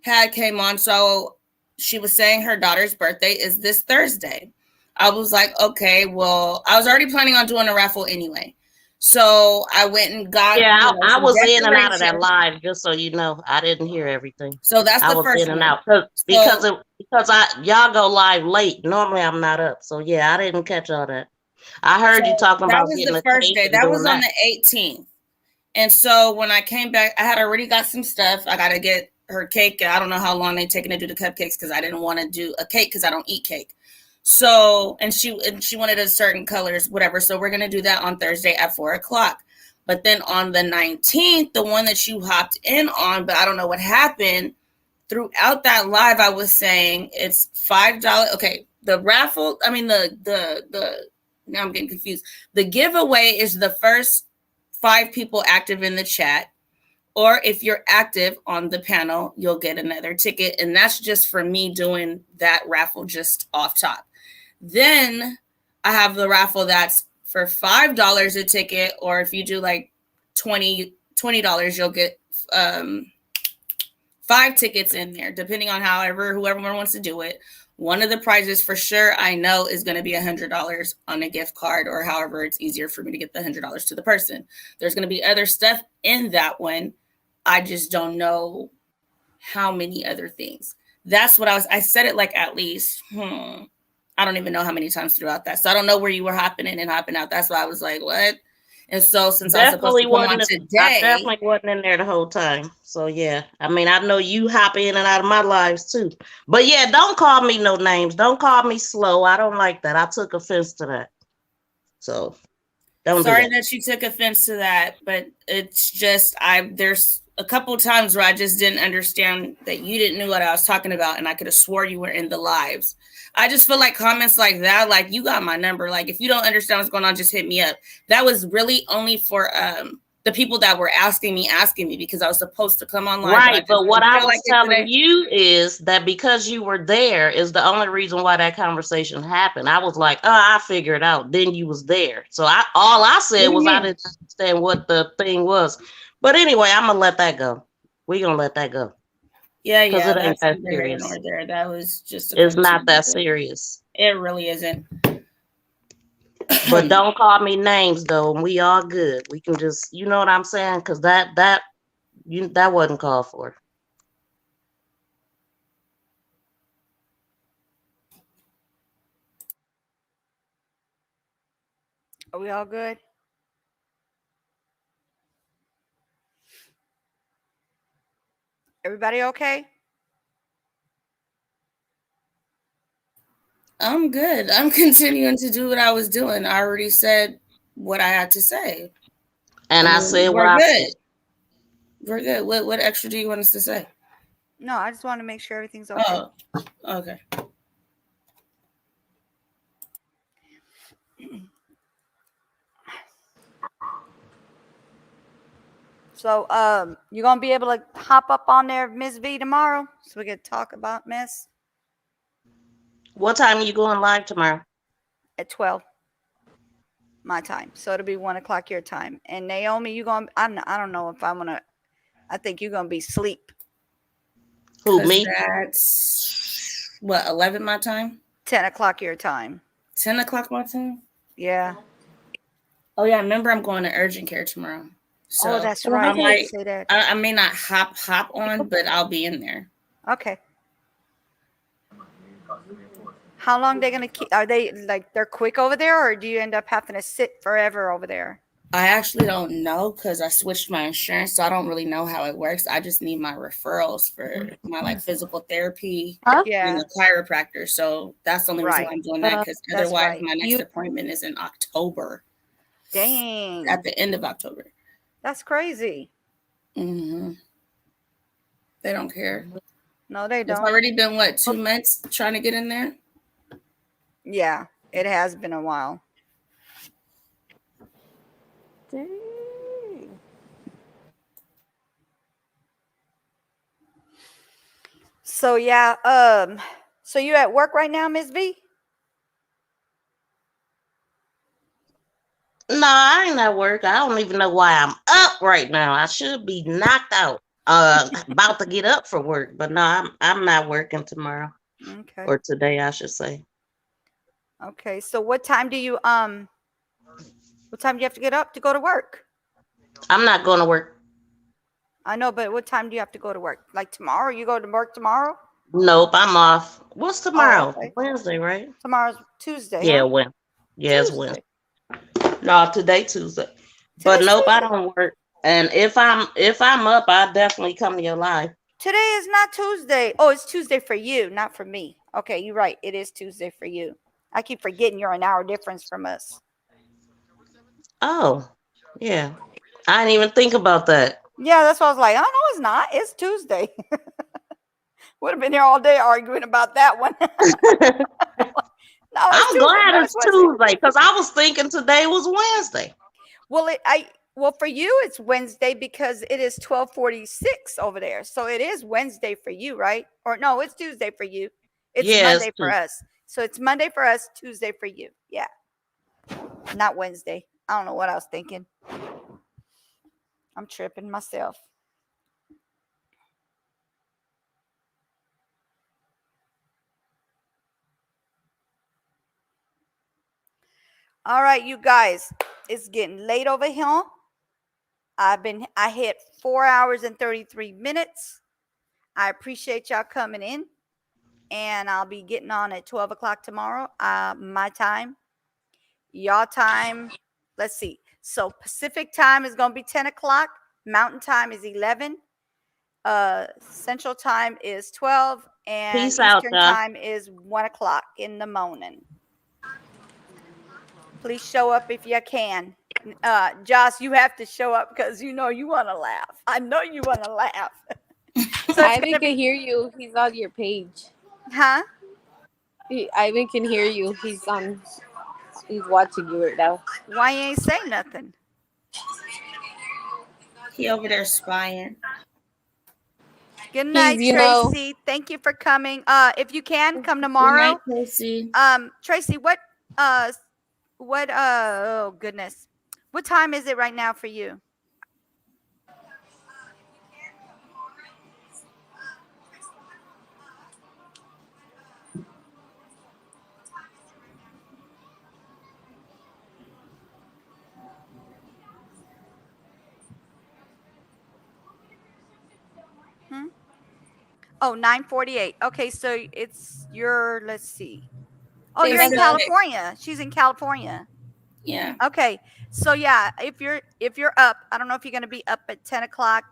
had came on. So she was saying her daughter's birthday is this Thursday. I was like, okay, well, I was already planning on doing a raffle anyway. So I went and got, Yeah, I some was in and out of that decorations. live, just so you know. I didn't hear everything. So that's I the was first in and one. out because So y'all go live late. Normally I'm not up, so yeah, I didn't catch all that. I heard you So talking that about was getting the a first cake day. and That doing was on that. the 18th. And so when I came back, I had already got some stuff. I got to get her cake. I don't know how long they taken to do the cupcakes because I didn't want to do a cake because I don't eat cake. So, and she wanted a certain colors, whatever. So we're going to do that on Thursday at 4:00. But then on the 19th, the one that you hopped in on, but I don't know what happened. Throughout that live, I was saying it's $5. Okay, the raffle. I mean the. Now I'm getting confused. The giveaway is the first 5 people active in the chat, or if you're active on the panel, you'll get another ticket, and that's just for me doing that raffle just off top. Then I have the raffle that's for $5 a ticket, or if you do like $20, you'll get 5 tickets in there, depending on whoever wants to do it. One of the prizes for sure I know is going to be $100 on a gift card, or however it's easier for me to get the $100 to the person. There's going to be other stuff in that one. I just don't know how many other things. That's what I said it like at least, I don't even know how many times throughout that. So I don't know where you were hopping in and hopping out. That's why I was like, what? And so since I was supposed to come on today. I definitely wasn't in there the whole time. So yeah. I mean, I know you hop in and out of my lives too. But yeah, don't call me no names. Don't call me slow. I don't like that. I took offense to that. So don't Sorry do that. that you took offense to that, but it's just there's a couple of times where I just didn't understand that you didn't know what I was talking about, and I could have swore you were in the lives. I just feel like comments like that, like you got my number. Like if you don't understand what's going on, just hit me up. That was really only for the people that were asking me because I was supposed to come online. Right, but what I was telling today. you is that because you were there is the only reason why that conversation happened. I was like, oh, I figure it out. Then you was there. So all I said was I didn't understand what the thing was. But anyway, I'm gonna let that go. We're gonna let that go. Yeah, Because it ain't that's that neither here serious. nor there. That was just It's not that serious. It really isn't. But don't call me names though, and we all good. We can just, you know what I'm saying? Because that wasn't called for. Are we all good? Everybody okay? I'm good. I'm continuing to do what I was doing. I already said what I had to say. And I said what I said. We're good. What extra do you want us to say? No, I just want to make sure everything's okay. Oh, okay. So, you gonna be able to hop up on there, Miss V, tomorrow, so we can talk about Miss What time are you going live tomorrow? at 12 my time. So it'll be 1 o'clock your time. And Naomi, you gonna? I don't know if I'm gonna. I think you're gonna be asleep. Who, me? That's what 11 my time. 10 o'clock your time. 10 o'clock my time. Yeah. Oh yeah, remember I'm going to urgent care tomorrow. So Oh, that's right. I You might, did say that. I may not hop on, but I'll be in there. Okay. How long they gonna keep? Are they like they're quick over there, or do you end up having to sit forever over there? I actually don't know because I switched my insurance, so I don't really know how it works. I just need my referrals for my like physical therapy and the chiropractor. So that's the only reason why I'm doing that, because That's otherwise right. my next appointment is in October. Dang. At the end of October. That's crazy. Mm-hmm. They don't care. No, they It's don't. already been what, 2 months trying to get in there? Yeah, it has been a while. Dang. So yeah, so you at work right now, Miss V? No, I ain't at work. I don't even know why I'm up right now. I should be knocked out. About to get up for work, but no, I'm not working tomorrow. Okay. Or today, I should say. Okay. So what time do you have to get up to go to work? I'm not going to work. I know, but what time do you have to go to work? Like tomorrow? You go to work tomorrow? Nope, I'm off. What's tomorrow? okay. Wednesday, right? Tomorrow's Tuesday, Yeah, huh? when? Yeah, it's Tuesday. Wednesday. No, today Tuesday. But Today's nope, I Tuesday. don't work. And if I'm up, I'll definitely come to your live. Today is not Tuesday. Oh, it's Tuesday for you, not for me. Okay, you're right. It is Tuesday for you. I keep forgetting you're an hour difference from us. Oh, yeah. I didn't even think about that. Yeah, that's why I was like, oh, no, it's not. It's Tuesday. Would have been here all day arguing about that one. No, I'm Tuesday. glad No, it's Tuesday because I was thinking today was Wednesday. Well, for you it's Wednesday because it is 12:46 over there. So it is Wednesday for you, right? Or no, it's Tuesday for you. It's Monday for us. So it's Monday for us, Tuesday for you. Yeah. Not Wednesday. I don't know what I was thinking. I'm tripping myself. All right, you guys. It's getting late over here. I hit 4 hours and 33 minutes. I appreciate y'all coming in. And I'll be getting on at 12 o'clock tomorrow. My time. Y'all time. Let's see. So Pacific time is going to be 10 o'clock. Mountain time is 11. Central time is 12. And Peace out, Eastern y'all. time is 1 o'clock in the morning. Please show up if you can. Joss, you have to show up because you know you want to laugh. I know you want to laugh. So Ivan can hear you. He's on your page. Huh? Ivan can hear you. He's watching you right now. Why you ain't say nothing? He over there spying. Good night, Tracy. Thank you for coming. If you can come tomorrow. Good night, Tracy. Tracy, oh goodness. What time is it right now for you? Oh, 9:48. Okay, so it's let's see. Oh, you're in California. She's in California. Yeah. Okay. So yeah, if you're up, I don't know if you're gonna be up at 10 o'clock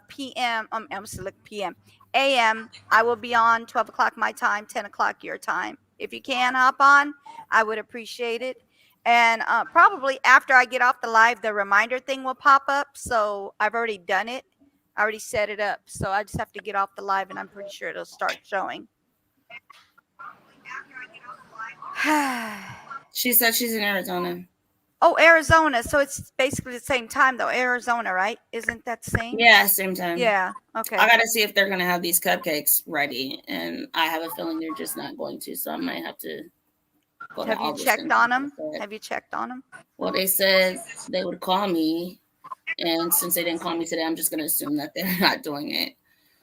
p.m. I'm still p.m. a.m. I will be on 12 o'clock my time, 10 o'clock your time. If you can hop on, I would appreciate it. And probably after I get off the live, the reminder thing will pop up. So I've already done it. I already set it up, so I just have to get off the live, and I'm pretty sure it'll start showing. She said she's in Arizona. Oh, Arizona. So it's basically the same time, though. Arizona, right? Isn't that the same? Yeah, same time. Yeah. Okay. I gotta see if they're gonna have these cupcakes ready, and I have a feeling they're just not going to. So I might have to go. Have you checked on them? Have you checked on them? Well, they said they would call me, and since they didn't call me today, I'm just gonna assume that they're not doing it.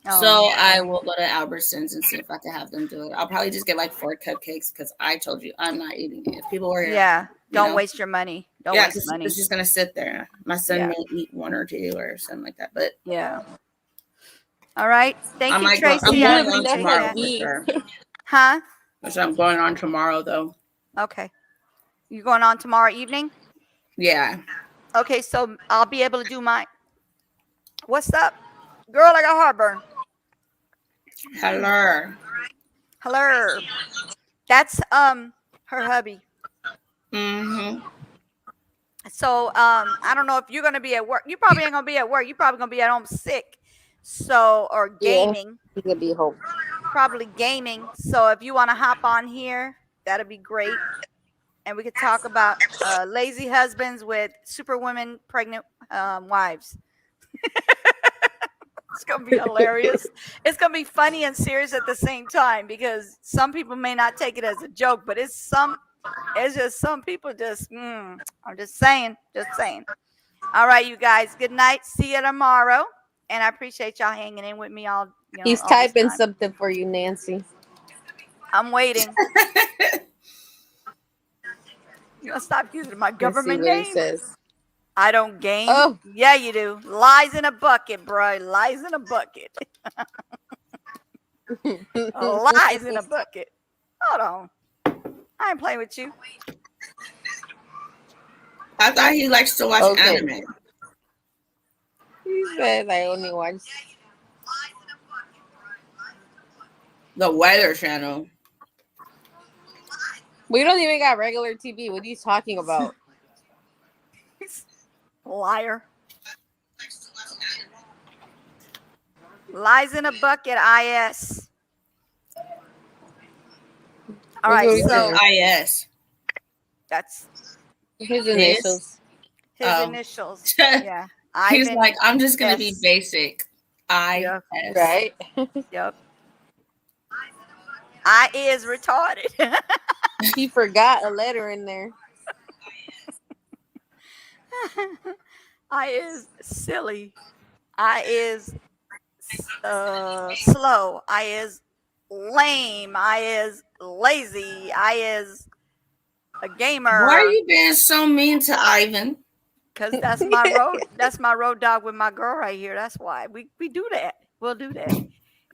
Oh. So I will go to Albertsons and see if I can have them do it. I'll probably just get like 4 cupcakes because I told you I'm not eating it. If people were here, yeah, don't waste your money. Don't waste money. It's just gonna sit there. My son may eat 1 or 2 or something like that, but yeah. All right, thank you, Tracy. I'm going on tomorrow for sure. Huh? So I'm going on tomorrow though. Okay, you going on tomorrow evening? Yeah. Okay, so I'll be able to do my. What's up, girl? I got heartburn. Hello. Hello. That's her hubby. Mm-hmm. So I don't know if you're gonna be at work. You probably ain't gonna be at work. You're probably gonna be at home sick. So or gaming. Yeah, gonna be home. Probably gaming. So if you want to hop on here, that'd be great. And we could talk about lazy husbands with superwomen pregnant wives. It's gonna be hilarious. It's gonna be funny and serious at the same time because some people may not take it as a joke, but it's just some people just. I'm just saying. All right, you guys. Good night. See you tomorrow. And I appreciate y'all hanging in with me all. He's all typing something for you, Nancy. I'm waiting. You gonna stop using my government name? name? He says. I don't game. Oh. Yeah, you do. Lies in a bucket, bro. Lies in a bucket. Lies in a bucket. Hold on. I ain't playing with you. I thought he likes to watch anime. He said I only watch the Weather Channel. We don't even got regular TV. What are you talking about? Liar. Lies in a bucket, IS. All right, so IS. That's his initials. His initials. Yeah. He's like, I'm just gonna be basic. IS. Right. Yep. I is retarded. He forgot a letter in there. I is silly. I is slow. I is lame. I is lazy. I is a gamer. Why are you being so mean to Ivan? Because that's my road. That's my road dog with my girl right here. That's why we do that. We'll do that.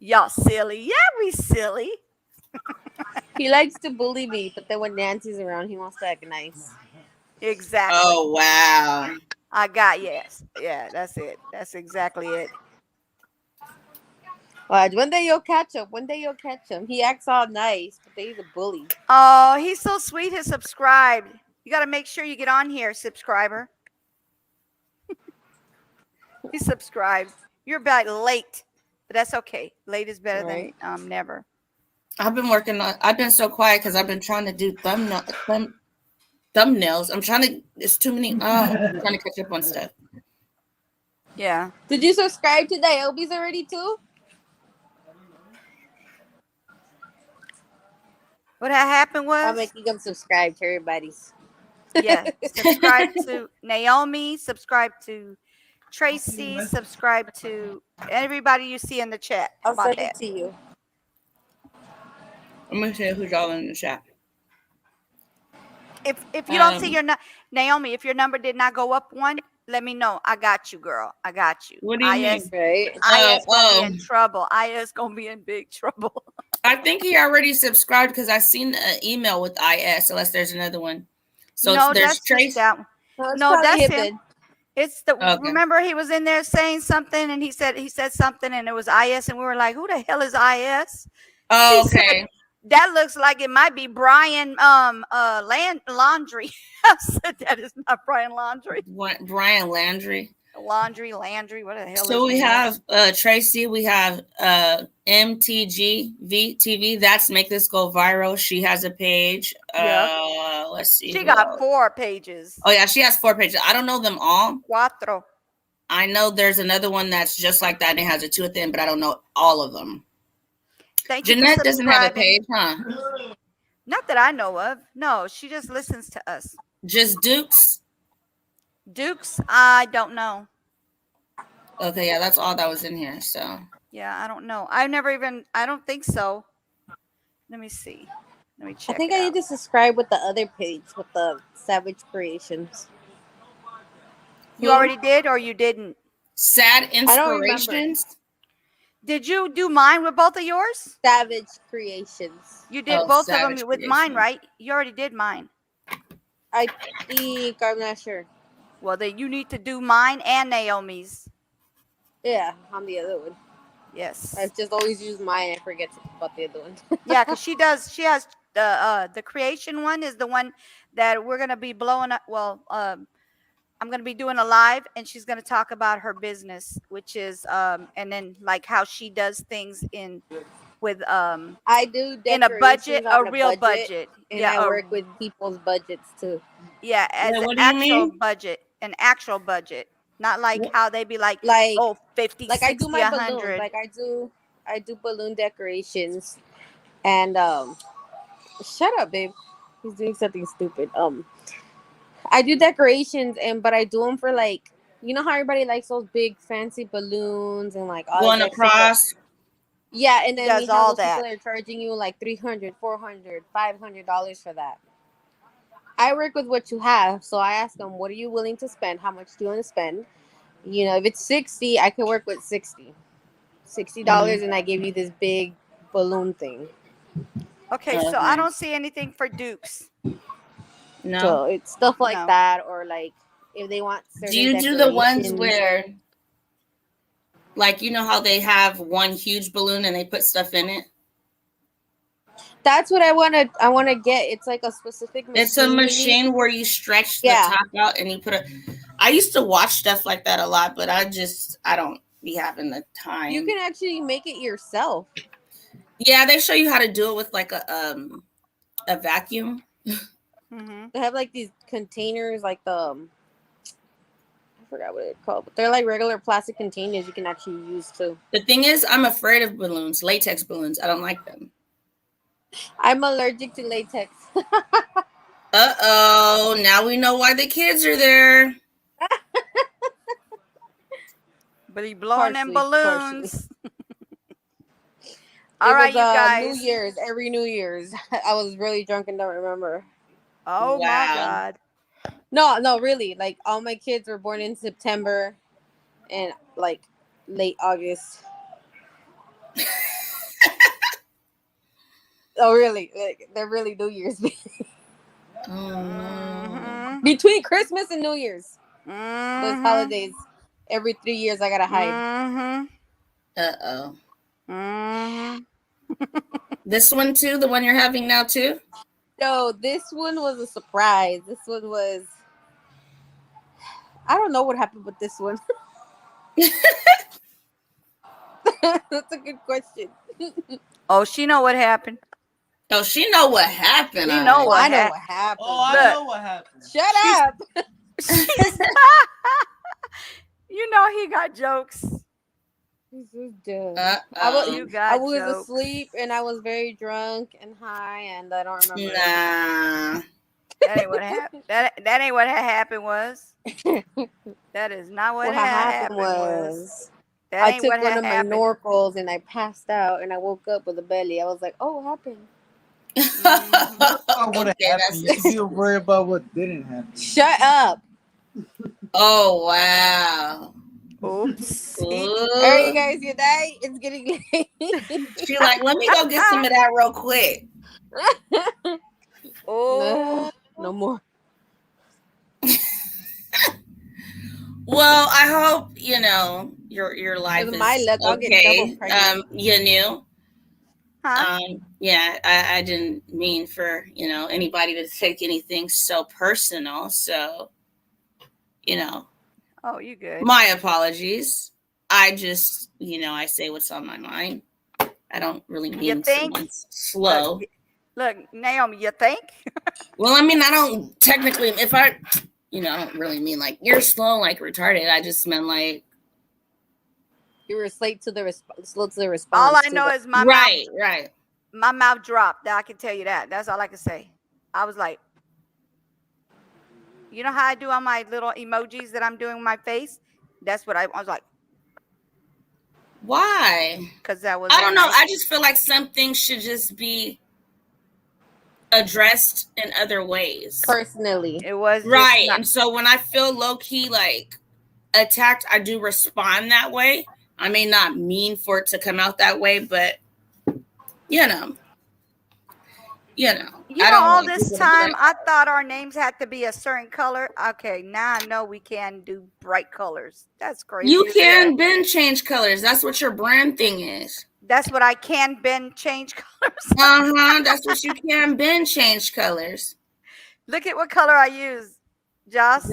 Y'all silly. Yeah, we silly. He likes to bully me, but then when Nancy's around, he wants to act nice. Exactly. Oh wow. I got yes. Yeah, that's it. That's exactly it. One day you'll catch him. He acts all nice, but he's a bully. Oh, he's so sweet. He's subscribed. You got to make sure you get on here, subscriber. He's subscribed. You're about late, but that's okay. Late is better than never. I've been so quiet because I've been trying to do thumbnails. It's too many. I'm trying to catch up on stuff. Yeah. Did you subscribe to Diobi's already too? What had happened was I'm making them subscribe to everybody's. Yeah. Subscribe to Naomi. Subscribe to Tracy. Subscribe to everybody you see in the chat. I'll send it to you. I'm gonna say who's all in the chat. If you don't see your Naomi, if your number did not go up one, let me know. I got you, girl. I got you. What do you mean? IS gonna be in trouble. IS gonna be in big trouble. I think he already subscribed because I seen an email with IS. Unless there's another one. So no, there's that's Trace. That one. No, that's him. It's the. Okay. Remember, he was in there saying something, and he said something, and it was IS, and we were like, "Who the hell is IS?" Oh, He okay. said, that looks like it might be Brian Laundry. I said that is not Brian Laundry. Brian Landry. Landry. What the hell? So we have Tracy. We have MTG TV. That's Make This Go Viral. She has a page. Yeah. Let's see. She got 4 pages. Oh yeah, she has 4 pages. I don't know them all. Cuatro. I know there's another one that's just like that and it has a 2 at the end, but I don't know all of them. Thank Jeanette you. doesn't have a page, huh? Not that I know of. No, she just listens to us. Just Dukes. Dukes, I don't know. Okay, yeah, that's all that was in here. So yeah, I don't know. I don't think so. Let me see. Let me check. I think I need to subscribe with the other page with the Savage Creations. You already did or you didn't? Sad I don't remember. Inspirations. Did you do mine with both of yours? Savage Creations. You did both of them with mine, right? You already did mine. I think, I'm not sure. Well, then you need to do mine and Naomi's. Yeah, I'm the other one. Yes. I just always use mine. I forget about the other one. Yeah, because she has the creation one is the one that we're gonna be blowing up. Well, I'm gonna be doing a live, and she's gonna talk about her business, which is and then like how she does things with I do in a budget, a real budget, and yeah, I work with people's budgets too. Yeah, as an actual budget, not like how they be like oh 50, like 60, I do my 100. balloons, like I do balloon decorations, and shut up, babe. He's doing something stupid. I do decorations, but I do them for like, you know how everybody likes those big fancy balloons and like all going that across. stuff? Yeah, and then Does you have all those that. people that are charging you like $300, $400, $500 for that. I work with what you have, so I ask them, what are you willing to spend? How much do you want to spend? You know, if it's 60, I can work with $60, and I give you this big balloon thing. Okay, so I don't see anything for Dukes. No. So it's stuff like that, or like if they want certain Do you do the ones decorations. where, like, you know how they have one huge balloon and they put stuff in it? That's what I want to get. It's like a specific machine. It's a machine where you stretch the top out and you put a. I used to watch stuff like that a lot, but I don't be having the time. You can actually make it yourself. Yeah, they show you how to do it with like a vacuum. Mm-hmm. They have like these containers, like I forgot what it's called, but they're like regular plastic containers you can actually use too. The thing is, I'm afraid of balloons, latex balloons. I don't like them. I'm allergic to latex. Uh-oh. Now we know why the kids are there. But he blowing them balloons. All right, was, you guys. New Year's, every New Year's. I was really drunk and don't remember. Oh my God. No, really. Like all my kids were born in September and like late August. Oh, really? Like they're really New Year's. Between Christmas and New Year's. Those holidays. Every 3 years I gotta hide. Uh-oh. This one too? The one you're having now too? No, this one was a surprise. This one was... I don't know what happened with this one. That's a good question. Oh, she know what happened. Oh, she know what happened. You know what I know happened. what happened. Oh, I know what happened. Shut up. You know he got jokes. This is dumb. You got I was jokes. asleep and I was very drunk and high and I don't remember. Nah. That ain't what happened. That ain't what happened was. That is not what happened was. That I ain't took what one of my happened. Norcals and I passed out and I woke up with a belly. I was like, oh, what happened? Oh, what happened? You should be worried about what didn't happen. Shut up. Oh, wow. Oops. All right, you guys, good night. It's getting late. She's like, let me go get some of that real quick. Oh, no more. Well, I hope your life With is my luck, I'll get double okay. pregnant. You knew. Huh? Yeah, I didn't mean for anybody to take anything so personal. So, Oh, you good. My apologies. I just, I say what's on my mind. I don't really mean someone's slow. Look, Naomi, you think? Well, I mean, I don't technically, I don't really mean like you're slow, like retarded. I just meant like you were slow to the response. All I know is my right. My mouth dropped. I can tell you that. That's all I can say. I was like, you know how I do on my little emojis that I'm doing with my face? That's what I was like. Why? Because that was. I don't know. I just feel like some things should just be addressed in other ways. Personally, it was right. And so when I feel low key like attacked, I do respond that way. I may not mean for it to come out that way, but all this time I thought our names had to be a certain color. Okay, now I know we can do bright colors. That's crazy. You can bend change colors. That's what your brand thing is. That's what I can bend change colors. That's what you can bend change colors. Look at what color I use, Joss.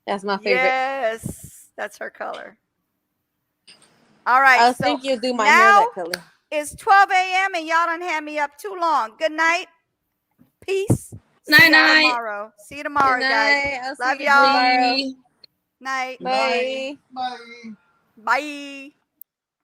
That's my favorite. Yes, that's her color. All right. I think you'll do my hair that color. It's 12 a.m. and y'all done had me up too long. Good night. Peace. Night. Tomorrow. See you tomorrow, guys. Love y'all. tomorrow. Night. Bye. Bye. Bye.